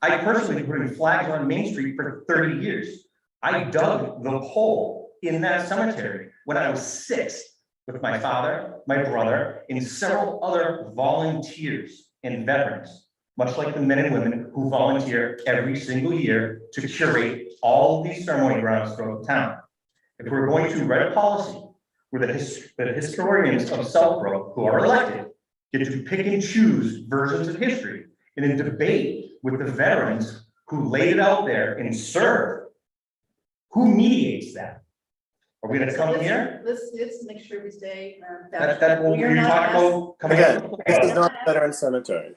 I personally put in flags on Main Street for 30 years. I dug the hole in that cemetery when I was 6 with my father, my brother, and several other volunteers and veterans, much like the men and women who volunteer every single year to curate all of these ceremony grounds throughout the town. If we're going to write a policy where the historians of Southborough who are elected get to pick and choose versions of history and then debate with the veterans who laid it out there and served, who mediates that? Are we gonna come here? Let's make sure we stay. That, We are you're not talking about coming Again, in? this is not a veteran cemetery.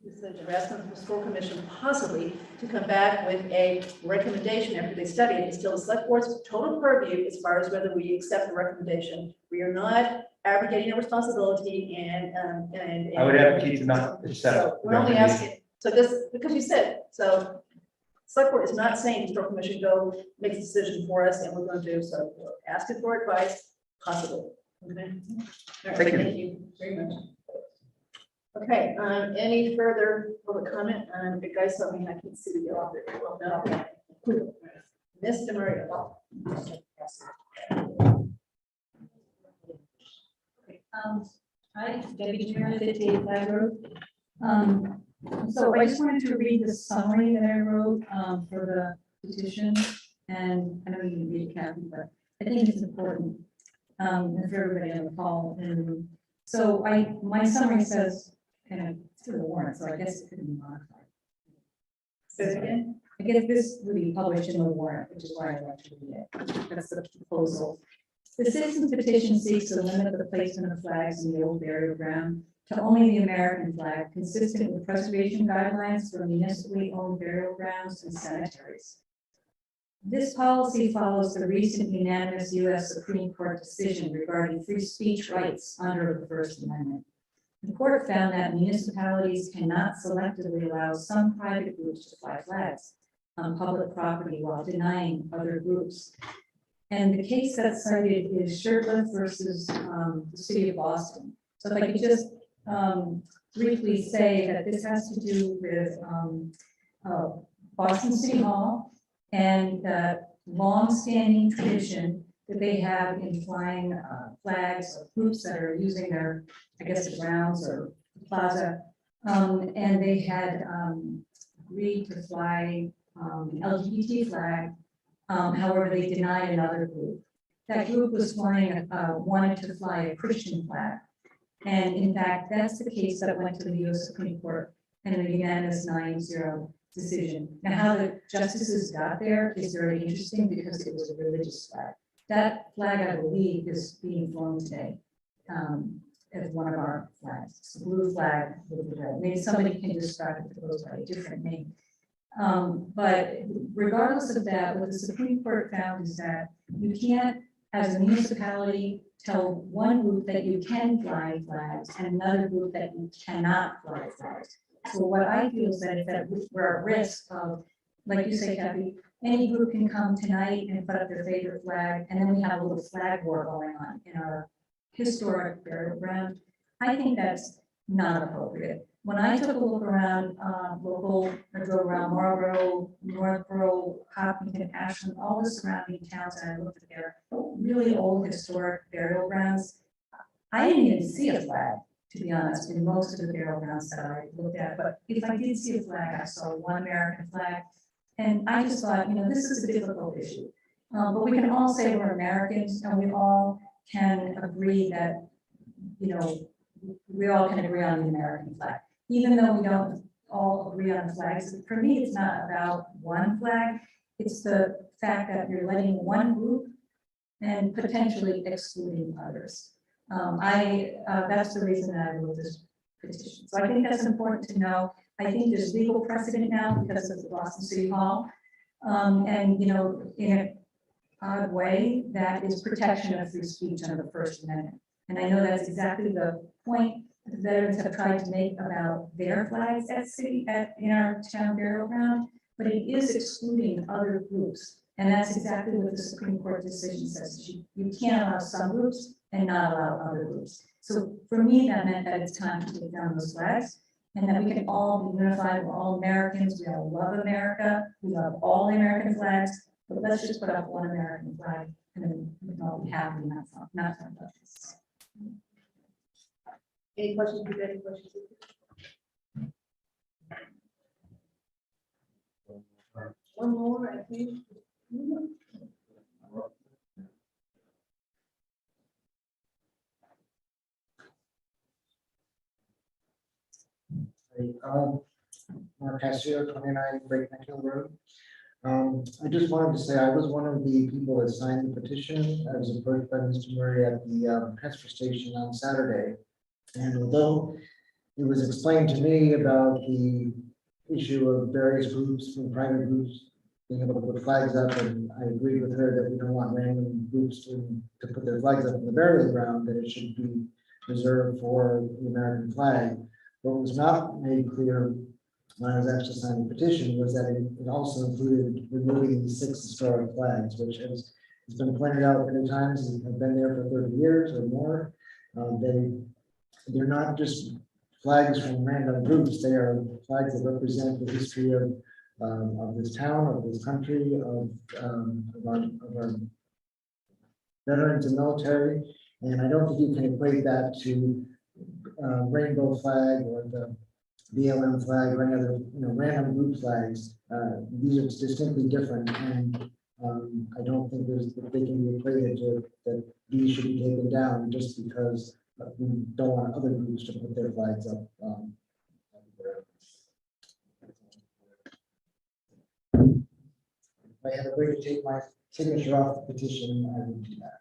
This is a asking the school commission possibly to come back with a recommendation after they study it. It's still the select board's total purview as far as whether we accept the recommendation. We are not abrogating a responsibility and. I would advocate to not accept. So we're only asking, so this, because you said, so select board is not saying the historical commission go make a decision for us and we're going to do so. We're asking for advice, possibly. Okay. All right, thank you very much. Okay, any further public comment? The guys told me I can't see the yellow. Well, no. Mr. Maria. Hi, Debbie Turner, 58 Flag Road. So I just wanted to read the summary that I wrote for the petition. And I know you can read it, Kathy, but I think it's important and for everybody on the call. And so my summary says, kind of through the warrant, so I guess it could be modified. Say it again? I guess this would be published in the warrant, which is why I like to read it. That's the proposal. The citizens petition seeks to limit the placement of flags in the old burial ground to only the American flag, consistent with preservation guidelines for municipally owned burial grounds and cemeteries. This policy follows the recent unanimous U.S. Supreme Court decision regarding free speech rights under the First Amendment. The court found that municipalities cannot selectively allow some private groups to fly flags on public property while denying other groups. And the case that's cited is Shirtliff versus the city of Boston. So if I could just briefly say that this has to do with Boston City Hall and the long-standing tradition that they have in flying flags of groups that are using their, I guess, the grounds or plaza. And they had agreed to fly an LGBT flag. However, they denied another group. That group was flying, wanted to fly a Christian flag. And in fact, that's the case that went to the U.S. Supreme Court in a unanimous 9-0 decision. Now, how the justices got there is very interesting because it was a religious flag. That flag, I believe, is being flown today as one of our flags. It's a blue flag with the red. Maybe somebody can describe it, it goes by a different name. But regardless of that, what the Supreme Court found is that you can't, as a municipality, tell one group that you can fly flags and another group that you cannot fly flags. So what I feel is that if that we're at risk of, like you say, Kathy, any group can come tonight and put up their favorite flag, and then we have a little flag war going on in our historic burial ground. I think that's not appropriate. When I took a look around I drove around Marlborough, Northborough, Hopkinton, Ashland, all the surrounding towns, and I looked at their really old historic burial grounds. I didn't even see a flag, to be honest, in most of the burial grounds that I looked at. But if I did see a flag, I saw one American flag. And I just thought, this is a difficult issue. But we can all say we're Americans, and we all can agree that, we all can agree on the American flag. Even though we don't all agree on the flags, for me, it's not about one flag. It's the fact that you're letting one group and potentially excluding others. That's the reason that I wrote this petition. So I think that's important to know. I think there's legal precedent now because of the Boston City Hall. And, in an odd way, that is protection of free speech under the First Amendment. And I know that's exactly the point the veterans have tried to make about their flags in our town burial ground, but it is excluding other groups. And that's exactly what the Supreme Court decision says. You can't allow some groups and not allow other groups. So for me, that meant that it's time to take down those flags and that we can all be unified. We're all Americans. We all love America. We love all the American flags, but let's just put up one American flag and then we can all be happy, not about this. Any questions? Any questions? One more, I think. My Marquesio, 29 Breakneck Hill Road. I just wanted to say I was one of the people that signed the petition. I was approached by Mr. Murray at the transfer station on Saturday. And although it was explained to me about the issue of various groups and private groups being able to put flags up, and I agreed with her that we don't want random groups to put their flags up in the burial ground, that it should be reserved for the American flag. What was not made clear when I was actually signing the petition was that it also included removing the 6 historic flags, which has been pointed out many times, and have been there for 30 years or more. They're not just flags from random groups, they are flags that represent the history of this town, of this country, of our veterans and military. And I don't think you can equate that to rainbow flag or the BLM flag or any other random group flags. These are distinctly different, and I don't think they can be equated to that these should be taken down just because we don't want other groups to put their flags up. If I have a way to take my signature off the petition, I would do that.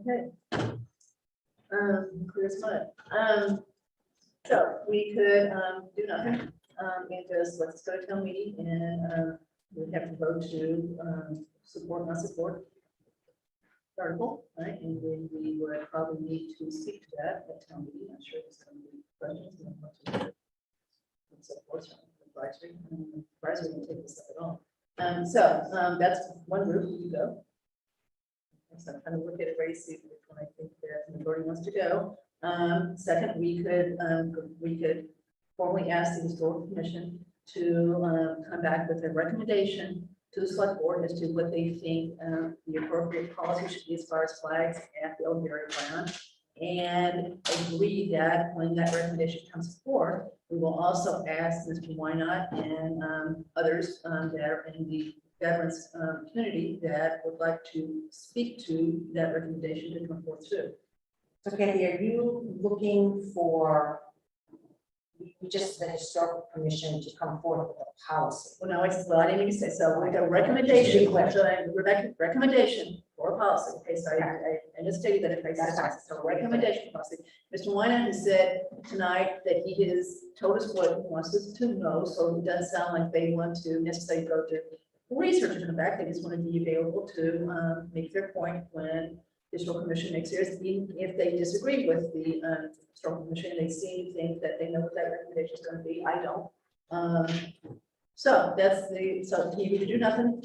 Okay. Clear as mud. So we could do nothing and just let's go to town meeting and we have to vote to support, not support the article, right? And then we would probably need to speak to that at town meeting. I'm sure there's going to be questions and what to do. And so forth, advisory can take this up at all. So that's one group you go. So I'm trying to look at it, ready to see which one I think the majority wants to go. Second, we could formally ask the historical commission to come back with a recommendation to the select board as to what they think the appropriate policy should be as far as flags at the old burial ground. And agree that when that recommendation comes forth, we will also ask Mr. Wynot and others that are in the veterans community that would like to speak to that recommendation to come forth too. So Kathy, are you looking for just the historical commission to come forward with a policy? Well, no, I didn't mean to say so. Like a recommendation, recommendation for a policy. Okay, so I just stated that if I said so, a recommendation policy. Mr. Wynot has said tonight that he has told us what he wants us to know, so it doesn't sound like they want to necessarily go to research and come back. They just want to be available to make their point when the historical commission makes theirs, even if they disagree with the historical commission. They seem to think that they know what that recommendation is going to be. I don't. So that's so can you do nothing?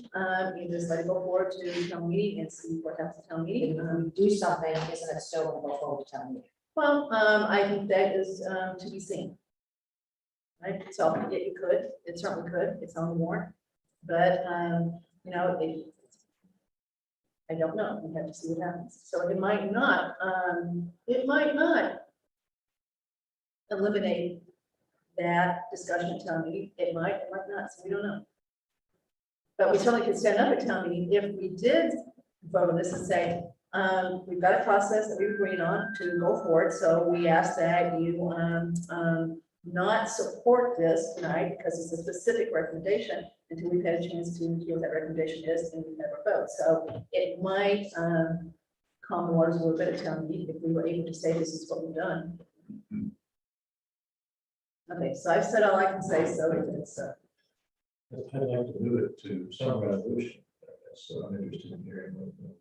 You just let it go forward to town meeting and see what happens at town meeting. If we do something, isn't it still going to go forward to town meeting? Well, I think that is to be seen. Right, so it could, it certainly could. It's on the warrant, but I don't know. We have to see what happens. So it might not eliminate that discussion at town meeting. It might not, so we don't know. But we certainly could stand up at town meeting if we did vote on this and say, we've got a process that we've agreed on to go forward. So we ask that you not support this tonight because it's a specific recommendation until we've had a chance to hear what that recommendation is and we never vote. So it might calm the waters a little bit at town meeting if we were able to say this is what we've done. Okay, so I've said all I can say, so it's I'd like to move it to some resolution. So I'm interested in hearing what you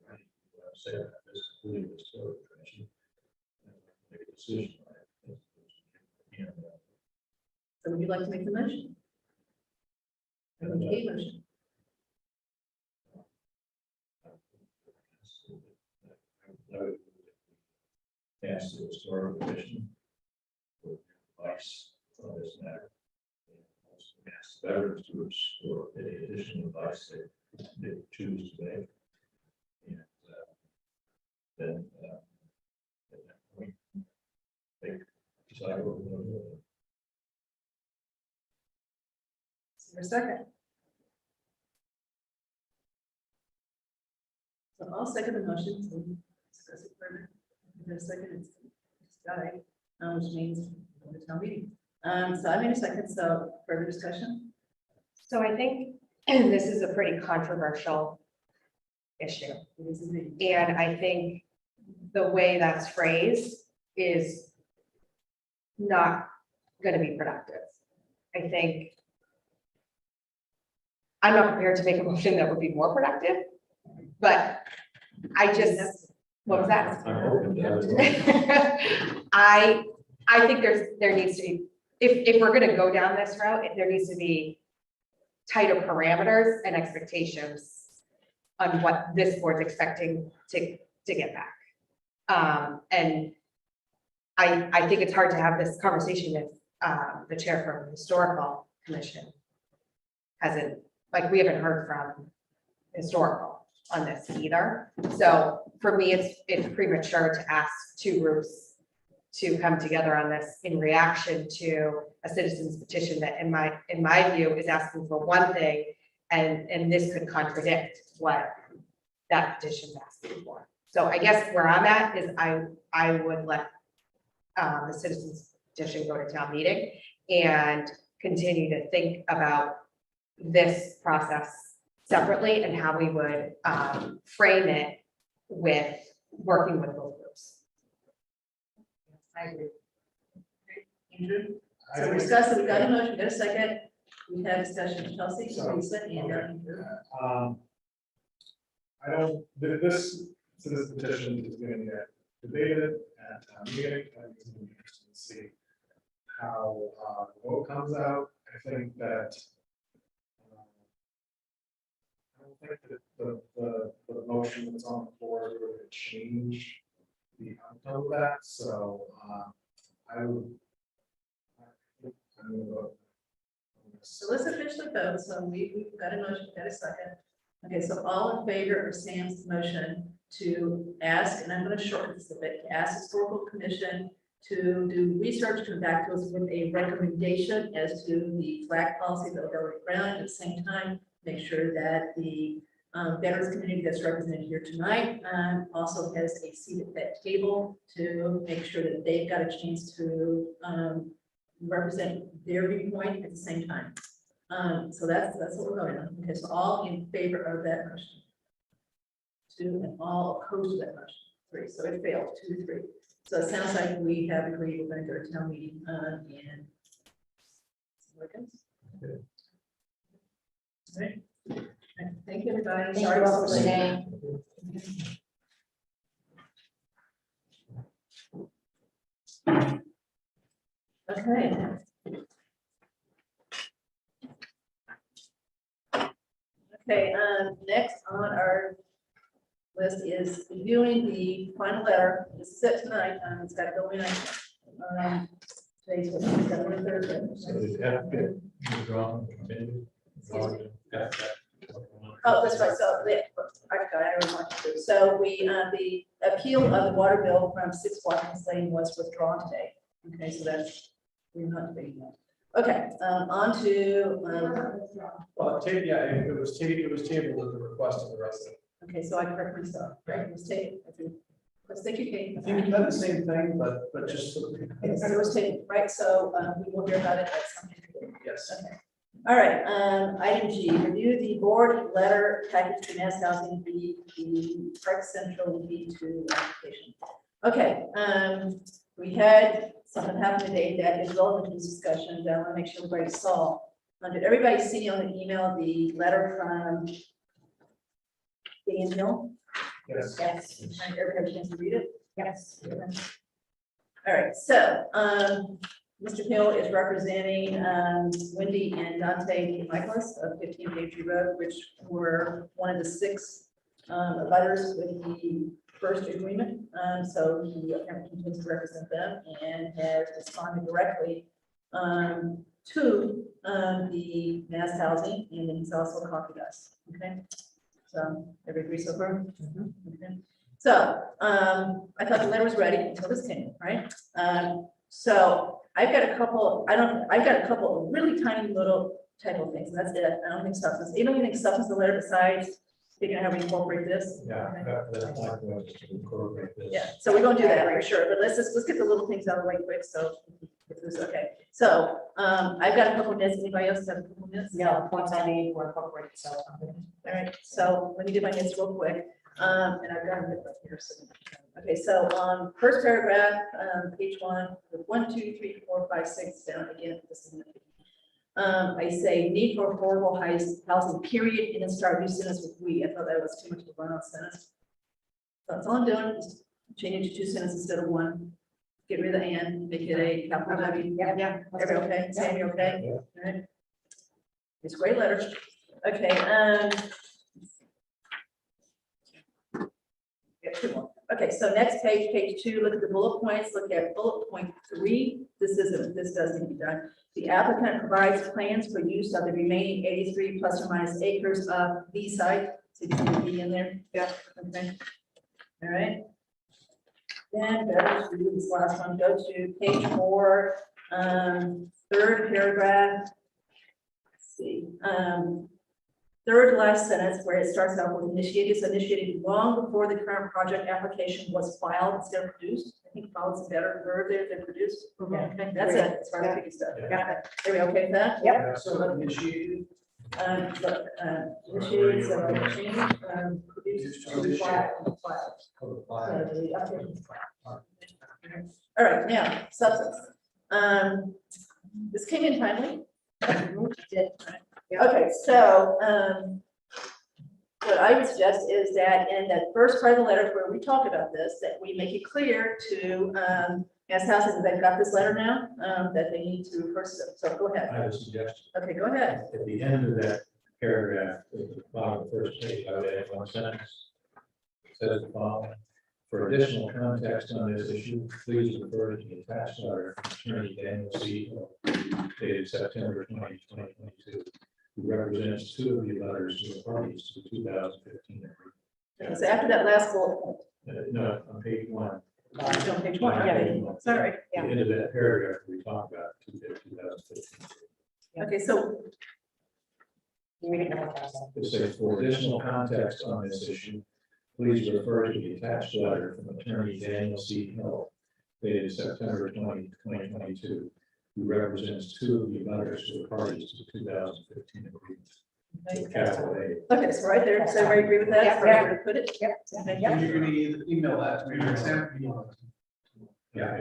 say about this, including the historical commission. Make a decision. So would you like to make the motion? And we gave motion. Ask the historical commission for advice on this matter. And also ask veterans groups for any additional advice they choose to make. And then we decide what we're going to do. For a second. So I'll second the motion. So discuss it further. In a second, it's died, which means we're going to town meeting. So I made a second, so further discussion? So I think this is a pretty controversial issue. And I think the way that's phrased is not gonna be productive. I think I'm not prepared to make a motion that would be more productive, but I just, what was that? I think there needs to be, if we're gonna go down this route, there needs to be tighter parameters and expectations on what this board's expecting to get back. And I think it's hard to have this conversation if the chair from the historical commission hasn't, like, we haven't heard from historical on this either. So for me, it's premature to ask two groups to come together on this in reaction to a citizen's petition that in my view is asking for one thing, and this could contradict what that petition is asking for. So I guess where I'm at is I would let the citizens petition go to town meeting and continue to think about this process separately and how we would frame it with working with both groups. I agree. Andrew? So we discussed it, we got a motion, we got a second, we had discussion, Chelsea, Lisa, and Andrew. I don't, this petition is gonna get debated at town meeting. I think it's gonna be interesting to see how the vote comes out. I think that I don't think that the motion that's on the floor is really gonna change the outcome of that, so I would. I'm gonna vote. So let's officially vote, so we've got a motion, got a second. Okay, so all in favor of Sam's motion to ask, and I'm gonna shorten this a bit, to ask historical commission to do research, come back to us with a recommendation as to the flag policy that will go around, at the same time, make sure that the veterans community that's represented here tonight also has a seat at that table to make sure that they've got a chance to represent their viewpoint at the same time. So that's what we're going on. Okay, so all in favor of that motion. 2, and all opposed to that motion. 3. So it failed. 2 to 3. So it sounds like we have agreed we're going to go to town meeting and. All right. Thank you, everybody. Thank Sorry you all about for the staying. Okay. Okay, next on our list is reviewing the final letter. It's set tonight, it's got to go in. Today's what, it's got one Thursday. So is that good? Withdrawn, continue? Oh, that's right, so, I forgot, I already wanted to. So we, the appeal of the water bill from 6 Watkins Lane was withdrawn today. Okay, so that's, we're not debating that. Okay, on to, Well, it was tabled with the request of the resident. okay, so I correct myself, right? It was tabled. Let's take your case. I think we done the same thing, but just. Okay, so it was tabled, right? So we will hear about it at some point. Yes. Okay. All right, item G, review the board letter package to Mass Housing, the Park Central B2 application. Okay, we had something happen today that is relevant to this discussion that I want to make sure everybody saw. Did everybody see on the email the letter from Dan Hill? Yes. Yes. Everybody had a chance to read it? Yes. All right, so, Mr. Hill is representing, Wendy and Dante Michaelis of 15 Patriot Road, which were one of the 6 abutters with the first agreement. So he continues to represent them and has responded directly to the Mass Housing, and then he's also copied us. Okay, so everybody agree so far? Okay. So I thought the letter was ready until this came, right? So I've got a couple, I've got a couple of really tiny little type of things, and that's it. I don't think substance, you don't think substance the letter besides figuring out how we incorporate this. Yeah, that's like to incorporate this. Yeah, so we're gonna do that for sure, but let's get the little things out of the way quick, so. If this is okay, so, I've got a couple minutes, anybody else have a couple minutes? No, points I made were incorporated, so. All right, so let me do my minutes real quick, and I've got them up here, so. Okay, so, first paragraph, page 1, 1, 2, 3, 4, 5, 6, down again, this is. I say need for affordable housing, period, and then start new sentence with we. I thought that was too much of a run-on sentence. That's all I'm doing, just change it to 2 sentences instead of 1. Get rid of the and, make it a capital W. Yeah. Everybody okay? Sam, you okay? Yeah. All right. It's great letters. Okay, yeah, 2 more. Okay, so next page, page 2, look at the bullet points, look at bullet point 3. This does need to be done. The applicant provides plans for use of the remaining 83 plus or minus acres of the site. So you can be in there. Yeah. Okay. All right. Then better to do this last one. Go to page 4, 3rd paragraph. Let's see. 3rd last sentence where it starts out with initiated. It's initiated long before the current project application was filed instead of produced. I think filed is a better verb there than produced. Okay, that's it. As far as picking stuff. Got it. Are we okay with that? Yep. So initiated. Initiated, so change, produced, filed. All right, now, substance. This came in timely. Okay, so, what I would suggest is that in that first part of the letter where we talk about this, that we make it clear to, Mass Housing, they've got this letter now, that they need to first, so go ahead. I have a suggestion. Okay, go ahead. At the end of that paragraph, at the bottom of the first page, I would add 1 sentence. It says the following: for additional context on this issue, please refer to the attached letter from Attorney Daniel C. dated September 20, 2022, who represents 2 of the letters to the parties to the 2015 agreement. Okay, so after that last bullet point, No, on page 1. on page 1, yeah, sorry. At the end of that paragraph, we talk about 2015. Okay, so It says for additional context on this issue, please refer to the attached letter from Attorney Daniel C. Hill dated September 20, 2022, who represents 2 of the letters to the parties to the 2015 agreement. Capital A. okay, so right there, does everybody agree with that? Yeah. Where to put it? Yep. Okay. And you're gonna email that to me, Sam? Yeah.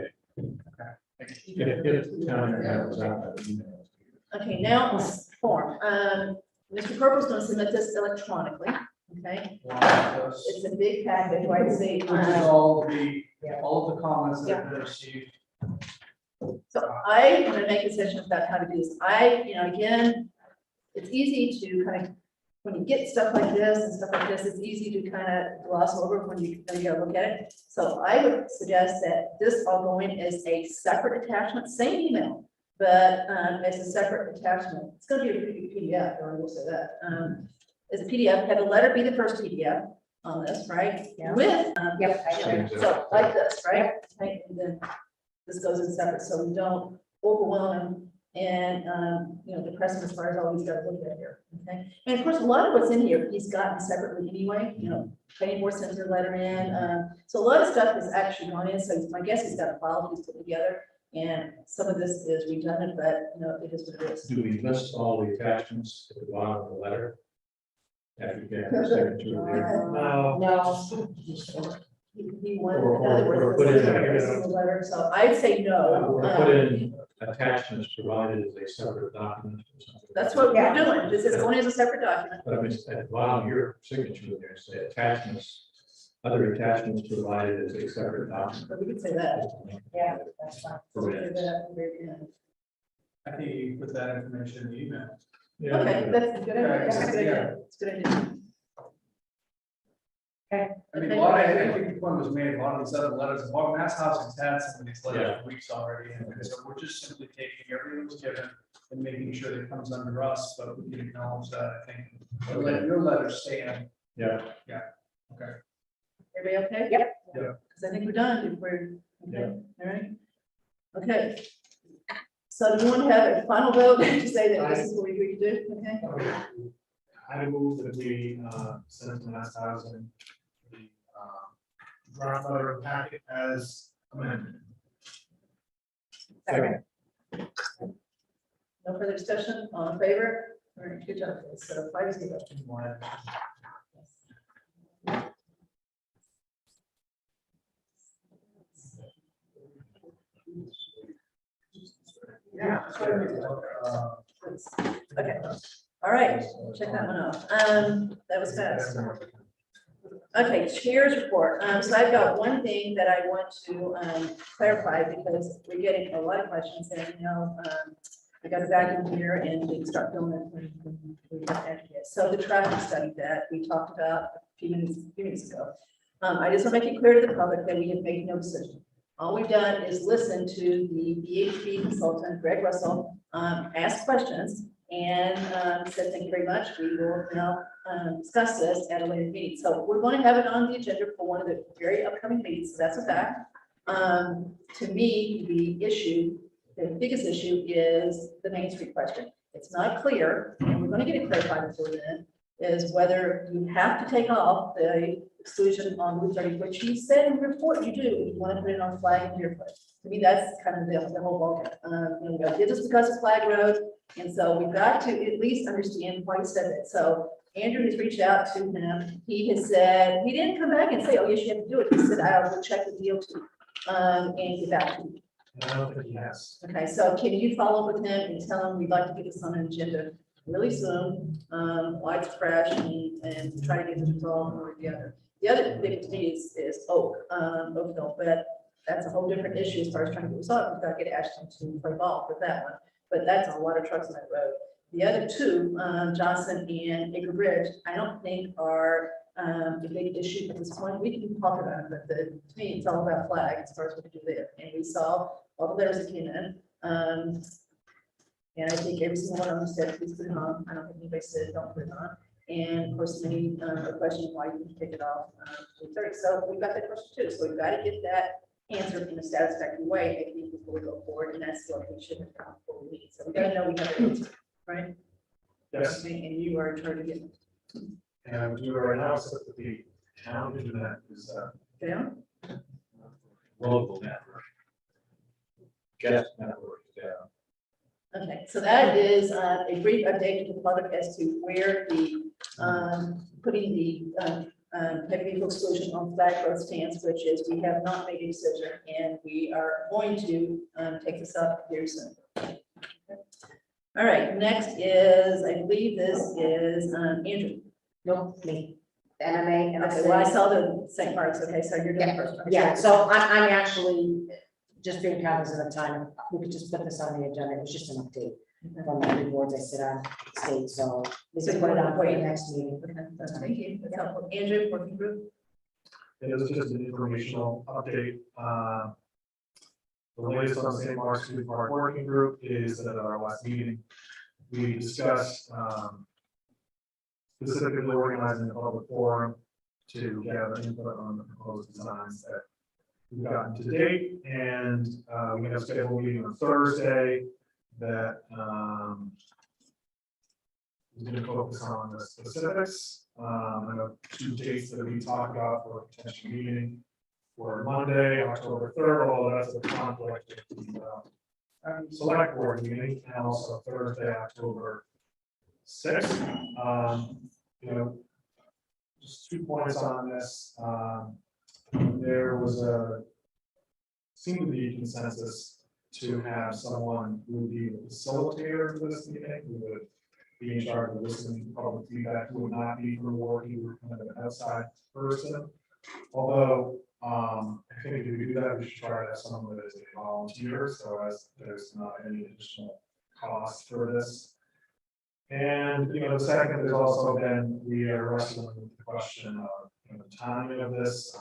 If the town has out that email. Okay, now form. Mr. Purple's going to submit this electronically. Okay, it's a big package, right? See, Which is all of the comments that have been received. so I want to make a suggestion about how to do this. Again, it's easy to kind of, when you get stuff like this and stuff like this, it's easy to kind of gloss over when you go look at it. So I would suggest that this all go in as a separate attachment, same email, but as a separate attachment. It's going to be a pretty good PDF, I will say that. As a PDF, have the letter be the first PDF on this, right? Yeah. With, Yep, I know. so like this, right? Right, and then this goes in separate, so we don't overwhelm them and, depress them as far as all these guys look at here, okay? And of course, a lot of what's in here, he's gotten separately anyway, Penny Moore sent her letter in, so a lot of stuff is actually gone in, so my guess he's got a file he's put together. And some of this is redundant, but, it is what it is. Do we list all the attachments at the bottom of the letter? After you get the signature there? No. He wanted, Or- in other or words, put in this is the letter, so I'd say no. Or put in attachments provided as a separate document or something. That's what we're doing, this is going as a separate document. But I mean, at the bottom of your signature, there's the attachments, other attachments provided as a separate document. But we could say that. Yeah, that's fine. For minutes. I think you put that information in the email. Yeah. Okay, that's a good idea, that's a good idea, it's a good idea. Okay. I mean, I think the point was made, a lot of these other letters, a lot of Mass Housing's had some of these letters for weeks already, and so we're just simply taking everything that was given and making sure that it comes under us, but we can acknowledge that, I think. But let your letter stand. Yeah. Yeah, okay. Everybody okay? Yep. Yeah. Because I think we're done, if we're, okay, all right. Okay. So do you want to have a final vote to say that this is what we agreed to do, okay? I move that we send to Mass Housing the draft letter of the packet as amended. Second. No further discussion, all in favor? All right, good job, so 5-0. Yeah. Okay, all right, check that one off. That was fast. Okay, chair's report. So I've got one thing that I want to clarify because we're getting a lot of questions and, I got a vacuum here and we can start filming it when we get that here. So the traffic study that we talked about a few minutes ago. I just want to make it clear to the public that we have made no decision. All we've done is listen to the BHP consultant, Greg Russell, ask questions and said, thank you very much. We will now discuss this at a later meeting. So we're going to have it on the agenda for one of the very upcoming meetings. So that's a fact. To me, the biggest issue is the Main Street question. It's not clear, and we're going to get it clarified before then, is whether you have to take off the exclusion on Route 30, which you said in your report you do, if you want to put it on Flag Deerfoot. To me, that's kind of the whole ballgame. We did this because of Flag Road, and so we've got to at least understand why he said it. So Andrew has reached out to him. He has said, he didn't come back and say, oh, yes, you have to do it. He said, I will check the DOT and get back to you. I don't think he has. Okay, so can you follow up with him and tell him we'd like to get this on an agenda really soon, while it's fresh and try to get this resolved one or the other. The other thing to me is Oakville, but that's a whole different issue as far as trying to get resolved. We've got to get Ashton to play ball with that one, but that's a lot of trucks on that road. The other two, Johnson and Acre Bridge, I don't think are a big issue at this point. We can talk about it, but to me, it's all about Flag as far as what to do there. And we saw all the letters that came in. And I think every single one of them said, please put it on. I don't think anybody said, don't put it on. And of course, many are questioning why you can take it off. So we've got that question too. So we've got to get that answered in a satisfactory way, I think, before we go forward. And that's what we should have done before we meet. So we got to know we have an answer, right? Yes. And you are in charge of getting it. And I would do it right now, except that the town internet is Down? Local network. Guest network is down. Okay, so that is a brief update to the public as to where the putting the heavy vehicle exclusion on Flag Road stands, which is we have not made a decision and we are going to take this up very soon. Okay. All right, next is, I believe this is Andrew. No, me. The MMA. and Okay, well, I saw the St. Mark's. Okay, so you're doing first. Yeah, so I'm actually just being cognizant of time. We could just put this on the agenda. It was just an update from the three boards I sit on state, so we can put it on for the next meeting. Thank you. That's helpful. Andrew, working group. It was just an informational update. The latest on St. Mark's Food Park Working Group is that at our last meeting, we discussed specifically organizing a public forum to gather input on the proposed designs that we've gotten to date. And we have scheduled a meeting on Thursday that is going to focus on the specifics. I know 2 dates that we talked about for a potential meeting for Monday, October 3rd, although that's a conflict with the select board meeting, and also Thursday, October 6th. Just 2 points on this. There was seemed to be consensus to have someone who would be the facilitator for this meeting, who would be in charge of listening to public feedback, who would not be from work, who were kind of an outside person. Although I think if we do that, we should try to have someone that is a volunteer, so as there's not any additional cost for this. And the second, there's also been, we are wrestling with the question of the timing of this.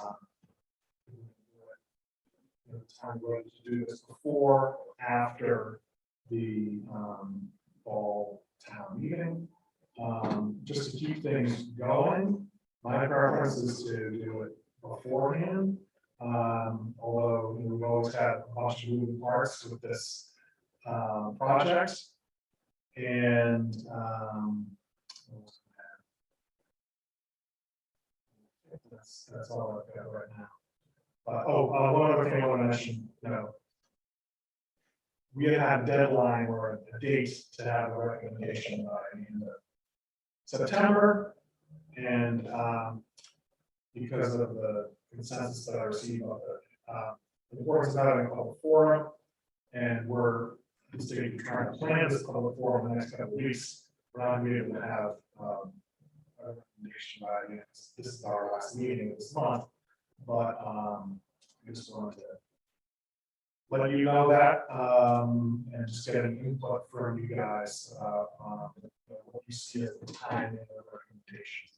Time going to do this before, after the fall town meeting, just to keep things going. My preference is to do it beforehand. Although we've always had a bunch of moving parts with this project, and That's all I've got right now. One other thing I want to mention, we had a deadline or a date to have a recommendation by the end of September. And because of the consensus that I received of the board is not having a public forum, and we're trying to plan this public forum in the next couple of weeks. We're not going to be able to have a recommendation by this is our last meeting this month, but I just wanted to let you know that and just get an input from you guys on what you see as the timing of recommendations.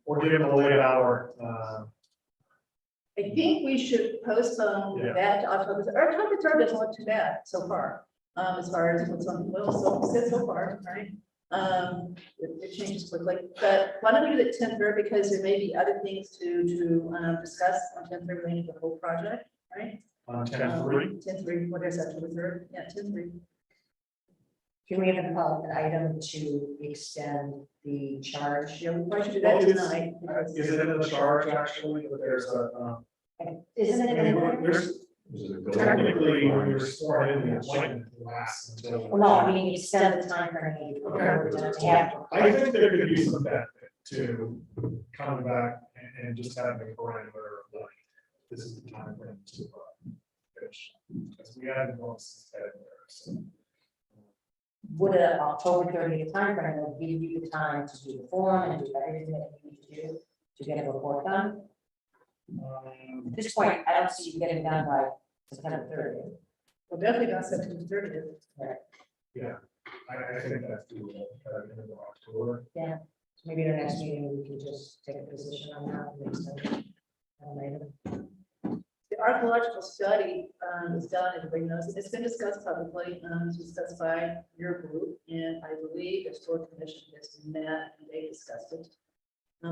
Or give them a late hour. I think we should postpone that to October. October 3rd doesn't look too bad so far. As far as what's on the will, so far, right? It changes quickly, but why don't we do the 10th because there may be other things to discuss on 10th related to the whole project, right? 10-3. 10-3, what is that, October 3rd? Yeah, 10-3. Can we have an item to extend the charge? Yeah, we probably should do that tonight. Is it in the charge actually, but there's a, Isn't it? there's technically when you're sworn in, the appointment lasts until. Well, no, I mean, extend the time frame. I think there could be some benefit to coming back and just having a parameter of like, this is the time frame to finish. Because we haven't lost that there, so. Would an October 30th timeframe will give you the time to do the form and do everything that you need to do to get a report done? At this point, I don't see you getting done by September 30th. Well, definitely not September 30th. Right. Yeah, I think that's doable, end of October. Yeah, so maybe the next meeting, we can just take a position on that. And extend it. The archaeological study is done, everybody knows, it's been discussed publicly, it's discussed by your group, and I believe the historic commission has met and they discussed it.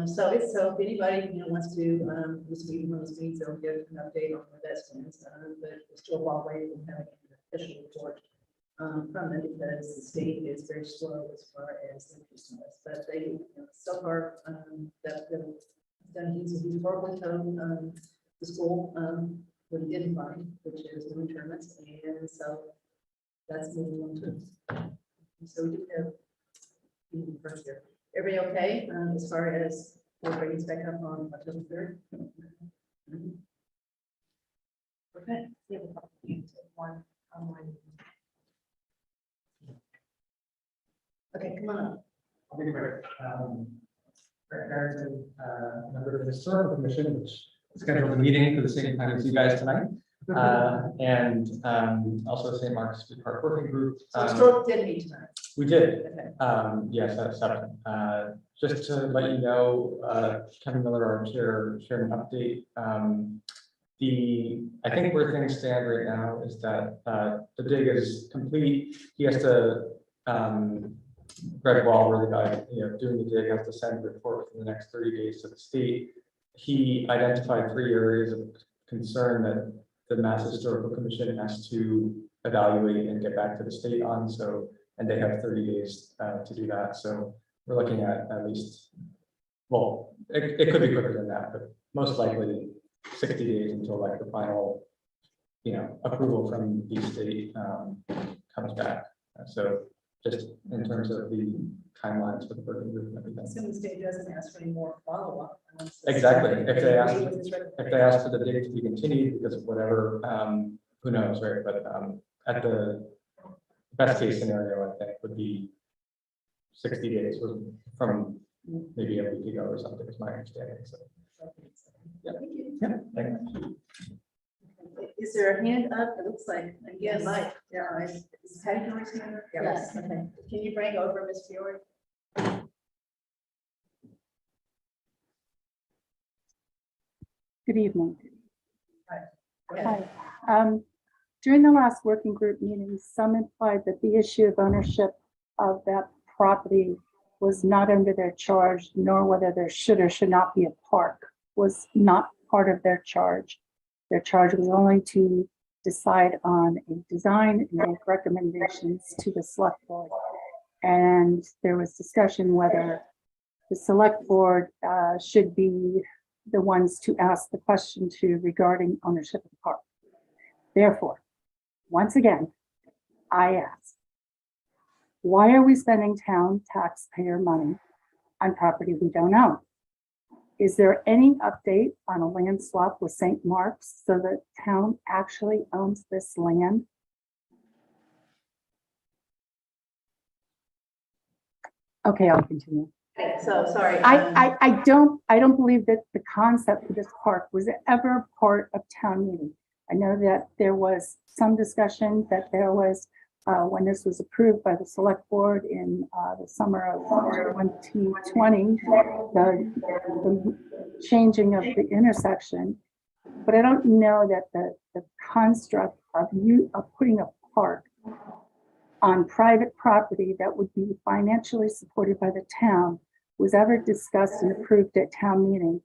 So if anybody wants to this meeting, they'll get an update on where that stands, but we're still a while away from having an official report from them because the state is very slow as far as the business, but they so far that done he's horribly told the school what he didn't find, which is the internments, and so that's moving on to. So we do have first year. Everybody okay as far as we'll bring us back up on October 3rd? Okay. We have a couple of things, one online. Okay, come on up. I'll be quick. Brett Harrington, member of the Historical Commission, which scheduled a meeting for the same time as you guys tonight. And also St. Mark's Food Park Working Group. So historical did meet tonight. We did. Okay. Yes, at 7. Just to let you know, Kevin Miller, our chair, shared an update. I think where things stand right now is that the dig is complete. He has to, Greg Waller, the guy doing the dig, has to send a report within the next 30 days to the state. He identified 3 areas of concern that the Mass Historical Commission has to evaluate and get back to the state on. So, and they have 30 days to do that. So we're looking at least, well, it could be quicker than that, but most likely 60 days until like the final, approval from the state comes back. So just in terms of the timelines for the working group and everything. Assuming the state doesn't ask for any more follow-up. Exactly. If they ask for the dig to be continued because of whatever, who knows, right? But at the best case scenario, I think would be 60 days from maybe a week ago or something, is my understanding. So, yeah. Thank you. Is there a hand up? It looks like, again, Mike. Yeah, is Patty Norris here? Yes. Okay. Can you bring over Ms. Fiore? Good evening. Hi. Hi. During the last working group meeting, some implied that the issue of ownership of that property was not under their charge, nor whether there should or should not be a park was not part of their charge. Their charge was only to decide on a design and make recommendations to the select board. And there was discussion whether the select board should be the ones to ask the question to regarding ownership of the park. Therefore, once again, I ask, why are we spending town taxpayer money on property we don't own? Is there any update on a land swap with St. Mark's so the town actually owns this land? Okay, I'll continue. So, sorry. I don't believe that the concept of this park was ever part of town meeting. I know that there was some discussion that there was when this was approved by the select board in the summer of 2020, the changing of the intersection. But I don't know that the construct of putting a park on private property that would be financially supported by the town was ever discussed and approved at town meeting.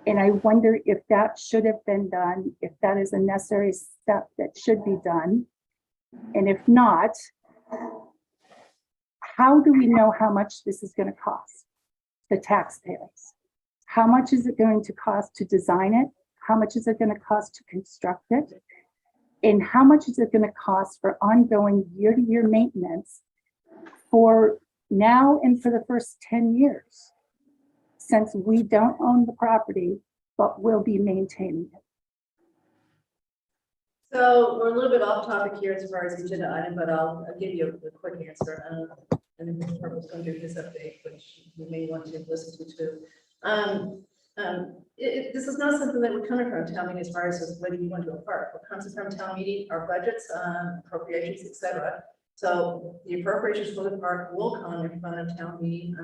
And I wonder if that should have been done, if that is a necessary step that should be done. And if not, how do we know how much this is going to cost the taxpayers? How much is it going to cost to design it? How much is it going to cost to construct it? And how much is it going to cost for ongoing year-to-year maintenance for now and for the first 10 years, since we don't own the property, but will be maintaining it? So we're a little bit off topic here as far as the agenda item, but I'll give you a quick answer. And then Mr. Purple's going to give his update, which you may want to listen to too. This is not something that would come from town meeting as far as whether you want to do a park. What comes from town meeting are budgets, appropriations, etc. So the appropriations for the park will come in front of town meeting,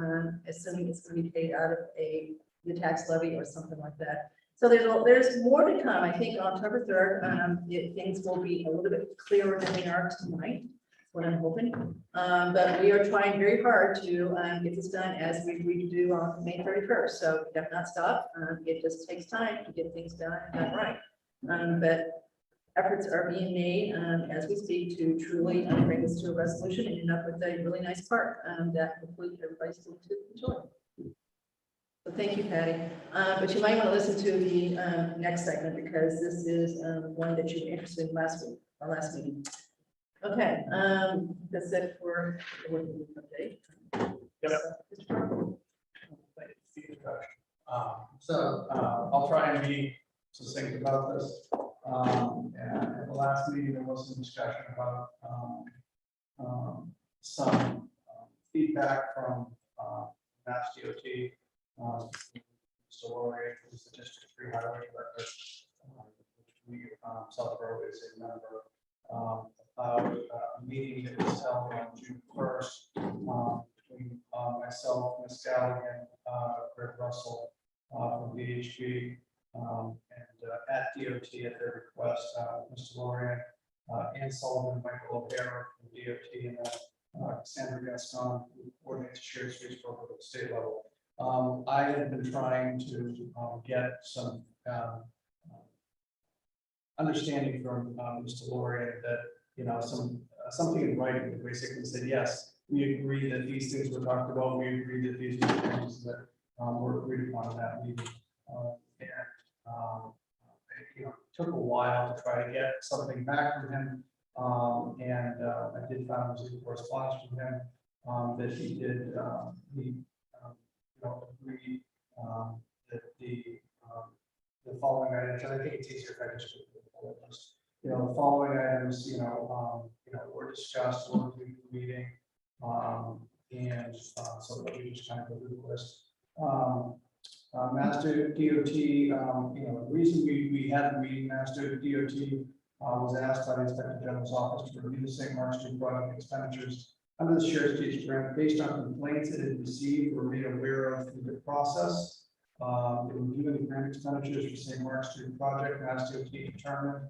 assuming it's going to be paid out of the tax levy or something like that. So there's more to come. I think on October 3rd, things will be a little bit clearer than they are tonight. That's what I'm hoping. But we are trying very hard to get this done as we agreed to do on May 31st. So we have not stopped. It just takes time to get things done and done right. But efforts are being made as we speak to truly bring this to a resolution and end up with a really nice park that hopefully everybody's going to enjoy. So thank you, Patty. But you might want to listen to the next segment because this is one that you were interested in last week, our last meeting. Okay, that's it for the working update. I'll try and be succinct about this. And at the last meeting, there was some discussion about some feedback from Mass DOT. Mr. Laurie, who's the District 3 Highway Director, which we, Southborough is a member, about a meeting that was held on June 1st between myself, Ms. Galligan, Greg Russell from VHB, and at DOT at their request, Mr. Laurie, Ann Sullivan, Michael O'Hara from DOT, and Sandra Gaston, who coordinates shared streets program at the state level. I have been trying to get some understanding from Mr. Laurie that, you know, something in writing that basically said, yes, we agree that these things were talked about. We agree that these are things that were agreed upon in that meeting. It took a while to try to get something back from him. I did find a correspondence from him that he did agree that the following items, and I think it's easier if I just list. The following items, were discussed in the meeting, and so that we just kind of go through the list. Master DOT, the reason we had the meeting, Master DOT was asked by the Inspector General's office to review the St. Mark's Street project expenditures under the Shared Streets Grant based on complaints it had received or made aware of through the process. The review of the grant expenditures for St. Mark's Street project, Mass DOT determined,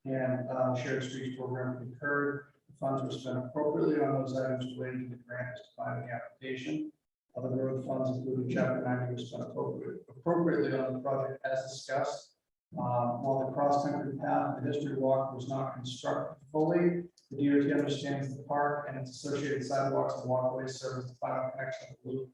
and Shared Streets program concurred. The funds were spent appropriately on those items related to the grant as defined in the application. Other road funds, including Chapter 90, were spent appropriately on the project as discussed. While the cross-country path and the history walk was not constructed fully. The DOT understands the park and its associated sidewalks and walkways serve as the final connection of the loop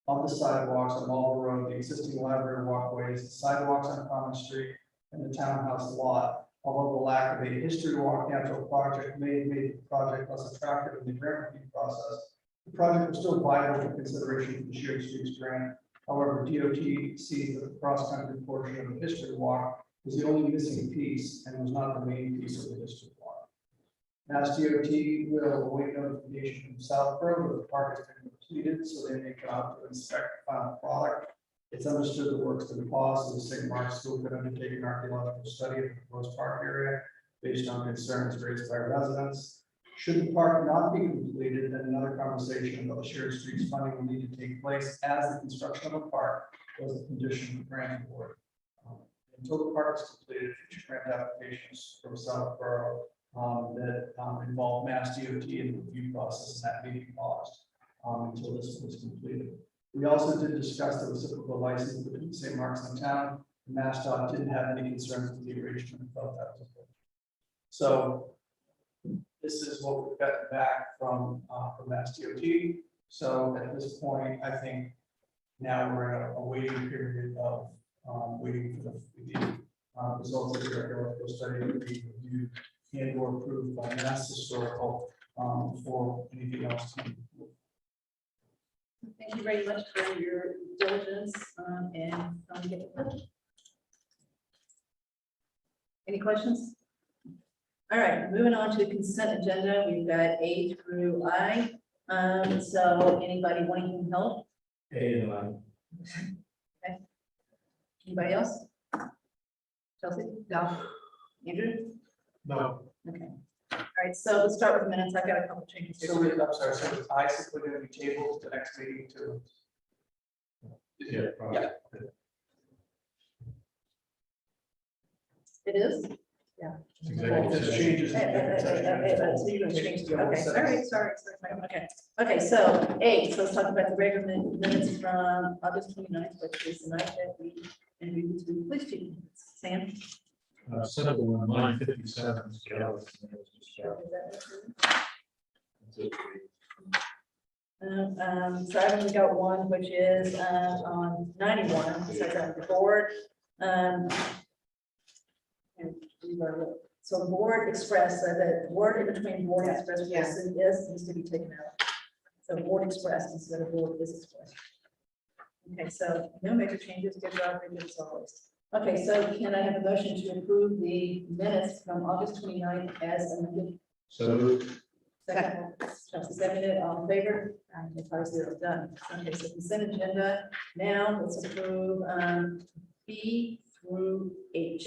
of the sidewalks on Marlborough Road, the existing library walkways, the sidewalks on Common Street, and the townhouse lot. Although the lack of a history walk natural project may have made the project less attractive in the grant review process, the project was still viable for consideration for the shared streets grant. However, DOT sees that the cross-country portion of the history walk was the only missing piece and was not the main piece of the history walk. Mass DOT will await notification from Southborough that the park has been completed, so they may come out to inspect the final product. It's understood the works to be paused, so the St. Mark's School could undertake an archaeological study of the proposed park area based on concerns raised by residents. Should the park not be completed, then another conversation about the shared streets funding will need to take place as the construction of a park was a condition of the grant award. Until the park is completed, future grant applications from Southborough that involve Mass DOT in the review process, and that may be paused until this was completed. We also did discuss the reciprocal license between St. Mark's and the town. MassDOT didn't have any concerns with the arrangement and felt that was good. So this is what we've got back from Mass DOT. So at this point, I think now we're in a waiting period of waiting for the results of the archaeological study to be reviewed and or approved by Mass Historical for anything else to be. Thank you very much for your diligence and get it done. Any questions? All right, moving on to the consent agenda. We've got A through I. So anybody wanting help? A and I. Okay. Anybody else? Chelsea? No. Andrew? No. Okay. All right, so let's start with minutes. I've got a couple changes here. So I'm sorry, so it's I simply going to be tabled to the next meeting to. Yeah. It is? Yeah. Executive Just session. changes. So you're going to change it. Okay, sorry. Okay, so A, so let's talk about the regular minutes from August 29th, which is the night that we interviewed the police chief. Sam? Set up on line 57. So I've only got one, which is on 91, it says on the board. And so the board expressed, the word in between board and express needs to be taken out. So board expressed instead of board is expressed. Okay, so no major changes, good job, very good as always. Okay, so can I have a motion to approve the minutes from August 29th as amended? So moved. Second, Chelsea seconded, all in favor? 5-0, done. Okay, so consent agenda. Now let's approve B through H.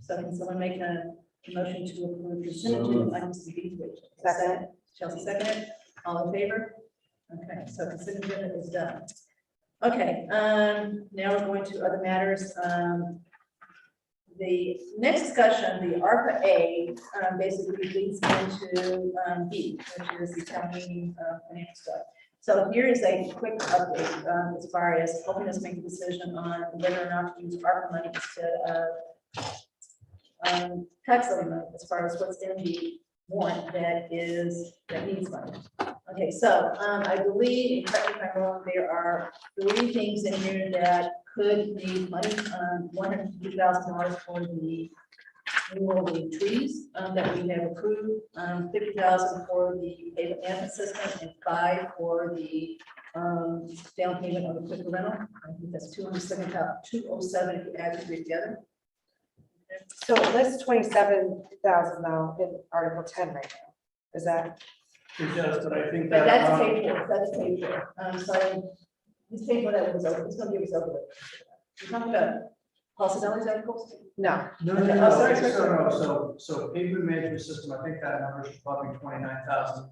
So can someone make a motion to approve consent agenda items B through H? Second, Chelsea seconded, all in favor? Okay, so consent agenda is done. Okay, now we're going to other matters. The next discussion, the ARPA A, basically leads into B, which is the town meeting financial stuff. So here is a quick update as far as helping us make a decision on whether or not to use ARPA money instead of tax levy money, as far as what's in the warrant that needs money. Okay, so I believe, correct me if I'm wrong, there are 3 things in here that could need money. $150,000 for the removal of the trees that we have approved, $50,000 for the payment management system, and $5,000 for the down payment of the quick rental. I think that's 207 if you add the 3 together. So it lists 27,000 now in Article 10 right now. Is that? It does, but I think But that. that's paid for, that's paid for. So it's paid for, that was over, it's gonna give us over. You're talking about possibilities articles? No. No, Okay, oh, sorry. So pavement management system, I think that number should probably be $29,000.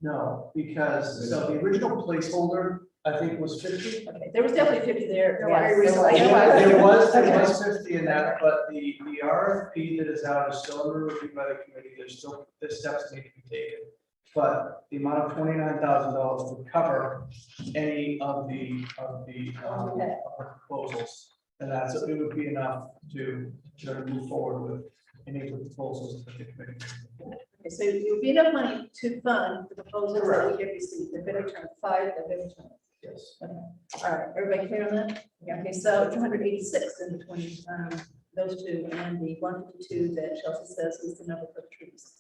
No, because, so the original placeholder, I think was 50. Okay, there was definitely 50 there. There was. There was Okay. 50 in that, but the RFP that is out is still under review by the committee. There's still, the steps need to be taken. But the amount of $29,000 would cover any of the proposals. And that's, it would be enough to move forward with any of the proposals that the committee. Okay, so it would be enough money to fund the proposals that we have received, the bid return 5, the bid return. Yes. Okay, all right, everybody clear on that? Yeah, okay, so 286 in between, those two and the 152 that Chelsea says is the number for the trees.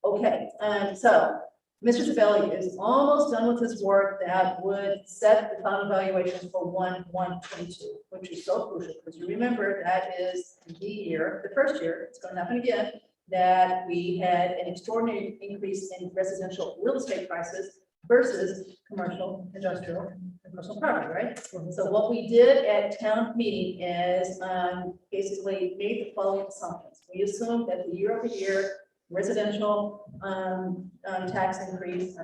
Okay, so Mr. Sabelli is almost done with his work that would set the final evaluations for 1/1/22, which is so crucial, because you remember that is the year, the first year, it's going to happen again, that we had an extraordinary increase in residential real estate prices versus commercial, industrial, and personal property, right? So what we did at town meeting is basically made the following assumptions. We assumed that the year-over-year residential tax increase,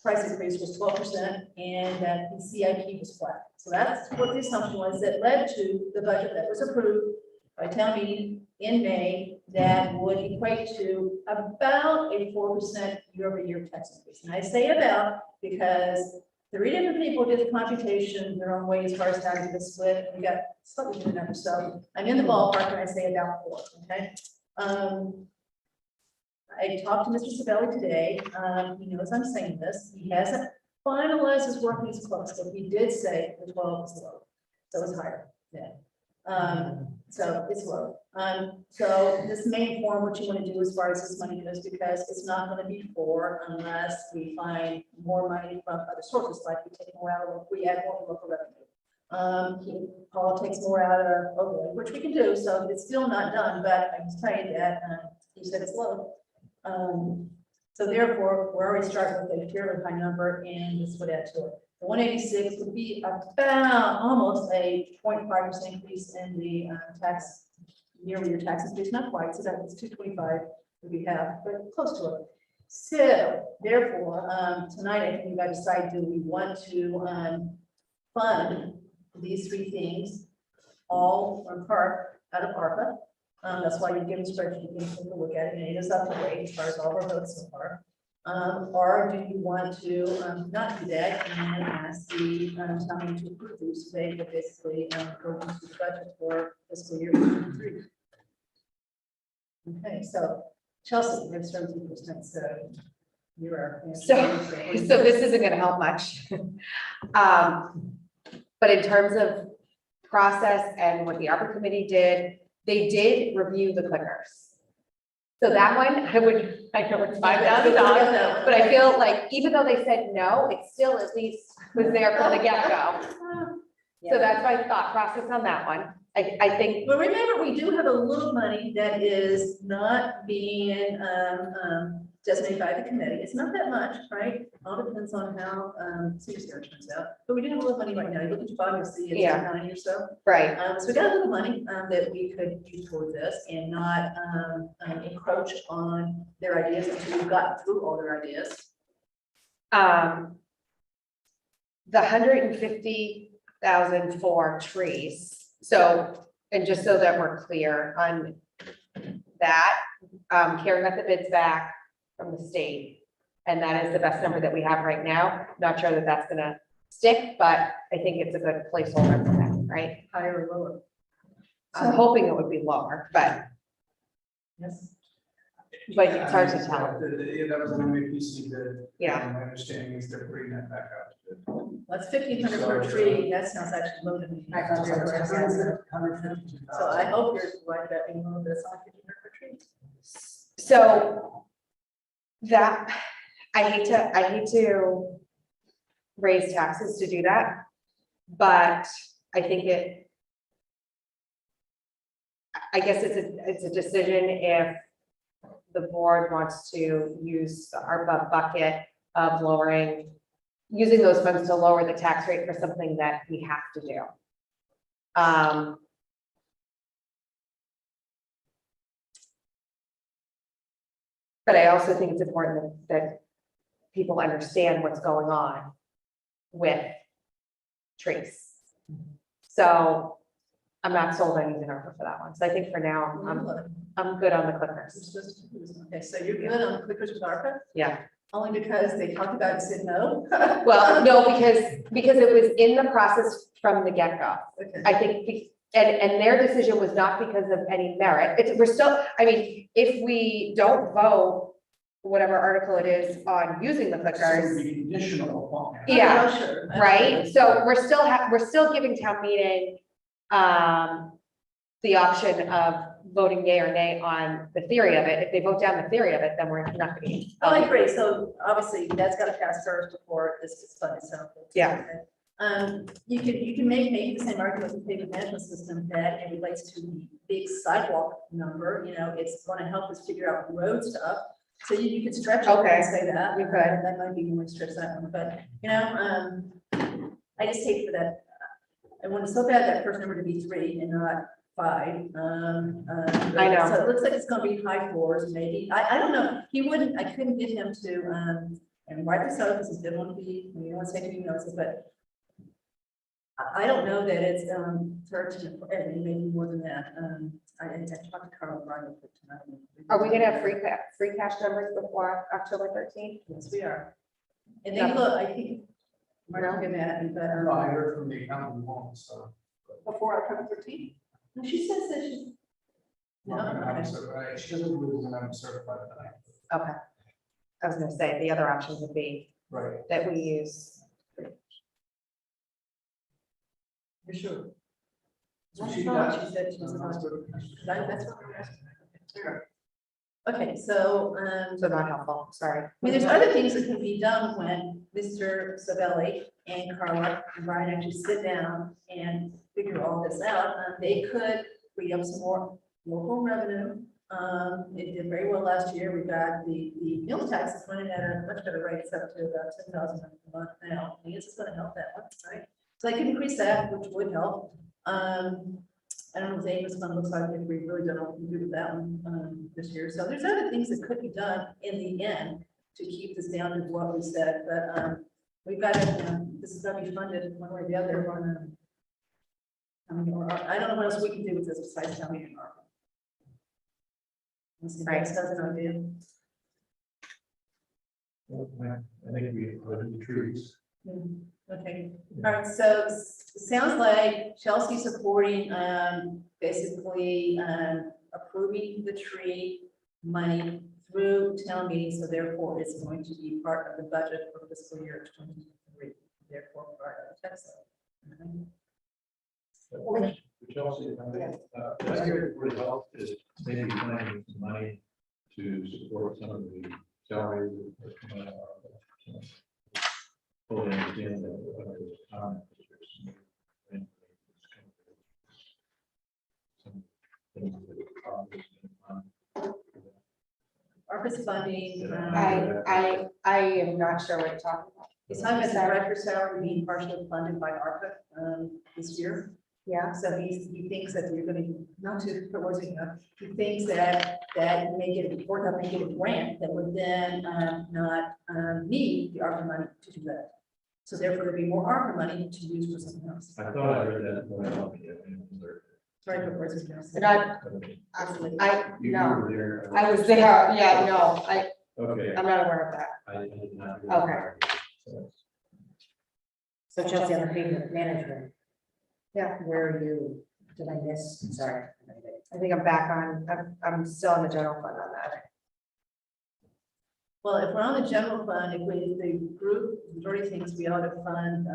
price increase was 12%, and that the CIP was flat. So that's what the assumption was that led to the budget that was approved by town meeting in May that would equate to about a 4% year-over-year tax increase. And I say about because 3 different people did the computation their own way as far as how to do the split. And we got slightly different numbers. So I'm in the ballpark and I say about 4, okay? I talked to Mr. Sabelli today. He knows I'm saying this. He hasn't finalized his work, he's close, but he did say the 12 is low. So it's higher. Yeah. So it's low. So this may inform what you want to do as far as this money goes, because it's not going to be 4 unless we find more money from other sources, like we take more out of, we add more local revenue. Paul takes more out of overlay, which we can do, so it's still not done, but I can tell you that he said it's low. So therefore, we're already starting with a fairly high number, and this would add to it. The 186 would be about almost a 0.5% increase in the tax, year-over-year tax increase, not quite, so that's 225 would be half, but close to it. So therefore, tonight I think we got to decide, do we want to fund these 3 things all from out of ARPA? That's why you give a spreadsheet, you can take a look at it, and it is up to date as far as all our votes so far. Or do you want to not do that and ask the town to approve these today, but basically go into the budget for fiscal year 2023? Okay, so Chelsea, we have 17%, so you are. So this isn't gonna help much. But in terms of process and what the ARPA committee did, they did review the clickers. So that one, I know it's $5,000, but I feel like even though they said no, it still at least was there from the get-go. So that's my thought process on that one. I think. But remember, we do have a little money that is not being designated by the committee. It's not that much, right? All depends on how CSR turns out. But we do have a little money right now. You look at the bottom, you'll see it's 90 or so. Right. So we got a little money that we could use toward this and not encroach on their ideas until we've gotten through all their ideas. The 150,000 for trees. So, and just so that we're clear on that, Karen got the bids back from the state, and that is the best number that we have right now. Not sure that that's gonna stick, but I think it's a good placeholder for that, right? Higher or lower? I'm hoping it would be lower, but. Yes. But it's hard to tell. That was an MAPC bid. Yeah. My understanding is they're bringing that back out. That's 1,500 per tree. That sounds actually low to me. So I hope you're right about being a little bit of 1,500 per tree. So that, I hate to raise taxes to do that, but I think I guess it's a decision if the board wants to use the ARPA bucket of using those funds to lower the tax rate for something that we have to do. But I also think it's important that people understand what's going on with trees. So I'm not sold on using ARPA for that one. So I think for now, I'm good on the clickers. Okay, so you're good on the clickers with ARPA? Yeah. Only because they talked about it and said no? Well, no, because it was in the process from the get-go. Okay. I think And their decision was not because of any merit. We're still, I mean, if we don't vote, whatever article it is on using the So it clickers. would be conditional upon. Yeah, Sure. right? So we're still giving town meeting, the option of voting yea or nay on the theory of it. If they vote down the theory of it, then we're not gonna be. Oh, I agree. So obviously that's got to pass first before this is funded. So. Yeah. You can make maybe the same argument with the pavement management system that it relates to the big sidewalk number, you know, it's going to help us figure out road stuff. So you could stretch it and say that. We could. That might be more stretch that one, but, you know, I just hate for that. I want so bad that first number to be 3 and not 5. I know. So it looks like it's gonna be high 4s, maybe. I don't know. He wouldn't, I couldn't get him to, and write this out because he didn't want to be, you don't want to say anything else, but I don't know that it's 13, maybe more than that. I talked to Carl Bryan tonight. Are we gonna have free cash numbers before October 13th? Yes, we are. And they look, I think, Mark get mad at me, but I heard from the accountant once, so. before October 13th. No, she says that she's. No, okay. She doesn't believe in I'm certified tonight. Okay. I was gonna say, the other option would be Right. that we use. For sure. So That's she not got- what she said she was That's about. what- That's what we're asking. Okay, so, So not helpful, sorry. I mean, there's other things that can be done when Mr. Savelli and Carla and Brian actually sit down and figure all this out. They could free up some more local revenue. It did very well last year. We got the meal taxes running at a much better rate. It's up to about 10,000 a month now. I mean, it's just gonna help that one, right? So I can increase that, which would help. I don't know what the Amos fund looks like, if we really don't know what to do with that one, this year. So there's other things that could be done in the end to keep this down to what we said, but, we've got to, this is gonna be funded one way or the other on, I don't know what else we can do with this besides town meeting. Right. That's an idea. I think we put in the trees. Okay, all right, so it sounds like Chelsea supporting, basically, approving the tree money through town meeting, so therefore it's going to be part of the budget for fiscal year 23, therefore part of the text. Chelsea, this year for health is maybe planning some money to support some of the salaries. Fully understand that. ARPA's funding. I am not sure what you're talking about. He's talking about the director's salary being partially funded by ARPA this year. Yeah. So he thinks that you're gonna, not to put words in your mouth, he thinks that may get, or that may get a grant that would then not need the ARPA money to do that. So therefore there'd be more ARPA money to use for something else. I thought I read that. When I looked at it. Sorry to put words in your mouth. And You no, were there. I was there, yeah, no, Okay. I'm not aware of that. I did not. Okay. So Chelsea, on the pavement management, Yeah, where are you, did I miss? Sorry. I think I'm back on, I'm still in the general fund on that. Well, if we're on the general fund, if the group, majority thinks we ought to fund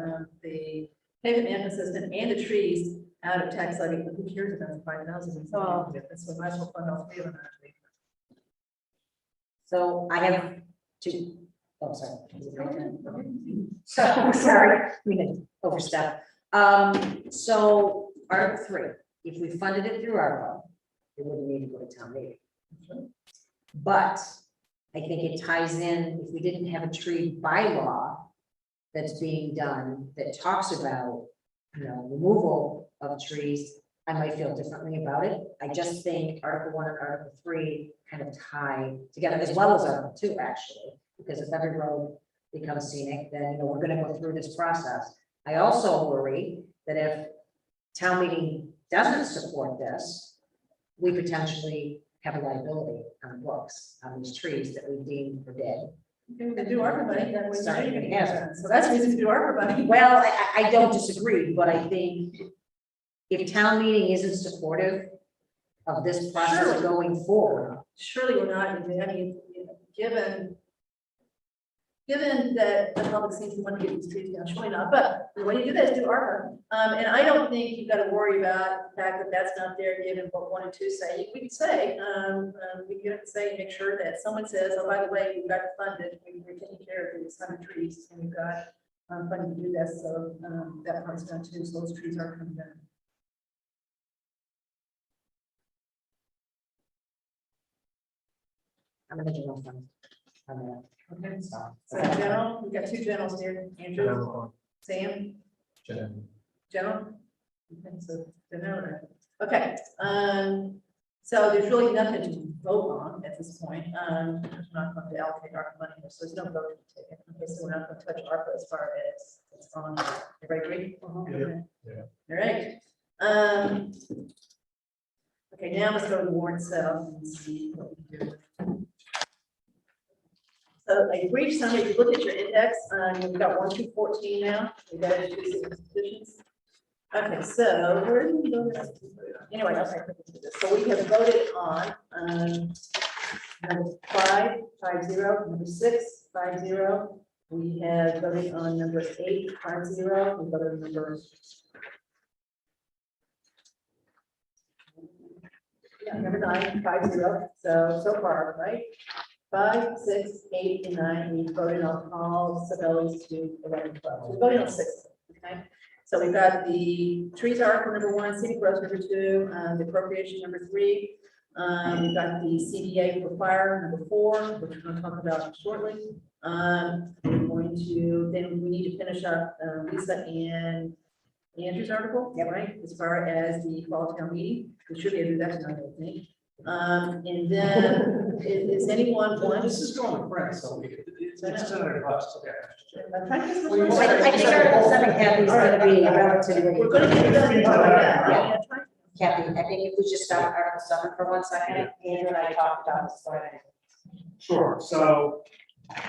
the pavement management system and the trees out of tax levy, who cares about the 5,000? So we might as well fund all 3 of them. So I have two, oh, sorry. Is it my turn? So, sorry, we didn't overstep. So Article 3, if we funded it through ARPA, it wouldn't need to go to town meeting. But I think it ties in, if we didn't have a tree bylaw that's being done that talks about, removal of trees, I might feel differently about it. I just think Article 1 and Article 3 kind of tie together, as well as Article 2, actually, because if every road becomes scenic, then, we're gonna go through this process. I also worry that if town meeting doesn't support this, we potentially have a liability on the books on these trees that we deem for dead. We can do ARPA money, then we Sorry, say, yes. so that's the reason to do ARPA money. Well, I don't disagree, but I think if town meeting isn't supportive of this process Surely. going forward, Surely we're not, I mean, given that the public seems to want to get these trees down, surely not, but the way you do that is do ARPA. And I don't think you've got to worry about the fact that that's not there, given what 1 and 2 say. We can say, we can say, and make sure that someone says, oh, by the way, we've got it funded, we're taking care of these 100 trees, and we've got funding to do that, so that part's done too, so those trees are coming down. I'm gonna do one. Okay, so general, we've got 2 generals here, Andrew, Sam, general. Okay, so general, okay, so there's really nothing to vote on at this point. We're not going to allocate ARPA money, so there's no vote to take. Okay, so we're not going to touch ARPA as far as it's on. Everybody agree? Yeah. All right. Okay, now let's go to the warrant itself and see what we can do. So a brief summary, if you look at your index, we've got 1 through 14 now. We've got education institutions. Okay, so where did we go? Anyway, okay, so we have voted on number 5, 5-0, number 6, 5-0. We have voted on number 8, 5-0. We voted on number number 9, 5-0. So far, right? 5, 6, 8, and 9. We voted on all Sabelli's to 11, 12. We voted on 6. Okay. So we've got the trees article number 1, city growth number 2, the appropriation number 3. We've got the CDA for fire number 4, which we're going to talk about shortly. We're going to then we need to finish up Lisa and Andrew's article, right? As far as the fall town meeting, we should be able to do that tonight, I think. And then is anyone want? This is going to print, so it's $700. Okay. I think Article 7, Kathy, is gonna be relatively. We're going to get done. Yeah. Kathy, I think if we just stop at Article 7 for 1 second, Andrew and I talked about this already. Sure, so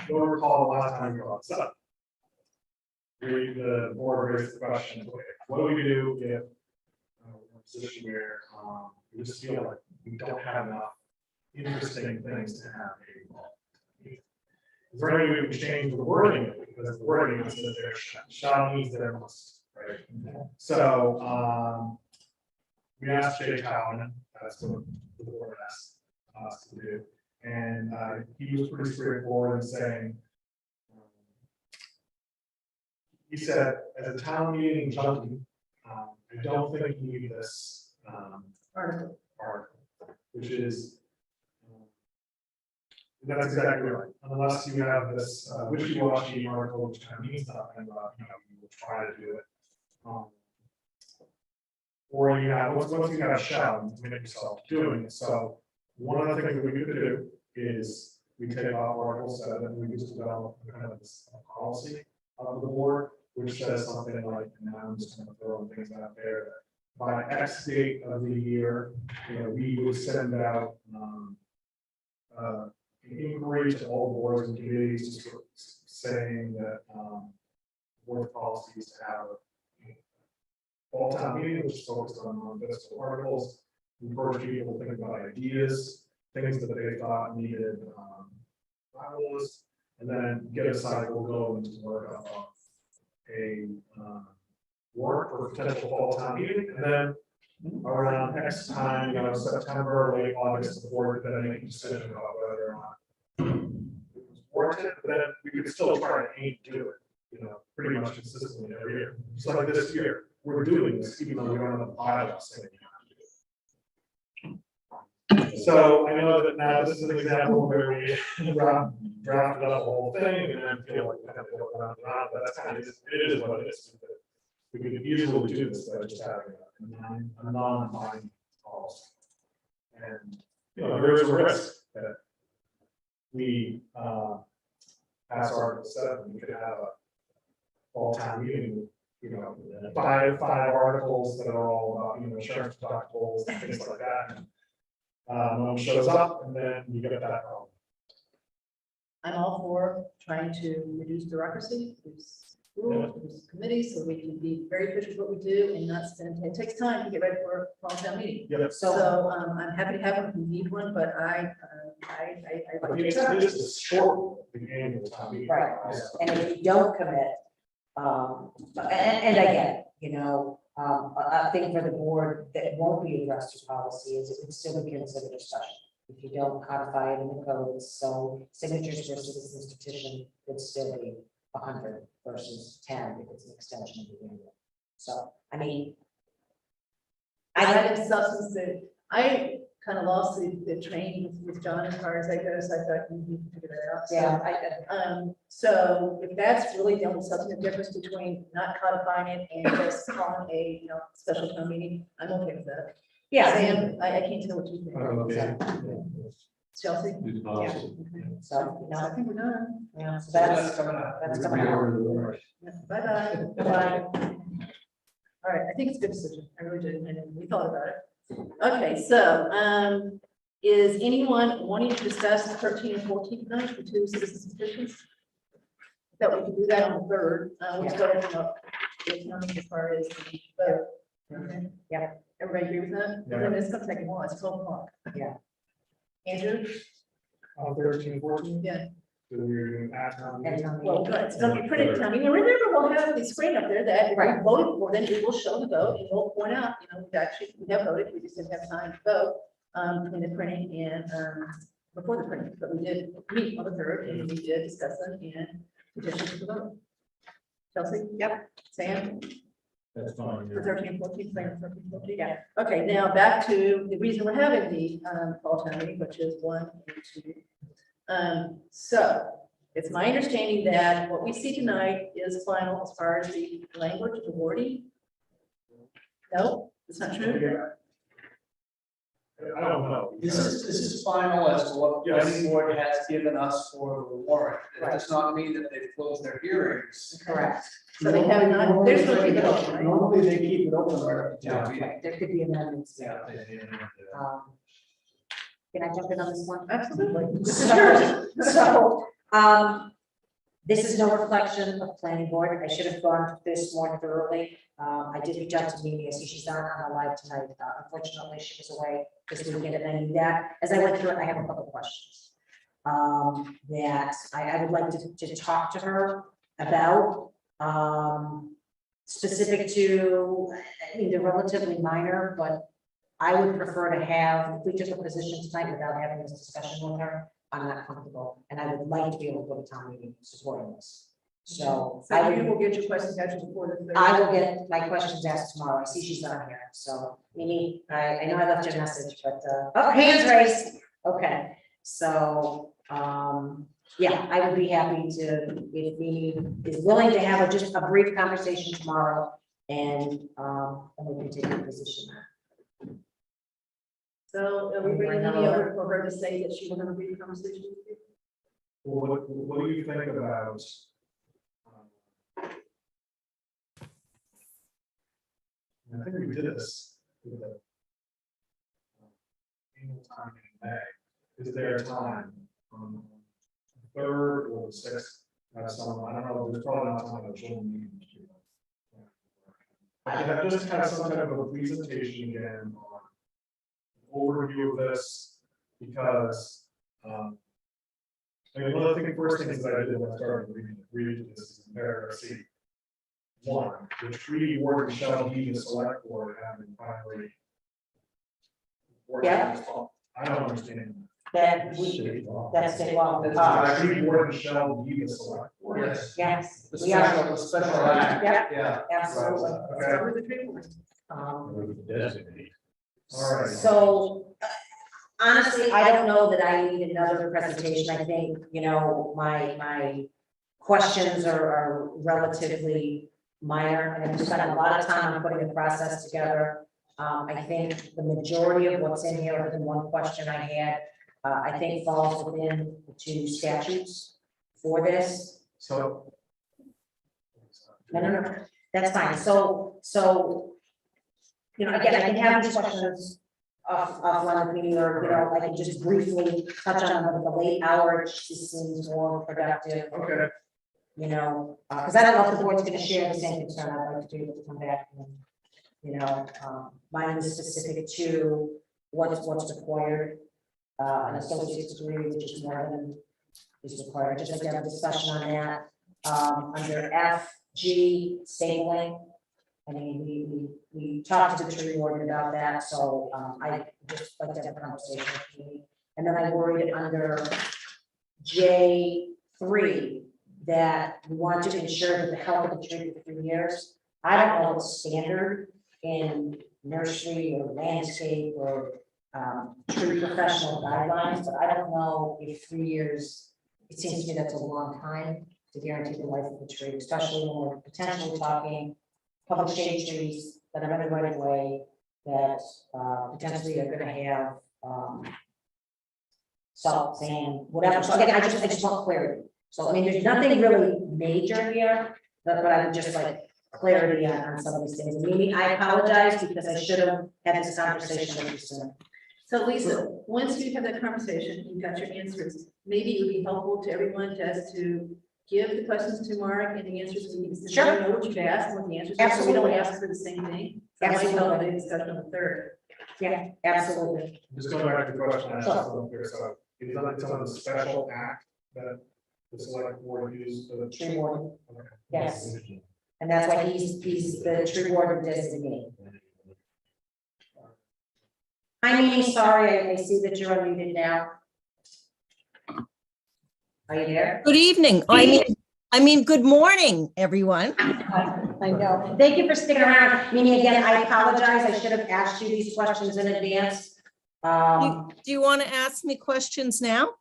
you'll recall the last time we brought this up. The board raised the question, okay, what do we do if we're in a position where we just feel like we don't have enough interesting things to have a is there any way we can change the wording? Because the wording is that there shall means there must, right? So we asked Jay Cowan, that's what the board asked us to do. And he was pretty straightforward in saying, he said, as a town meeting junkie, I don't think you need this article, which is, that's exactly right. Unless you have this wishy-washy article, which kind of means nothing, you know, you will try to do it. Or you have, once you have a shell, you make yourself doing it. So one of the things that we could do is we take off Article 7 and we just develop kind of this policy of the board, which says something like, and now I'm just going to throw things out there, that by X date of the year, you know, we would send out an inquiry to all boards and committees, just saying that board policies to have a fall town meeting, which is focused on fiscal articles, encourage people to think about ideas, things that they thought needed bylaws, and then get a cycle going to work on a work for potential fall town meeting, and then around X time, you know, September, late August, the board then make a decision about whether or not it was warranted, but then we could still try to aim to do it, you know, pretty much consistently every year. Just like this year, we're doing this, even though we don't have a bylaw saying you have to do it. So I know that now this is an example where we drafted up the whole thing and then feel like we have to go around and around, but that's kind of, it is what it is. We could easily do this by just having a non-binding policy. And, you know, there is a risk that we pass Article 7, we could have a fall town meeting, you know, five articles that are all about, you know, insurance deductibles and things like that. No one shows up, and then you get that problem. I'm all for trying to reduce bureaucracy, reduce rules, committees, so we can be very efficient with what we do and not spend, it takes time to get ready for a fall town meeting. Yep. So, I'm happy to have one if we need one, but I I mean, it's just a short, the annual town meeting. Right, and if you don't commit, and again, you know, a thing for the board that won't be addressed as policy is it can still be considered a discussion. If you don't codify it in the codes, so signatures for citizens petition would still be 100 versus 10 if it's an extension of the annual. So, I mean, I have substance that I kind of lost the train with John as far as that goes. I thought you need to figure that out. So, yeah, so if that's really the only substantive difference between not codifying it and just calling a, you know, special town meeting, I'm okay with that. yeah, Sam, I can't tell what you think. Chelsea? yeah. So, I think we're done. yeah, so that's coming up. Yeah, bye-bye. Bye-bye. All right, I think it's a good decision. I really did, and we thought about it. Okay, so, is anyone wanting to discuss 13 and 14 tonight for two citizens petitions? That we can do that on the 3rd. We'll go as far as the vote. Okay. Yeah. Everybody agree with that? Yeah. It's gonna take a while. It's 12 o'clock. Yeah. Andrew? 13, 14. Yeah. So we're doing at town meeting. Well, good. It's gonna be pretty. I mean, remember, we'll have the screen up there that if we voted for, then it will show the vote and we'll point out, you know, we have voted, we just didn't have time to vote. Between the printing and, before the printing, but we did meet on the 3rd and we did discuss them and petition to the vote. Chelsea? Yep. Sam? That's fine. For 13, 14, plan 13, 14, yeah. Okay, now back to the reason we're having the fall town meeting, which is 1 and 2. So it's my understanding that what we see tonight is final as far as the language, the wording. No, it's not true. I don't know. This is final as to what the planning board has given us for the warrant. It does not mean that they've closed their hearings. Correct. So they have not, there's no keep it open, right? Normally they keep it open right up to town meeting. Right, there could be amendments. Yeah. Can I jump in on this one? Absolutely. So, this is no reflection of the planning board. I should have gone through this more thoroughly. I did reach out to Mimi. I see she's not on the live tonight. Unfortunately, she was away this weekend, and I knew that. As I went through it, I have a couple of questions that I would like to talk to her about, specific to, I mean, they're relatively minor, but I would prefer to have, if we took a position tonight without having this discussion with her, I'm not comfortable, and I would like to be able to go to town meeting supporting this. So So you will get your questions answered before the 3rd. I will get my questions asked tomorrow. I see she's not here, so Mimi, I know I left you a message, but, oh, hands raised. Okay, so, yeah, I would be happy to, if Mimi is willing to have just a brief conversation tomorrow, and we can take a position. So are we bringing any over for her to say that she will have a brief conversation with you? Well, what do you think about? I think we did this. With the annual time in May. Is there a time on the 3rd or the 6th? I don't know, there's probably not time of June meeting. I have just kind of some type of a presentation again on overview of this, because I mean, one of the first things that I did when I started reading this is see. 1, the treaty warden shall be the select board having finally. Yeah. I don't understand. That's state law. The treaty warden shall be the select board. Yes. Yes. The we are. special act. Yeah. Yeah. Absolutely. Okay. All right. So honestly, I don't know that I need another presentation. I think, you know, my questions are relatively minor, and I've spent a lot of time on putting the process together. I think the majority of what's in here, other than one question I had, I think falls within the 2 statutes for this. So. No, that's fine. So, you know, again, I can have these questions offline with me, or, you know, I can just briefly touch on the late hour, it just seems more productive. Okay. you know, because I don't know if the board's gonna share the same concern. I'd like to be able to come back and, you know, mine is specific to what's required. An associate's degree, which is more than is required, just like to have a discussion on that. Under F, G, stapling. I mean, we talked to the tree warden about that, so, I just like to have a conversation with you. And then I worried under J3 that we want to ensure that the health of the tree for 3 years. I don't know what's standard in nursery or landscape or tree professional guidelines, but I don't know if 3 years, it seems to me that's a long time to guarantee the life of the tree, especially when we're potentially talking public shade trees that are in the right of way that potentially are gonna have salt, sand, whatever. So again, I just want clarity. So I mean, there's nothing really major here, but I would just like clarity on some of these things. Maybe I apologize because I should have had this conversation with you sooner. So Lisa, once you have that conversation, you've got your answers, maybe it would be helpful to everyone just to give the questions to Mark and the answers to me. Sure. Know what you've asked and what the answers are, so we don't ask for the same thing. So I might help in the discussion on the third. Yeah, absolutely. Just going back to the question I asked up here, so is that some of the special act that the select board used for the Tree warden. Okay. Yes. And that's why he's the tree warden designee. Hi, Mimi, sorry, I see that you're unmuted now. Are you there? Good evening. I mean, good morning, everyone. I know. Thank you for sticking around. Mimi, again, I apologize. I should have asked you these questions in advance. Do you want to ask me questions now?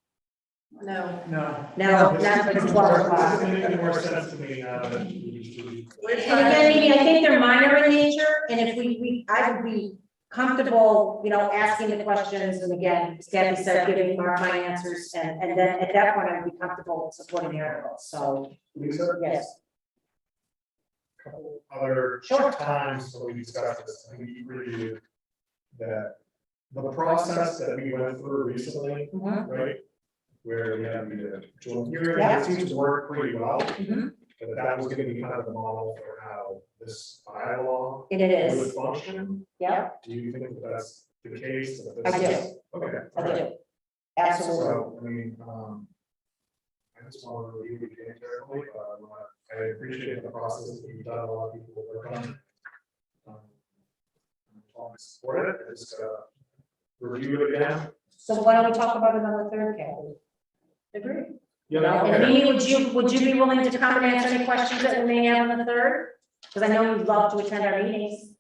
No. No. No, not for the 12 o'clock. It's making more sense to me now that. And again, Mimi, I think they're minor in nature, and if I would be comfortable, you know, asking the questions, and again, as Kathy said, giving Mark my answers, and then at that point, I'd be comfortable supporting the articles, so, Lisa? yes. Couple other Sure. times when we discussed this, we reviewed that the process that we went through recently, right? Where we had the joint hearing, Yeah. it seems to work pretty well. Mhm. But that was gonna be kind of the model for how this bylaw And it is. would function. Yeah, Do you think that that's the case? that I this do. is- Okay. I do. Absolutely. So, I mean, I just want to review it again carefully. I appreciate the process that you've done, a lot of people work on it. I support it, it's review it again. So why don't we talk about it on the third, Kathy? Agree. Yeah, And okay. Mimi, would you be willing to come and answer any questions that we may have on the third? Because I know you'd love to attend our meetings.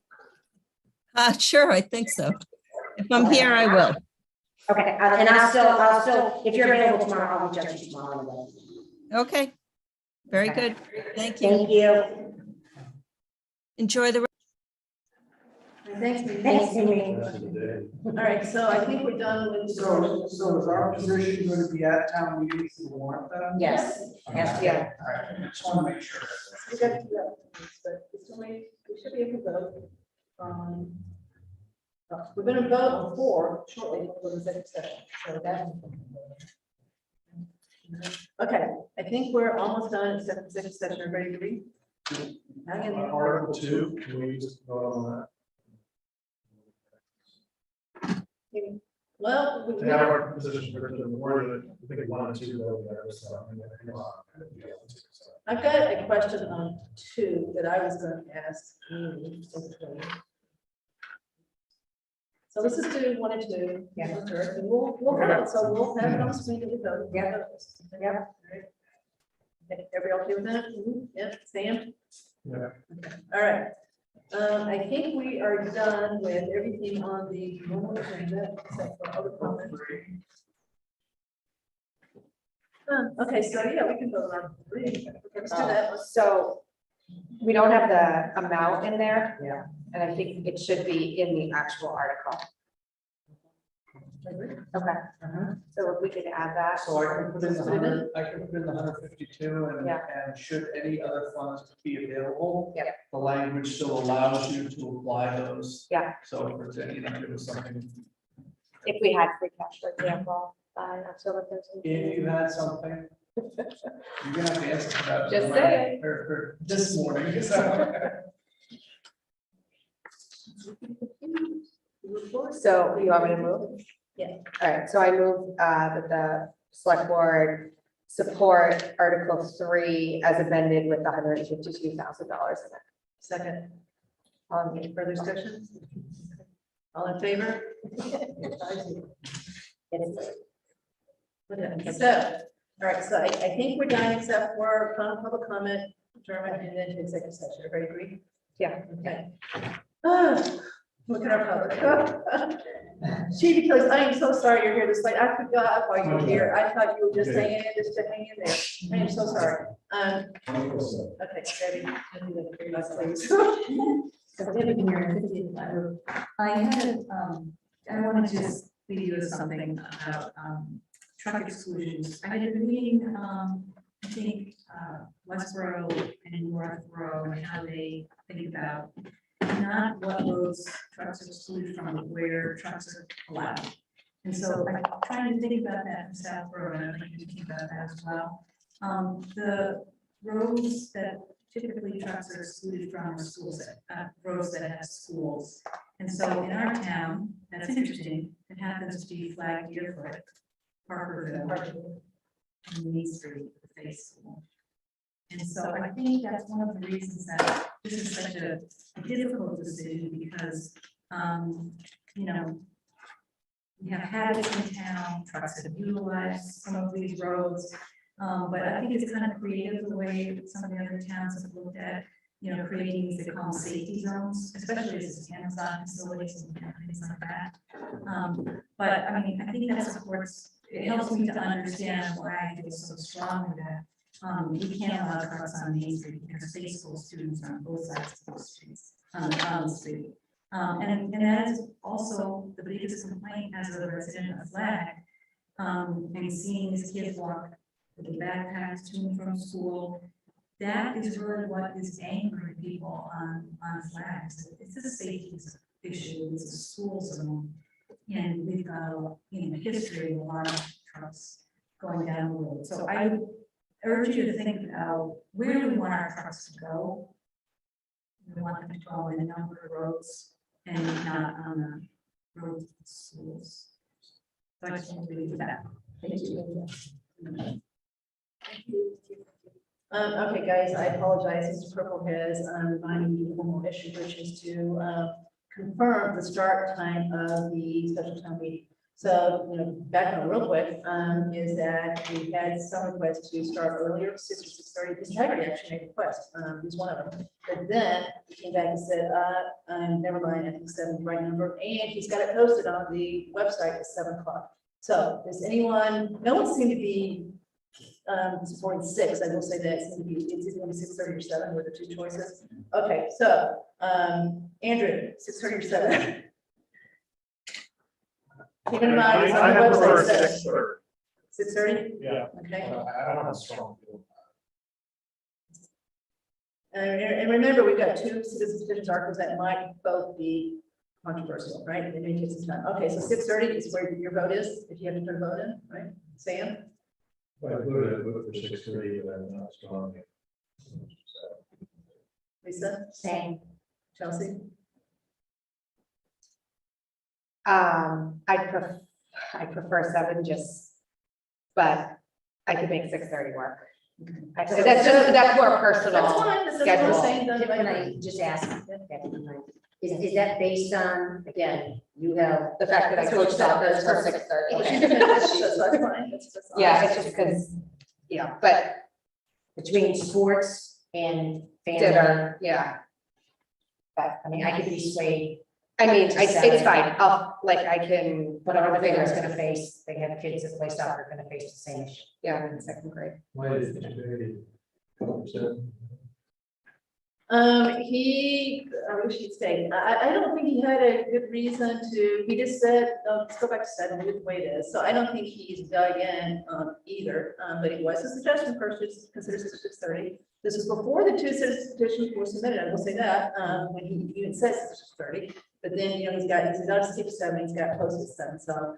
Sure, I think so. If I'm here, I will. Okay, and I'll still, if you're available tomorrow, I'll reach out to you tomorrow anyway. Okay. Very Okay. good. Thank you. Thank you. Enjoy the. Thanks, Mimi. Thanks, Mimi. All right, so I think we're done with. So is our position going to be at town meetings to warrant that? Yes, yes, yeah. All right, I just want to make sure. We got to do that, but we should be able to vote. We're gonna vote on 4 shortly for the executive session, so that. Okay, I think we're almost done, except executive session, are ready to read? Hang in there. Article 2, can we just vote on that? Well, To have our position for the board, I think 1 and 2 go there, so. I've got a question on 2 that I was going to ask. So this is 2, 1 and 2. Yeah. We'll vote, so we'll have it on the screen that we vote. Yeah. Yeah. Everybody okay with that? Yep, Sam? Yeah. Okay. All right. I think we are done with everything on the normal agenda, except for other comments. Okay, so yeah, we can vote on 3. Let's do that. So we don't have the amount in there. Yeah. And I think it should be in the actual article. Okay. So if we could add that. So I can put in the 100, I can put in the 152 and, Yeah. and should any other funds be available? Yeah. The language still allows you to apply those. Yeah. So if there's any, if it was something, If we had free cash, for example, October 13th. if you had something, You're gonna have to answer for that. Just saying. Or this morning, so. So you want me to move? Yeah. All right, so I move that the select board support Article 3 as amended with the $152,000 in it. Second. Any further discussion? All in favor? Okay, so, all right, so I think we're done except for public comment, German, and then executive session. Everybody agree? Yeah. Okay. Look at our public. Gee, because I am so sorry you're here this late. I forgot why you're here. I thought you were just hanging in, just to hang in there. I am so sorry. Okay, Debbie, please. So David here, I had, I want to just leave you with something about truck exclusions. I had been reading, I think, Westboro and Northborough and how they think about not what roads trucks are excluded from, but where trucks are allowed. And so I'm trying to think about that in Southborough, and I'd like you to think about that as well. The roads that typically trucks are excluded from are schools, roads that have schools. And so in our town, that's interesting, it happens to be flagged Deerfoot, Parkerville, and Main Street, the Face School. And so I think that's one of the reasons that this is such a difficult decision because, you know, we have had it in town, trucks have utilized some of these roads. But I think it's kind of creative the way some of the other towns have looked at, you know, creating these, they call them safety zones, especially as it's Amazon facilities and things like that. But I mean, I think that supports, it helps me to understand why I feel so strongly that we can't allow trucks on Main Street because state school students are on both sides of those streets, on the street. And that is also the biggest complaint as a resident of Flag. And seeing these kids walk with the backpacks to and from school, that is really what is angering people on Flags. It's a safety issue, it's a school zone. And we've got a history of a lot of trucks going down the road. So I would urge you to think about where we want our trucks to go. We want them to go on a number of roads and not on the roads of schools. So I just want to leave with that. Thank you. Okay, guys, I apologize. Mr. Purple has reminded me of one more issue, which is to confirm the start time of the special town meeting. So, you know, back on real quick, is that we had some requests to start earlier, 6 or 6:30. Mr. Haggerty actually made a request. He's one of them. But then he came back and said, never mind, I think 7 is the right number. And he's got it posted on the website at 7 o'clock. So does anyone, no one seemed to be supporting 6, I will say that it's either going to be 6:30 or 7 were the two choices. Okay, so Andrew, 6:30 or 7. Keep in mind, it's on the website. 6:30? Yeah. Okay. I don't have a strong feel. And remember, we've got 2 citizens petitions articles that might both be controversial, right? They may take some time. Okay, so 6:30 is where your vote is, if you have to put a vote in, right? Sam? I voted for 6:30, but I'm not strong. Lisa? Same. Chelsea? I prefer 7 but I could make 6:30 work. That's more personal. That's fine, that's what we're schedule. saying, then, Can I just ask, is that based on, again, you have. The fact that I coach soccer is for 6:30. That's fine. That's Yeah, it's just because, but Between sports and family. dinner, yeah. But, I mean, I could be swayed. I mean, it's fine. I can. But our figures gonna face, they have kids that play soccer, gonna face the same issue. Yeah, in 2nd grade. Why did you I wish he'd stayed. I don't think he had a good reason to, he just said, no, let's go back to 7, leave it the way it is. So I don't think he's dug in either, but it was a suggestion first, just consider 6:30. This was before the 2 citizens petitions were submitted, I will say that, when he even says 6:30. But then, you know, he's got 6 7, he's got posted 7, so.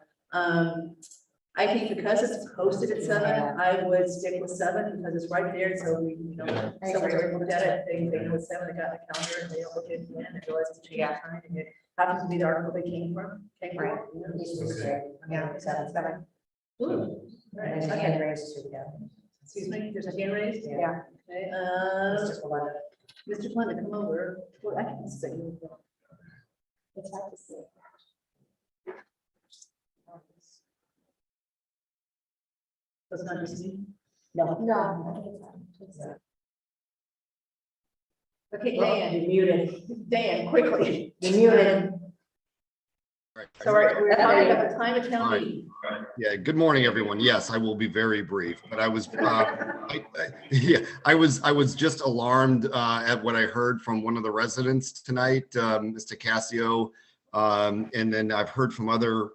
I think because it's posted at 7, I would stick with 7 because it's right there, so we, you know, somebody's already looked at it, they know it's 7, they got the calendar, and they look at it, and they realize it's changed time, and it happens to be the article they came from. Right. Yeah, 7. Ooh, right, And then okay. hand raises through the. Excuse me, there's a hand raised? Yeah. Okay, Mr. Beloved. Mr. Clement, come over. Well, I can see you. It's hard to see. That's not just me. No. Okay, Well, Dan, you're muted. Dan, quickly. You're muted. So we're talking about the time of All town right. meeting. Yeah, good morning, everyone. Yes, I will be very brief, but I was, I was just alarmed at what I heard from one of the residents tonight, Mr. Cassio. And then I've heard from other,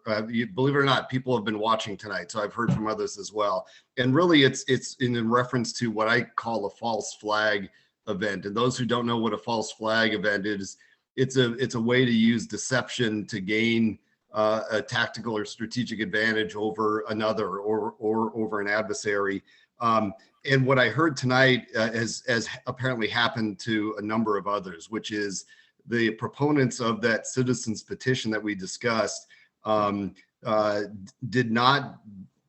believe it or not, people have been watching tonight, so I've heard from others as well. And really, it's in reference to what I call a false flag event. And those who don't know what a false flag event is, it's a way to use deception to gain a tactical or strategic advantage over another or over an adversary. And what I heard tonight has apparently happened to a number of others, which is the proponents of that citizens petition that we discussed did not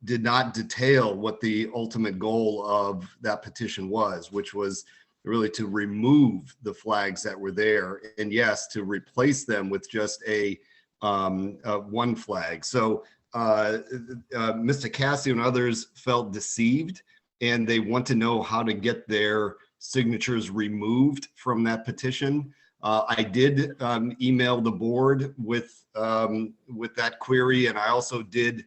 detail what the ultimate goal of that petition was, which was really to remove the flags that were there, and yes, to replace them with just a one flag. So Mr. Cassie and others felt deceived, and they want to know how to get their signatures removed from that petition. I did email the board with that query, and I also did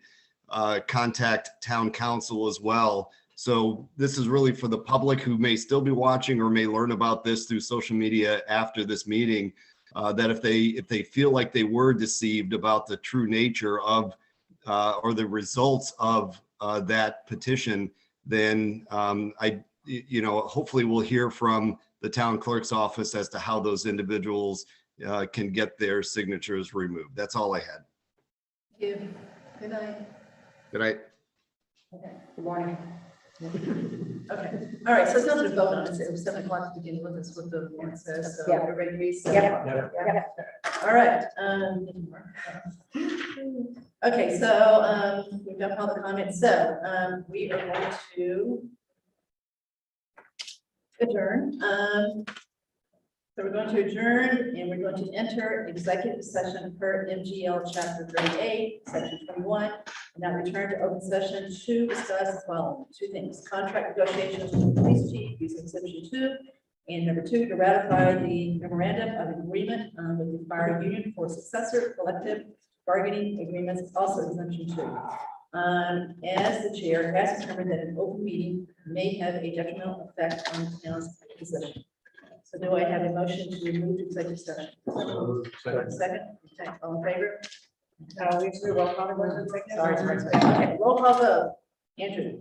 contact town council as well. So this is really for the public who may still be watching or may learn about this through social media after this meeting, that if they feel like they were deceived about the true nature of or the results of that petition, then hopefully we'll hear from the town clerk's office as to how those individuals can get their signatures removed. That's all I had. Thank you. Good night. Good night. Okay. Good morning. Okay, all right, so it's nothing to vote on, it was 7 o'clock to begin with, that's what the warrant says, so Yeah. everybody agrees. Yep. All right. Okay, so we've done public comments, so we are going to adjourn. So we're going to adjourn and we're going to enter executive session per MGL chapter 38, section 21. And now return to open session to discuss the following 2 things: contract negotiations with the police chief using exception 2, and number 2, to ratify the memorandum of agreement with the fire union for successor collective bargaining agreements, also exemption 2. As the chair has determined that an open meeting may have a detrimental effect on the town's position. So do I have a motion to remove executive session? Second, okay, all in favor? We do roll call. Sorry. Okay, roll call vote. Andrew.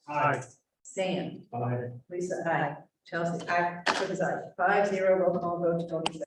Aye. Sam. Aye. Lisa. Aye. Chelsea. Aye. Chris is aye. 5-0 roll call vote to go into